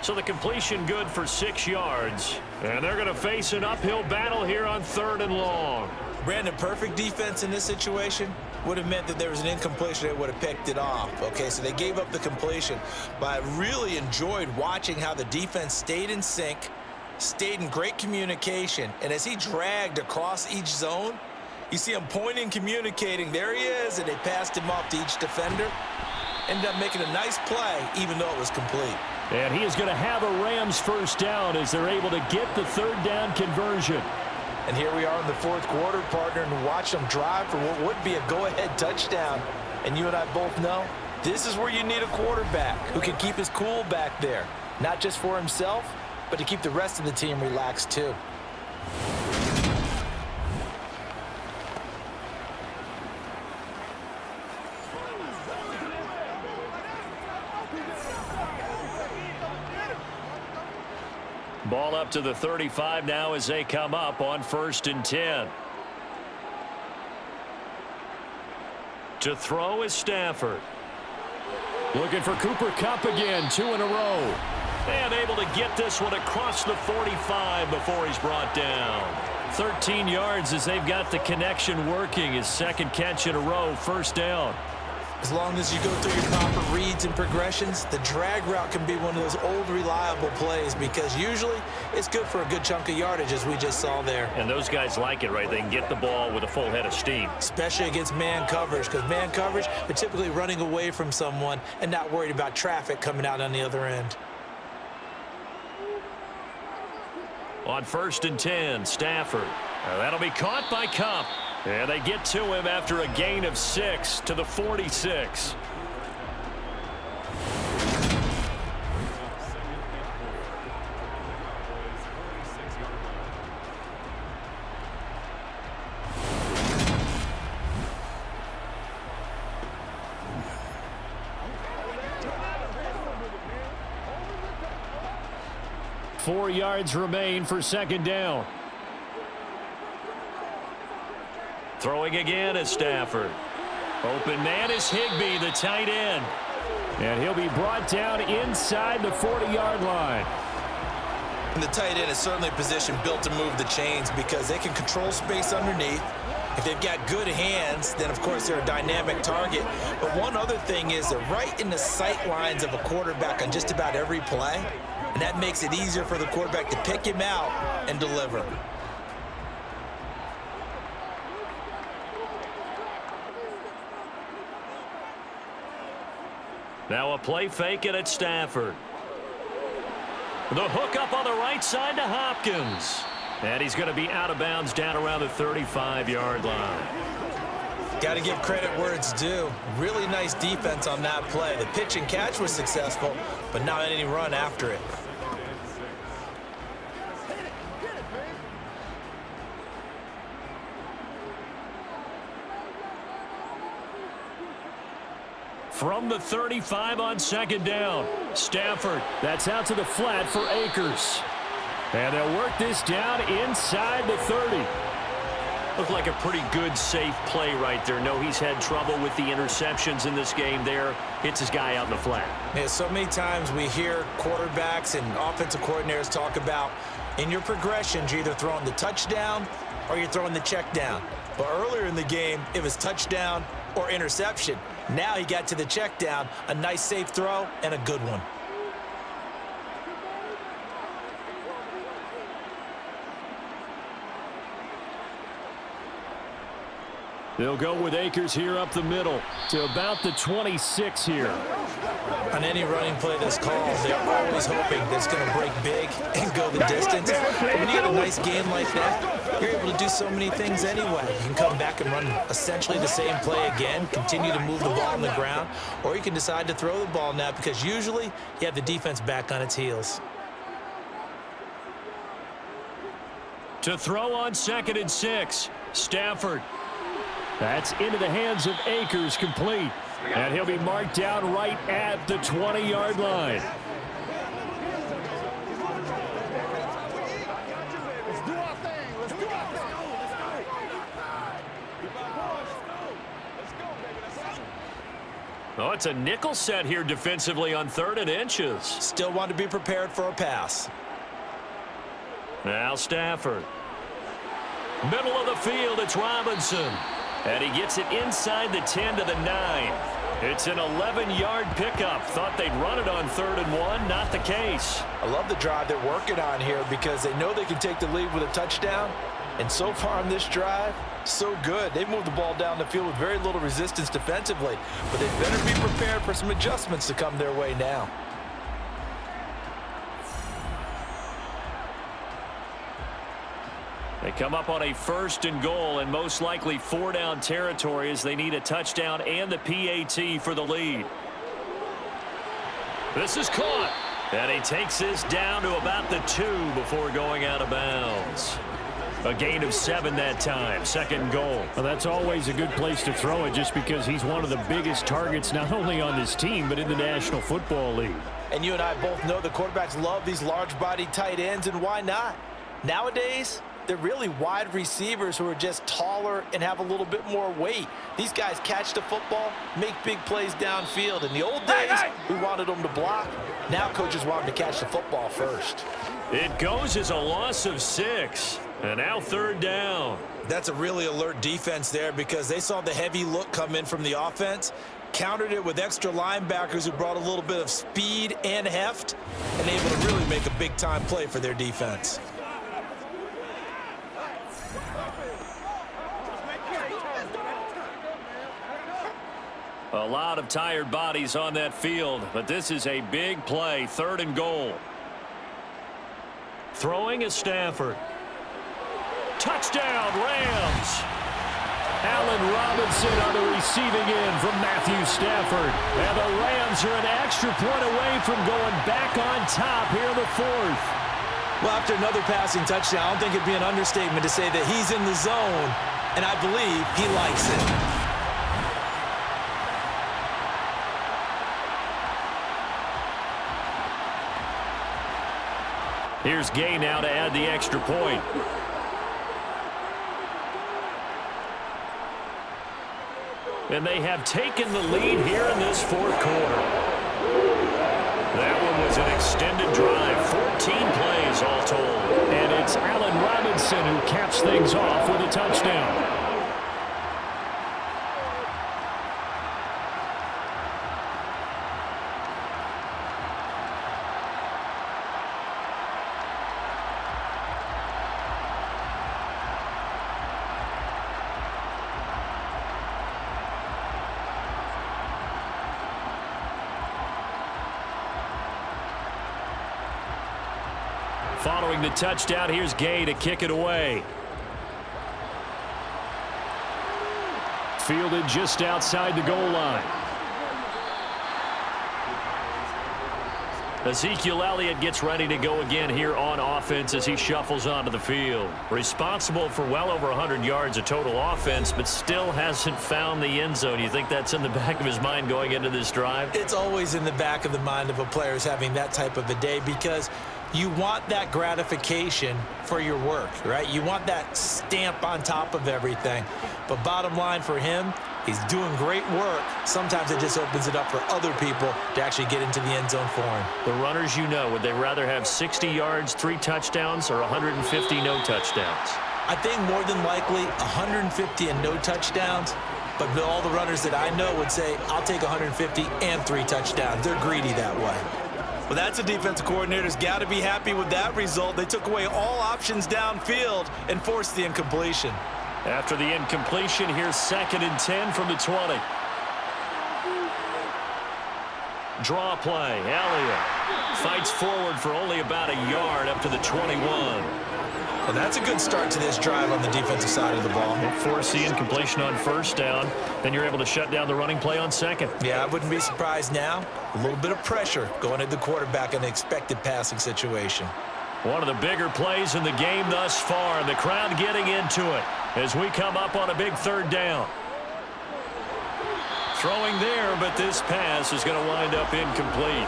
So the completion good for 6 yards. And they're going to face an uphill battle here on 3rd and long. Brandon, perfect defense in this situation would have meant that there was an incompletion that would have picked it off. Okay, so they gave up the completion. But I really enjoyed watching how the defense stayed in sync, stayed in great communication. And as he dragged across each zone, you see him pointing, communicating. There he is, and they passed him off to each defender. Ended up making a nice play, even though it was complete. And he is going to have a Rams first down as they're able to get the 3rd down conversion. And here we are in the 4th quarter, partner, and watch them drive for what would be a go-ahead touchdown. And you and I both know this is where you need a quarterback who can keep his cool back there, not just for himself, but to keep the rest of the team relaxed too. Ball up to the 35 now as they come up on 1st and 10. To throw is Stafford. Looking for Cooper Kupp again, 2 in a row. And able to get this one across the 45 before he's brought down. 13 yards as they've got the connection working. His 2nd catch in a row, 1st down. As long as you go through your proper reads and progressions, the drag route can be one of those old reliable plays because usually it's good for a good chunk of yardage, as we just saw there. And those guys like it, right? They can get the ball with a full head of steam. Especially against man coverage, because man coverage, they're typically running away from someone and not worried about traffic coming out on the other end. On 1st and 10, Stafford. That'll be caught by Kupp. And they get to him after a gain of 6 to the 46. Four yards remain for 2nd down. Throwing again is Stafford. Open man is Higbee, the tight end. And he'll be brought down inside the 40-yard line. And the tight end is certainly a position built to move the chains because they can control space underneath. If they've got good hands, then of course they're a dynamic target. But one other thing is they're right in the sight lines of a quarterback on just about every play. And that makes it easier for the quarterback to pick him out and deliver. Now a play fake it at Stafford. The hook up on the right side to Hopkins. And he's going to be out of bounds down around the 35-yard line. Got to give credit where it's due. Really nice defense on that play. The pitch and catch was successful, but not any run after it. From the 35 on 2nd down. Stafford, that's out to the flat for Akers. And they'll work this down inside the 30. Looked like a pretty good, safe play right there. No, he's had trouble with the interceptions in this game there. Hits his guy out in the flat. Yeah, so many times we hear quarterbacks and offensive coordinators talk about in your progressions, you're either throwing the touchdown or you're throwing the check down. But earlier in the game, it was touchdown or interception. Now he got to the check down, a nice safe throw, and a good one. They'll go with Akers here up the middle to about the 26 here. On any running play that's called, they're always hoping that it's going to break big and go the distance. But when you get a nice game like that, you're able to do so many things anyway. You can come back and run essentially the same play again, continue to move the ball on the ground, or you can decide to throw the ball now because usually you have the defense back on its heels. To throw on 2nd and 6, Stafford. That's into the hands of Akers, complete. And he'll be marked down right at the 20-yard line. Let's do our thing. Let's do our thing. Oh, it's a nickel set here defensively on 3rd and inches. Still want to be prepared for a pass. Now Stafford. Middle of the field, it's Robinson. And he gets it inside the 10 to the 9. It's an 11-yard pickup. Thought they'd run it on 3rd and 1. Not the case. I love the drive they're working on here because they know they can take the lead with a touchdown. And so far on this drive, so good. They moved the ball down the field with very little resistance defensively. But they better be prepared for some adjustments to come their way now. They come up on a 1st and goal and most likely 4-down territory as they need a touchdown and the PAT for the lead. This is caught. And he takes this down to about the 2 before going out of bounds. A gain of 7 that time. 2nd goal. Well, that's always a good place to throw it just because he's one of the biggest targets not only on this team but in the National Football League. And you and I both know the quarterbacks love these large-bodied tight ends, and why not? Nowadays, they're really wide receivers who are just taller and have a little bit more weight. These guys catch the football, make big plays downfield. In the old days, we wanted them to block. Now coaches want them to catch the football first. It goes as a loss of 6. And now 3rd down. That's a really alert defense there because they saw the heavy look come in from the offense, countered it with extra linebackers who brought a little bit of speed and heft, and able to really make a big-time play for their defense. A lot of tired bodies on that field, but this is a big play. 3rd and goal. Throwing is Stafford. Touchdown, Rams. Allen Robinson on the receiving end from Matthew Stafford. And the Rams are an extra point away from going back on top here in the 4th. Well, after another passing touchdown, I don't think it'd be an understatement to say that he's in the zone, and I believe he likes it. Here's Gay now to add the extra point. And they have taken the lead here in this 4th quarter. That one was an extended drive, 14 plays all told. And it's Allen Robinson who caps things off with a touchdown. Following the touchdown, here's Gay to kick it away. Fielded just outside the goal line. Ezekiel Elliott gets ready to go again here on offense as he shuffles onto the field. Responsible for well over 100 yards of total offense, but still hasn't found the end zone. You think that's in the back of his mind going into this drive? It's always in the back of the mind of a player who's having that type of a day because you want that gratification for your work, right? You want that stamp on top of everything. But bottom line for him, he's doing great work. Sometimes it just opens it up for other people to actually get into the end zone for him. The runners, you know, would they rather have 60 yards, 3 touchdowns, or 150 no touchdowns? I think more than likely 150 and no touchdowns. But all the runners that I know would say, I'll take 150 and 3 touchdowns. They're greedy that way. Well, that's a defensive coordinator's got to be happy with that result. They took away all options downfield and forced the incompletion. After the incompletion, here's 2nd and 10 from the 20. Draw play. Elliott fights forward for only about a yard up to the 21. And that's a good start to this drive on the defensive side of the ball. Force the incompletion on 1st down. Then you're able to shut down the running play on 2nd. Yeah, I wouldn't be surprised now. A little bit of pressure going at the quarterback in an expected passing situation. One of the bigger plays in the game thus far. And the crowd getting into it as we come up on a big 3rd down. Throwing there, but this pass is going to wind up incomplete.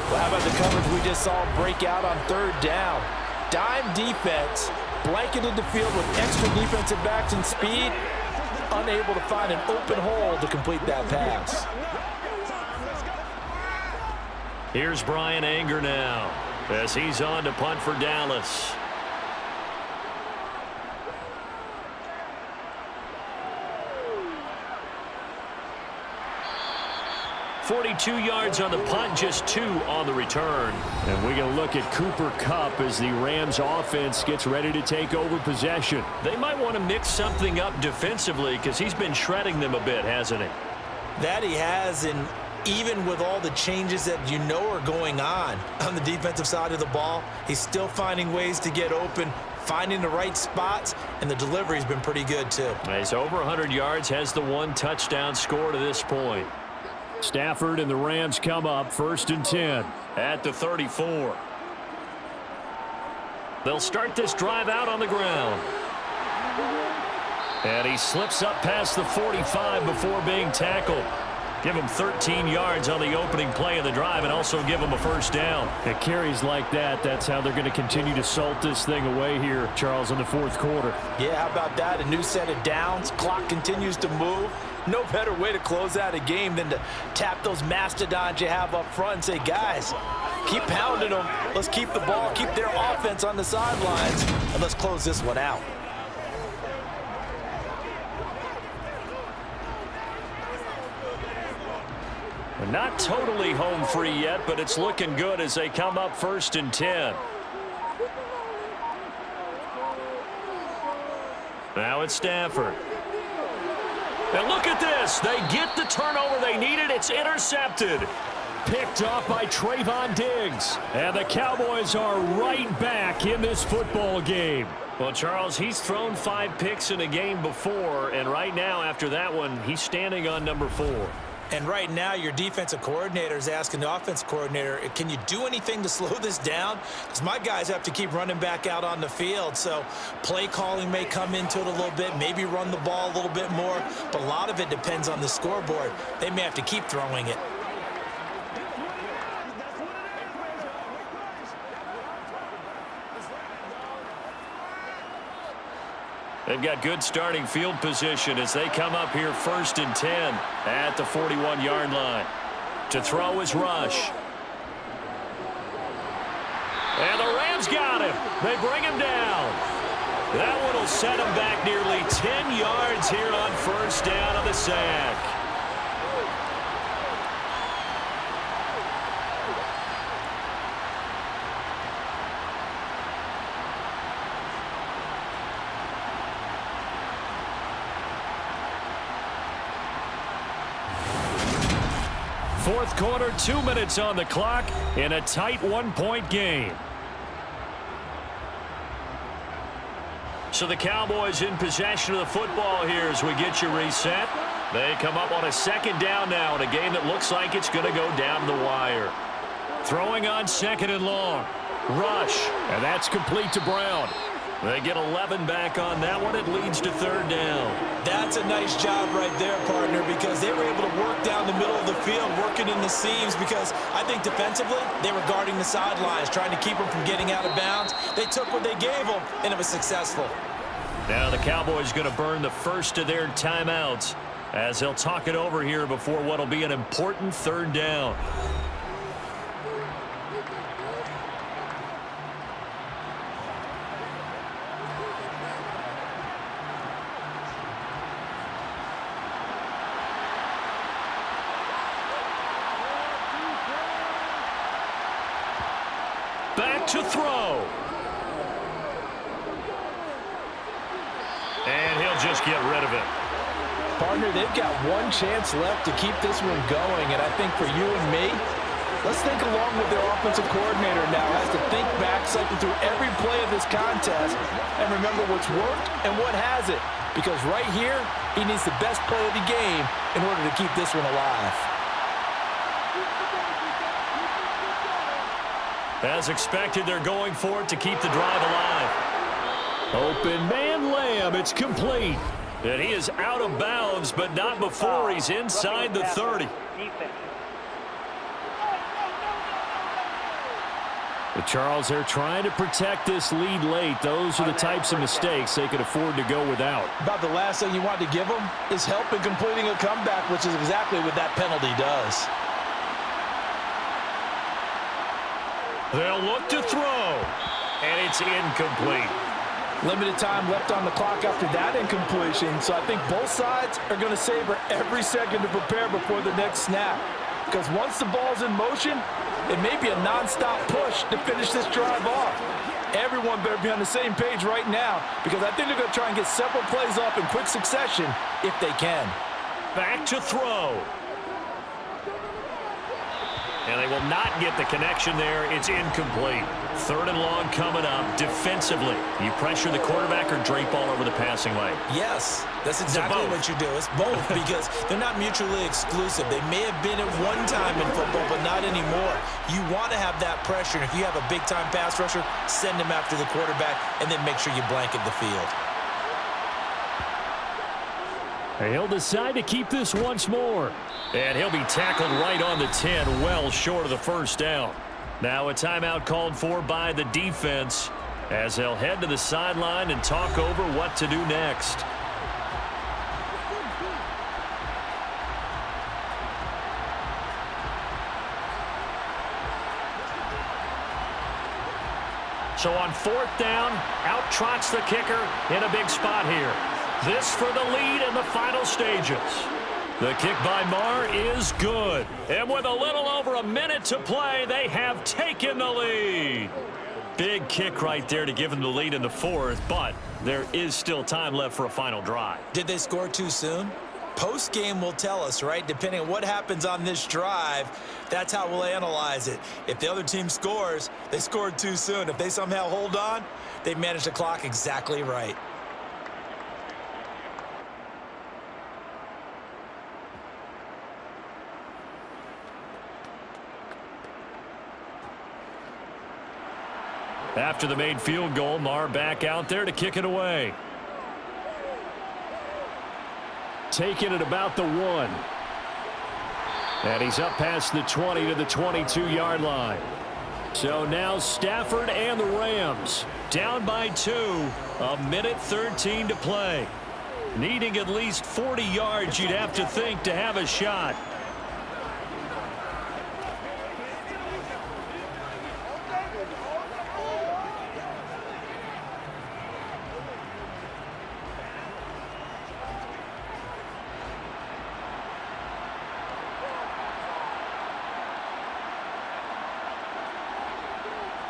Well, how about the coverage we just saw break out on 3rd down? Dime defense, blanketed the field with extra defensive backs and speed, unable to find an open hole to complete that pass. Here's Brian Anger now as he's on to punt for Dallas. 42 yards on the punt, just 2 on the return. And we're going to look at Cooper Kupp as the Rams offense gets ready to take over possession. They might want to mix something up defensively because he's been shredding them a bit, hasn't he? That he has, and even with all the changes that you know are going on the defensive side of the ball, he's still finding ways to get open, finding the right spots, and the delivery's been pretty good too. He's over 100 yards, has the 1 touchdown score to this point. Stafford and the Rams come up 1st and 10. At the 34. They'll start this drive out on the ground. And he slips up past the 45 before being tackled. Give him 13 yards on the opening play of the drive and also give him a 1st down. It carries like that. That's how they're going to continue to salt this thing away here, Charles, in the 4th quarter. Yeah, how about that? A new set of downs. Clock continues to move. No better way to close out a game than to tap those mastodons you have up front and say, guys, keep pounding them. Let's keep the ball, keep their offense on the sidelines, and let's close this one out. Not totally home free yet, but it's looking good as they come up 1st and 10. Now it's Stafford. And look at this. They get the turnover they needed. It's intercepted. Picked off by Trayvon Diggs. And the Cowboys are right back in this football game. Well, Charles, he's thrown 5 picks in a game before, and right now after that one, he's standing on number 4. And right now, your defensive coordinator is asking the offensive coordinator, can you do anything to slow this down? Because my guys have to keep running back out on the field. So play calling may come into it a little bit, maybe run the ball a little bit more. But a lot of it depends on the scoreboard. They may have to keep throwing it. They've got good starting field position as they come up here 1st and 10 at the 41-yard line. To throw is Rush. And the Rams got him. They bring him down. That one will set him back nearly 10 yards here on 1st down on the sack. Fourth quarter, 2 minutes on the clock in a tight 1-point game. So the Cowboys in possession of the football here as we get you reset. They come up on a 2nd down now in a game that looks like it's going to go down the wire. Throwing on 2nd and long. Rush, and that's complete to Brown. They get 11 back on that one. It leads to 3rd down. That's a nice job right there, partner, because they were able to work down the middle of the field, working in the seams, because I think defensively they were guarding the sidelines, trying to keep them from getting out of bounds. They took what they gave them, and it was successful. Now the Cowboys going to burn the first of their timeouts as they'll talk it over here before what will be an important 3rd down. Back to throw. get rid of it. Partner, they've got one chance left to keep this one going, and I think for you and me, let's think along with their offensive coordinator now. Has to think back, cycle through every play of this contest, and remember what's worked and what hasn't. Because right here, he needs the best play of the game in order to keep this one alive. As expected, they're going for it to keep the drive alive. Open man Lamb, it's complete. And he is out of bounds, but not before he's inside the 30. The Charles, they're trying to protect this lead late. Those are the types of mistakes they could afford to go without. About the last thing you want to give them is help in completing a comeback, which is exactly what that penalty does. They'll look to throw, and it's incomplete. Limited time left on the clock after that incompletion, so I think both sides are going to savor every second to prepare before the next snap. Because once the ball's in motion, it may be a nonstop push to finish this drive off. Everyone better be on the same page right now, because I think they're going to try and get several plays off in quick succession if they can. Back to throw. And they will not get the connection there. It's incomplete. 3rd and long coming up. Defensively, you pressure the quarterback or drape all over the passing lane? Yes, that's exactly what you do. It's both because they're not mutually exclusive. They may have been at one time in football, but not anymore. You want to have that pressure. And if you have a big-time pass rusher, send him after the quarterback, and then make sure you blanket the field. He'll decide to keep this once more. And he'll be tackled right on the 10, well short of the first down. Now a timeout called for by the defense as they'll head to the sideline and talk over what to do next. So on 4th down, out trots the kicker in a big spot here. This for the lead in the final stages. The kick by Marr is good. And with a little over a minute to play, they have taken the lead. Big kick right there to give them the lead in the 4th, but there is still time left for a final drive. Did they score too soon? Post-game will tell us, right? Depending on what happens on this drive, that's how we'll analyze it. If the other team scores, they scored too soon. If they somehow hold on, they managed the clock exactly right. After the made field goal, Marr back out there to kick it away. Taking it about the 1. And he's up past the 20 to the 22-yard line. So now Stafford and the Rams down by 2. 1:13 to play. Needing at least 40 yards, you'd have to think, to have a shot.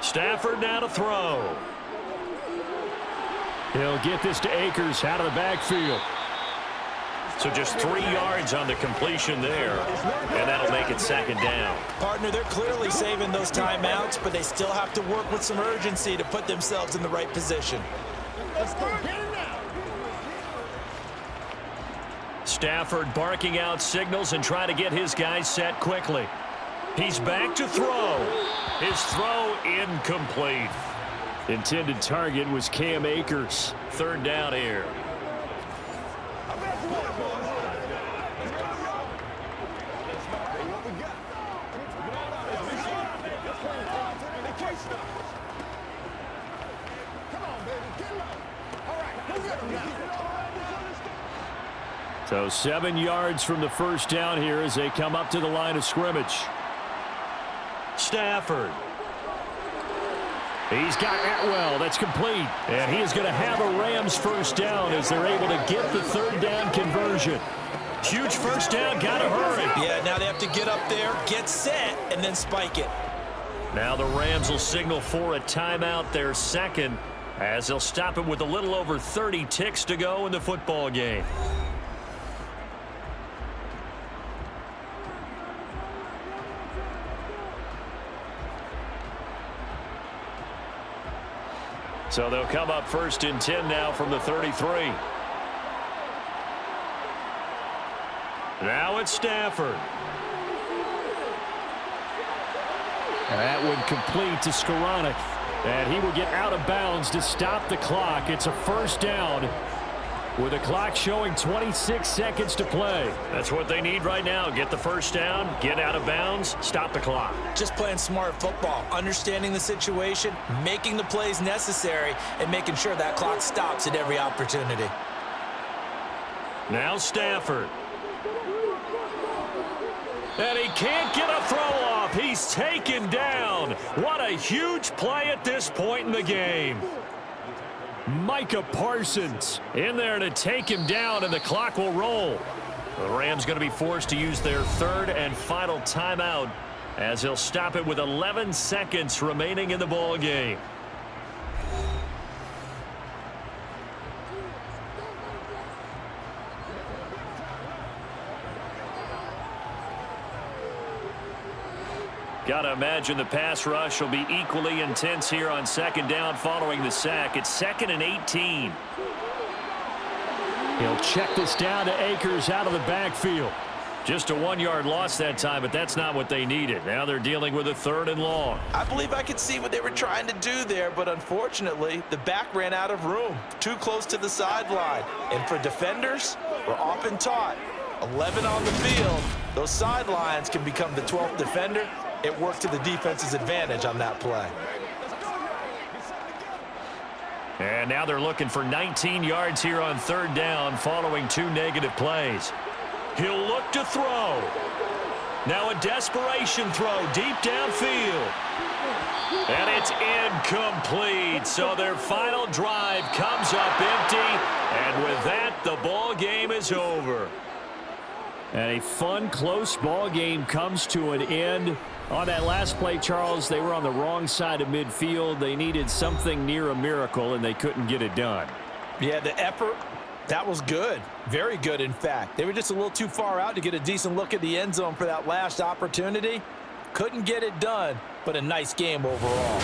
Stafford now to throw. He'll get this to Akers out of the backfield. So just 3 yards on the completion there, and that'll make it 2nd down. Partner, they're clearly saving those timeouts, but they still have to work with some urgency to put themselves in the right position. Let's go get it now. Stafford barking out signals and trying to get his guys set quickly. He's back to throw. His throw incomplete. Intended target was Cam Akers. 3rd down here. So 7 yards from the first down here as they come up to the line of scrimmage. Stafford. He's got Atwell. That's complete. And he is going to have a Rams first down as they're able to get the 3rd down conversion. Huge first down. Got to hurry. Yeah, now they have to get up there, get set, and then spike it. Now the Rams will signal for a timeout, their 2nd, as they'll stop it with a little over 30 ticks to go in the football game. So they'll come up 1st and 10 now from the 33. Now it's Stafford. And that would complete to Skoranek. And he will get out of bounds to stop the clock. It's a 1st down with the clock showing 26 seconds to play. That's what they need right now. Get the 1st down, get out of bounds, stop the clock. Just playing smart football, understanding the situation, making the plays necessary, and making sure that clock stops at every opportunity. Now Stafford. And he can't get a throw off. He's taken down. What a huge play at this point in the game. Micah Parsons in there to take him down, and the clock will roll. The Rams going to be forced to use their 3rd and final timeout as they'll stop it with 11 seconds remaining in the ball game. Got to imagine the pass rush will be equally intense here on 2nd down following the sack. It's 2nd and 18. He'll check this down to Akers out of the backfield. Just a 1-yard loss that time, but that's not what they needed. Now they're dealing with a 3rd and long. I believe I could see what they were trying to do there, but unfortunately, the back ran out of room. Too close to the sideline. And for defenders, we're often taught, 11 on the field, those sidelines can become the 12th defender. It worked to the defense's advantage on that play. And now they're looking for 19 yards here on 3rd down following 2 negative plays. He'll look to throw. Now a desperation throw deep downfield. And it's incomplete. So their final drive comes up empty. And with that, the ball game is over. And a fun, close ball game comes to an end. On that last play, Charles, they were on the wrong side of midfield. They needed something near a miracle, and they couldn't get it done. Yeah, the effort, that was good. Very good, in fact. They were just a little too far out to get a decent look at the end zone for that last opportunity. Couldn't get it done, but a nice game overall.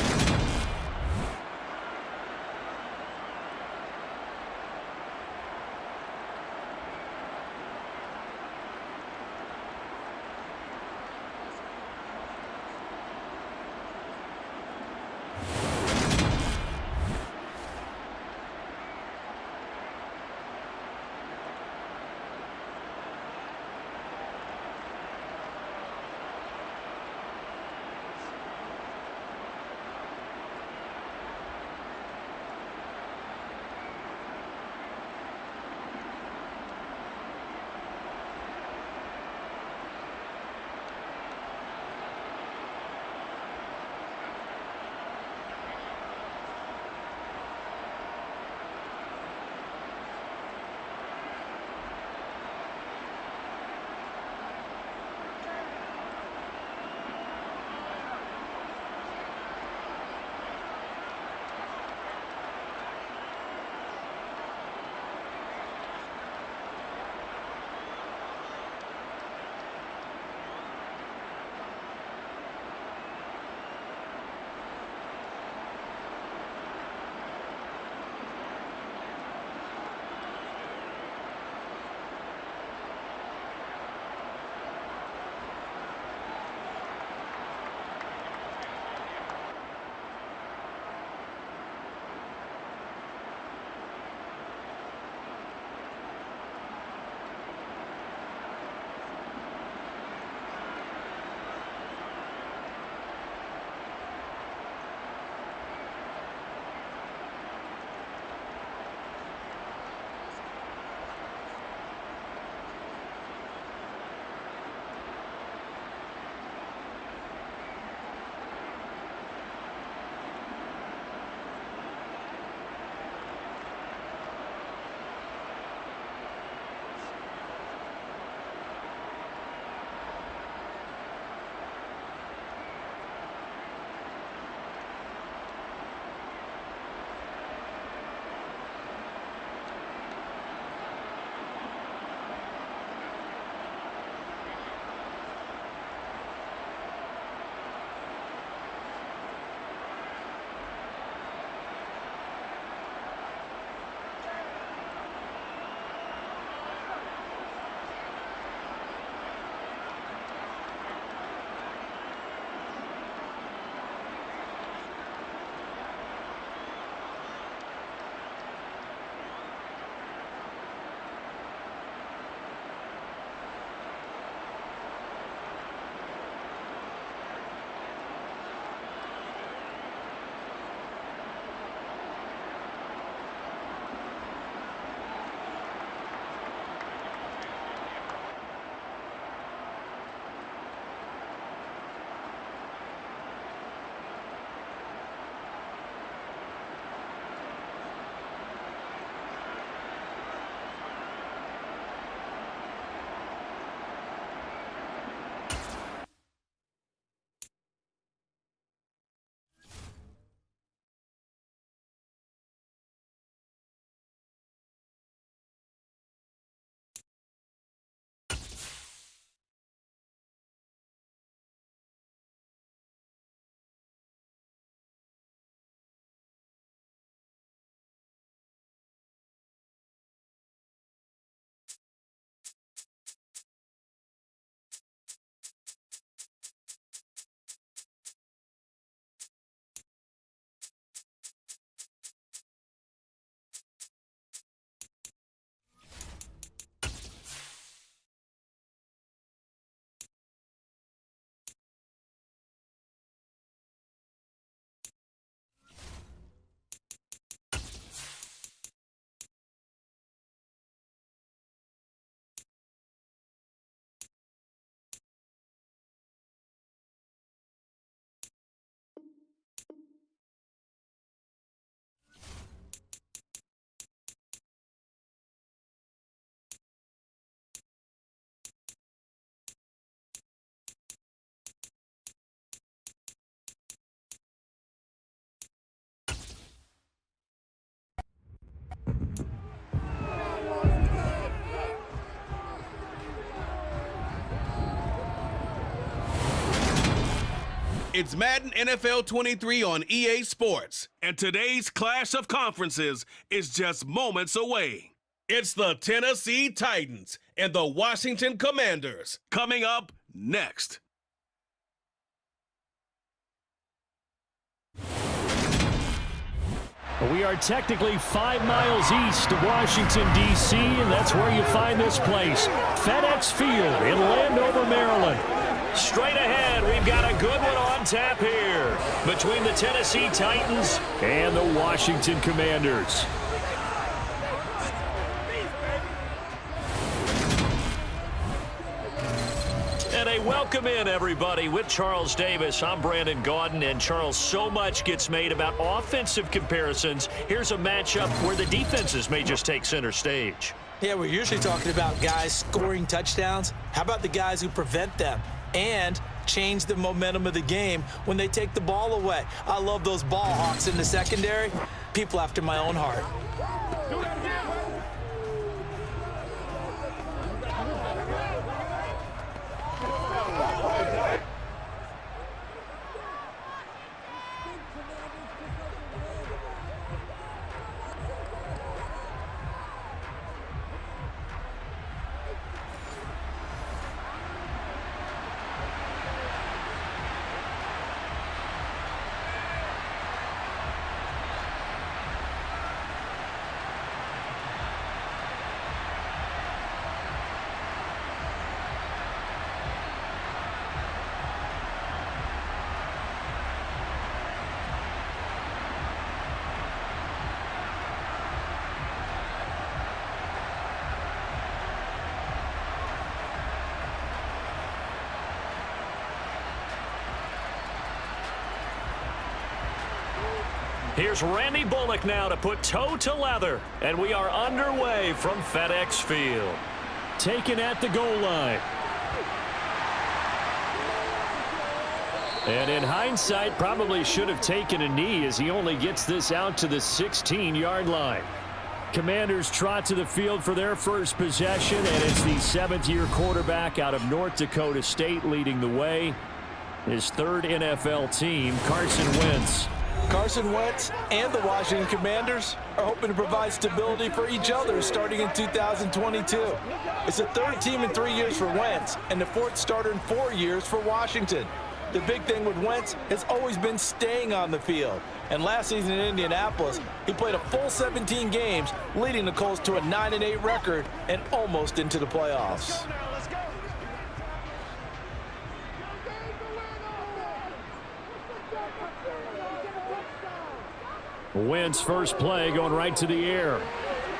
It's Madden NFL 23 on EA Sports. And today's clash of conferences is just moments away. It's the Tennessee Titans and the Washington Commanders. Coming up next. We are technically 5 miles east of Washington, D.C., and that's where you find this place, FedEx Field in Landover, Maryland. Straight ahead, we've got a good one on tap here between the Tennessee Titans and the Washington Commanders. And a welcome in, everybody, with Charles Davis. I'm Brandon Gaudin, and Charles, so much gets made about offensive comparisons. Here's a matchup where the defenses may just take center stage. Yeah, we're usually talking about guys scoring touchdowns. How about the guys who prevent them and change the momentum of the game when they take the ball away? I love those ball hawks in the secondary. People after my own heart. Here's Randy Bullock now to put toe to leather, and we are underway from FedEx Field. Taken at the goal line. And in hindsight, probably should have taken a knee as he only gets this out to the 16-yard line. Commanders trot to the field for their first possession, and it's the 7th-year quarterback out of North Dakota State leading the way. His third NFL team, Carson Wentz. Carson Wentz and the Washington Commanders are hoping to provide stability for each other starting in 2022. It's the third team in 3 years for Wentz and the fourth starter in 4 years for Washington. The big thing with Wentz has always been staying on the field. And last season in Indianapolis, he played a full 17 games, leading the Colts to a 9-8 record and almost into the playoffs. Wentz first play going right to the air.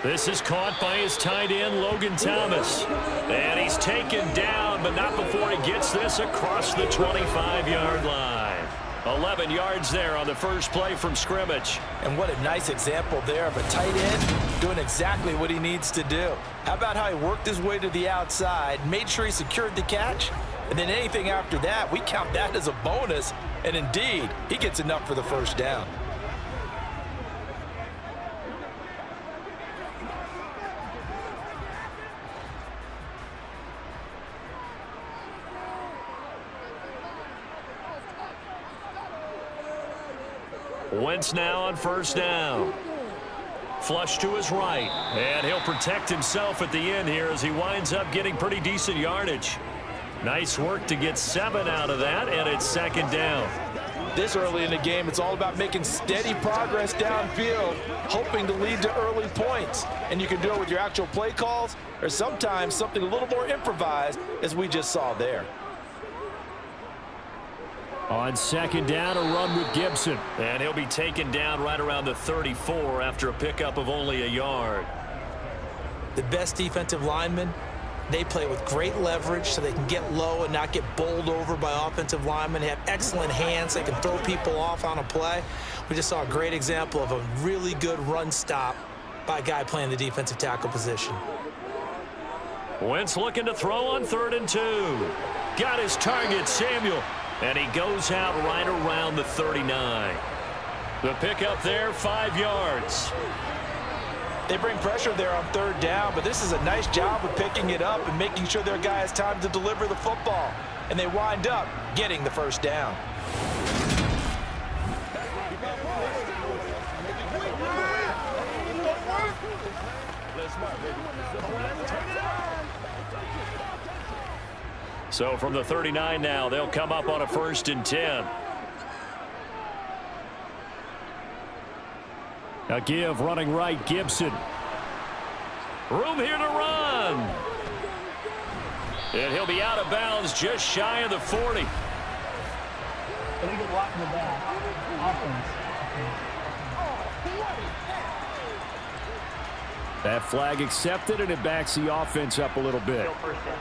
This is caught by his tight end, Logan Thomas. And he's taken down, but not before he gets this across the 25-yard line. 11 yards there on the first play from scrimmage. And what a nice example there of a tight end doing exactly what he needs to do. How about how he worked his way to the outside, made sure he secured the catch, and then anything after that, we count that as a bonus. And indeed, he gets enough for the first down. Wentz now on first down. Flush to his right. And he'll protect himself at the end here as he winds up getting pretty decent yardage. Nice work to get 7 out of that, and it's second down. This early in the game, it's all about making steady progress downfield, hoping to lead to early points. And you can do it with your actual play calls, or sometimes something a little more improvised, as we just saw there. On second down, a run with Gibson. And he'll be taken down right around the 34 after a pickup of only a yard. The best defensive linemen, they play with great leverage so they can get low and not get bowled over by offensive linemen. They have excellent hands. They can throw people off on a play. We just saw a great example of a really good run stop by a guy playing the defensive tackle position. Wentz looking to throw on 3rd and 2. Got his target, Samuel. And he goes out right around the 39. The pickup there, 5 yards. They bring pressure there on 3rd down, but this is a nice job of picking it up and making sure their guy has time to deliver the football. And they wind up getting the first down. So from the 39 now, they'll come up on a 1st and 10. A give running right, Gibson. Room here to run. And he'll be out of bounds just shy of the 40. We get blocked in the back. Offense. That flag accepted, and it backs the offense up a little bit. First down.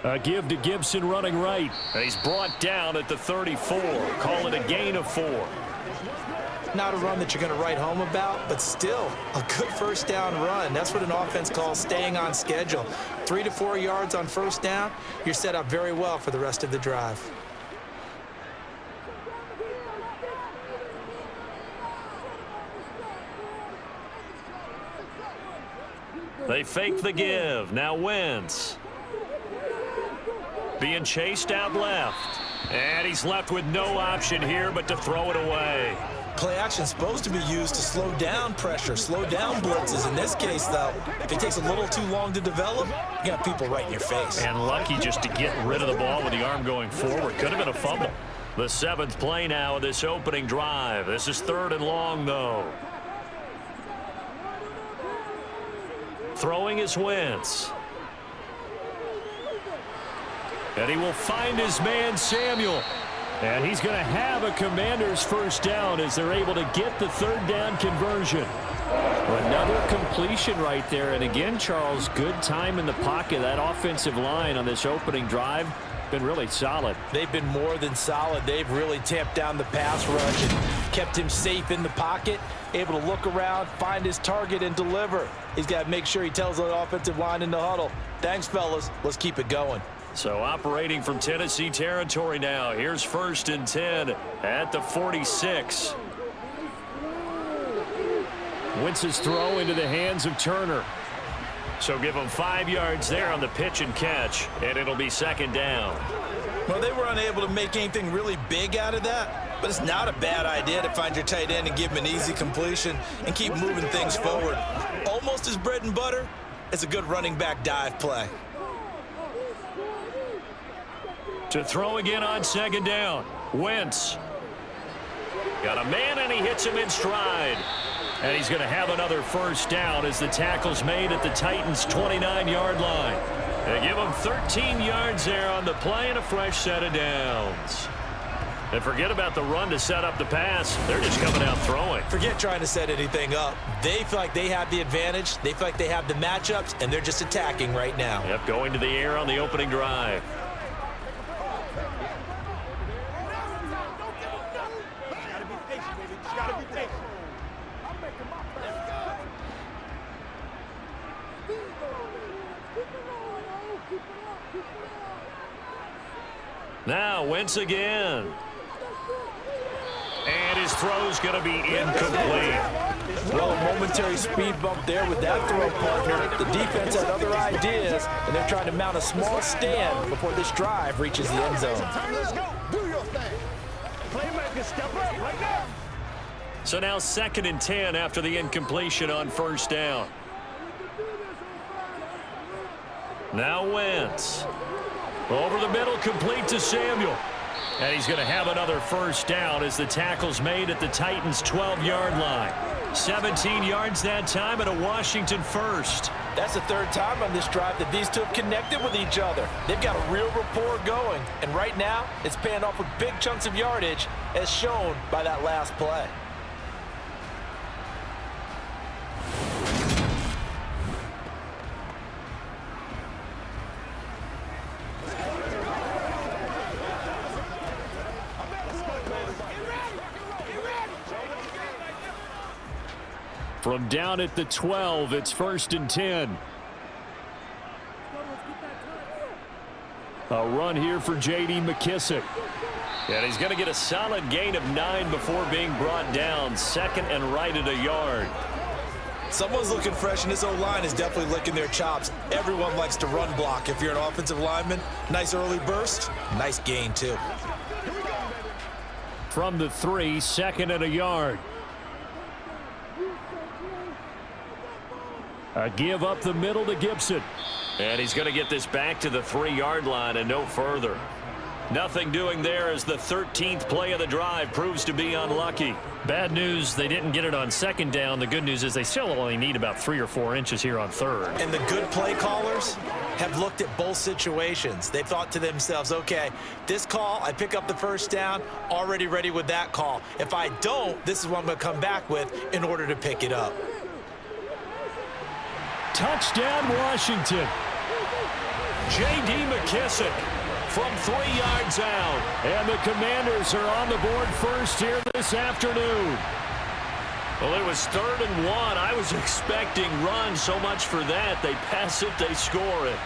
A give to Gibson running right. And he's brought down at the 34. Call it a gain of 4. Not a run that you're going to write home about, but still a good first down run. That's what an offense calls staying on schedule. 3 to 4 yards on first down, you're set up very well for the rest of the drive. They fake the give. Now Wentz. Being chased out left. And he's left with no option here but to throw it away. Play action is supposed to be used to slow down pressure, slow down blitzes. In this case, though, if it takes a little too long to develop, you got people right in your face. And lucky just to get rid of the ball with the arm going forward. Could have been a fumble. The 7th play now of this opening drive. This is 3rd and long, though. Throwing is Wentz. And he will find his man, Samuel. And he's going to have a Commander's first down as they're able to get the 3rd down conversion. Another completion right there. And again, Charles, good time in the pocket. That offensive line on this opening drive been really solid. They've been more than solid. They've really tamped down the pass rush and kept him safe in the pocket, able to look around, find his target, and deliver. He's got to make sure he tells the offensive line in the huddle, thanks, fellas. Let's keep it going. So operating from Tennessee territory now. Here's 1st and 10 at the 46. Wentz's throw into the hands of Turner. So give him 5 yards there on the pitch and catch, and it'll be 2nd down. Well, they were unable to make anything really big out of that, but it's not a bad idea to find your tight end and give him an easy completion and keep moving things forward. Almost his bread and butter is a good running back dive play. To throw again on 2nd down. Wentz. Got a man, and he hits him in stride. And he's going to have another first down as the tackle's made at the Titans' 29-yard line. They give him 13 yards there on the play and a fresh set of downs. And forget about the run to set up the pass. They're just coming out throwing. Forget trying to set anything up. They feel like they have the advantage. They feel like they have the matchups, and they're just attacking right now. Yep, going to the air on the opening drive. Now Wentz again. And his throw's going to be incomplete. Well, a momentary speed bump there with that throw partner. The defense had other ideas, and they're trying to mount a small stand before this drive reaches the end zone. Let's go. Do your thing. Playmaker, step up right now. So now 2nd and 10 after the incompletion on first down. Now Wentz. Over the middle, complete to Samuel. And he's going to have another first down as the tackle's made at the Titans' 12-yard line. 17 yards that time and a Washington first. That's the 3rd time on this drive that these two have connected with each other. They've got a real rapport going. And right now, it's paying off with big chunks of yardage, as shown by that last play. From down at the 12, it's 1st and 10. A run here for J.D. McKissick. And he's going to get a solid gain of 9 before being brought down. 2nd and right at a yard. Someone's looking fresh, and this O-line is definitely licking their chops. Everyone likes to run block. If you're an offensive lineman, nice early burst, nice gain, too. from the 3, 2nd and a yard. A give up the middle to Gibson. And he's going to get this back to the 3-yard line and no further. Nothing doing there as the 13th play of the drive proves to be unlucky. Bad news, they didn't get it on 2nd down. The good news is they still only need about 3 or 4 inches here on 3rd. And the good play callers have looked at both situations. They thought to themselves, okay, this call, I pick up the 1st down, already ready with that call. If I don't, this is what I'm going to come back with in order to pick it up. Touchdown, Washington. J.D. McKissick from 3 yards out. And the Commanders are on the board first here this afternoon. Well, it was 3rd and 1. I was expecting run, so much for that. They pass it, they score it.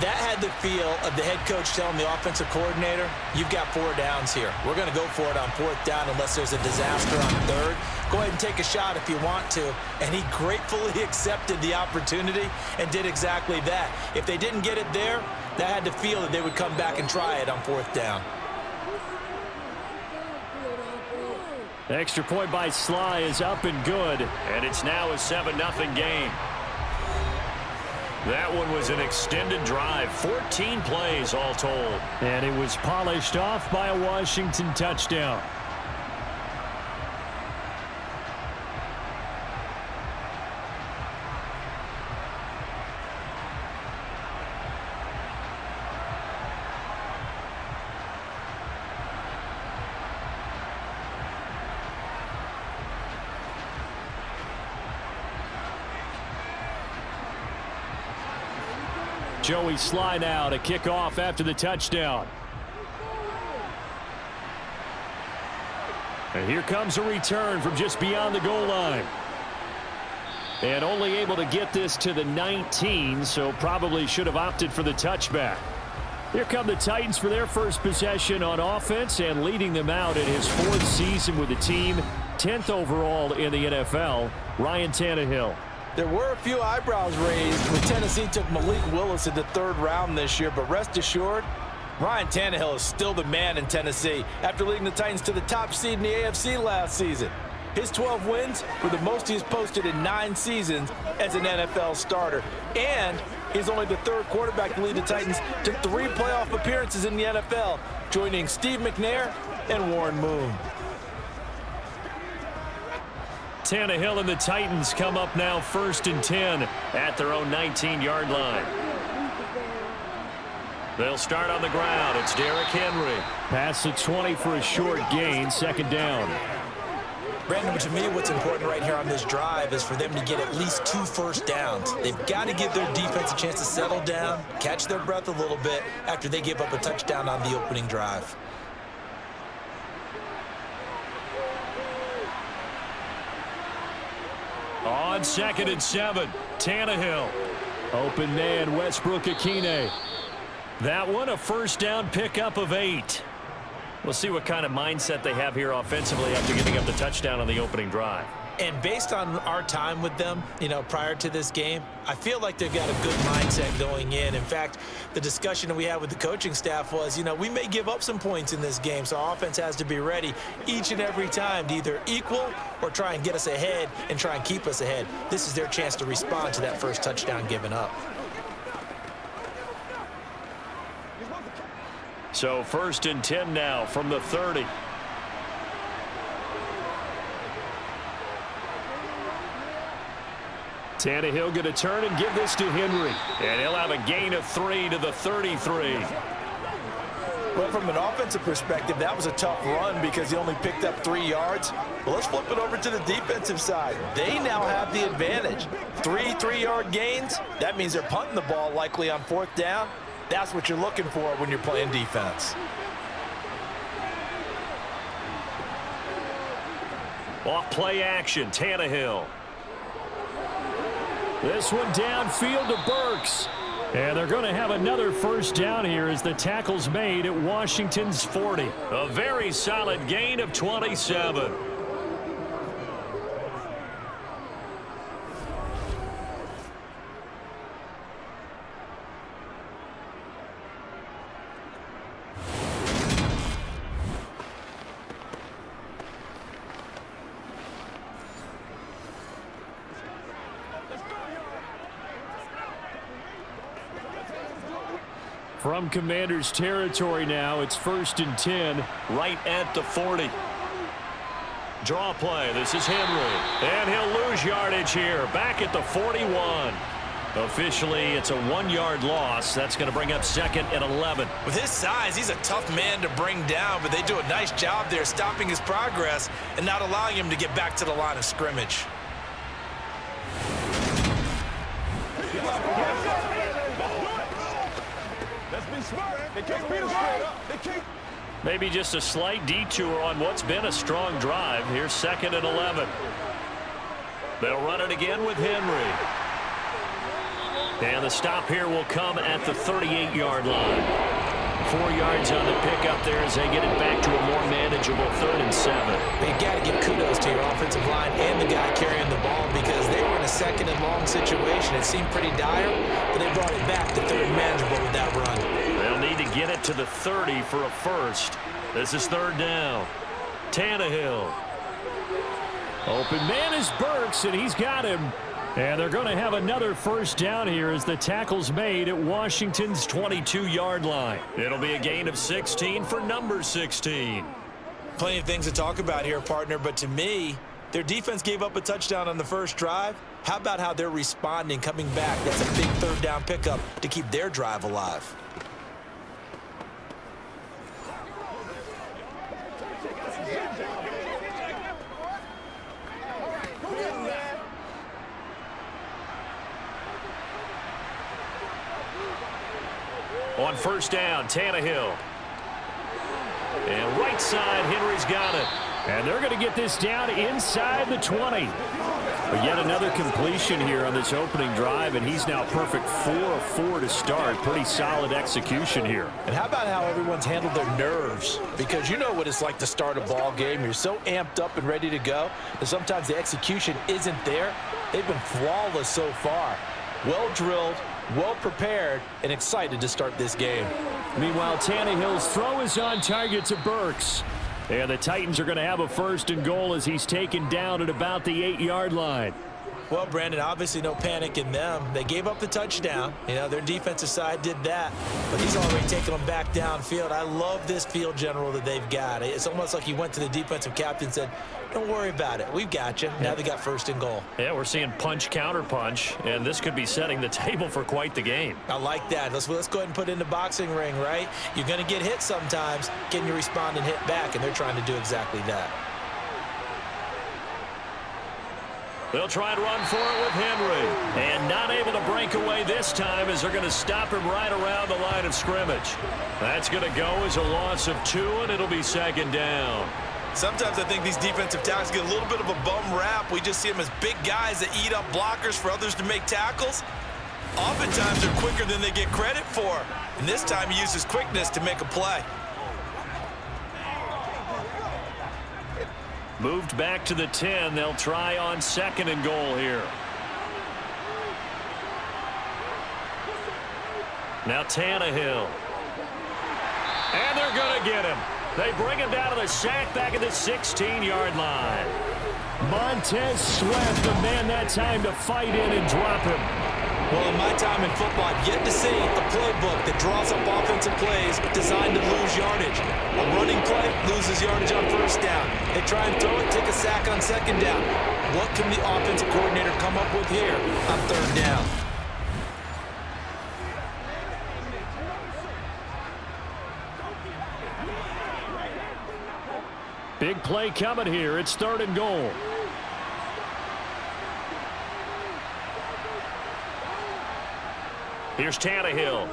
That had the feel of the head coach telling the offensive coordinator, you've got 4 downs here. We're going to go for it on 4th down unless there's a disaster on 3rd. Go ahead and take a shot if you want to. And he gratefully accepted the opportunity and did exactly that. If they didn't get it there, that had the feel that they would come back and try it on 4th down. Extra point by Sly is up and good. And it's now a 7-0 game. That one was an extended drive, 14 plays all told. And it was polished off by a Washington touchdown. Joey Sly now to kick off after the touchdown. And here comes a return from just beyond the goal line. And only able to get this to the 19, so probably should have opted for the touchback. Here come the Titans for their first possession on offense, and leading them out in his 4th season with the team, 10th overall in the NFL, Ryan Tannehill. There were a few eyebrows raised when Tennessee took Malik Willis in the 3rd round this year, but rest assured, Ryan Tannehill is still the man in Tennessee after leading the Titans to the top seed in the AFC last season. His 12 wins were the most he's posted in 9 seasons as an NFL starter, and he's only the 3rd quarterback to lead the Titans to 3 playoff appearances in the NFL, joining Steve McNair and Warren Moon. Tannehill and the Titans come up now 1st and 10 at their own 19-yard line. They'll start on the ground. It's Derrick Henry. Pass the 20 for a short gain, 2nd down. Brandon, to me, what's important right here on this drive is for them to get at least 2 first downs. They've got to give their defense a chance to settle down, catch their breath a little bit after they give up a touchdown on the opening drive. On 2nd and 7, Tannehill. Open man, Westbrook-Akine. That one, a first down pickup of 8. We'll see what kind of mindset they have here offensively after giving up the touchdown on the opening drive. And based on our time with them, prior to this game, I feel like they've got a good mindset going in. In fact, the discussion that we had with the coaching staff was, we may give up some points in this game, so our offense has to be ready each and every time to either equal or try and get us ahead and try and keep us ahead. This is their chance to respond to that first touchdown given up. So 1st and 10 now from the 30. Tannehill going to turn and give this to Henry. And he'll have a gain of 3 to the 33. Well, from an offensive perspective, that was a tough run because he only picked up 3 yards. Well, let's flip it over to the defensive side. They now have the advantage. 3 3-yard gains. That means they're punting the ball likely on 4th down. That's what you're looking for when you're playing defense. Off play action, Tannehill. This one downfield to Burks. And they're going to have another first down here as the tackle's made at Washington's 40. A very solid gain of 27. From Commander's territory now, it's 1st and 10, right at the 40. Draw play. This is Henry. And he'll lose yardage here. Back at the 41. Officially, it's a 1-yard loss. That's going to bring up 2nd and 11. With his size, he's a tough man to bring down, but they do a nice job there stopping his progress and not allowing him to get back to the line of scrimmage. Maybe just a slight detour on what's been a strong drive. Here's 2nd and 11. They'll run it again with Henry. And the stop here will come at the 38-yard line. 4 yards on the pickup there as they get it back to a more manageable 3rd and 7. You got to give kudos to your offensive line and the guy carrying the ball because they were in a 2nd and long situation. It seemed pretty dire, but they brought it back to 3rd and manageable with that run. They'll need to get it to the 30 for a first. This is 3rd down. Tannehill. Open man is Burks, and he's got him. And they're going to have another first down here as the tackle's made at Washington's 22-yard line. It'll be a gain of 16 for number 16. Plenty of things to talk about here, partner, but to me, their defense gave up a touchdown on the first drive. How about how they're responding, coming back? That's a big 3rd down pickup to keep their drive alive. On 1st down, Tannehill. And right side, Henry's got it. And they're going to get this down inside the 20. But yet another completion here on this opening drive, and he's now perfect 4 of 4 to start. Pretty solid execution here. And how about how everyone's handled their nerves? Because you know what it's like to start a ball game. You're so amped up and ready to go that sometimes the execution isn't there. They've been flawless so far. Well drilled, well prepared, and excited to start this game. Meanwhile, Tannehill's throw is on target to Burks. And the Titans are going to have a 1st and goal as he's taken down at about the 8-yard line. Well, Brandon, obviously no panic in them. They gave up the touchdown. You know, their defensive side did that. But he's already taken them back downfield. I love this field general that they've got. It's almost like he went to the defensive captain and said, don't worry about it. We've got you. Now they got 1st and goal. Yeah, we're seeing punch, counter punch, and this could be setting the table for quite the game. I like that. Let's go ahead and put it in the boxing ring, right? You're going to get hit sometimes. Can you respond and hit back? And they're trying to do exactly that. They'll try and run for it with Henry. And not able to break away this time as they're going to stop him right around the line of scrimmage. That's going to go as a loss of 2, and it'll be 2nd down. Sometimes I think these defensive tackles get a little bit of a bum rap. We just see them as big guys that eat up blockers for others to make tackles. Oftentimes they're quicker than they get credit for. And this time he uses quickness to make a play. Moved back to the 10. They'll try on 2nd and goal here. Now Tannehill. And they're going to get him. They bring him down to the sack back at the 16-yard line. Montez Sweat, the man that time to fight in and drop him. Well, in my time in football, I've yet to see a playbook that draws up offensive plays designed to lose yardage. A running play loses yardage on 1st down. They try and throw it, take a sack on 2nd down. What can the offensive coordinator come up with here on 3rd down? Big play coming here. It's 3rd and goal. Here's Tannehill.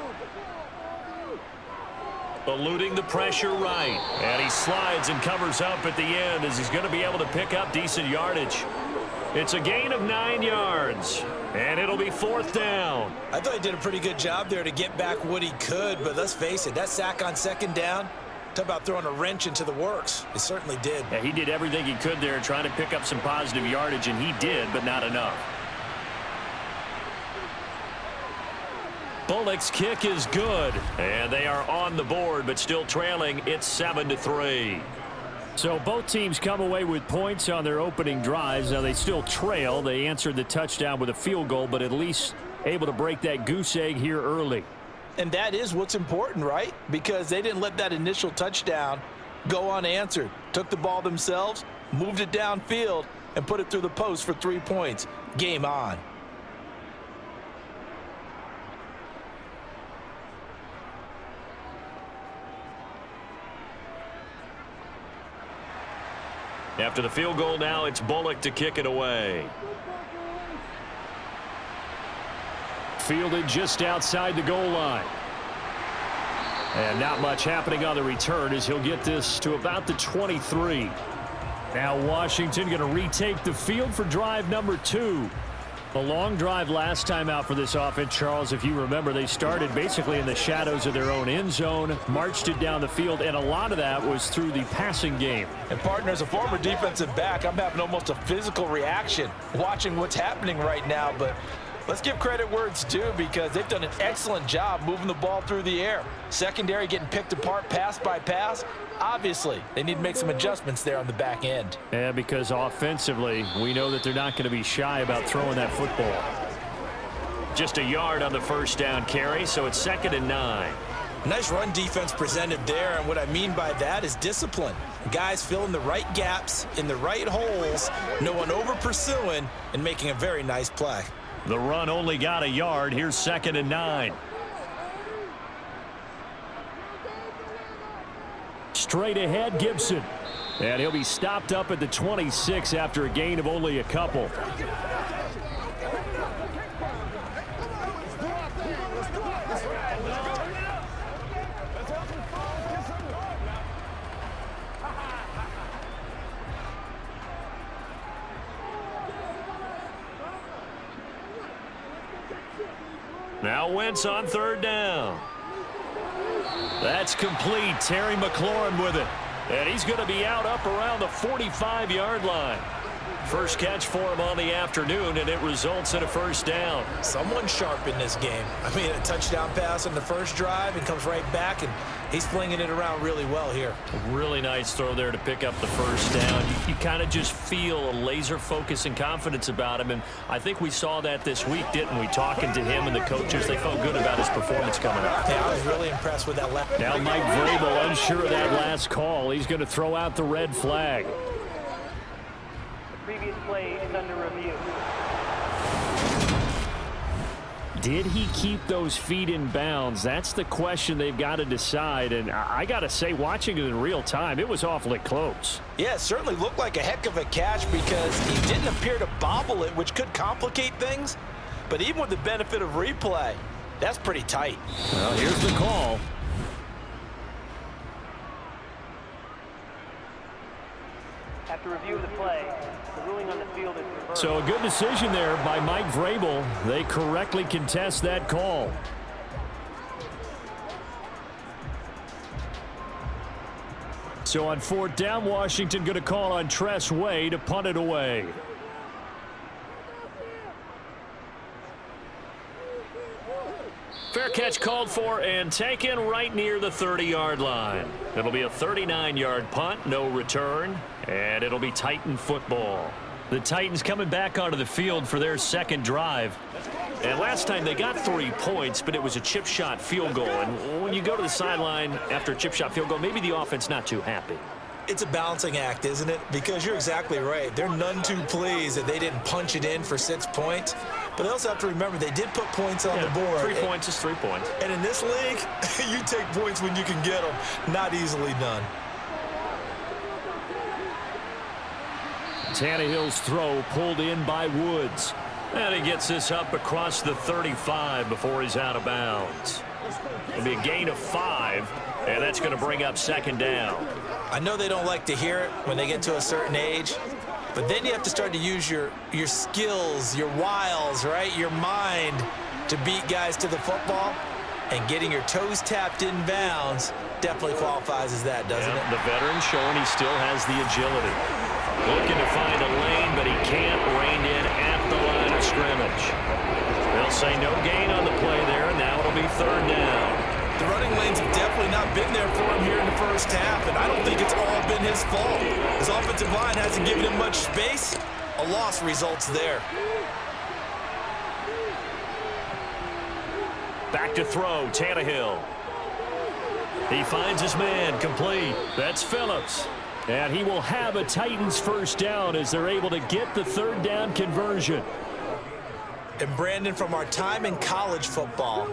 Eluding the pressure right. And he slides and covers up at the end as he's going to be able to pick up decent yardage. It's a gain of 9 yards. And it'll be 4th down. I thought he did a pretty good job there to get back what he could. But let's face it, that sack on 2nd down, talk about throwing a wrench into the works. It certainly did. Yeah, he did everything he could there trying to pick up some positive yardage, and he did, but not enough. Bullock's kick is good, and they are on the board, but still trailing. It's 7-3. So both teams come away with points on their opening drives. Now they still trail. They answered the touchdown with a field goal, but at least able to break that goose egg here early. And that is what's important, right? Because they didn't let that initial touchdown go unanswered. Took the ball themselves, moved it downfield, and put it through the post for 3 points. Game on. After the field goal now, it's Bullock to kick it away. Fielded just outside the goal line. And not much happening on the return as he'll get this to about the 23. Now Washington going to retake the field for drive number 2. A long drive last time out for this offense, Charles. If you remember, they started basically in the shadows of their own end zone, marched it down the field, and a lot of that was through the passing game. And, partner, as a former defensive back, I'm having almost a physical reaction watching what's happening right now. But let's give credit where it's due because they've done an excellent job moving the ball through the air. Secondary getting picked apart pass by pass. Obviously, they need to make some adjustments there on the back end. Yeah, because offensively, we know that they're not going to be shy about throwing that football. Just a yard on the first down carry, so it's 2nd and 9. Nice run defense presented there, and what I mean by that is discipline. Guys filling the right gaps in the right holes, no one over pursuing, and making a very nice play. The run only got a yard. Here's 2nd and 9. Straight ahead, Gibson. And he'll be stopped up at the 26 after a gain of only a couple. Now Wentz on 3rd down. That's complete. Terry McLaurin with it. And he's going to be out up around the 45-yard line. First catch for him on the afternoon, and it results in a first down. Someone sharp in this game. I mean, a touchdown pass on the first drive and comes right back, and he's flinging it around really well here. A really nice throw there to pick up the first down. You kind of just feel a laser focus and confidence about him, and I think we saw that this week, didn't we? Talking to him and the coaches, they felt good about his performance coming up. Yeah, I was really impressed with that left. Now Mike Vrabel unsure of that last call. He's going to throw out the red flag. Previous play is under review. Did he keep those feet in bounds? That's the question they've got to decide. And I got to say, watching it in real time, it was awfully close. Yeah, it certainly looked like a heck of a catch because he didn't appear to bobble it, which could complicate things. But even with the benefit of replay, that's pretty tight. Well, here's the call. After review of the play, the ruling on the field is reversed. So a good decision there by Mike Vrabel. They correctly contest that call. So on 4th down, Washington going to call on Tress Way to punt it away. Fair catch called for and taken right near the 30-yard line. It'll be a 39-yard punt, no return, and it'll be Titan football. The Titans coming back onto the field for their second drive. And last time they got 3 points, but it was a chip shot field goal. And when you go to the sideline after a chip shot field goal, maybe the offense not too happy. It's a balancing act, isn't it? Because you're exactly right. They're none too pleased that they didn't punch it in for 6 points. But they also have to remember they did put points on the board. 3 points is 3 points. And in this league, you take points when you can get them. Not easily done. Tannehill's throw pulled in by Woods. And he gets this up across the 35 before he's out of bounds. It'll be a gain of 5, and that's going to bring up 2nd down. I know they don't like to hear it when they get to a certain age, but then you have to start to use your skills, your wiles, right? Your mind to beat guys to the football, and getting your toes tapped in bounds definitely qualifies as that, doesn't it? The veteran showing he still has the agility. Looking to find a lane, but he can't rein in at the line of scrimmage. They'll say no gain on the play there, and now it'll be 3rd down. The running lanes have definitely not been there for him here in the first half, and I don't think it's all been his fault. His offensive line hasn't given him much space. A loss results there. Back to throw, Tannehill. He finds his man, complete. That's Phillips. And he will have a Titans first down as they're able to get the third down conversion. And Brandon, from our time in college football,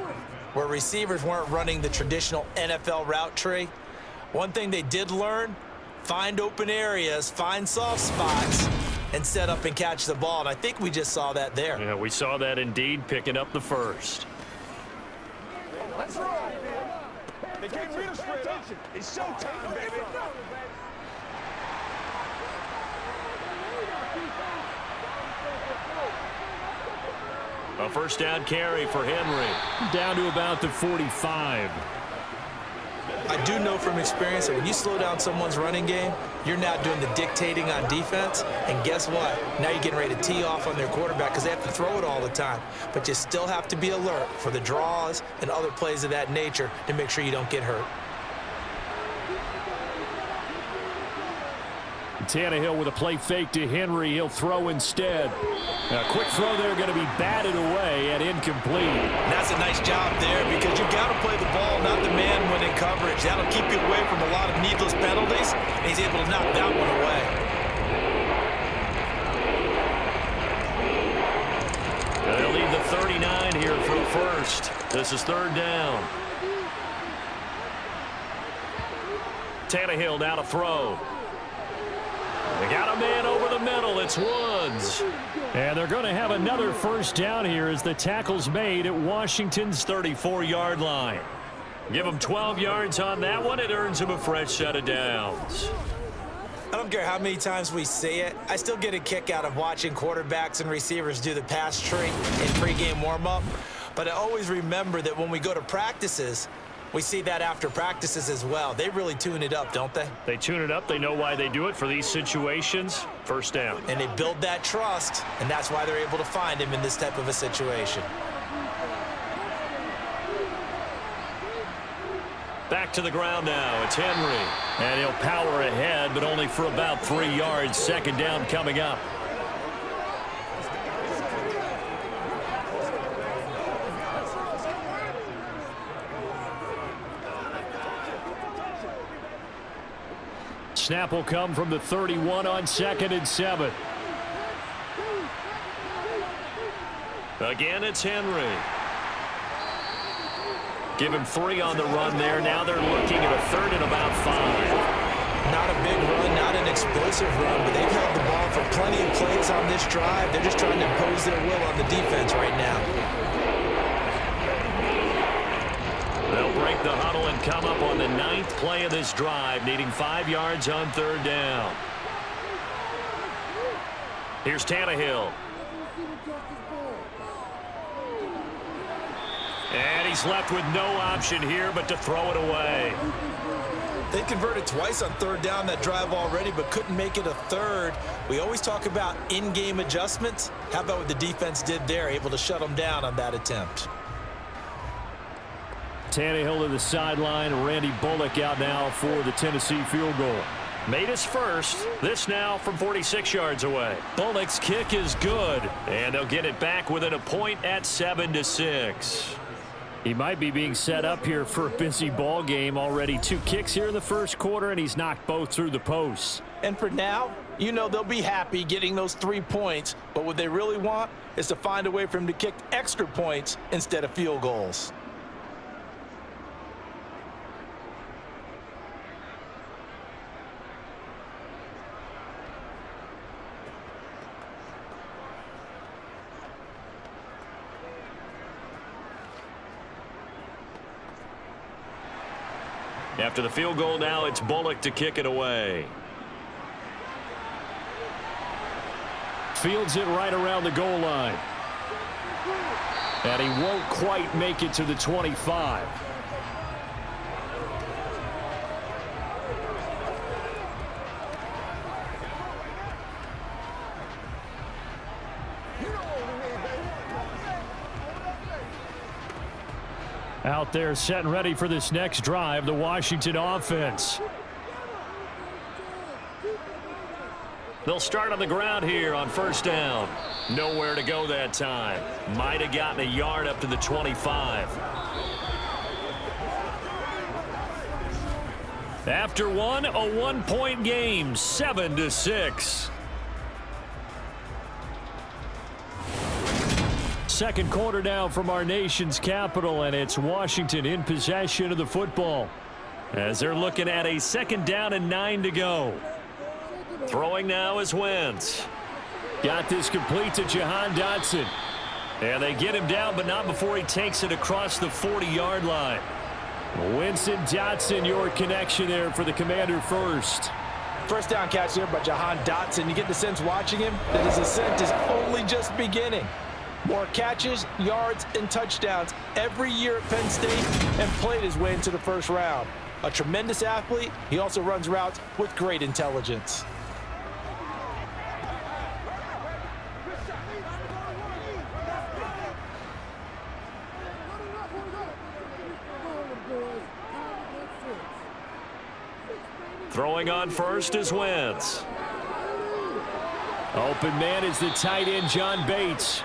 where receivers weren't running the traditional NFL route tree, one thing they did learn, find open areas, find soft spots, and set up and catch the ball. And I think we just saw that there. Yeah, we saw that indeed, picking up the first. Let's roll. They can't read us straight up. It's showtime, baby. A first down carry for Henry. Down to about the 45. I do know from experience that when you slow down someone's running game, you're now doing the dictating on defense. And guess what? Now you're getting ready to tee off on their quarterback because they have to throw it all the time. But you still have to be alert for the draws and other plays of that nature to make sure you don't get hurt. Tannehill with a play fake to Henry. He'll throw instead. A quick throw there, going to be batted away and incomplete. And that's a nice job there because you've got to play the ball, not the man when in coverage. That'll keep you away from a lot of needless penalties, and he's able to knock that one away. They'll leave the 39 here for a first. This is third down. Tannehill now to throw. They got a man over the middle. It's Woods. And they're going to have another first down here as the tackle's made at Washington's 34-yard line. Give him 12 yards on that one. It earns him a fresh set of downs. I don't care how many times we see it. I still get a kick out of watching quarterbacks and receivers do the pass tree in pregame warm-up. But I always remember that when we go to practices, we see that after practices as well. They really tune it up, don't they? They tune it up. They know why they do it for these situations. First down. And they build that trust, and that's why they're able to find him in this type of a situation. Back to the ground now. It's Henry. And he'll power ahead, but only for about 3 yards. Second down coming up. Snap will come from the 31 on 2nd and 7. Again, it's Henry. Give him 3 on the run there. Now they're looking at a third and about 5. Not a big run, not an explosive run, but they've held the ball for plenty of plays on this drive. They're just trying to impose their will on the defense right now. They'll break the huddle and come up on the 9th play of this drive, needing 5 yards on third down. Here's Tannehill. And he's left with no option here but to throw it away. They converted twice on third down that drive already, but couldn't make it a third. We always talk about in-game adjustments. How about what the defense did there, able to shut them down on that attempt? Tannehill to the sideline. Randy Bullock out now for the Tennessee field goal. Made his first. This now from 46 yards away. Bullock's kick is good. And they'll get it back within a point at 7-6. He might be being set up here for a busy ball game. Already 2 kicks here in the first quarter, and he's knocked both through the posts. And for now, you know they'll be happy getting those 3 points, but what they really want is to find a way for him to kick extra points instead of field goals. After the field goal now, it's Bullock to kick it away. Fields it right around the goal line. And he won't quite make it to the 25. Out there set and ready for this next drive, the Washington offense. They'll start on the ground here on first down. Nowhere to go that time. Might have gotten a yard up to the 25. After one, a 1-point game, 7-6. Second quarter now from our nation's capital, and it's Washington in possession of the football as they're looking at a 2nd down and 9 to go. Throwing now is Wentz. Got this complete to Jahan Dotson. And they get him down, but not before he takes it across the 40-yard line. Winston Dotson, your connection there for the Commander first. First down catch there by Jahan Dotson. You get the sense watching him that his ascent is only just beginning. More catches, yards, and touchdowns every year at Penn State, and played his way into the first round. A tremendous athlete, he also runs routes with great intelligence. Throwing on first is Wentz. Open man is the tight end, John Bates.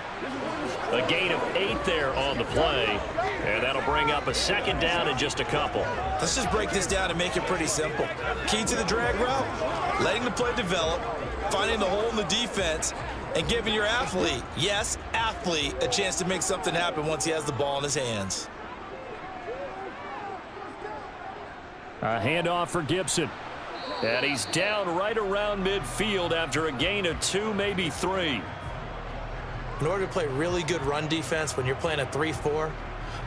A gain of 8 there on the play, and that'll bring up a 2nd down in just a couple. Let's just break this down and make it pretty simple. Key to the drag route, letting the play develop, finding the hole in the defense, and giving your athlete, yes, athlete, a chance to make something happen once he has the ball in his hands. A handoff for Gibson. And he's down right around midfield after a gain of 2, maybe 3. In order to play really good run defense when you're playing a 3-4,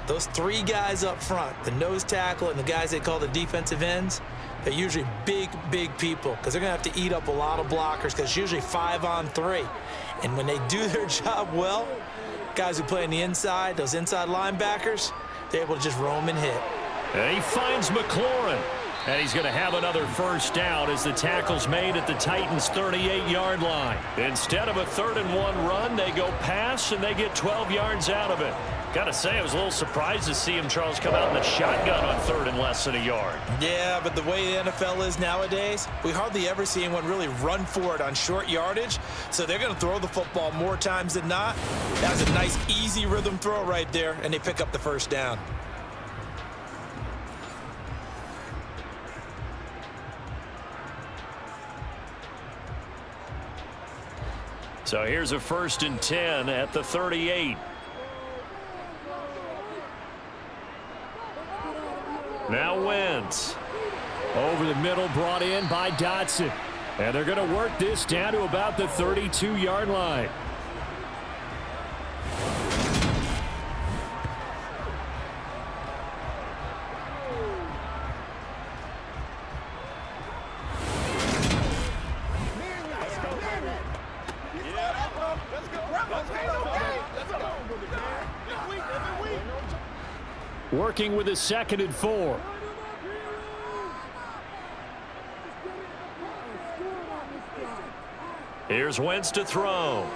those 3 guys up front, the nose tackle and the guys they call the defensive ends, they're usually big, big people because they're going to have to eat up a lot of blockers because it's usually 5-on-3. And when they do their job well, guys who play on the inside, those inside linebackers, they're able to just roam and hit. And he finds McLaurin. And he's going to have another first down as the tackle's made at the Titans' 38-yard line. Instead of a 3rd and 1 run, they go pass, and they get 12 yards out of it. Got to say, I was a little surprised to see him, Charles, come out in the shotgun on 3rd and less than a yard. Yeah, but the way the NFL is nowadays, we hardly ever see anyone really run for it on short yardage, so they're going to throw the football more times than not. That was a nice, easy rhythm throw right there, and they pick up the first down. So here's a 1st and 10 at the 38. Now Wentz. Over the middle, brought in by Dotson. And they're going to work this down to about the 32-yard line. Working with a 2nd and 4. Here's Wentz to throw.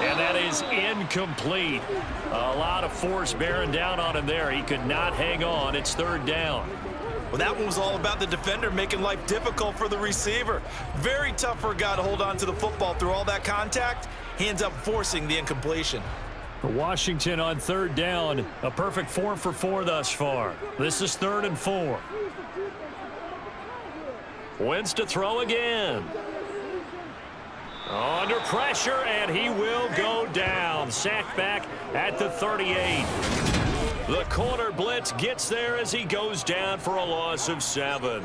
And that is incomplete. A lot of force bearing down on him there. He could not hang on. It's 3rd down. Well, that one was all about the defender making life difficult for the receiver. Very tough for a guy to hold on to the football through all that contact. He ends up forcing the incompletion. Washington on 3rd down. A perfect 4 for 4 thus far. This is 3rd and 4. Wentz to throw again. Under pressure, and he will go down. Sacked back at the 38. The corner blitz gets there as he goes down for a loss of 7.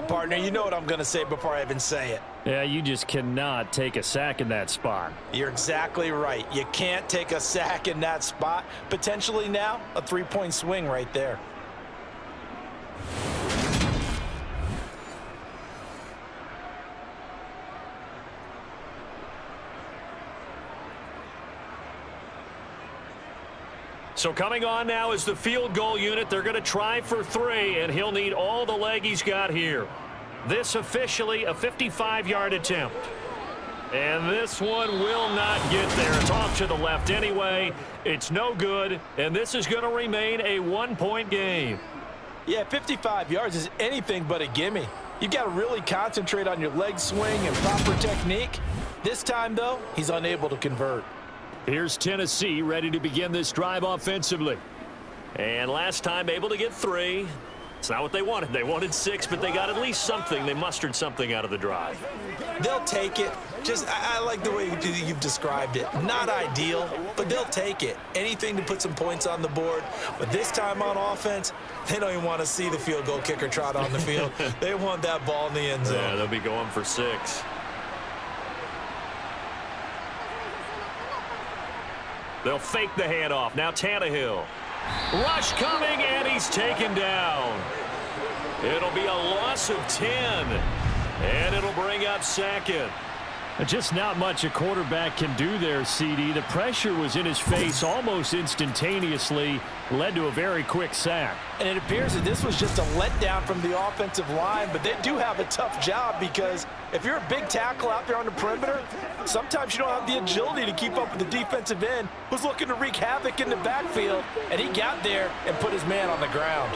Partner, you know what I'm going to say before I even say it. Yeah, you just cannot take a sack in that spot. You're exactly right. You can't take a sack in that spot. Potentially now, a 3-point swing right there. So coming on now is the field goal unit. They're going to try for 3, and he'll need all the leg he's got here. This officially a 55-yard attempt. And this one will not get there. It's off to the left anyway. It's no good, and this is going to remain a 1-point game. Yeah, 55 yards is anything but a gimme. You've got to really concentrate on your leg swing and proper technique. This time, though, he's unable to convert. Here's Tennessee ready to begin this drive offensively. And last time able to get 3. It's not what they wanted. They wanted 6, but they got at least something. They mustered something out of the drive. They'll take it. I like the way you've described it. Not ideal, but they'll take it. Anything to put some points on the board. But this time on offense, they don't even want to see the field goal kicker trot on the field. They want that ball in the end zone. Yeah, they'll be going for 6. They'll fake the handoff. Now Tannehill. Rush coming, and he's taken down. It'll be a loss of 10, and it'll bring up 2nd. Just not much a quarterback can do there, CD. The pressure was in his face almost instantaneously, led to a very quick sack. And it appears that this was just a letdown from the offensive line, but they do have a tough job because if you're a big tackle out there on the perimeter, sometimes you don't have the agility to keep up with the defensive end who's looking to wreak havoc in the backfield, and he got there and put his man on the ground.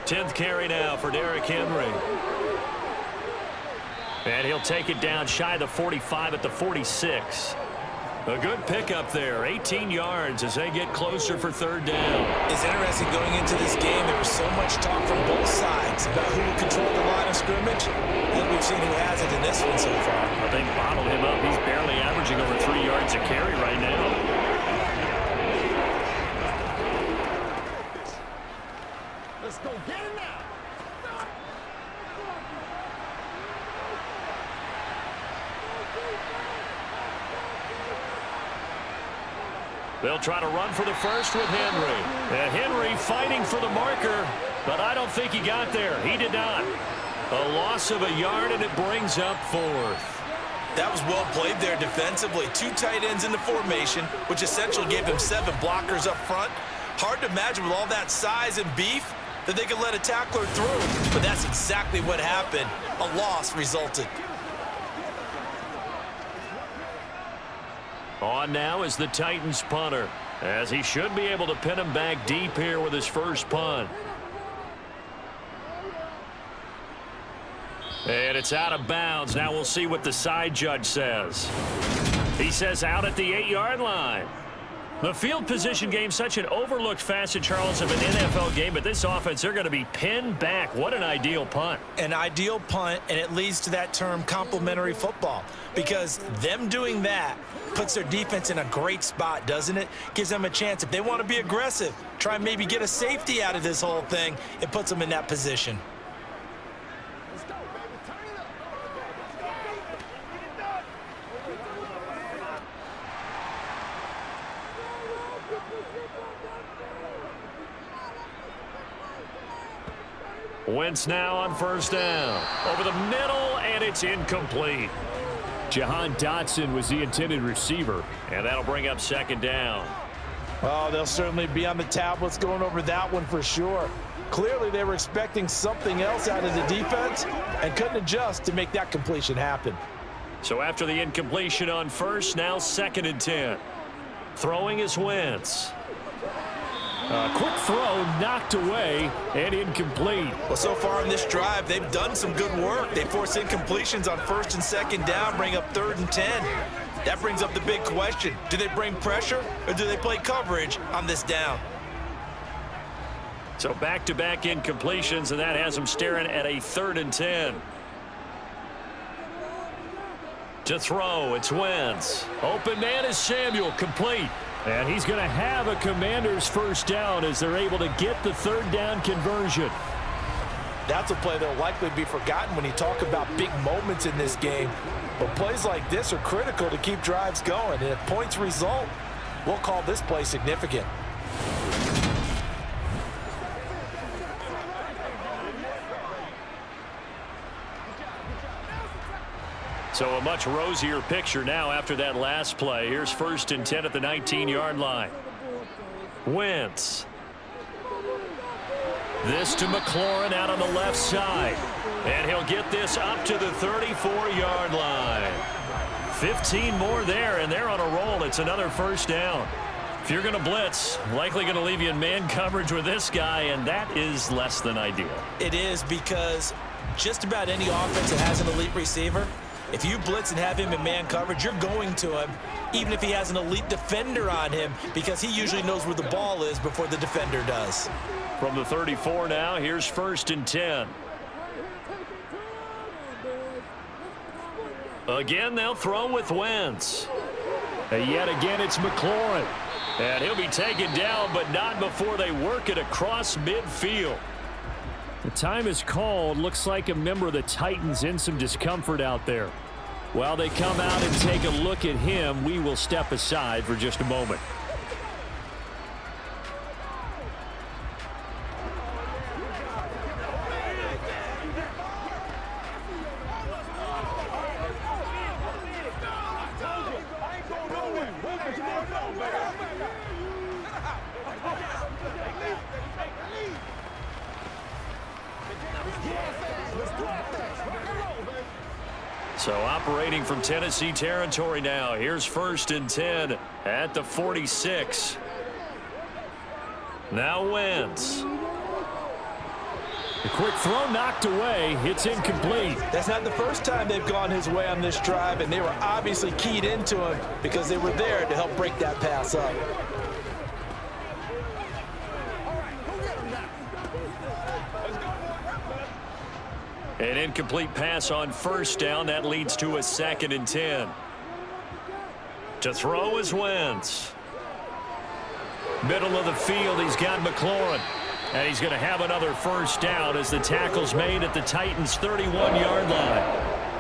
10th carry now for Derrick Henry. And he'll take it down shy of the 45 at the 46. A good pickup there, 18 yards as they get closer for 3rd down. It's interesting going into this game. There was so much talk from both sides about who will control the line of scrimmage. And we've seen who has it in this one so far. I think bottled him up. He's barely averaging over 3 yards a carry right now. Let's go get it now. They'll try to run for the first with Henry. And Henry fighting for the marker, but I don't think he got there. He did not. A loss of a yard, and it brings up 4th. That was well played there defensively. 2 tight ends in the formation, which essentially gave them 7 blockers up front. Hard to imagine with all that size and beef that they could let a tackler through. But that's exactly what happened. A loss resulted. On now is the Titans punter, as he should be able to pin him back deep here with his first punt. And it's out of bounds. Now we'll see what the side judge says. He says out at the 8-yard line. The field position game, such an overlooked facet, Charles, of an NFL game, but this offense, they're going to be pinned back. What an ideal punt. An ideal punt, and it leads to that term complementary football, because them doing that puts their defense in a great spot, doesn't it? Gives them a chance. If they want to be aggressive, try and maybe get a safety out of this whole thing, it puts them in that position. Let's go, baby. Turn it up. Wentz now on 1st down. Over the middle, and it's incomplete. Jahan Dotson was the intended receiver. And that'll bring up 2nd down. Oh, they'll certainly be on the tablets going over that one for sure. Clearly, they were expecting something else out of the defense and couldn't adjust to make that completion happen. So after the incompletion on 1st, now 2nd and 10. Throwing is Wentz. A quick throw knocked away and incomplete. Well, so far in this drive, they've done some good work. They force incompletions on 1st and 2nd down, bring up 3rd and 10. That brings up the big question. Do they bring pressure or do they play coverage on this down? So back-to-back incompletions, and that has them staring at a 3rd and 10. To throw, it's Wentz. Open man is Samuel, complete. And he's going to have a Commander's first down as they're able to get the 3rd down conversion. That's a play that will likely be forgotten when you talk about big moments in this game. But plays like this are critical to keep drives going. And if points result, we'll call this play significant. So a much rosier picture now after that last play. Here's 1st and 10 at the 19-yard line. Wentz. This to McLaurin out on the left side. And he'll get this up to the 34-yard line. 15 more there, and they're on a roll. It's another 1st down. If you're going to blitz, likely going to leave you in man coverage with this guy, and that is less than ideal. It is, because just about any offense that has an elite receiver, if you blitz and have him in man coverage, you're going to him, even if he has an elite defender on him, because he usually knows where the ball is before the defender does. From the 34 now, here's 1st and 10. Again, they'll throw with Wentz. And yet again, it's McLaurin. And he'll be taken down, but not before they work it across midfield. The time is called. Looks like a member of the Titans in some discomfort out there. While they come out and take a look at him, we will step aside for just a moment. So operating from Tennessee territory now. Here's 1st and 10 at the 46. Now Wentz. The quick throw knocked away. It's incomplete. That's not the first time they've gone his way on this drive, and they were obviously keyed into him because they were there to help break that pass up. An incomplete pass on 1st down. That leads to a 2nd and 10. To throw is Wentz. Middle of the field, he's got McLaurin. And he's going to have another 1st down as the tackle's made at the Titans' 31-yard line.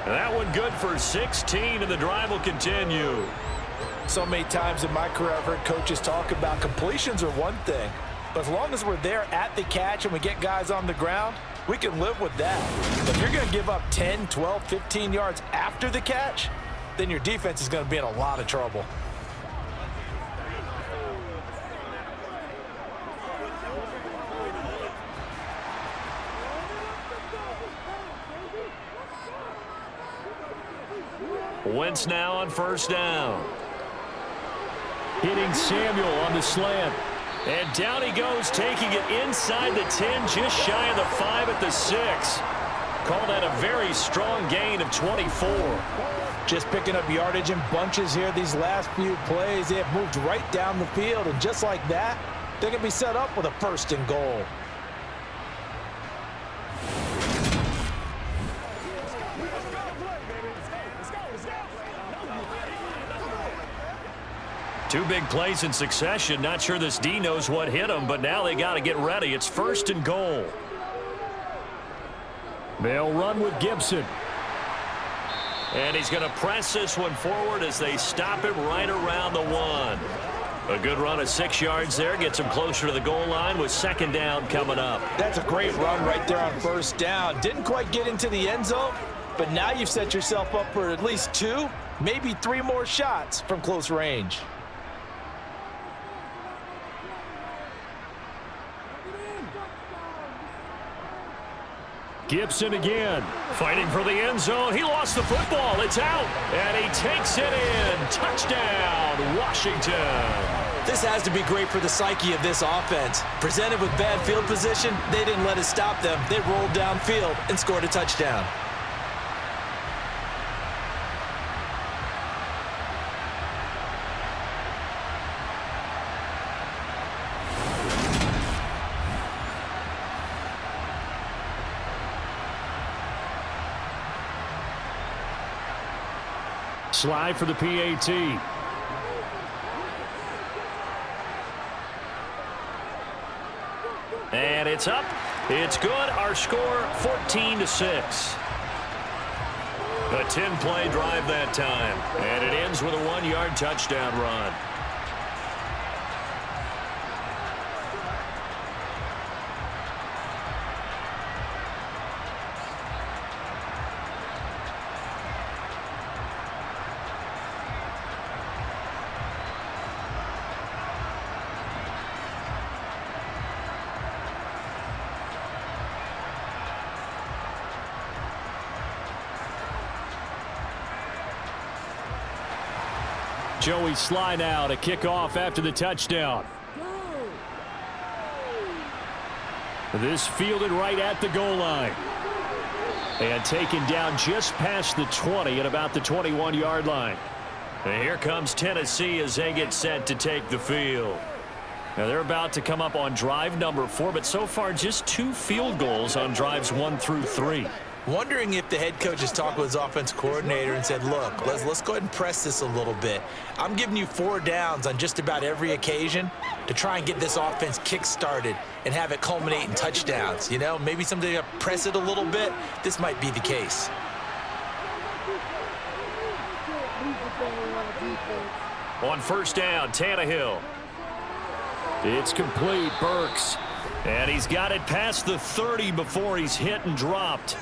And that one good for 16, and the drive will continue. So many times in my career I've heard coaches talk about completions are one thing, but as long as we're there at the catch and we get guys on the ground, we can live with that. But if you're going to give up 10, 12, 15 yards after the catch, then your defense is going to be in a lot of trouble. Wentz now on 1st down. Hitting Samuel on the slant. And down he goes, taking it inside the 10, just shy of the 5 at the 6. Call that a very strong gain of 24. Just picking up yardage in bunches here these last few plays. They have moved right down the field, and just like that, they're going to be set up with a 1st and goal. Two big plays in succession. Not sure this D knows what hit him, but now they got to get ready. It's 1st and goal. They'll run with Gibson. And he's going to press this one forward as they stop him right around the 1. A good run of 6 yards there. Gets him closer to the goal line with 2nd down coming up. That's a great run right there on 1st down. Didn't quite get into the end zone, but now you've set yourself up for at least 2, maybe 3 more shots from close range. Gibson again. Fighting for the end zone. He lost the football. It's out. And he takes it in. Touchdown, Washington. This has to be great for the psyche of this offense. Presented with bad field position, they didn't let it stop them. They rolled downfield and scored a touchdown. Slide for the PAT. And it's up. It's good. Our score, 14-6. A 10-play drive that time. And it ends with a 1-yard touchdown run. Joey Sly now to kick off after the touchdown. This fielded right at the goal line. And taken down just past the 20 at about the 21-yard line. And here comes Tennessee as they get set to take the field. Now they're about to come up on drive number 4, but so far just 2 field goals on drives 1 through 3. Wondering if the head coach has talked with his offense coordinator and said, look, let's go ahead and press this a little bit. I'm giving you 4 downs on just about every occasion to try and get this offense kick-started and have it culminate in touchdowns. You know, maybe something to press it a little bit. This might be the case. On first down, Tannehill. It's complete, Burks. And he's got it past the 30 before he's hit and dropped.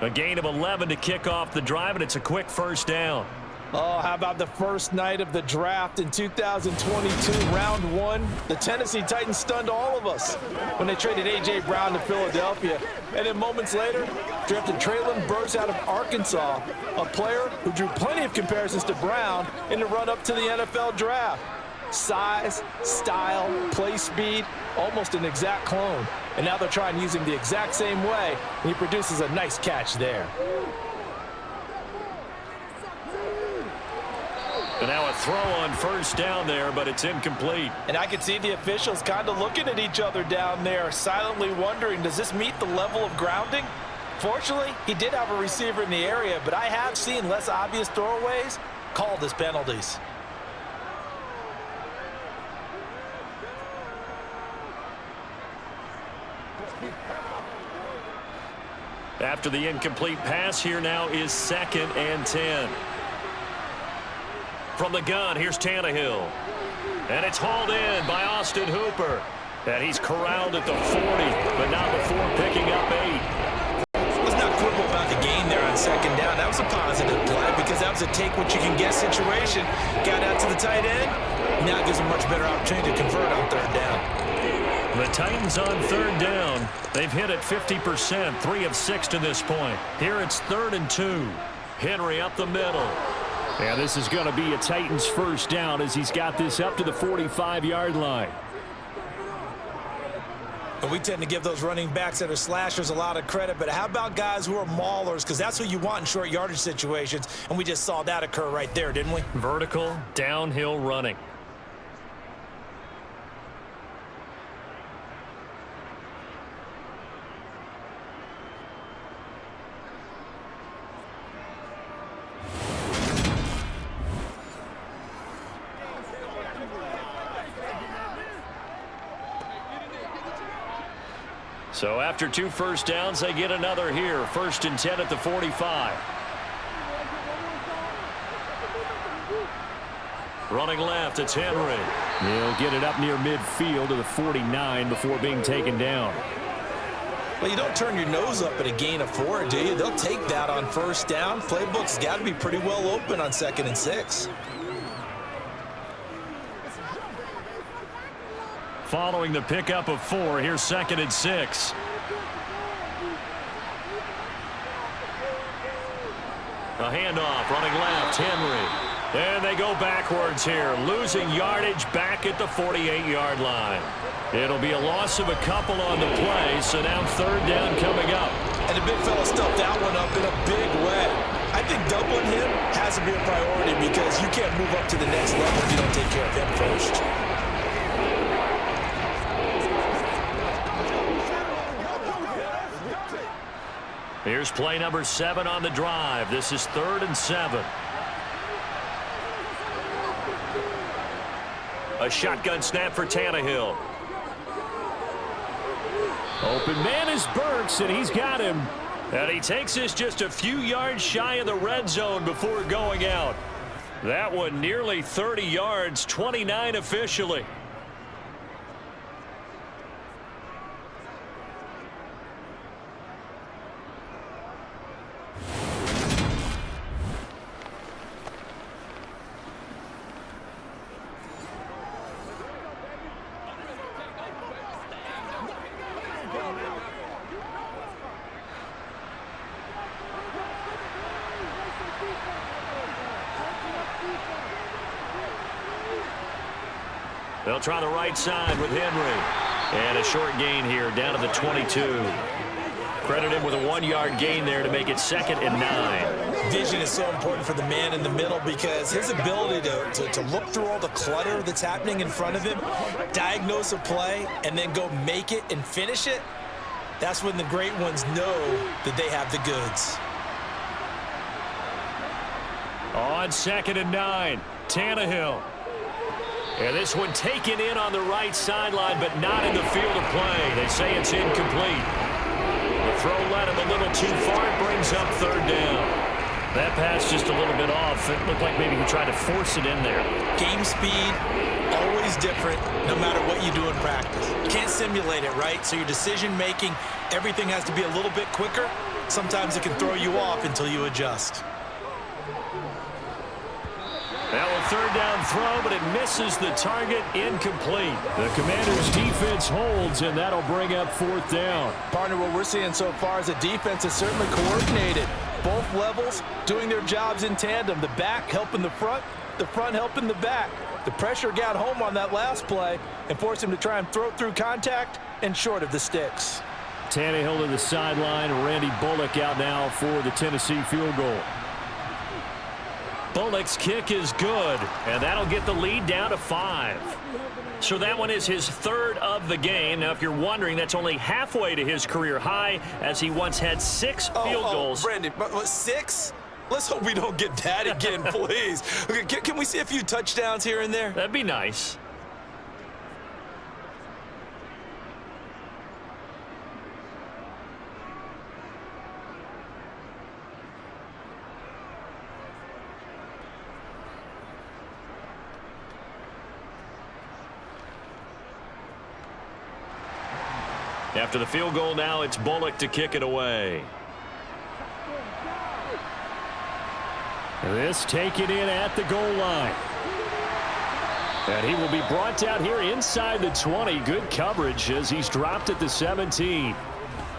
A gain of 11 to kick off the drive, and it's a quick first down. Oh, how about the first night of the draft in 2022, round 1? The Tennessee Titans stunned all of us when they traded A.J. Brown to Philadelphia. And then moments later, drafted Traylon Burks out of Arkansas, a player who drew plenty of comparisons to Brown in the run-up to the NFL draft. Size, style, play speed, almost an exact clone. And now they're trying to use him the exact same way, and he produces a nice catch there. And now a throw on first down there, but it's incomplete. And I could see the officials kind of looking at each other down there, silently wondering, does this meet the level of grounding? Fortunately, he did have a receiver in the area, but I have seen less obvious throwaways called as penalties. After the incomplete pass, here now is 2nd and 10. From the gun, here's Tannehill. And it's hauled in by Austin Hooper. And he's corralled at the 40, but not before picking up 8. Let's not quibble about the gain there on 2nd down. That was a positive play because that was a take-what-you-can-get situation. Got out to the tight end. Now gives him a much better opportunity to convert on 3rd down. The Titans on 3rd down. They've hit it 50%, 3 of 6 to this point. Here it's 3rd and 2. Henry up the middle. And this is going to be a Titans first down as he's got this up to the 45-yard line. And we tend to give those running backs that are slashers a lot of credit, but how about guys who are maulers? Because that's who you want in short yardage situations, and we just saw that occur right there, didn't we? Vertical, downhill running. So after 2 first downs, they get another here. 1st and 10 at the 45. Running left, it's Henry. He'll get it up near midfield to the 49 before being taken down. Well, you don't turn your nose up at a gain of 4, do you? They'll take that on 1st down. Playbook's got to be pretty well open on 2nd and 6. Following the pickup of 4, here's 2nd and 6. A handoff, running left, Henry. And they go backwards here, losing yardage back at the 48-yard line. It'll be a loss of a couple on the play, so now 3rd down coming up. And the big fella stuffed that one up in a big way. I think doubling him has to be a priority because you can't move up to the next level if you don't take care of him first. Here's play number 7 on the drive. This is 3rd and 7. A shotgun snap for Tannehill. Open man is Burks, and he's got him. And he takes this just a few yards shy of the red zone before going out. That one nearly 30 yards, 29 officially. They'll try the right side with Henry. And a short gain here down to the 22. Credit him with a 1-yard gain there to make it 2nd and 9. Vision is so important for the man in the middle because his ability to look through all the clutter that's happening in front of him, diagnose a play, and then go make it and finish it, that's when the great ones know that they have the goods. On 2nd and 9, Tannehill. And this one taken in on the right sideline, but not in the field of play. They say it's incomplete. The throw led him a little too far. It brings up 3rd down. That pass just a little bit off. It looked like maybe he tried to force it in there. Game speed, always different, no matter what you do in practice. You can't simulate it, right? So your decision-making, everything has to be a little bit quicker. Sometimes it can throw you off until you adjust. Now a 3rd down throw, but it misses the target, incomplete. The Commanders' defense holds, and that'll bring up 4th down. Partner, what we're seeing so far is a defense is certainly coordinated. Both levels doing their jobs in tandem. The back helping the front helping the back. The pressure got home on that last play and forced him to try and throw through contact and short of the sticks. Tannehill to the sideline. Randy Bullock out now for the Tennessee field goal. Bullock's kick is good, and that'll get the lead down to 5. So that one is his 3rd of the game. Now, if you're wondering, that's only halfway to his career high, as he once had 6 field goals. Brandon, 6? Let's hope we don't get that again, please. Okay, can we see a few touchdowns here and there? That'd be nice. After the field goal now, it's Bullock to kick it away. This taken in at the goal line. And he will be brought down here inside the 20. Good coverage as he's dropped at the 17.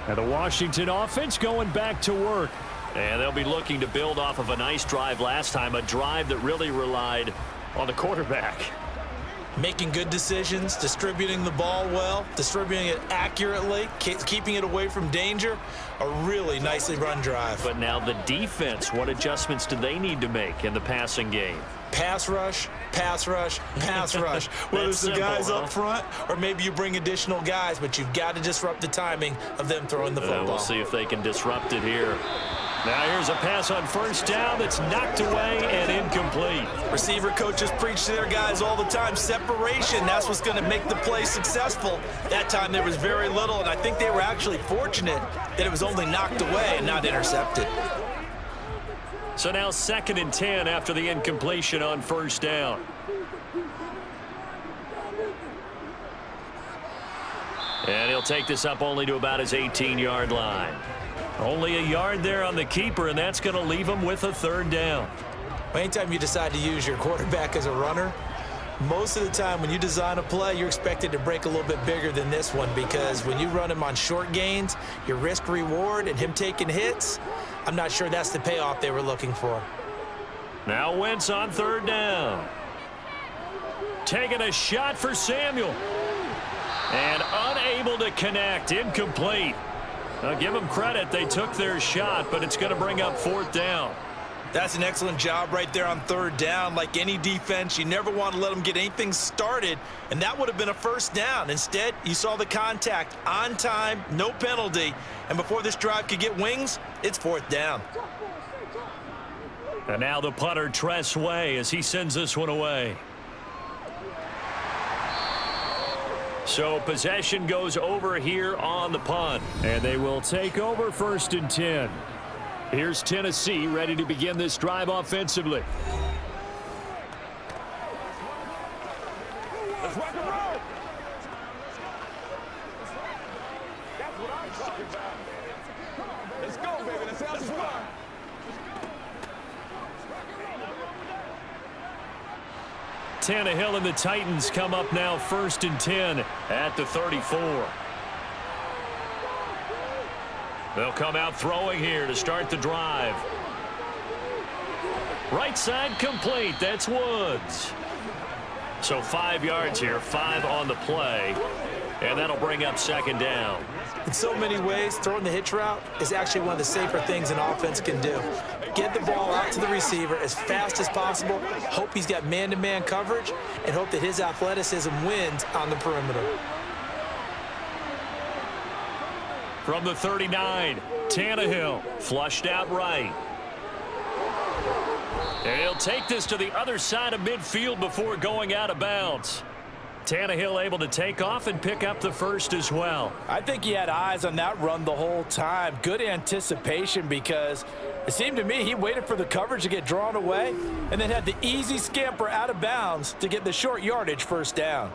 And the Washington offense going back to work. And they'll be looking to build off of a nice drive last time, a drive that really relied on the quarterback. Making good decisions, distributing the ball well, distributing it accurately, keeping it away from danger. A really nicely run drive. But now the defense, what adjustments do they need to make in the passing game? Pass rush, pass rush, pass rush. Whether it's the guys up front or maybe you bring additional guys, but you've got to disrupt the timing of them throwing the football. We'll see if they can disrupt it here. Now here's a pass on 1st down that's knocked away and incomplete. Receiver coaches preach to their guys all the time. Separation, that's what's going to make the play successful. That time there was very little, and I think they were actually fortunate that it was only knocked away and not intercepted. So now 2nd and 10 after the incompletion on 1st down. And he'll take this up only to about his 18-yard line. Only a yard there on the keeper, and that's going to leave him with a 3rd down. Anytime you decide to use your quarterback as a runner, most of the time when you design a play, you're expected to break a little bit bigger than this one, because when you run him on short gains, your risk reward and him taking hits, I'm not sure that's the payoff they were looking for. Now Wentz on 3rd down. Taking a shot for Samuel. And unable to connect, incomplete. Now give them credit, they took their shot, but it's going to bring up 4th down. That's an excellent job right there on 3rd down. Like any defense, you never want to let them get anything started, and that would have been a 1st down. Instead, you saw the contact on time, no penalty, and before this drive could get wings, it's 4th down. And now the punter, Tress Way, as he sends this one away. So possession goes over here on the punt. And they will take over 1st and 10. Here's Tennessee ready to begin this drive offensively. Let's rock and roll. That's what I'm talking about. Come on, baby. Let's go, baby. Let's have some fun. Tannehill and the Titans come up now 1st and 10 at the 34. They'll come out throwing here to start the drive. Right side complete. That's Woods. So 5 yards here, 5 on the play, and that'll bring up second down. In so many ways, throwing the hitch route is actually one of the safer things an offense can do. Get the ball out to the receiver as fast as possible, hope he's got man-to-man coverage, and hope that his athleticism wins on the perimeter. From the 39, Tannehill flushed out right. And he'll take this to the other side of midfield before going out of bounds. Tannehill able to take off and pick up the first as well. I think he had eyes on that run the whole time. Good anticipation, because it seemed to me he waited for the coverage to get drawn away and then had the easy scamper out of bounds to get the short yardage first down.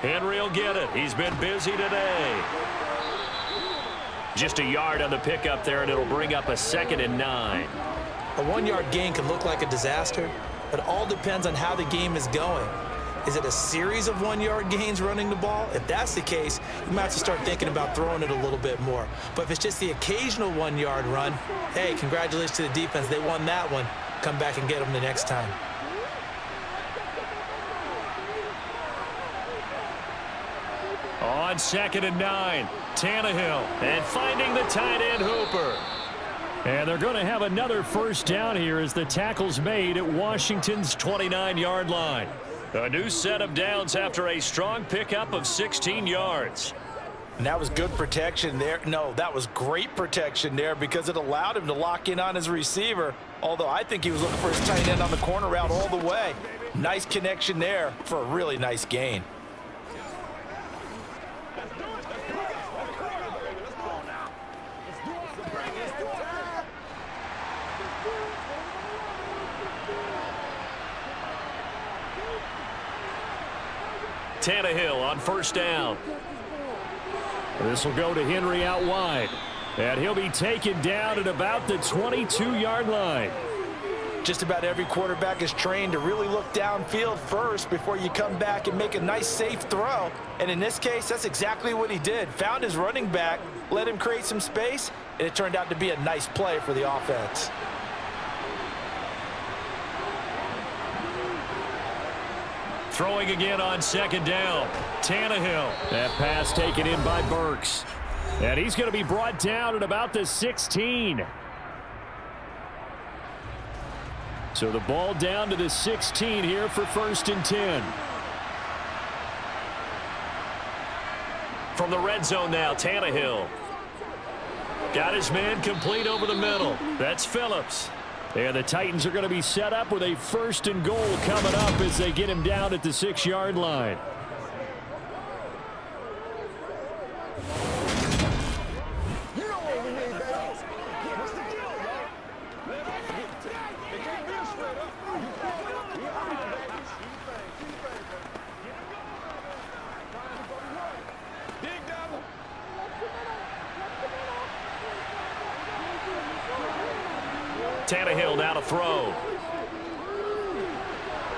Henry will get it. He's been busy today. Just a yard on the pickup there, and it'll bring up a 2nd and 9. A 1-yard gain can look like a disaster. It all depends on how the game is going. Is it a series of 1-yard gains running the ball? If that's the case, you might have to start thinking about throwing it a little bit more. But if it's just the occasional 1-yard run, hey, congratulations to the defense. They won that one. Come back and get them the next time. On 2nd and 9, Tannehill, and finding the tight end Hooper. And they're going to have another first down here as the tackle's made at Washington's 29-yard line. A new set of downs after a strong pickup of 16 yards. And that was good protection there. No, that was great protection there, because it allowed him to lock in on his receiver, although I think he was looking for his tight end on the corner route all the way. Nice connection there for a really nice gain. Tannehill on first down. This will go to Henry out wide. And he'll be taken down at about the 22-yard line. Just about every quarterback is trained to really look downfield first before you come back and make a nice, safe throw. And in this case, that's exactly what he did. Found his running back, let him create some space, and it turned out to be a nice play for the offense. Throwing again on 2nd down. Tannehill. That pass taken in by Burks. And he's going to be brought down at about the 16. So the ball down to the 16 here for 1st and 10. From the red zone now, Tannehill. Got his man complete over the middle. That's Phillips. And the Titans are going to be set up with a 1st and goal coming up as they get him down at the 6-yard line. Tannehill now to throw.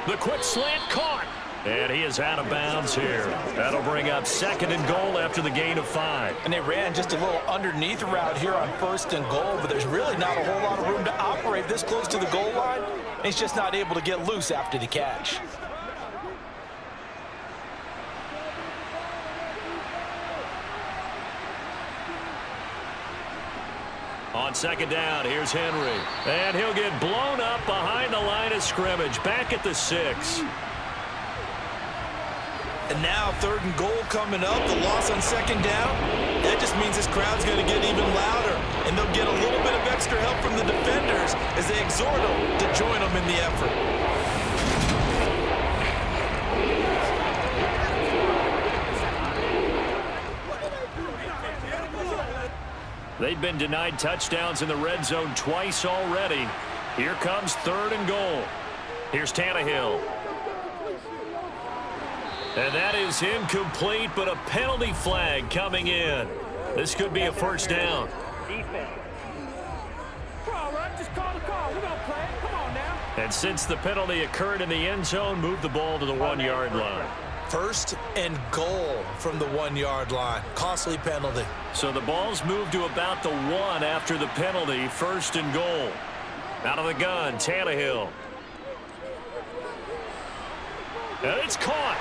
The quick slant caught. And he is out of bounds here. That'll bring up 2nd and goal after the gain of 5. And they ran just a little underneath route here on 1st and goal, but there's really not a whole lot of room to operate this close to the goal line. And he's just not able to get loose after the catch. On 2nd down, here's Henry. And he'll get blown up behind the line of scrimmage, back at the 6. And now 3rd and goal coming up, the loss on 2nd down. That just means this crowd's going to get even louder, and they'll get a little bit of extra help from the defenders as they exhort them to join them in the effort. They've been denied touchdowns in the red zone twice already. Here comes 3rd and goal. Here's Tannehill. And that is incomplete, but a penalty flag coming in. This could be a 1st down. defense. All right, just call the call. We're going to play. Come on now. And since the penalty occurred in the end zone, move the ball to the 1-yard line. First and goal from the 1-yard line. Costly penalty. So the ball's moved to about the 1 after the penalty. First and goal. Out of the gun, Tannehill. And it's caught.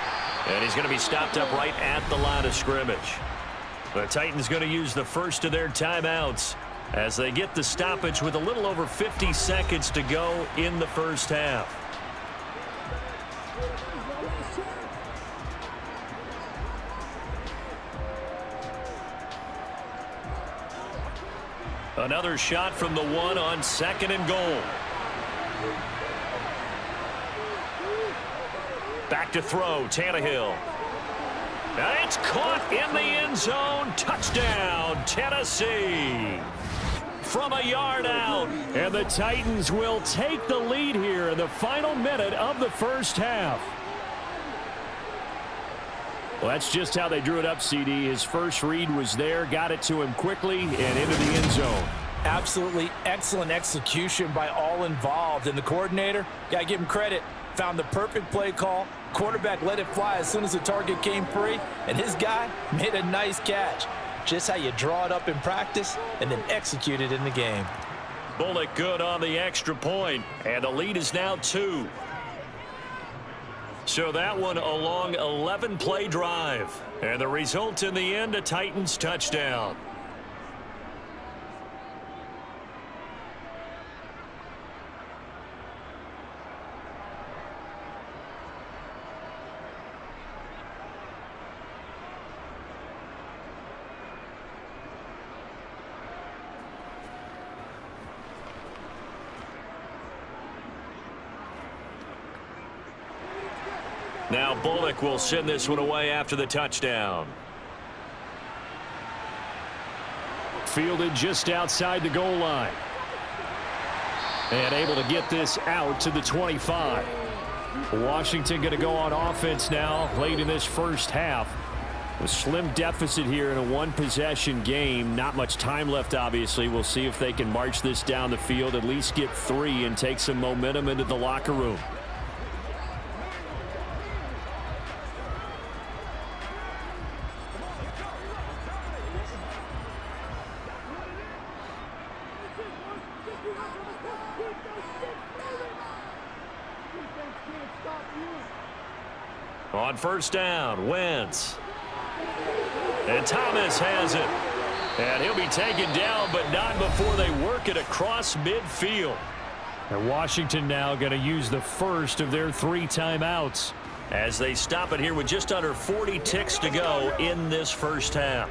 And he's going to be stopped up right at the line of scrimmage. The Titans going to use the first of their timeouts as they get the stoppage with a little over 50 seconds to go in the first half. Another shot from the 1 on 2nd and goal. Back to throw, Tannehill. And it's caught in the end zone. Touchdown, Tennessee. From a yard out. And the Titans will take the lead here in the final minute of the first half. Well, that's just how they drew it up, CD. His first read was there, got it to him quickly, and into the end zone. Absolutely excellent execution by all involved. And the coordinator, got to give him credit, found the perfect play call. Quarterback let it fly as soon as the target came free, and his guy made a nice catch. Just how you draw it up in practice and then execute it in the game. Bullock good on the extra point, and the lead is now 2. So that one a long 11-play drive. And the result in the end, a Titans touchdown. Now Bullock will send this one away after the touchdown. Fielded just outside the goal line. And able to get this out to the 25. Washington going to go on offense now late in this first half. A slim deficit here in a one-possession game. Not much time left, obviously. We'll see if they can march this down the field, at least get 3 and take some momentum into the locker room. On first down, Wentz. And Thomas has it. And he'll be taken down, but not before they work it across midfield. And Washington now going to use the first of their 3 timeouts as they stop it here with just under 40 ticks to go in this first half.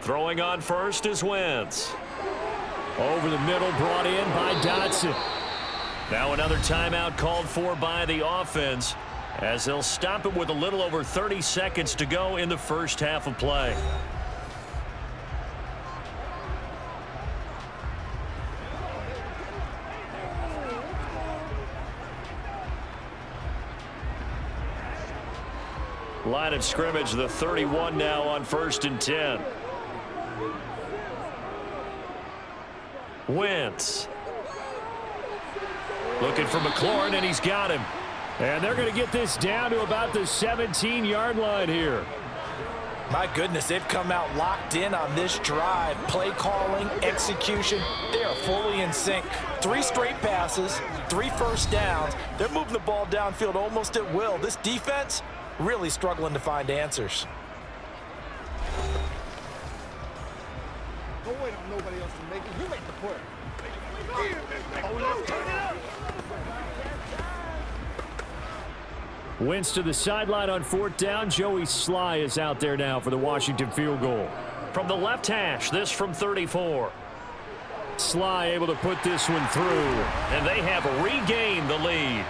Throwing on first is Wentz. Over the middle, brought in by Dotson. Now another timeout called for by the offense as they'll stop it with a little over 30 seconds to go in the first half of play. Line of scrimmage, the 31 now on 1st and 10. Wentz. Looking for McLaurin, and he's got him. And they're going to get this down to about the 17-yard line here. My goodness, they've come out locked in on this drive. Play calling, execution, they are fully in sync. 3 straight passes, 3 first downs. They're moving the ball downfield almost at will. This defense really struggling to find answers. Don't wait on nobody else to make it. You make the play. Oh, let's turn it up. Wentz to the sideline on 4th down. Joey Sly is out there now for the Washington field goal. From the left hash, this from 34. Sly able to put this one through. And they have regained the lead.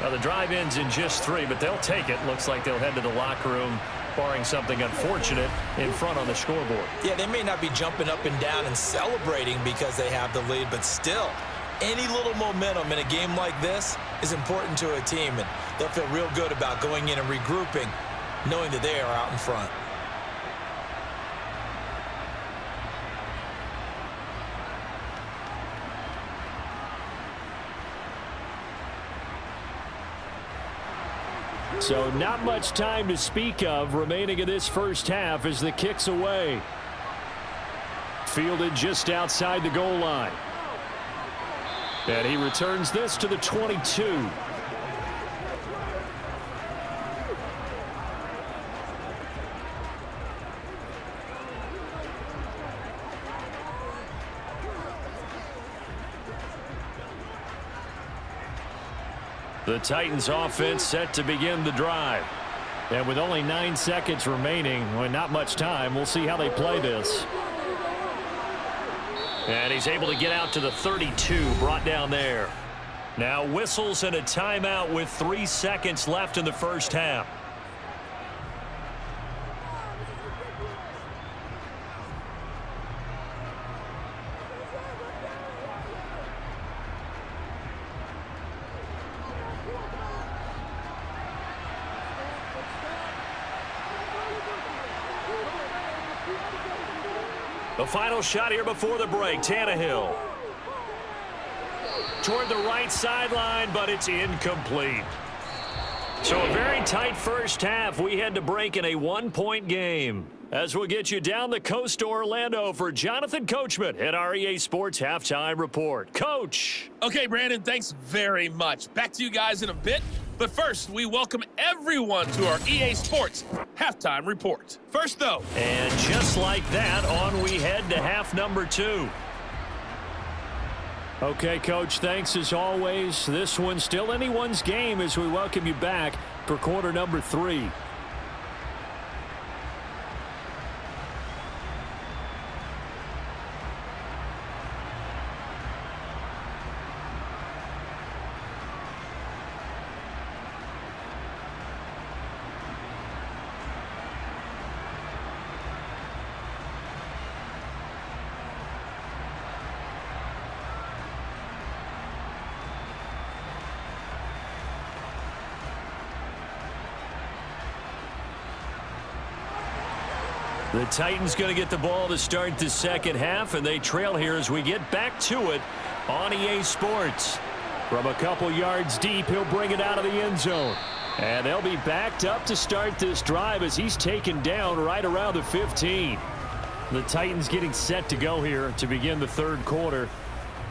Now the drive ends in just 3, but they'll take it. Looks like they'll head to the locker room barring something unfortunate in front on the scoreboard. Yeah, they may not be jumping up and down and celebrating because they have the lead, but still, any little momentum in a game like this is important to a team, and they'll feel real good about going in and regrouping, knowing that they are out in front. So not much time to speak of remaining in this first half as the kick's away. Fielded just outside the goal line. And he returns this to the 22. The Titans offense set to begin the drive. And with only 9 seconds remaining, well, not much time, we'll see how they play this. And he's able to get out to the 32, brought down there. Now whistles and a timeout with 3 seconds left in the first half. The final shot here before the break, Tannehill. Toward the right sideline, but it's incomplete. So a very tight first half. We had to break in a 1-point game. As we'll get you down the coast to Orlando for Jonathan Coachman at our EA Sports Halftime Report. Coach. Okay, Brandon, thanks very much. Back to you guys in a bit. But first, we welcome everyone to our EA Sports Halftime Report. First, though. And just like that, on we head to half number 2. Okay, Coach, thanks as always. This one's still anyone's game as we welcome you back for quarter number 3. The Titans going to get the ball to start the second half, and they trail here as we get back to it on EA Sports. From a couple yards deep, he'll bring it out of the end zone. And they'll be backed up to start this drive as he's taken down right around the 15. The Titans getting set to go here to begin the third quarter.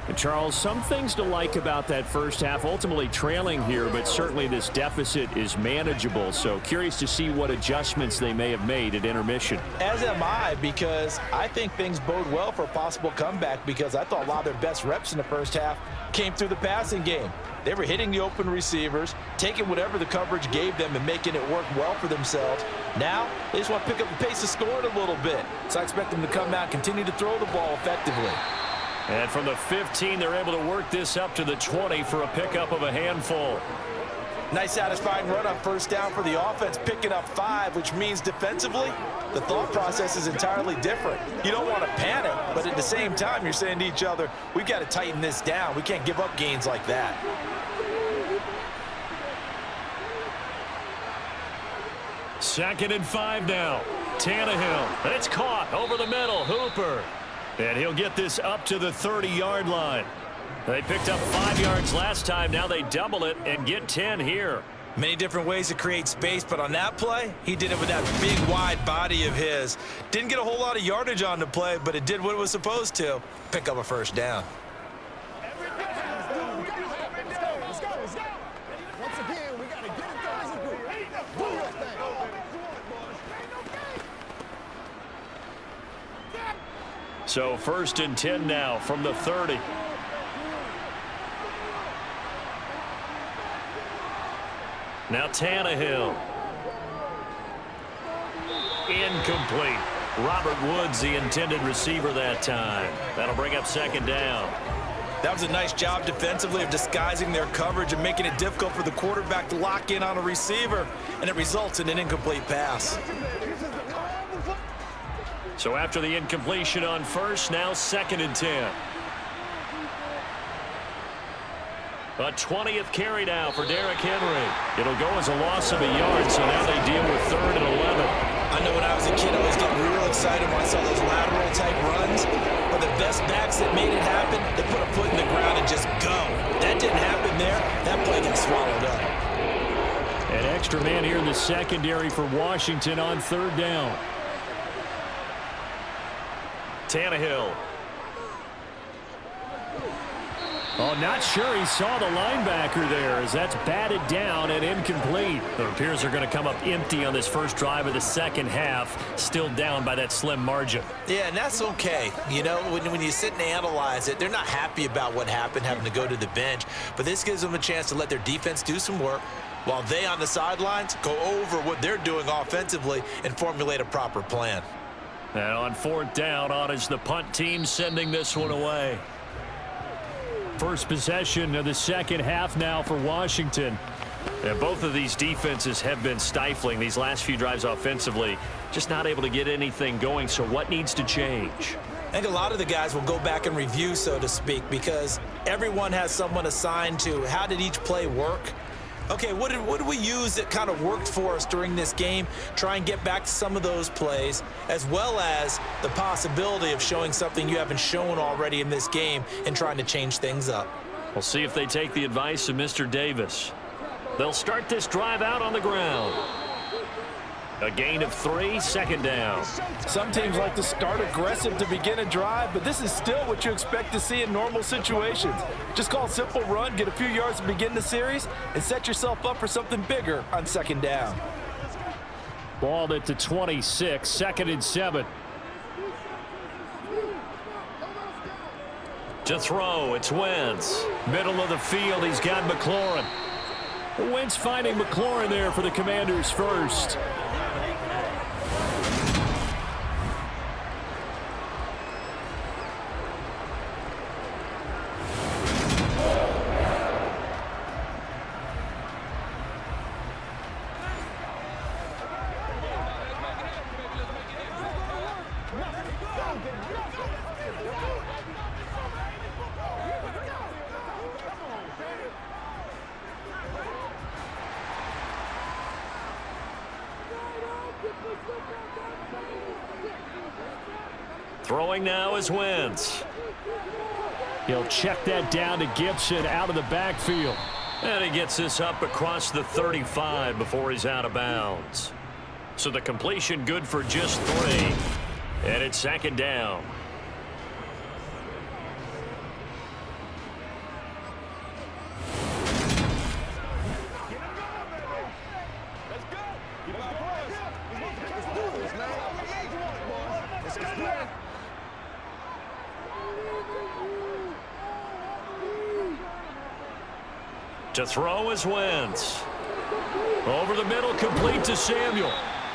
And Charles, some things to like about that first half, ultimately trailing here, but certainly this deficit is manageable. So curious to see what adjustments they may have made at intermission. As am I, because I think things bode well for a possible comeback, because I thought a lot of their best reps in the first half came through the passing game. They were hitting the open receivers, taking whatever the coverage gave them and making it work well for themselves. Now, they just want to pick up the pace of scoring a little bit. So I expect them to come out and continue to throw the ball effectively. And from the 15, they're able to work this up to the 20 for a pickup of a handful. Nice satisfying run on first down for the offense, picking up 5, which means defensively, the thought process is entirely different. You don't want to panic, but at the same time, you're saying to each other, we've got to tighten this down. We can't give up gains like that. Second and 5 now. Tannehill. And it's caught over the middle. Hooper. And he'll get this up to the 30-yard line. They picked up 5 yards last time. Now they double it and get 10 here. Many different ways to create space, but on that play, he did it with that big, wide body of his. Didn't get a whole lot of yardage on the play, but it did what it was supposed to. Pick up a first down. So first and 10 now from the 30. Now Tannehill. Incomplete. Robert Woods, the intended receiver that time. That'll bring up second down. That was a nice job defensively of disguising their coverage and making it difficult for the quarterback to lock in on a receiver, and it results in an incomplete pass. So after the incompletion on first, now 2nd and 10. A 20th carry now for Derrick Henry. It'll go as a loss of a yard, so now they deal with 3rd and 11. I know when I was a kid, I was getting real excited when I saw those lateral-type runs. But the best backs that made it happen, they put a foot in the ground and just go. That didn't happen there. That play got swallowed up. An extra man here in the secondary for Washington on 3rd down. Tannehill. Oh, not sure he saw the linebacker there as that's batted down and incomplete. It appears they're going to come up empty on this first drive of the second half, still down by that slim margin. Yeah, and that's okay. You know, when you sit and analyze it, they're not happy about what happened, having to go to the bench. But this gives them a chance to let their defense do some work while they on the sidelines go over what they're doing offensively and formulate a proper plan. And on 4th down, on is the punt team sending this one away. First possession of the second half now for Washington. And both of these defenses have been stifling these last few drives offensively. Just not able to get anything going, so what needs to change? I think a lot of the guys will go back and review, so to speak, because everyone has someone assigned to how did each play work. Okay, what did we use that kind of worked for us during this game? Try and get back to some of those plays, as well as the possibility of showing something you haven't shown already in this game and trying to change things up. We'll see if they take the advice of Mr. Davis. They'll start this drive out on the ground. A gain of 3, 2nd down. Some teams like to start aggressive to begin a drive, but this is still what you expect to see in normal situations. Just call a simple run, get a few yards to begin the series, and set yourself up for something bigger on 2nd down. Balled at the 26, 2nd and 7. To throw, it's Wentz. Middle of the field, he's got McLaurin. Wentz finding McLaurin there for the Commanders first. Throwing now is Wentz. He'll check that down to Gibson out of the backfield. And he gets this up across the 35 before he's out of bounds. So the completion good for just 3. And it's 2nd down. To throw is Wentz. Over the middle, complete to Samuel.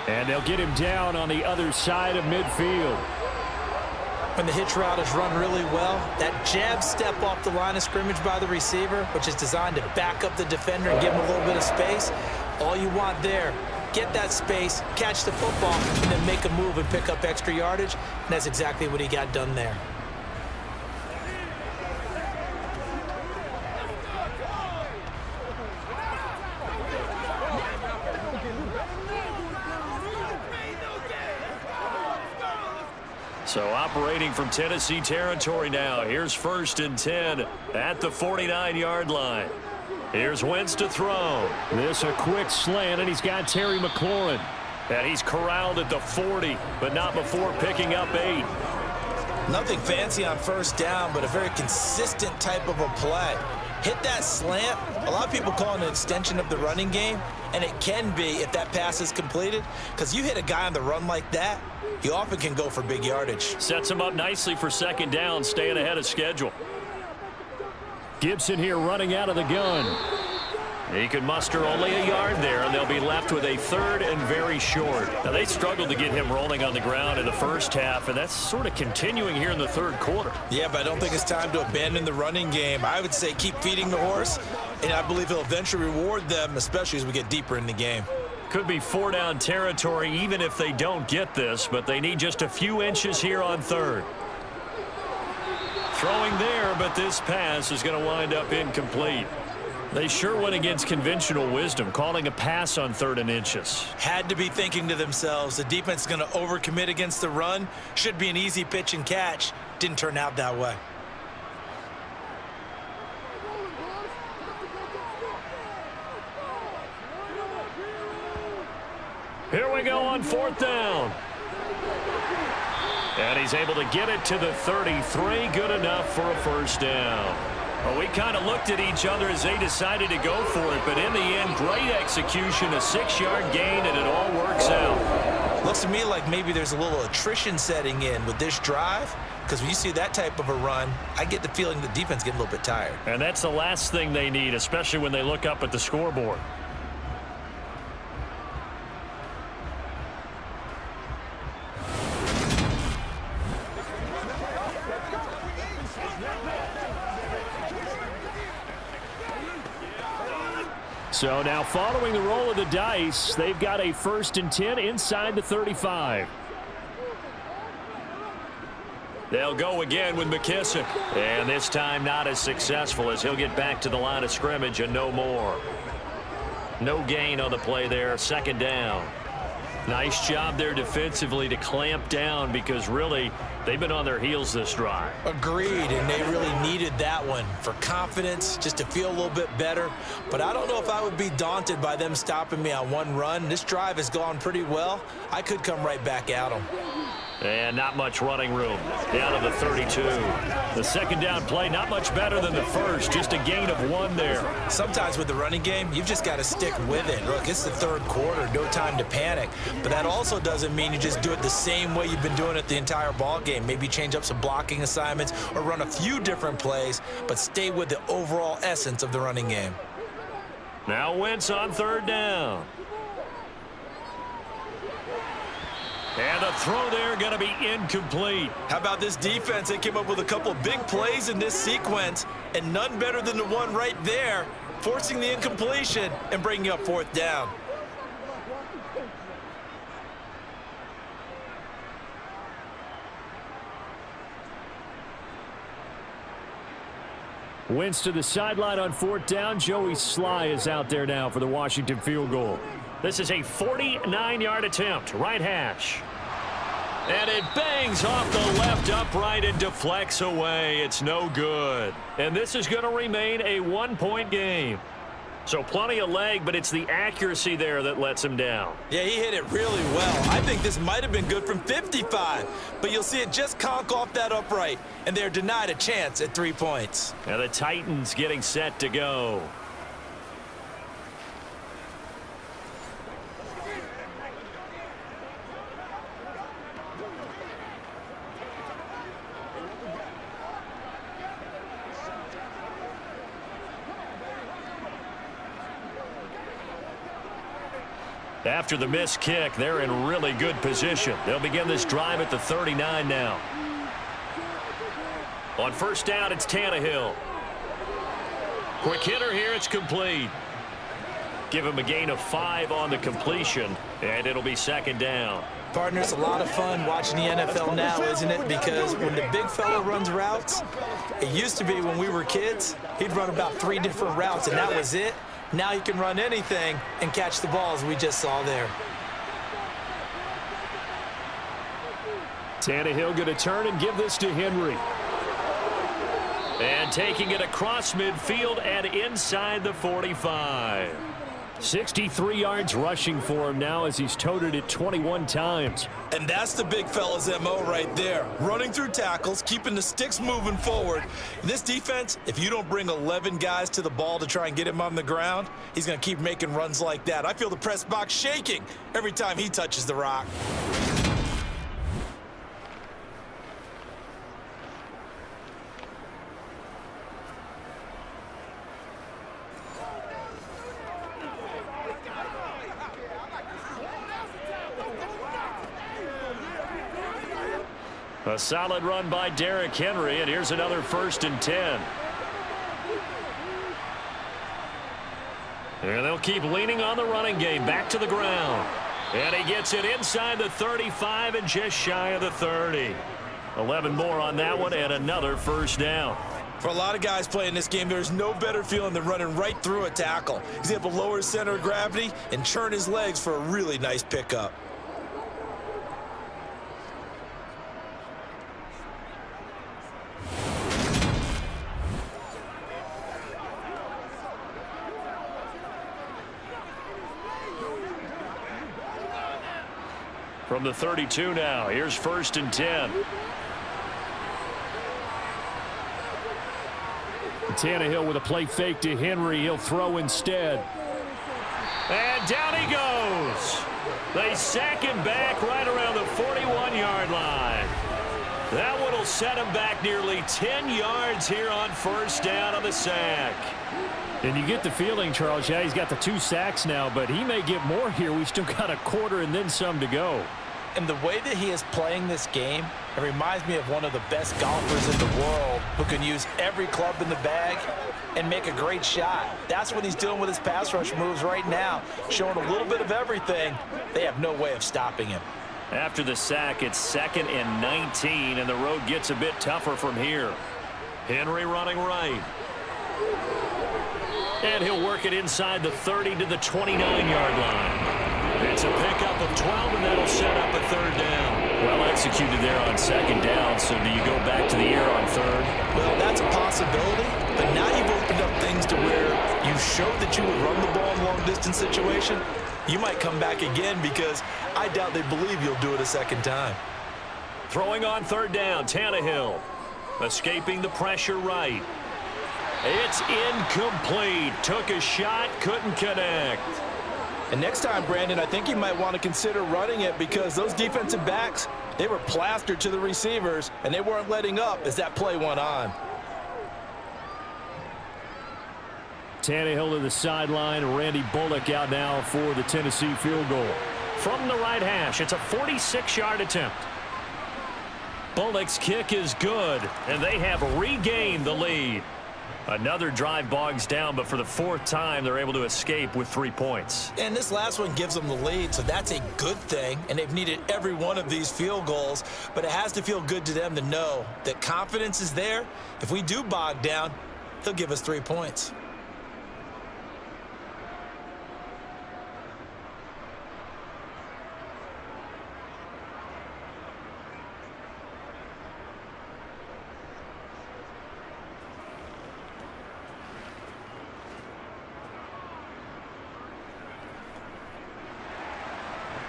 And they'll get him down on the other side of midfield. When the hitch route is run really well, that jab step off the line of scrimmage by the receiver, which is designed to back up the defender and give him a little bit of space, all you want there, get that space, catch the football, and then make a move and pick up extra yardage. And that's exactly what he got done there. So operating from Tennessee territory now. Here's 1st and 10 at the 49-yard line. Here's Wentz to throw. This a quick slant, and he's got Terry McLaurin. And he's corralled at the 40, but not before picking up 8. Nothing fancy on 1st down, but a very consistent type of a play. Hit that slant. A lot of people call it an extension of the running game, and it can be if that pass is completed, because you hit a guy on the run like that, you often can go for big yardage. Sets him up nicely for 2nd down, staying ahead of schedule. Gibson here running out of the gun. He could muster only a yard there, and they'll be left with a third and very short. Now, they struggled to get him rolling on the ground in the first half, and that's sort of continuing here in the third quarter. Yeah, but I don't think it's time to abandon the running game. I would say keep feeding the horse, and I believe he'll eventually reward them, especially as we get deeper in the game. Could be 4-down territory even if they don't get this, but they need just a few inches here on third. Throwing there, but this pass is going to wind up incomplete. They sure went against conventional wisdom, calling a pass on 3rd and inches. Had to be thinking to themselves, the defense is going to overcommit against the run. Should be an easy pitch and catch. Didn't turn out that way. Here we go on 4th down. And he's able to get it to the 33. Good enough for a first down. Well, we kind of looked at each other as they decided to go for it, but in the end, great execution, a 6-yard gain, and it all works out. Looks to me like maybe there's a little attrition setting in with this drive, because when you see that type of a run, I get the feeling the defense getting a little bit tired. And that's the last thing they need, especially when they look up at the scoreboard. So now following the roll of the dice, they've got a 1st and 10 inside the 35. They'll go again with McKissick. And this time not as successful as he'll get back to the line of scrimmage and no more. No gain on the play there, 2nd down. Nice job there defensively to clamp down because really they've been on their heels this drive. Agreed, and they really needed that one for confidence, just to feel a little bit better. But I don't know if I would be daunted by them stopping me on one run. This drive has gone pretty well. I could come right back at them. And not much running room. Down to the 32. The 2nd down play, not much better than the first. Just a gain of 1 there. Sometimes with the running game, you've just got to stick with it. Look, it's the 3rd quarter. No time to panic. But that also doesn't mean you just do it the same way you've been doing it the entire ball game. Maybe change up some blocking assignments or run a few different plays, but stay with the overall essence of the running game. Now Wentz on 3rd down. And a throw there going to be incomplete. How about this defense? They came up with a couple big plays in this sequence, and none better than the one right there, forcing the incompletion and bringing up 4th down. Wentz to the sideline on 4th down. Joey Sly is out there now for the Washington field goal. This is a 49-yard attempt, right hash. And it bangs off the left upright and deflects away. It's no good. And this is going to remain a 1-point game. So plenty of leg, but it's the accuracy there that lets him down. Yeah, he hit it really well. I think this might have been good from 55, but you'll see it just conk off that upright, and they're denied a chance at 3 points. Now the Titans getting set to go. After the missed kick, they're in really good position. They'll begin this drive at the 39 now. On 1st down, it's Tannehill. Quick hitter here, it's complete. Give him a gain of 5 on the completion, and it'll be 2nd down. Partner, it's a lot of fun watching the NFL now, isn't it? Because when the big fella runs routes, it used to be when we were kids, he'd run about 3 different routes, and that was it. Now you can run anything and catch the balls we just saw there. Tannehill going to turn and give this to Henry. And taking it across midfield and inside the 45. 63 yards rushing for him now as he's toted it 21 times. And that's the big fella's MO right there. Running through tackles, keeping the sticks moving forward. This defense, if you don't bring 11 guys to the ball to try and get him on the ground, he's going to keep making runs like that. I feel the press box shaking every time he touches the rock. A solid run by Derrick Henry, and here's another 1st and 10. And they'll keep leaning on the running game. Back to the ground. And he gets it inside the 35 and just shy of the 30. 11 more on that one and another 1st down. For a lot of guys playing this game, there's no better feeling than running right through a tackle. He's able to lower his center of gravity and turn his legs for a really nice pickup. From the 32 now, here's 1st and 10. Tannehill with a play fake to Henry. He'll throw instead. And down he goes. They sack him back right around the 41-yard line. That one will set him back nearly 10 yards here on 1st down on the sack. And you get the feeling, Charles, yeah, he's got the 2 sacks now, but he may get more here. We still got a quarter and then some to go. And the way that he is playing this game, it reminds me of one of the best golfers in the world who can use every club in the bag and make a great shot. That's what he's doing with his pass rush moves right now, showing a little bit of everything. They have no way of stopping him. After the sack, it's 2nd and 19, and the road gets a bit tougher from here. Henry running right. And he'll work it inside the 30 to the 29-yard line. It's a pickup of 12, and that'll set up a 3rd down. Well executed there on 2nd down, so do you go back to the air on 3rd? Well, that's a possibility, but now you've opened up things to where you showed that you would run the ball in long-distance situation. You might come back again because I doubt they believe you'll do it a 2nd time. Throwing on 3rd down, Tannehill. Escaping the pressure right. It's incomplete. Took a shot, couldn't connect. And next time, Brandon, I think you might want to consider running it because those defensive backs, they were plastered to the receivers, and they weren't letting up as that play went on. Tannehill to the sideline. Randy Bullock out now for the Tennessee field goal. From the right hash, it's a 46-yard attempt. Bullock's kick is good, and they have regained the lead. Another drive bogs down, but for the 4th time, they're able to escape with 3 points. And this last one gives them the lead, so that's a good thing. And they've needed every one of these field goals, but it has to feel good to them to know that confidence is there. If we do bog down, he'll give us 3 points.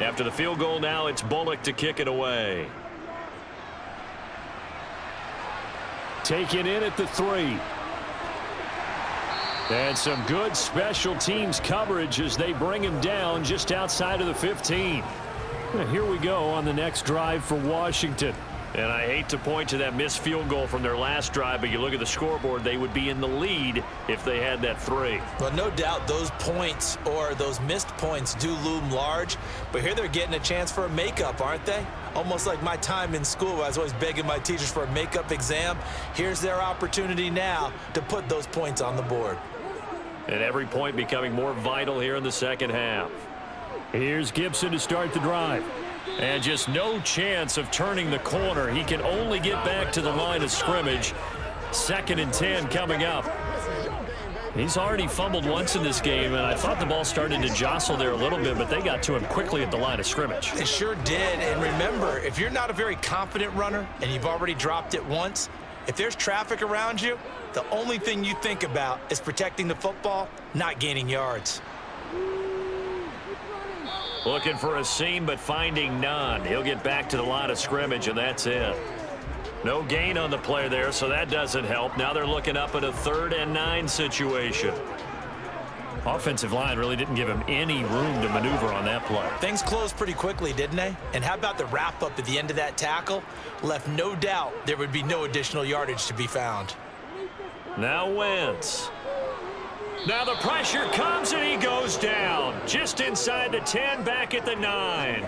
After the field goal now, it's Bullock to kick it away. Taken in at the 3. And some good special teams coverage as they bring him down just outside of the 15. And here we go on the next drive for Washington. And I hate to point to that missed field goal from their last drive, but you look at the scoreboard, they would be in the lead if they had that 3. Well, no doubt those points or those missed points do loom large, but here they're getting a chance for a makeup, aren't they? Almost like my time in school, I was always begging my teachers for a makeup exam. Here's their opportunity now to put those points on the board. And every point becoming more vital here in the 2nd half. Here's Gibson to start the drive. And just no chance of turning the corner. He can only get back to the line of scrimmage. 2nd and 10 coming up. He's already fumbled once in this game, and I thought the ball started to jostle there a little bit, but they got to him quickly at the line of scrimmage. They sure did. And remember, if you're not a very confident runner and you've already dropped it once, if there's traffic around you, the only thing you think about is protecting the football, not gaining yards. Looking for a seam, but finding none. He'll get back to the line of scrimmage, and that's it. No gain on the play there, so that doesn't help. Now they're looking up at a 3rd and 9 situation. Offensive line really didn't give him any room to maneuver on that play. Things closed pretty quickly, didn't they? And how about the wrap-up at the end of that tackle? Left no doubt there would be no additional yardage to be found. Now Wentz. Now the pressure comes, and he goes down. Just inside the 10, back at the 9.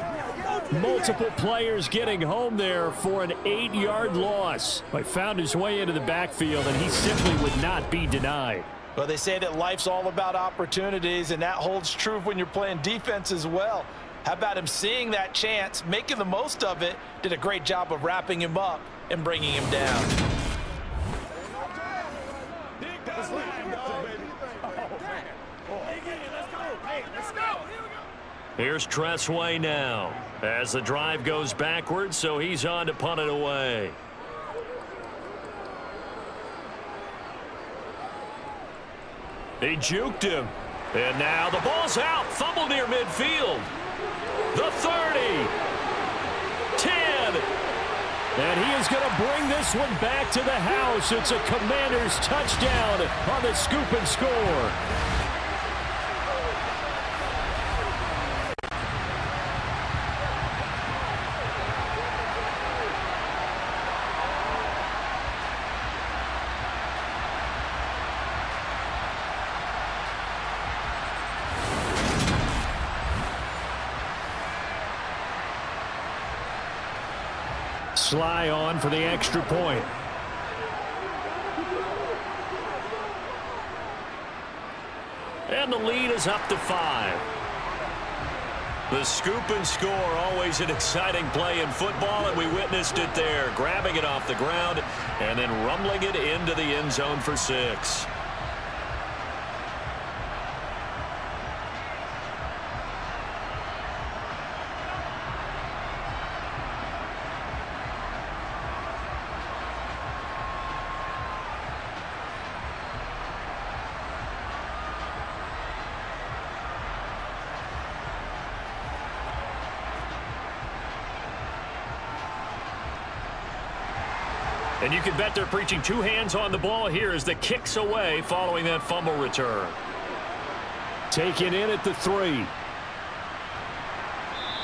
Multiple players getting home there for an 8-yard loss. He found his way into the backfield, and he simply would not be denied. Well, they say that life's all about opportunities, and that holds true when you're playing defense as well. How about him seeing that chance, making the most of it, did a great job of wrapping him up and bringing him down. Here's Tressway now as the drive goes backwards, so he's on to punt it away. He juked him. And now the ball's out. Fumble near midfield. The 30. 10. And he is going to bring this one back to the house. It's a Commanders touchdown on the scoop and score. Sly on for the extra point. And the lead is up to 5. The scoop and score, always an exciting play in football, and we witnessed it there, grabbing it off the ground and then rumbling it into the end zone for 6. And you can bet they're preaching 2 hands on the ball here as the kick's away following that fumble return. Taken in at the 3.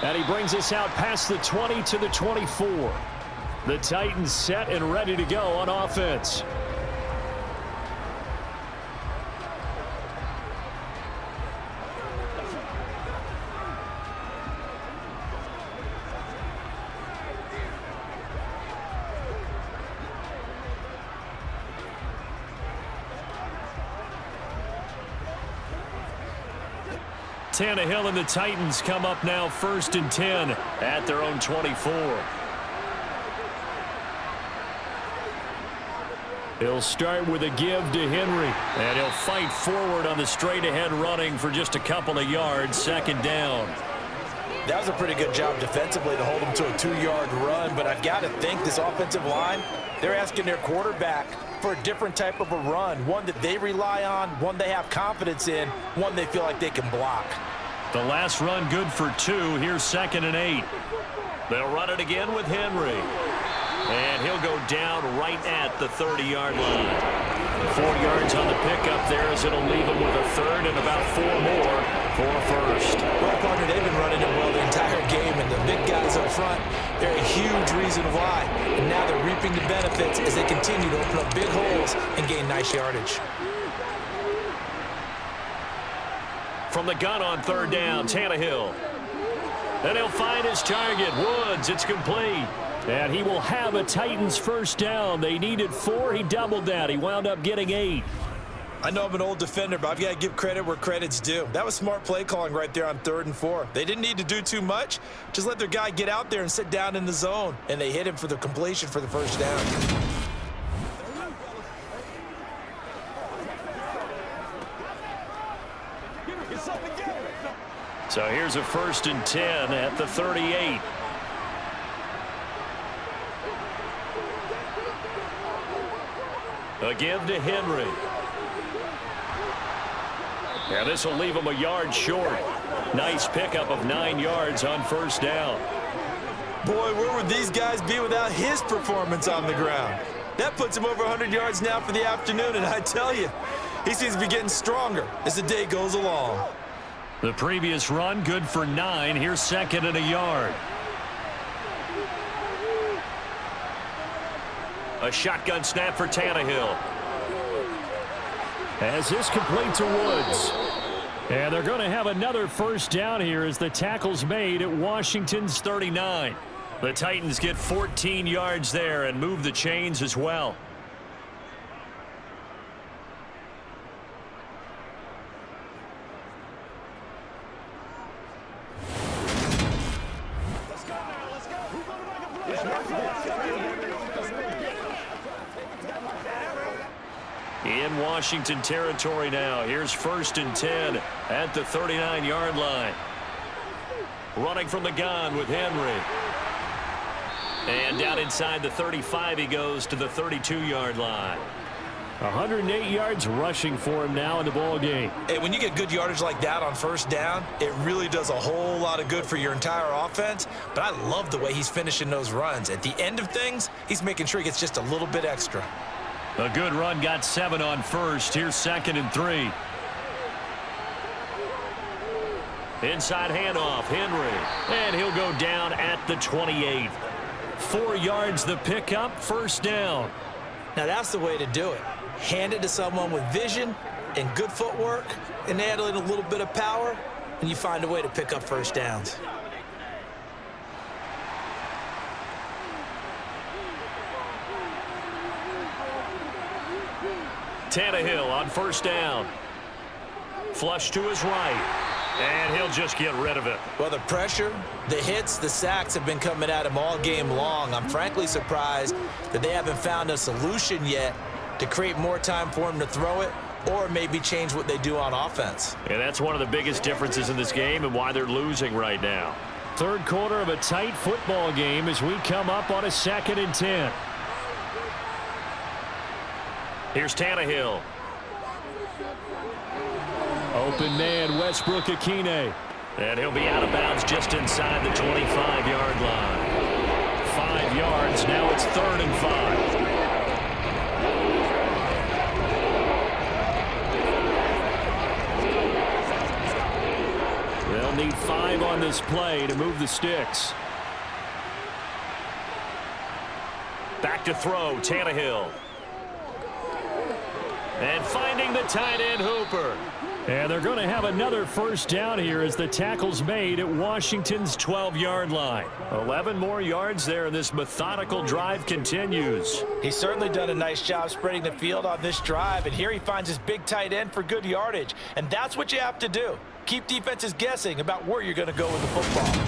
And he brings us out past the 20 to the 24. The Titans set and ready to go on offense. Tannehill and the Titans come up now 1st and 10 at their own 24. He'll start with a give to Henry. And he'll fight forward on the straight-ahead running for just a couple of yards, 2nd down. That was a pretty good job defensively to hold him to a 2-yard run, but I've got to think this offensive line, they're asking their quarterback for a different type of a run, one that they rely on, one they have confidence in, one they feel like they can block. The last run good for 2. Here's 2nd and 8. They'll run it again with Henry. And he'll go down right at the 30-yard line. 4 yards on the pickup there as it'll leave him with a 3rd and about 4 more for a 1st. Well, partner, they've been running it well the entire game, and the big guys up front, they're a huge reason why. And now they're reaping the benefits as they continue to open up big holes and gain nice yardage. From the gun on 3rd down, Tannehill. And he'll find his target, Woods. It's complete. And he will have a Titans 1st down. They needed 4. He doubled that. He wound up getting 8. I know I'm an old defender, but I've got to give credit where credit's due. That was smart play calling right there on 3rd and 4. They didn't need to do too much. Just let their guy get out there and sit down in the zone. And they hit him for the completion for the 1st down. So here's a 1st and 10 at the 38. A give to Henry. And this will leave him a yard short. Nice pickup of 9 yards on 1st down. Boy, where would these guys be without his performance on the ground? That puts him over 100 yards now for the afternoon, and I tell you, he seems to be getting stronger as the day goes along. The previous run good for 9. Here's 2nd and a yard. A shotgun snap for Tannehill. As this complete to Woods. And they're going to have another first down here as the tackle's made at Washington's 39. The Titans get 14 yards there and move the chains as well. In Washington territory now. Here's 1st and 10 at the 39-yard line. Running from the gun with Henry. And down inside the 35 he goes to the 32-yard line. 108 yards rushing for him now in the ball game. Hey, when you get good yardage like that on first down, it really does a whole lot of good for your entire offense. But I love the way he's finishing those runs. At the end of things, he's making sure he gets just a little bit extra. A good run, got 7 on first. Here's 2nd and 3. Inside handoff, Henry. And he'll go down at the 28. 4 yards the pickup, first down. Now that's the way to do it. Hand it to someone with vision and good footwork, and add in a little bit of power, and you find a way to pick up first downs. Tannehill on first down. Flush to his right. And he'll just get rid of it. Well, the pressure, the hits, the sacks have been coming at him all game long. I'm frankly surprised that they haven't found a solution yet to create more time for him to throw it or maybe change what they do on offense. And that's one of the biggest differences in this game and why they're losing right now. Third quarter of a tight football game as we come up on a 2nd and 10. Here's Tannehill. Open man, Westbrook-Ikhine. And he'll be out of bounds just inside the 25-yard line. 5 yards, now it's 3rd and 5. They'll need 5 on this play to move the sticks. Back to throw, Tannehill. And finding the tight end, Hooper. And they're going to have another first down here as the tackle's made at Washington's 12-yard line. 11 more yards there, and this methodical drive continues. He's certainly done a nice job spreading the field on this drive, and here he finds his big tight end for good yardage. And that's what you have to do. Keep defenses guessing about where you're going to go with the football.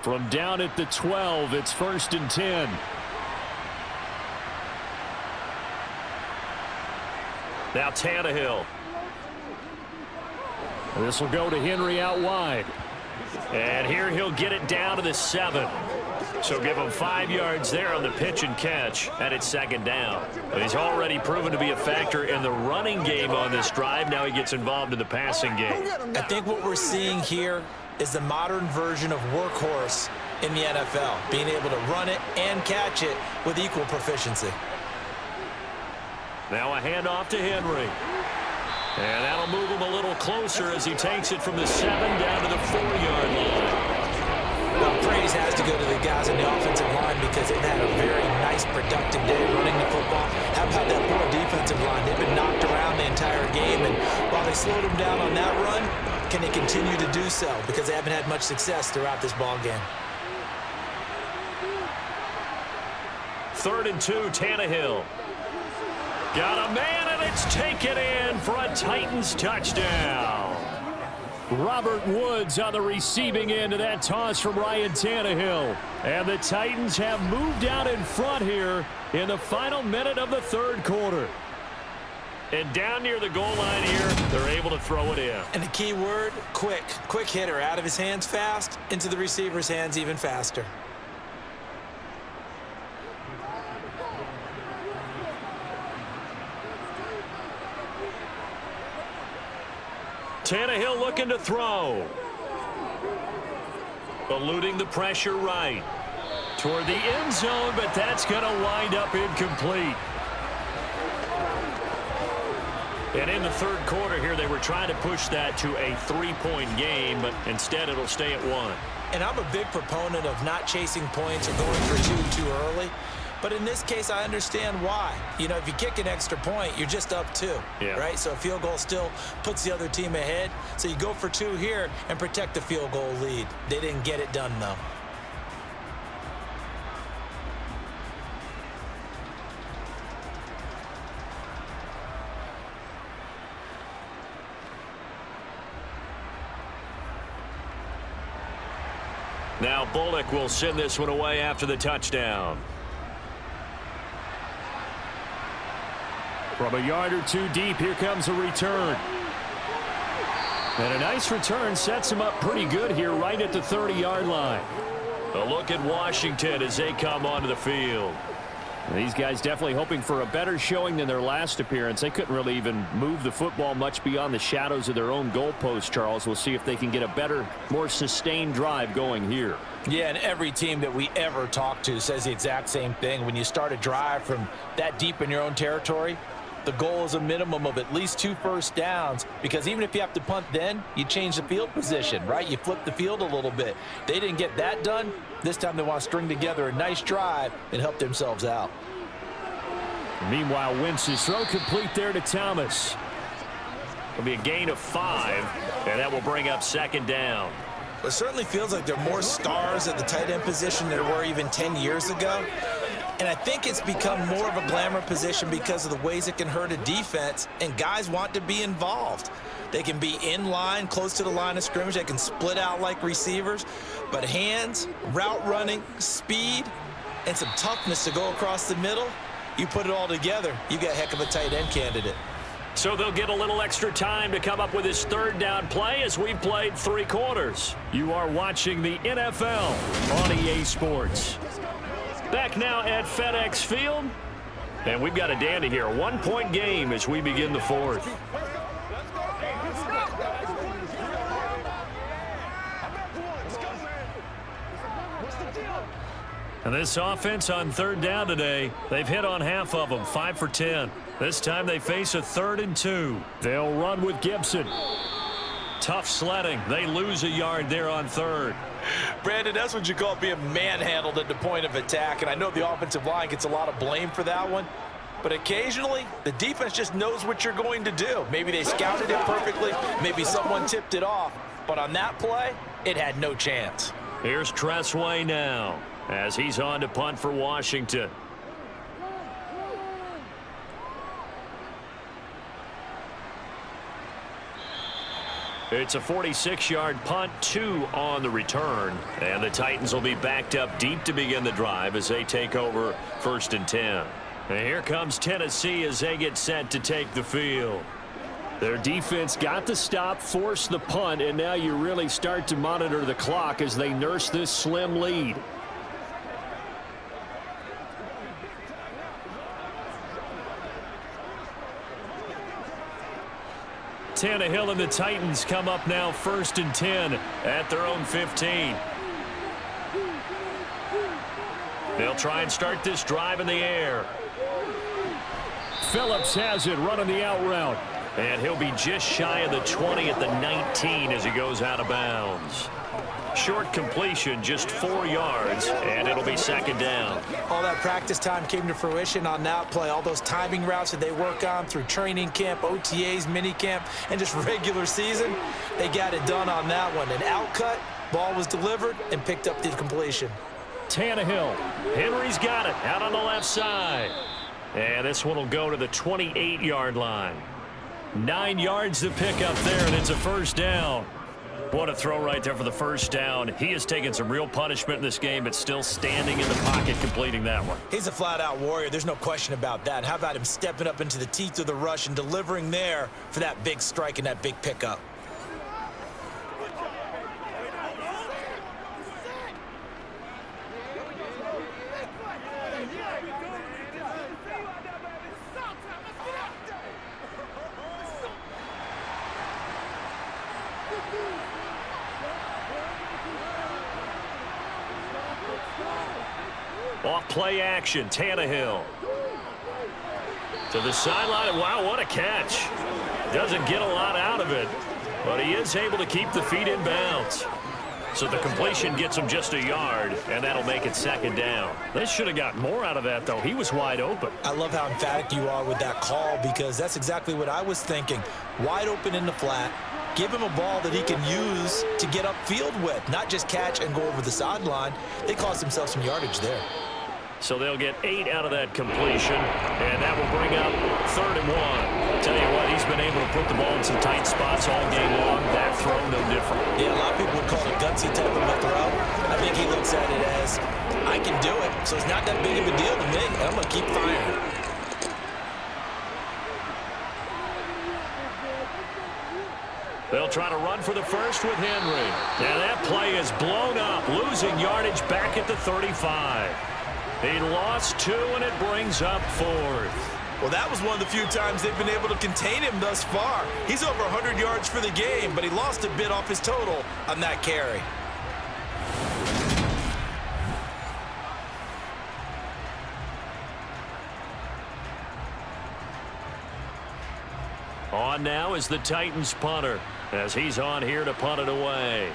From down at the 12, it's 1st and 10. Now Tannehill. This will go to Henry out wide. And here he'll get it down to the 7. So give him 5 yards there on the pitch and catch, and it's 2nd down. But he's already proven to be a factor in the running game on this drive. Now he gets involved in the passing game. I think what we're seeing here is the modern version of workhorse in the NFL, being able to run it and catch it with equal proficiency. Now a handoff to Henry. And that'll move him a little closer as he takes it from the 7 down to the 4-yard line. Well, praise has to go to the guys in the offensive line because they've had a very nice, productive day running the football. How about that poor defensive line? They've been knocked around the entire game, and while they slowed them down on that run, can they continue to do so? Because they haven't had much success throughout this ball game. 3rd and 2, Tannehill. Got a man, and it's taken in for a Titans touchdown. Robert Woods on the receiving end of that toss from Ryan Tannehill. And the Titans have moved out in front here in the final minute of the 3rd quarter. And down near the goal line here, they're able to throw it in. And the key word, quick. Quick hitter, out of his hands fast, into the receiver's hands even faster. Tannehill looking to throw. Eluding the pressure right. Toward the end zone, but that's going to wind up incomplete. And in the 3rd quarter here, they were trying to push that to a 3-point game, but instead it'll stay at 1. And I'm a big proponent of not chasing points or going for two too early. But in this case, I understand why. You know, if you kick an extra point, you're just up 2, right? So a field goal still puts the other team ahead. So you go for 2 here and protect the field goal lead. They didn't get it done, though. Now Bullock will send this one away after the touchdown. From a yard or 2 deep, here comes a return. And a nice return sets him up pretty good here right at the 30-yard line. A look at Washington as they come onto the field. These guys definitely hoping for a better showing than their last appearance. They couldn't really even move the football much beyond the shadows of their own goalpost, Charles. We'll see if they can get a better, more sustained drive going here. Yeah, and every team that we ever talk to says the exact same thing. When you start a drive from that deep in your own territory, the goal is a minimum of at least 2 first downs, because even if you have to punt then, you change the field position, right? You flip the field a little bit. They didn't get that done. This time they want to string together a nice drive and help themselves out. Meanwhile, Wentz's throw complete there to Thomas. It'll be a gain of 5, and that will bring up 2nd down. It certainly feels like there are more stars at the tight end position than there were even 10 years ago. And I think it's become more of a glamour position because of the ways it can hurt a defense, and guys want to be involved. They can be in line, close to the line of scrimmage. They can split out like receivers. But hands, route running, speed, and some toughness to go across the middle, you put it all together, you got a heck of a tight end candidate. So they'll get a little extra time to come up with his 3rd down play as we've played 3 quarters. You are watching the NFL on EA Sports. Back now at FedEx Field. And we've got a dandy here. 1-point game as we begin the 4th. And this offense on 3rd down today, they've hit on half of them, 5 for 10. This time they face a 3rd and 2. They'll run with Gibson. Tough sledding. They lose a yard there on 3rd. Brandon, that's what you call being manhandled at the point of attack, and I know the offensive line gets a lot of blame for that one, but occasionally the defense just knows what you're going to do. Maybe they scouted it perfectly, maybe someone tipped it off, but on that play, it had no chance. Here's Tressway now as he's on to punt for Washington. It's a 46-yard punt, 2 on the return. And the Titans will be backed up deep to begin the drive as they take over 1st and 10. And here comes Tennessee as they get set to take the field. Their defense got the stop, forced the punt, and now you really start to monitor the clock as they nurse this slim lead. Tannehill and the Titans come up now 1st and 10 at their own 15. They'll try and start this drive in the air. Phillips has it running the out route. And he'll be just shy of the 20 at the 19 as he goes out of bounds. Short completion, just 4 yards, and it'll be 2nd down. All that practice time came to fruition on that play. All those timing routes that they work on through training camp, OTAs, minicamp, and just regular season, they got it done on that one. An outcut, ball was delivered, and picked up the completion. Tannehill. Henry's got it out on the left side. And this one will go to the 28-yard line. 9 yards to pick up there, and it's a 1st down. What a throw right there for the 1st down. He has taken some real punishment in this game, but still standing in the pocket completing that one. He's a flat-out warrior. There's no question about that. How about him stepping up into the teeth of the rush and delivering there for that big strike and that big pickup? Off play action, Tannehill. To the sideline. Wow, what a catch. Doesn't get a lot out of it, but he is able to keep the feet in bounds. So the completion gets him just a yard, and that'll make it second down. They should have got more out of that, though. He was wide open. I love how emphatic you are with that call, because that's exactly what I was thinking. Wide open in the flat. Give him a ball that he can use to get upfield with, not just catch and go over the sideline. They cost themselves some yardage there. So they'll get 8 out of that completion, and that will bring up 3rd and 1. Tell you what, he's been able to put the ball in some tight spots all game long. That throw, no different. Yeah, a lot of people would call it a gutsy type of a throw. I think he looks at it as, I can do it, so it's not that big of a deal to me, and I'm going to keep firing. They'll try to run for the first with Henry. And that play is blown up, losing yardage back at the 35. He lost 2, and it brings up 4th. Well, that was one of the few times they've been able to contain him thus far. He's over 100 yards for the game, but he lost a bit off his total on that carry. On now is the Titans punter, as he's on here to punt it away.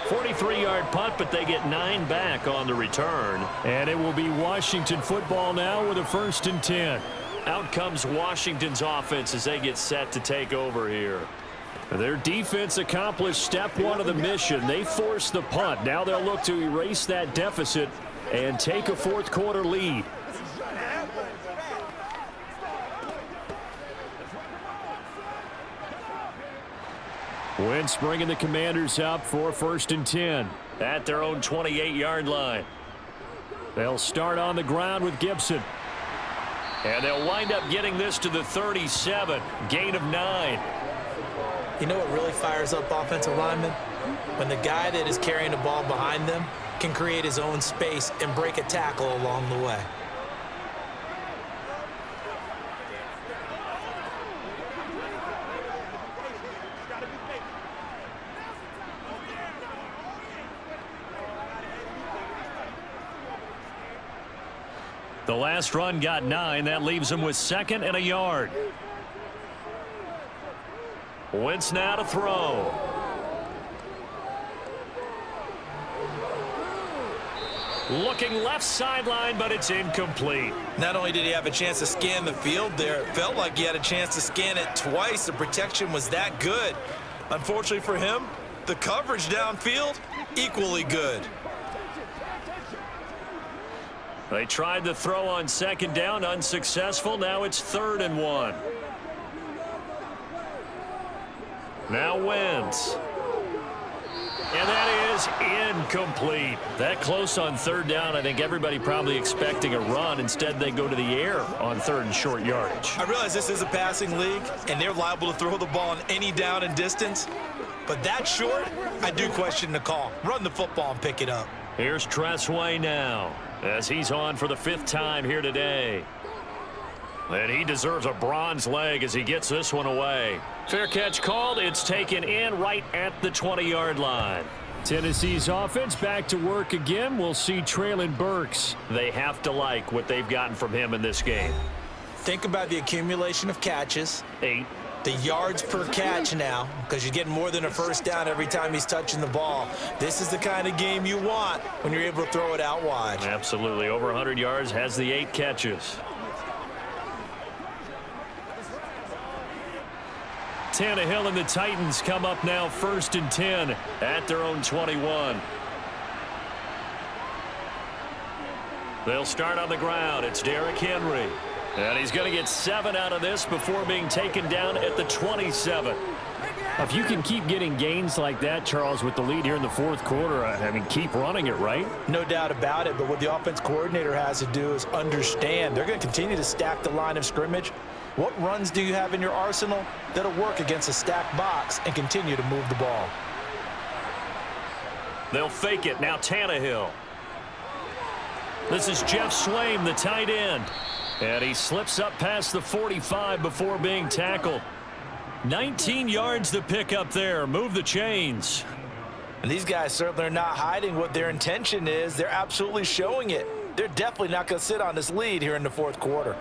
43-yard punt, but they get 9 back on the return. And it will be Washington football now with a 1st and 10. Out comes Washington's offense as they get set to take over here. Their defense accomplished step 1 of the mission. They forced the punt. Now they'll look to erase that deficit and take a 4th quarter lead. Wentz bringing the Commanders up for 1st and 10. At their own 28-yard line. They'll start on the ground with Gibson. And they'll wind up getting this to the 37. Gain of 9. You know what really fires up offensive linemen? When the guy that is carrying the ball behind them can create his own space and break a tackle along the way. The last run got 9. That leaves him with 2nd and a yard. Wentz now to throw. Looking left sideline, but it's incomplete. Not only did he have a chance to scan the field there, it felt like he had a chance to scan it twice. The protection was that good. Unfortunately for him, the coverage downfield, equally good. They tried the throw on 2nd down, unsuccessful. Now it's 3rd and 1. Now Wentz. And that is incomplete. That close on 3rd down, I think everybody probably expecting a run. Instead, they go to the air on 3rd and short yardage. I realize this is a passing league, and they're liable to throw the ball on any down and distance. But that short, I do question the call. Run the football and pick it up. Here's Tressway now, as he's on for the 5th time here today. And he deserves a bronze leg as he gets this one away. Fair catch called. It's taken in right at the 20-yard line. Tennessee's offense back to work again. We'll see Traylon Burks. They have to like what they've gotten from him in this game. Think about the accumulation of catches. 8. The yards per catch now, because you're getting more than a 1st down every time he's touching the ball. This is the kind of game you want when you're able to throw it out wide. Absolutely. Over 100 yards, has the 8 catches. Tannehill and the Titans come up now 1st and 10 at their own 21. They'll start on the ground. It's Derrick Henry. And he's going to get 7 out of this before being taken down at the 27. If you can keep getting gains like that, Charles, with the lead here in the 4th quarter, I mean, keep running it, right? No doubt about it, but what the offense coordinator has to do is understand they're going to continue to stack the line of scrimmage. What runs do you have in your arsenal that'll work against a stacked box and continue to move the ball? They'll fake it. Now Tannehill. This is Jeff Swaim, the tight end. And he slips up past the 45 before being tackled. 19 yards to pick up there. Move the chains. And these guys certainly are not hiding what their intention is. They're absolutely showing it. They're definitely not going to sit on this lead here in the 4th quarter.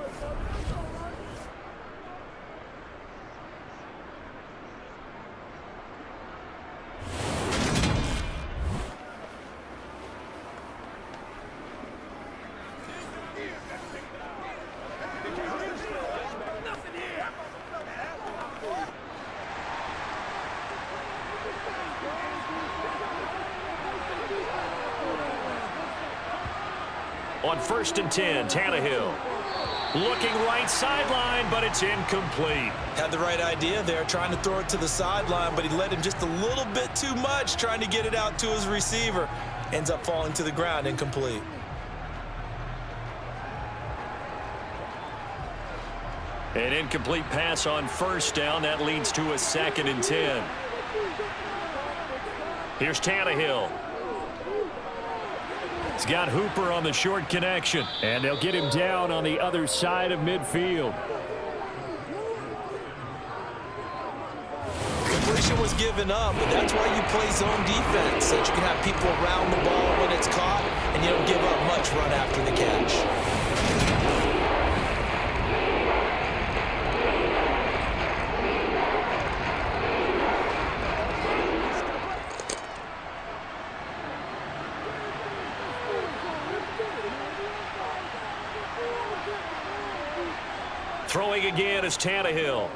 On 1st and 10, Tannehill. Looking right sideline, but it's incomplete. Had the right idea there, trying to throw it to the sideline, but he led him just a little bit too much, trying to get it out to his receiver. Ends up falling to the ground, incomplete. An incomplete pass on 1st down. That leads to a 2nd and 10. Here's Tannehill. He's got Hooper on the short connection, and they'll get him down on the other side of midfield. Completion was given up, but that's why you play zone defense, so that you can have people around the ball when it's caught, and you don't give up much run after the catch. Throwing again is Tannehill.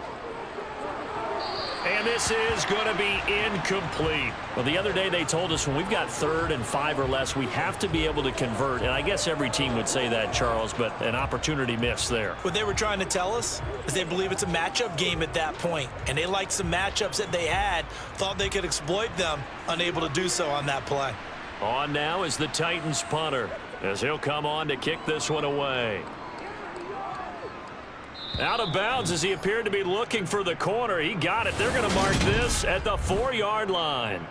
And this is going to be incomplete. Well, the other day they told us when we've got 3rd and 5 or less, we have to be able to convert. And I guess every team would say that, Charles, but an opportunity missed there. What they were trying to tell us is they believe it's a matchup game at that point. And they liked some matchups that they had, thought they could exploit them, unable to do so on that play. On now is the Titans punter, as he'll come on to kick this one away. Out of bounds as he appeared to be looking for the corner. He got it. They're going to mark this at the 4-yard line.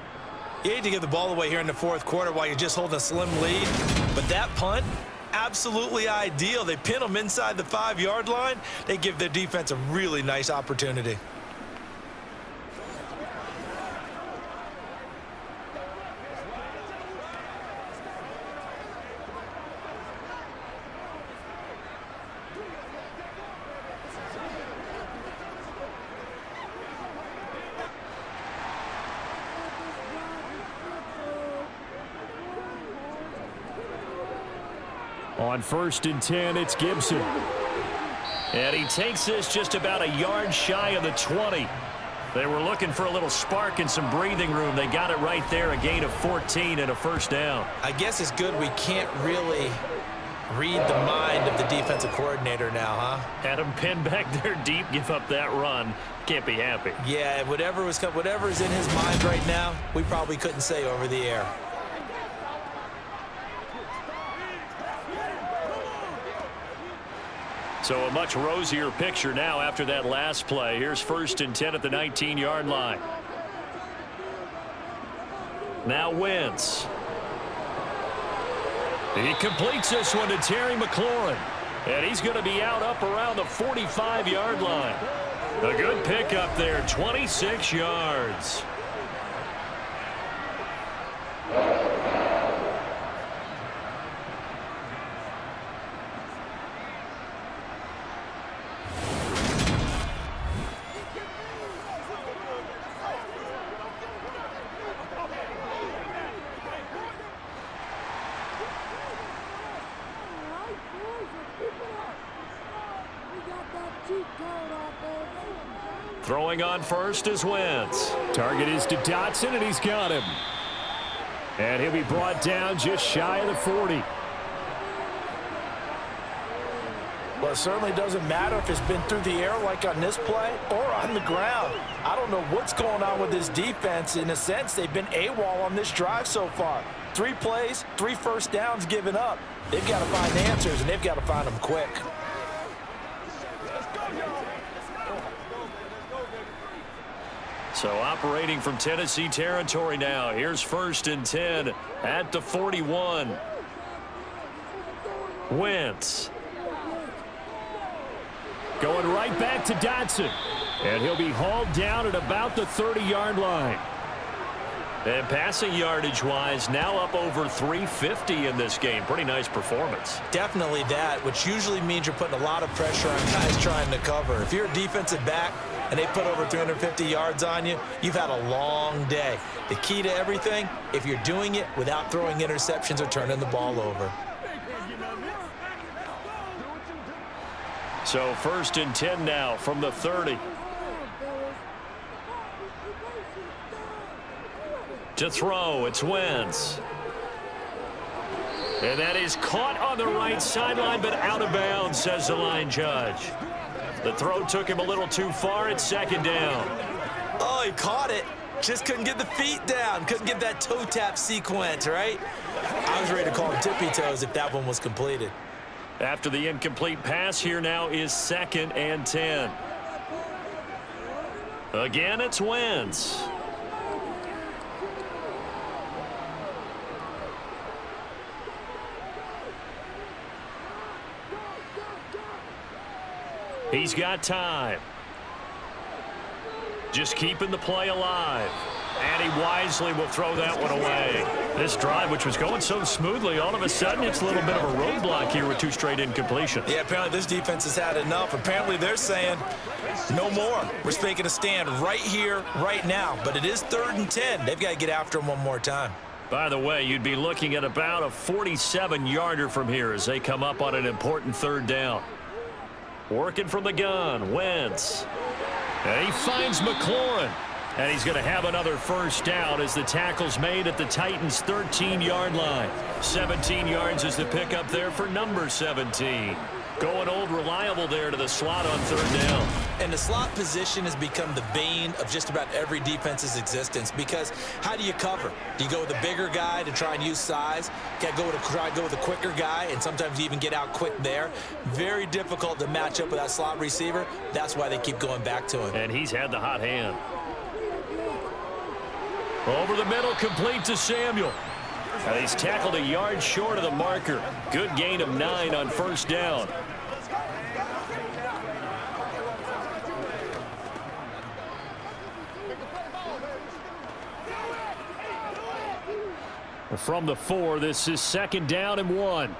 You hate to give the ball away here in the 4th quarter while you're just holding a slim lead. But that punt, absolutely ideal. They pin them inside the 5-yard line. They give their defense a really nice opportunity. On 1st and 10, it's Gibson. And he takes this just about a yard shy of the 20. They were looking for a little spark and some breathing room. They got it right there, a gain of 14 and a 1st down. I guess it's good we can't really read the mind of the defensive coordinator now, huh? Had him pinned back there deep, give up that run. Can't be happy. Yeah, whatever is in his mind right now, we probably couldn't say over the air. So a much rosier picture now after that last play. Here's 1st and 10 at the 19-yard line. Now Wentz. He completes this one to Terry McLaurin. And he's going to be out up around the 45-yard line. A good pickup there, 26 yards. Throwing on 1st is Wentz. Target is to Dotson, and he's got him. And he'll be brought down just shy of the 40. Well, it certainly doesn't matter if it's been through the air like on this play or on the ground. I don't know what's going on with this defense. In a sense, they've been AWOL on this drive so far. 3 plays, 3 1st downs given up. They've got to find answers, and they've got to find them quick. So operating from Tennessee territory now. Here's 1st and 10 at the 41. Wentz. Going right back to Dotson. And he'll be hauled down at about the 30-yard line. And passing yardage-wise, now up over 350 in this game. Pretty nice performance. Definitely that, which usually means you're putting a lot of pressure on guys trying to cover. If you're a defensive back and they put over 350 yards on you, you've had a long day. The key to everything, if you're doing it without throwing interceptions or turning the ball over. So 1st and 10 now from the 30. To throw, it's Wentz. And that is caught on the right sideline, but out of bounds, says the line judge. The throw took him a little too far. It's second down. Oh, he caught it. Just couldn't get the feet down. Couldn't get that toe tap sequence, right? I was ready to call him tippy toes if that one was completed. After the incomplete pass, here now is 2nd and 10. Again, it's Wentz. He's got time. Just keeping the play alive. And he wisely will throw that one away. This drive, which was going so smoothly, all of a sudden it's a little bit of a roadblock here with 2 straight incompletions. Yeah, apparently this defense has had enough. Apparently they're saying no more. We're making a stand right here, right now. But it is 3rd and 10. They've got to get after him one more time. By the way, you'd be looking at about a 47-yarder from here as they come up on an important 3rd down. Working from the gun, Wentz. And he finds McLaurin. And he's going to have another first down as the tackle's made at the Titans' 13-yard line. 17 yards is the pickup there for number 17. Going old reliable there to the slot on 3rd down. And the slot position has become the bane of just about every defense's existence because how do you cover? Do you go with a bigger guy to try and use size? Got to try to go with a quicker guy, and sometimes you even get out quick there. Very difficult to match up with that slot receiver. That's why they keep going back to him. And he's had the hot hand. Over the middle, complete to Samuel. And he's tackled a yard short of the marker. Good gain of 9 on first down. From the 4, this is 2nd down and 1.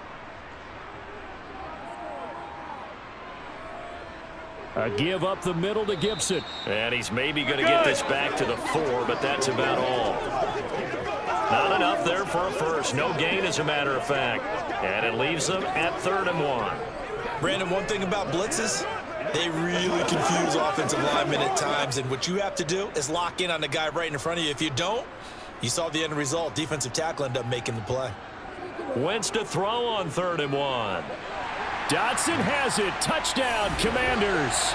A give up the middle to Gibson. And he's maybe going to get this back to the 4, but that's about all. Not enough there for a first. No gain, as a matter of fact. And it leaves them at 3rd and 1. Brandon, one thing about blitzes, they really confuse offensive linemen at times. And what you have to do is lock in on the guy right in front of you. If you don't, you saw the end result. Defensive tackle ended up making the play. Wentz to throw on 3rd and 1. Dotson has it. Touchdown, Commanders.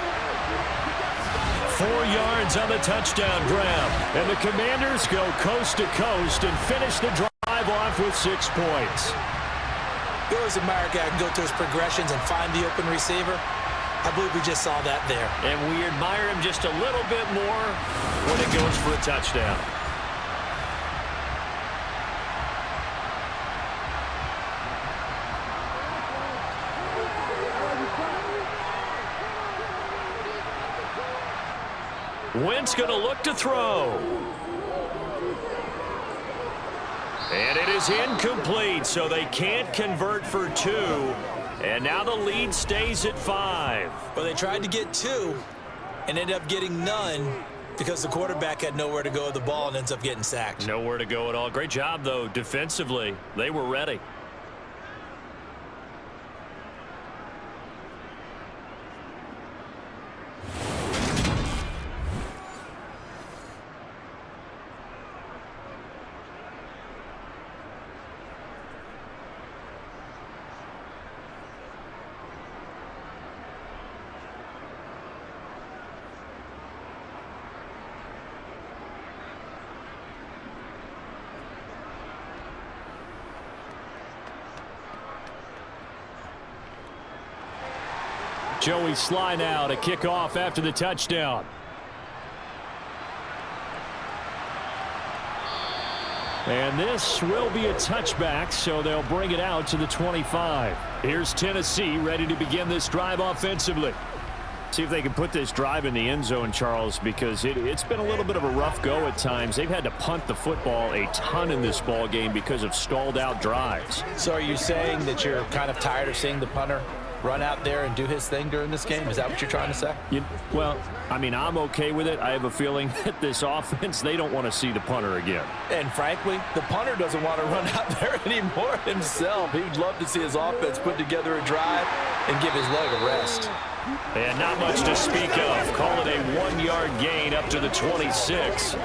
4 yards on the touchdown grab. And the Commanders go coast to coast and finish the drive off with 6 points. You always admire a guy who can go to his progressions and find the open receiver. I believe we just saw that there. And we admire him just a little bit more when it goes for a touchdown. Wentz going to look to throw. And it is incomplete, so they can't convert for 2. And now the lead stays at 5. Well, they tried to get 2 and ended up getting none because the quarterback had nowhere to go with the ball and ends up getting sacked. Nowhere to go at all. Great job, though, defensively. They were ready. Joey Sly now to kick off after the touchdown. And this will be a touchback, so they'll bring it out to the 25. Here's Tennessee ready to begin this drive offensively. See if they can put this drive in the end zone, Charles, because it's been a little bit of a rough go at times. They've had to punt the football a ton in this ball game because of stalled out drives. So are you saying that you're kind of tired of seeing the punter run out there and do his thing during this game? Is that what you're trying to say? Well, I mean, I'm okay with it. I have a feeling that this offense, they don't want to see the punter again. And frankly, the punter doesn't want to run out there anymore himself. He'd love to see his offense put together a drive and give his leg a rest. And not much to speak of. Call it a 1-yard gain up to the 26.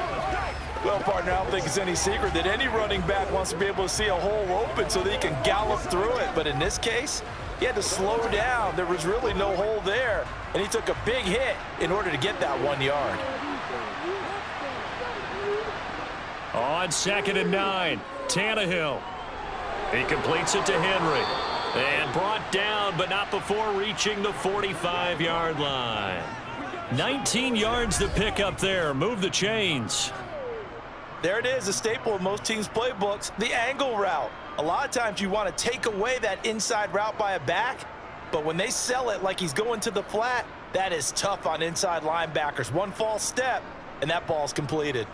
Well, partner, I don't think it's any secret that any running back wants to be able to see a hole open so that he can gallop through it. But in this case, he had to slow down. There was really no hole there, and he took a big hit in order to get that 1 yard. On 2nd and 9, Tannehill. He completes it to Henry. And brought down, but not before reaching the 45-yard line. 19 yards to pick up there. Move the chains. There it is, a staple of most teams' playbooks, the angle route. A lot of times you want to take away that inside route by a back, but when they sell it like he's going to the flat, that is tough on inside linebackers. One false step, and that ball's completed.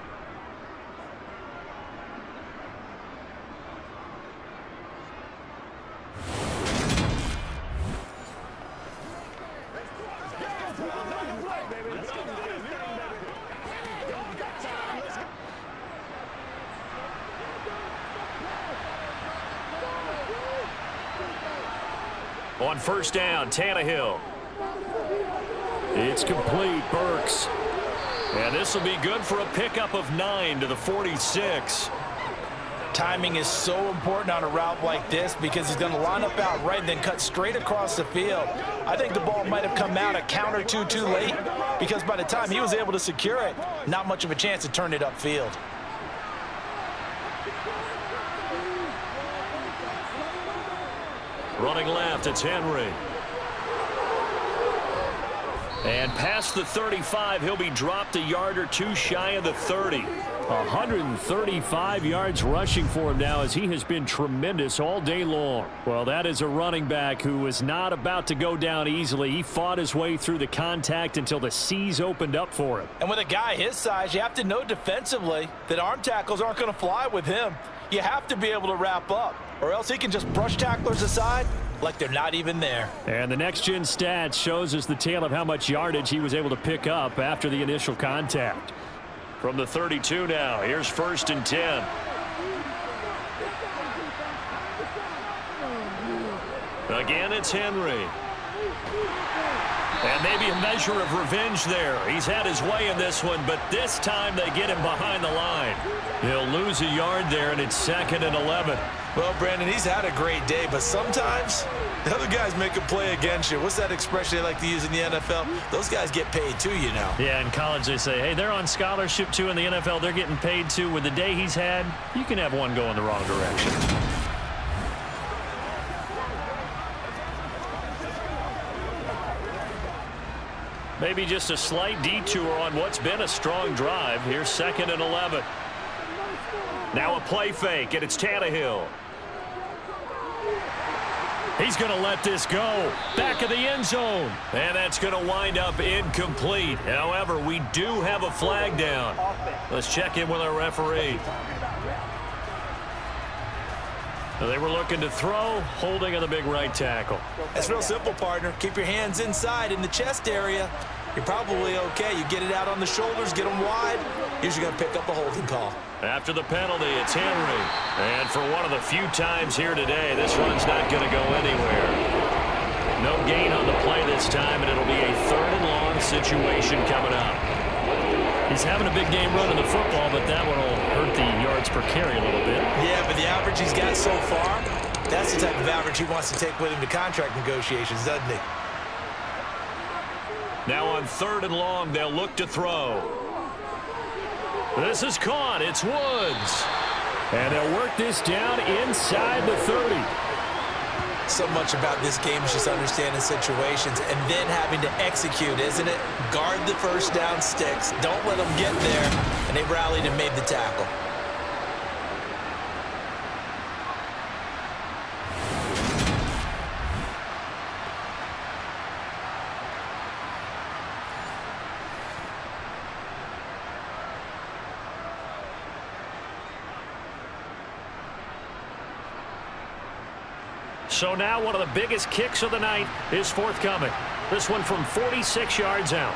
On 1st down, Tannehill. It's complete, Burks. And this will be good for a pickup of 9 to the 46. Timing is so important on a route like this because he's going to line up out right and then cut straight across the field. I think the ball might have come out a count or two too late because by the time he was able to secure it, not much of a chance to turn it upfield. Running left, it's Henry. And past the 35, he'll be dropped a yard or two shy of the 30. 135 yards rushing for him now as he has been tremendous all day long. Well, that is a running back who was not about to go down easily. He fought his way through the contact until the seas opened up for him. And with a guy his size, you have to know defensively that arm tackles aren't going to fly with him. You have to be able to wrap up, or else he can just brush tacklers aside like they're not even there. And the next-gen stats shows us the tale of how much yardage he was able to pick up after the initial contact. From the 32 now, here's 1st and 10. Again, it's Henry. And maybe a measure of revenge there. He's had his way in this one, but this time they get him behind the line. He'll lose a yard there, and it's 2nd and 11. Well, Brandon, he's had a great day, but sometimes the other guys make a play against you. What's that expression they like to use in the NFL? Those guys get paid too, you know. Yeah, in college they say, hey, they're on scholarship too. In the NFL, they're getting paid too. With the day he's had, you can have one go in the wrong direction. Maybe just a slight detour on what's been a strong drive. Here's 2nd and 11. Now a play fake, and it's Tannehill. He's going to let this go. Back of the end zone. And that's going to wind up incomplete. However, we do have a flag down. Let's check in with our referee. They were looking to throw, holding on the big right tackle. That's real simple, partner. Keep your hands inside in the chest area. You're probably okay. You get it out on the shoulders, get them wide. Usually going to pick up a holding call. After the penalty, it's Henry. And for one of the few times here today, this one's not going to go anywhere. No gain on the play this time, and it'll be a 3rd and long situation coming up. He's having a big game running the football, but that one will hurt the yards per carry a little bit. Yeah, but the average he's got so far, that's the type of average he wants to take with him to contract negotiations, doesn't he? Now on 3rd and long, they'll look to throw. This is caught. It's Woods. And they'll work this down inside the 30. So much about this game is just understanding situations and then having to execute, isn't it? Guard the first down sticks. Don't let them get there. And they rallied and made the tackle. So now one of the biggest kicks of the night is forthcoming. This one from 46 yards out.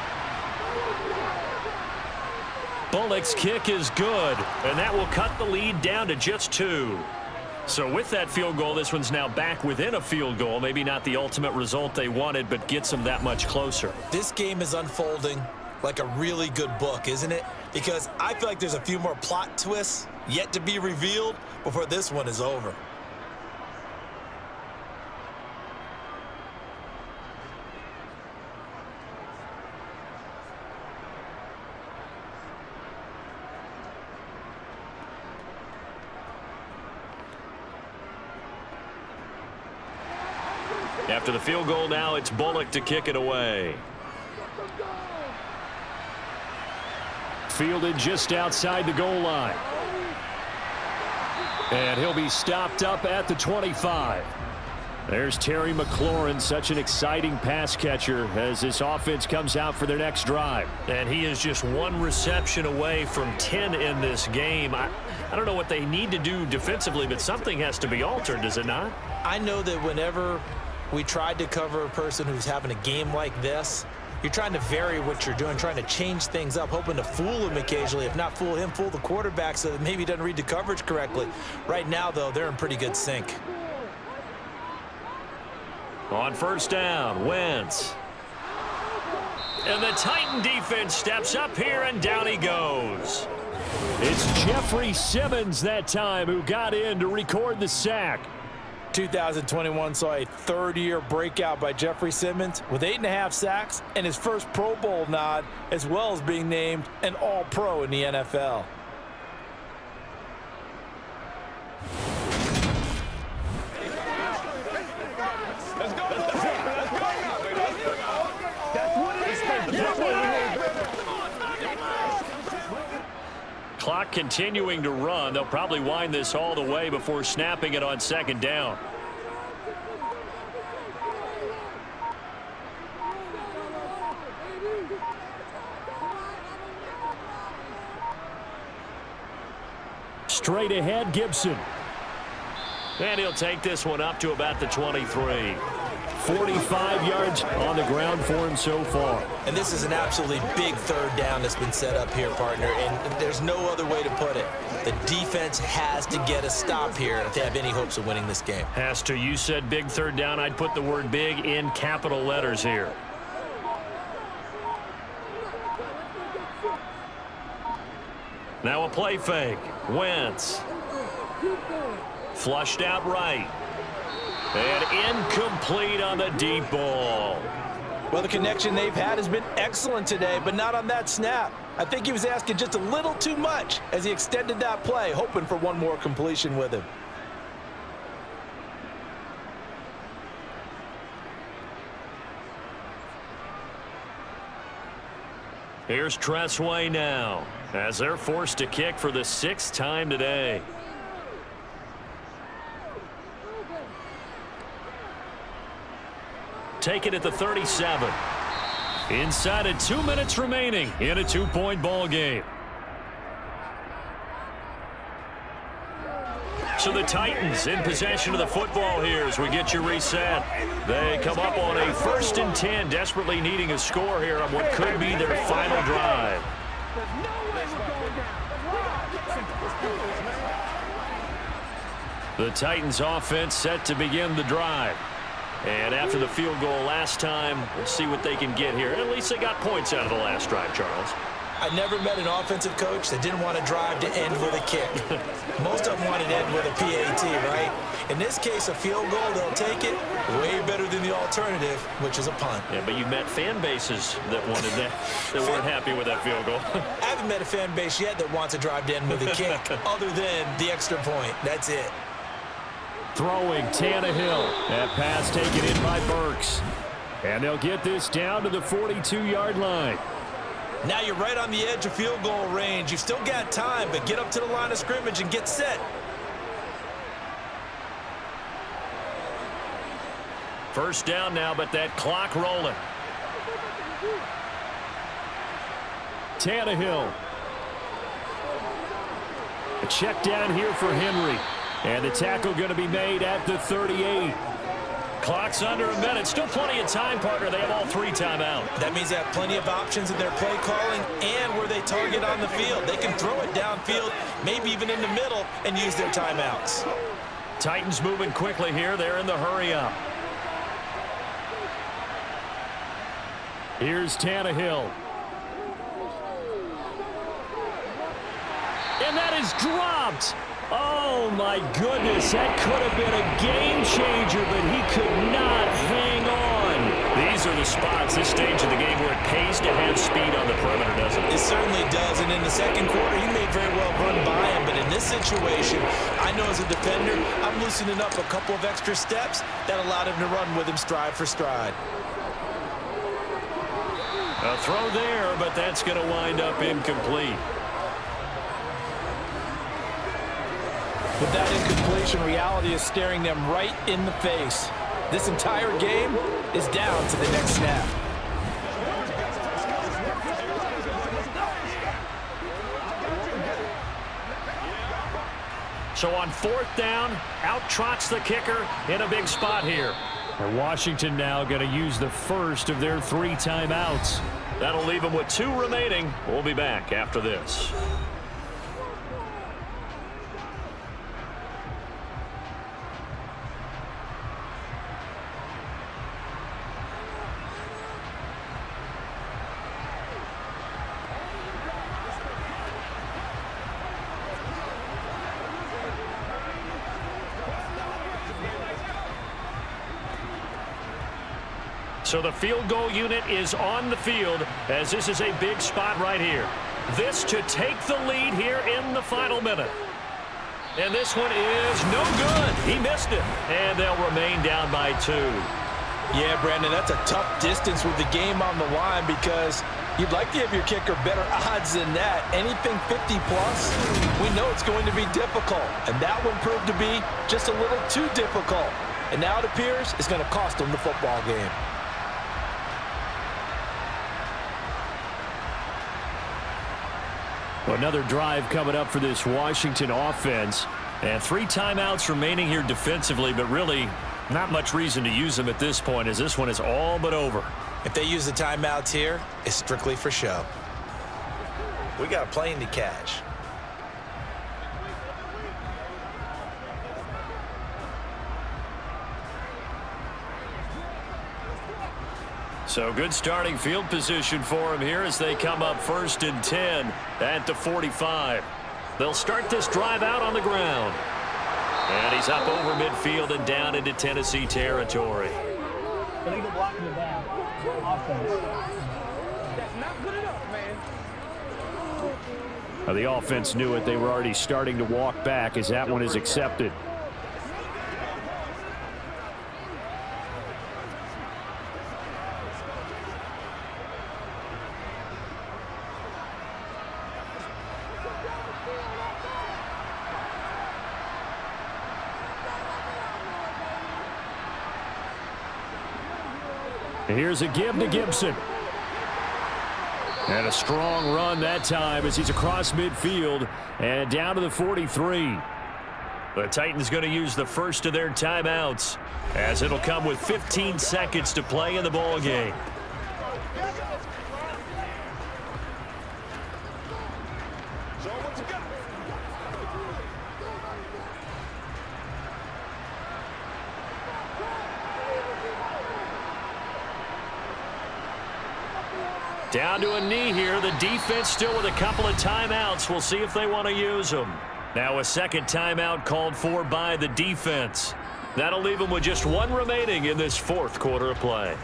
Bullock's kick is good, and that will cut the lead down to just 2. So with that field goal, this one's now back within a field goal. Maybe not the ultimate result they wanted, but gets them that much closer. This game is unfolding like a really good book, isn't it? Because I feel like there's a few more plot twists yet to be revealed before this one is over. After the field goal now, it's Bullock to kick it away. Fielded just outside the goal line. And he'll be stopped up at the 25. There's Terry McLaurin, such an exciting pass catcher as this offense comes out for their next drive. And he is just one reception away from 10 in this game. I don't know what they need to do defensively, but something has to be altered, does it not? I know that whenever we tried to cover a person who's having a game like this, you're trying to vary what you're doing, trying to change things up, hoping to fool him occasionally. If not fool him, fool the quarterback so that maybe he doesn't read the coverage correctly. Right now, though, they're in pretty good sync. On first down, Wentz. And the Titan defense steps up here, and down he goes. It's Jeffrey Simmons that time who got in to record the sack. 2021 saw a third-year breakout by Jeffrey Simmons with 8.5 sacks and his first Pro Bowl nod, as well as being named an All-Pro in the NFL. Clock continuing to run. They'll probably wind this all the way before snapping it on second down. Straight ahead, Gibson. And he'll take this one up to about the 23. 45 yards on the ground for him so far. And this is an absolutely big third down that's been set up here, partner, and there's no other way to put it. The defense has to get a stop here if they have any hopes of winning this game. Has to. You said big third down. I'd put the word big in capital letters here. Now a play fake. Wentz. Flushed out right. And incomplete on the deep ball. Well, the connection they've had has been excellent today, but not on that snap. I think he was asking just a little too much as he extended that play, hoping for one more completion with him. Here's Tressway now as they're forced to kick for the 6th time today. Taken at the 37. Inside of 2 minutes remaining in a 2-point ball game. So the Titans in possession of the football here as we get you reset. They come up on a 1st and 10, desperately needing a score here on what could be their final drive. The Titans offense set to begin the drive. And after the field goal last time, we'll see what they can get here. At least they got points out of the last drive, Charles. I never met an offensive coach that didn't want to drive to end with a kick. Most of them wanted to end with a PAT, right? In this case, a field goal, they'll take it way better than the alternative, which is a punt. Yeah, but you met fan bases that wanted that, that weren't happy with that field goal. I haven't met a fan base yet that wants to drive to end with a kick, other than the extra point. That's it. Throwing Tannehill. That pass taken in by Burks. And they'll get this down to the 42-yard line. Now you're right on the edge of field goal range. You've still got time, but get up to the line of scrimmage and get set. First down now, but that clock rolling. Tannehill. A check down here for Henry. And the tackle going to be made at the 38. Clock's under a minute. Still plenty of time, partner. They have all 3 timeouts. That means they have plenty of options in their play calling and where they target on the field. They can throw it downfield, maybe even in the middle, and use their timeouts. Titans moving quickly here. They're in the hurry up. Here's Tannehill. And that is dropped. Oh, my goodness. That could have been a game changer, but he could not hang on. These are the spots, this stage of the game, where it pays to have speed on the perimeter, doesn't it? It certainly does. And in the second quarter, he may very well run by him. But in this situation, I know as a defender, I'm loosening up a couple of extra steps that allowed him to run with him stride for stride. A throw there, but that's going to wind up incomplete. With that incompletion, reality is staring them right in the face. This entire game is down to the next snap. So on fourth down, out trots the kicker in a big spot here. And Washington now going to use the first of their 3 timeouts. That'll leave them with 2 remaining. We'll be back after this. So the field goal unit is on the field as this is a big spot right here. This to take the lead here in the final minute. And this one is no good. He missed it. And they'll remain down by 2. Yeah, Brandon, that's a tough distance with the game on the line because you'd like to give your kicker better odds than that. Anything 50-plus, we know it's going to be difficult. And that one proved to be just a little too difficult. And now it appears it's going to cost them the football game. Another drive coming up for this Washington offense. And 3 timeouts remaining here defensively, but really not much reason to use them at this point as this one is all but over. If they use the timeouts here, it's strictly for show. We got a plane to catch. So good starting field position for him here as they come up 1st and 10 at the 45. They'll start this drive out on the ground. And he's up over midfield and down into Tennessee territory. Illegal blocking the down. Offense. That's not good enough, man. The offense knew it. They were already starting to walk back as that one is accepted. Here's a give to Gibson. And a strong run that time as he's across midfield and down to the 43. The Titans going to use the first of their timeouts as it'll come with 15 seconds to play in the ball game. Down to a knee here. The defense still with a couple of timeouts. We'll see if they want to use them. Now a second timeout called for by the defense. That'll leave them with just 1 remaining in this 4th quarter of play.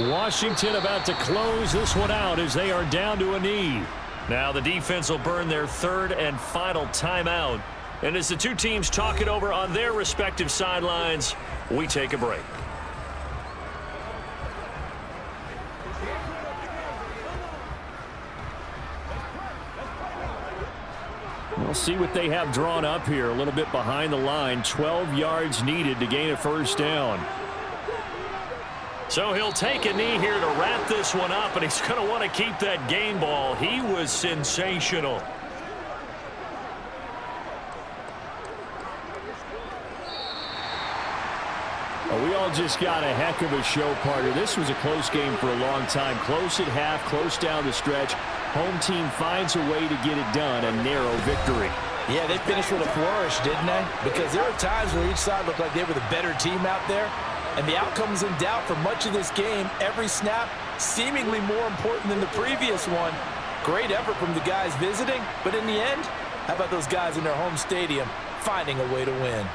Washington about to close this one out as they are down to a knee. Now the defense will burn their 3rd and final timeout. And as the 2 teams talk it over on their respective sidelines, we take a break. We'll see what they have drawn up here. A little bit behind the line. 12 yards needed to gain a 1st down. So he'll take a knee here to wrap this one up, and he's going to want to keep that game ball. He was sensational. Well, we all just got a heck of a show, partner. This was a close game for a long time. Close at half, close down the stretch. Home team finds a way to get it done, a narrow victory. Yeah, they finished with a flourish, didn't they? Because there were times where each side looked like they were the better team out there, and the outcome was in doubt for much of this game. Every snap seemingly more important than the previous one. Great effort from the guys visiting, but in the end, how about those guys in their home stadium finding a way to win?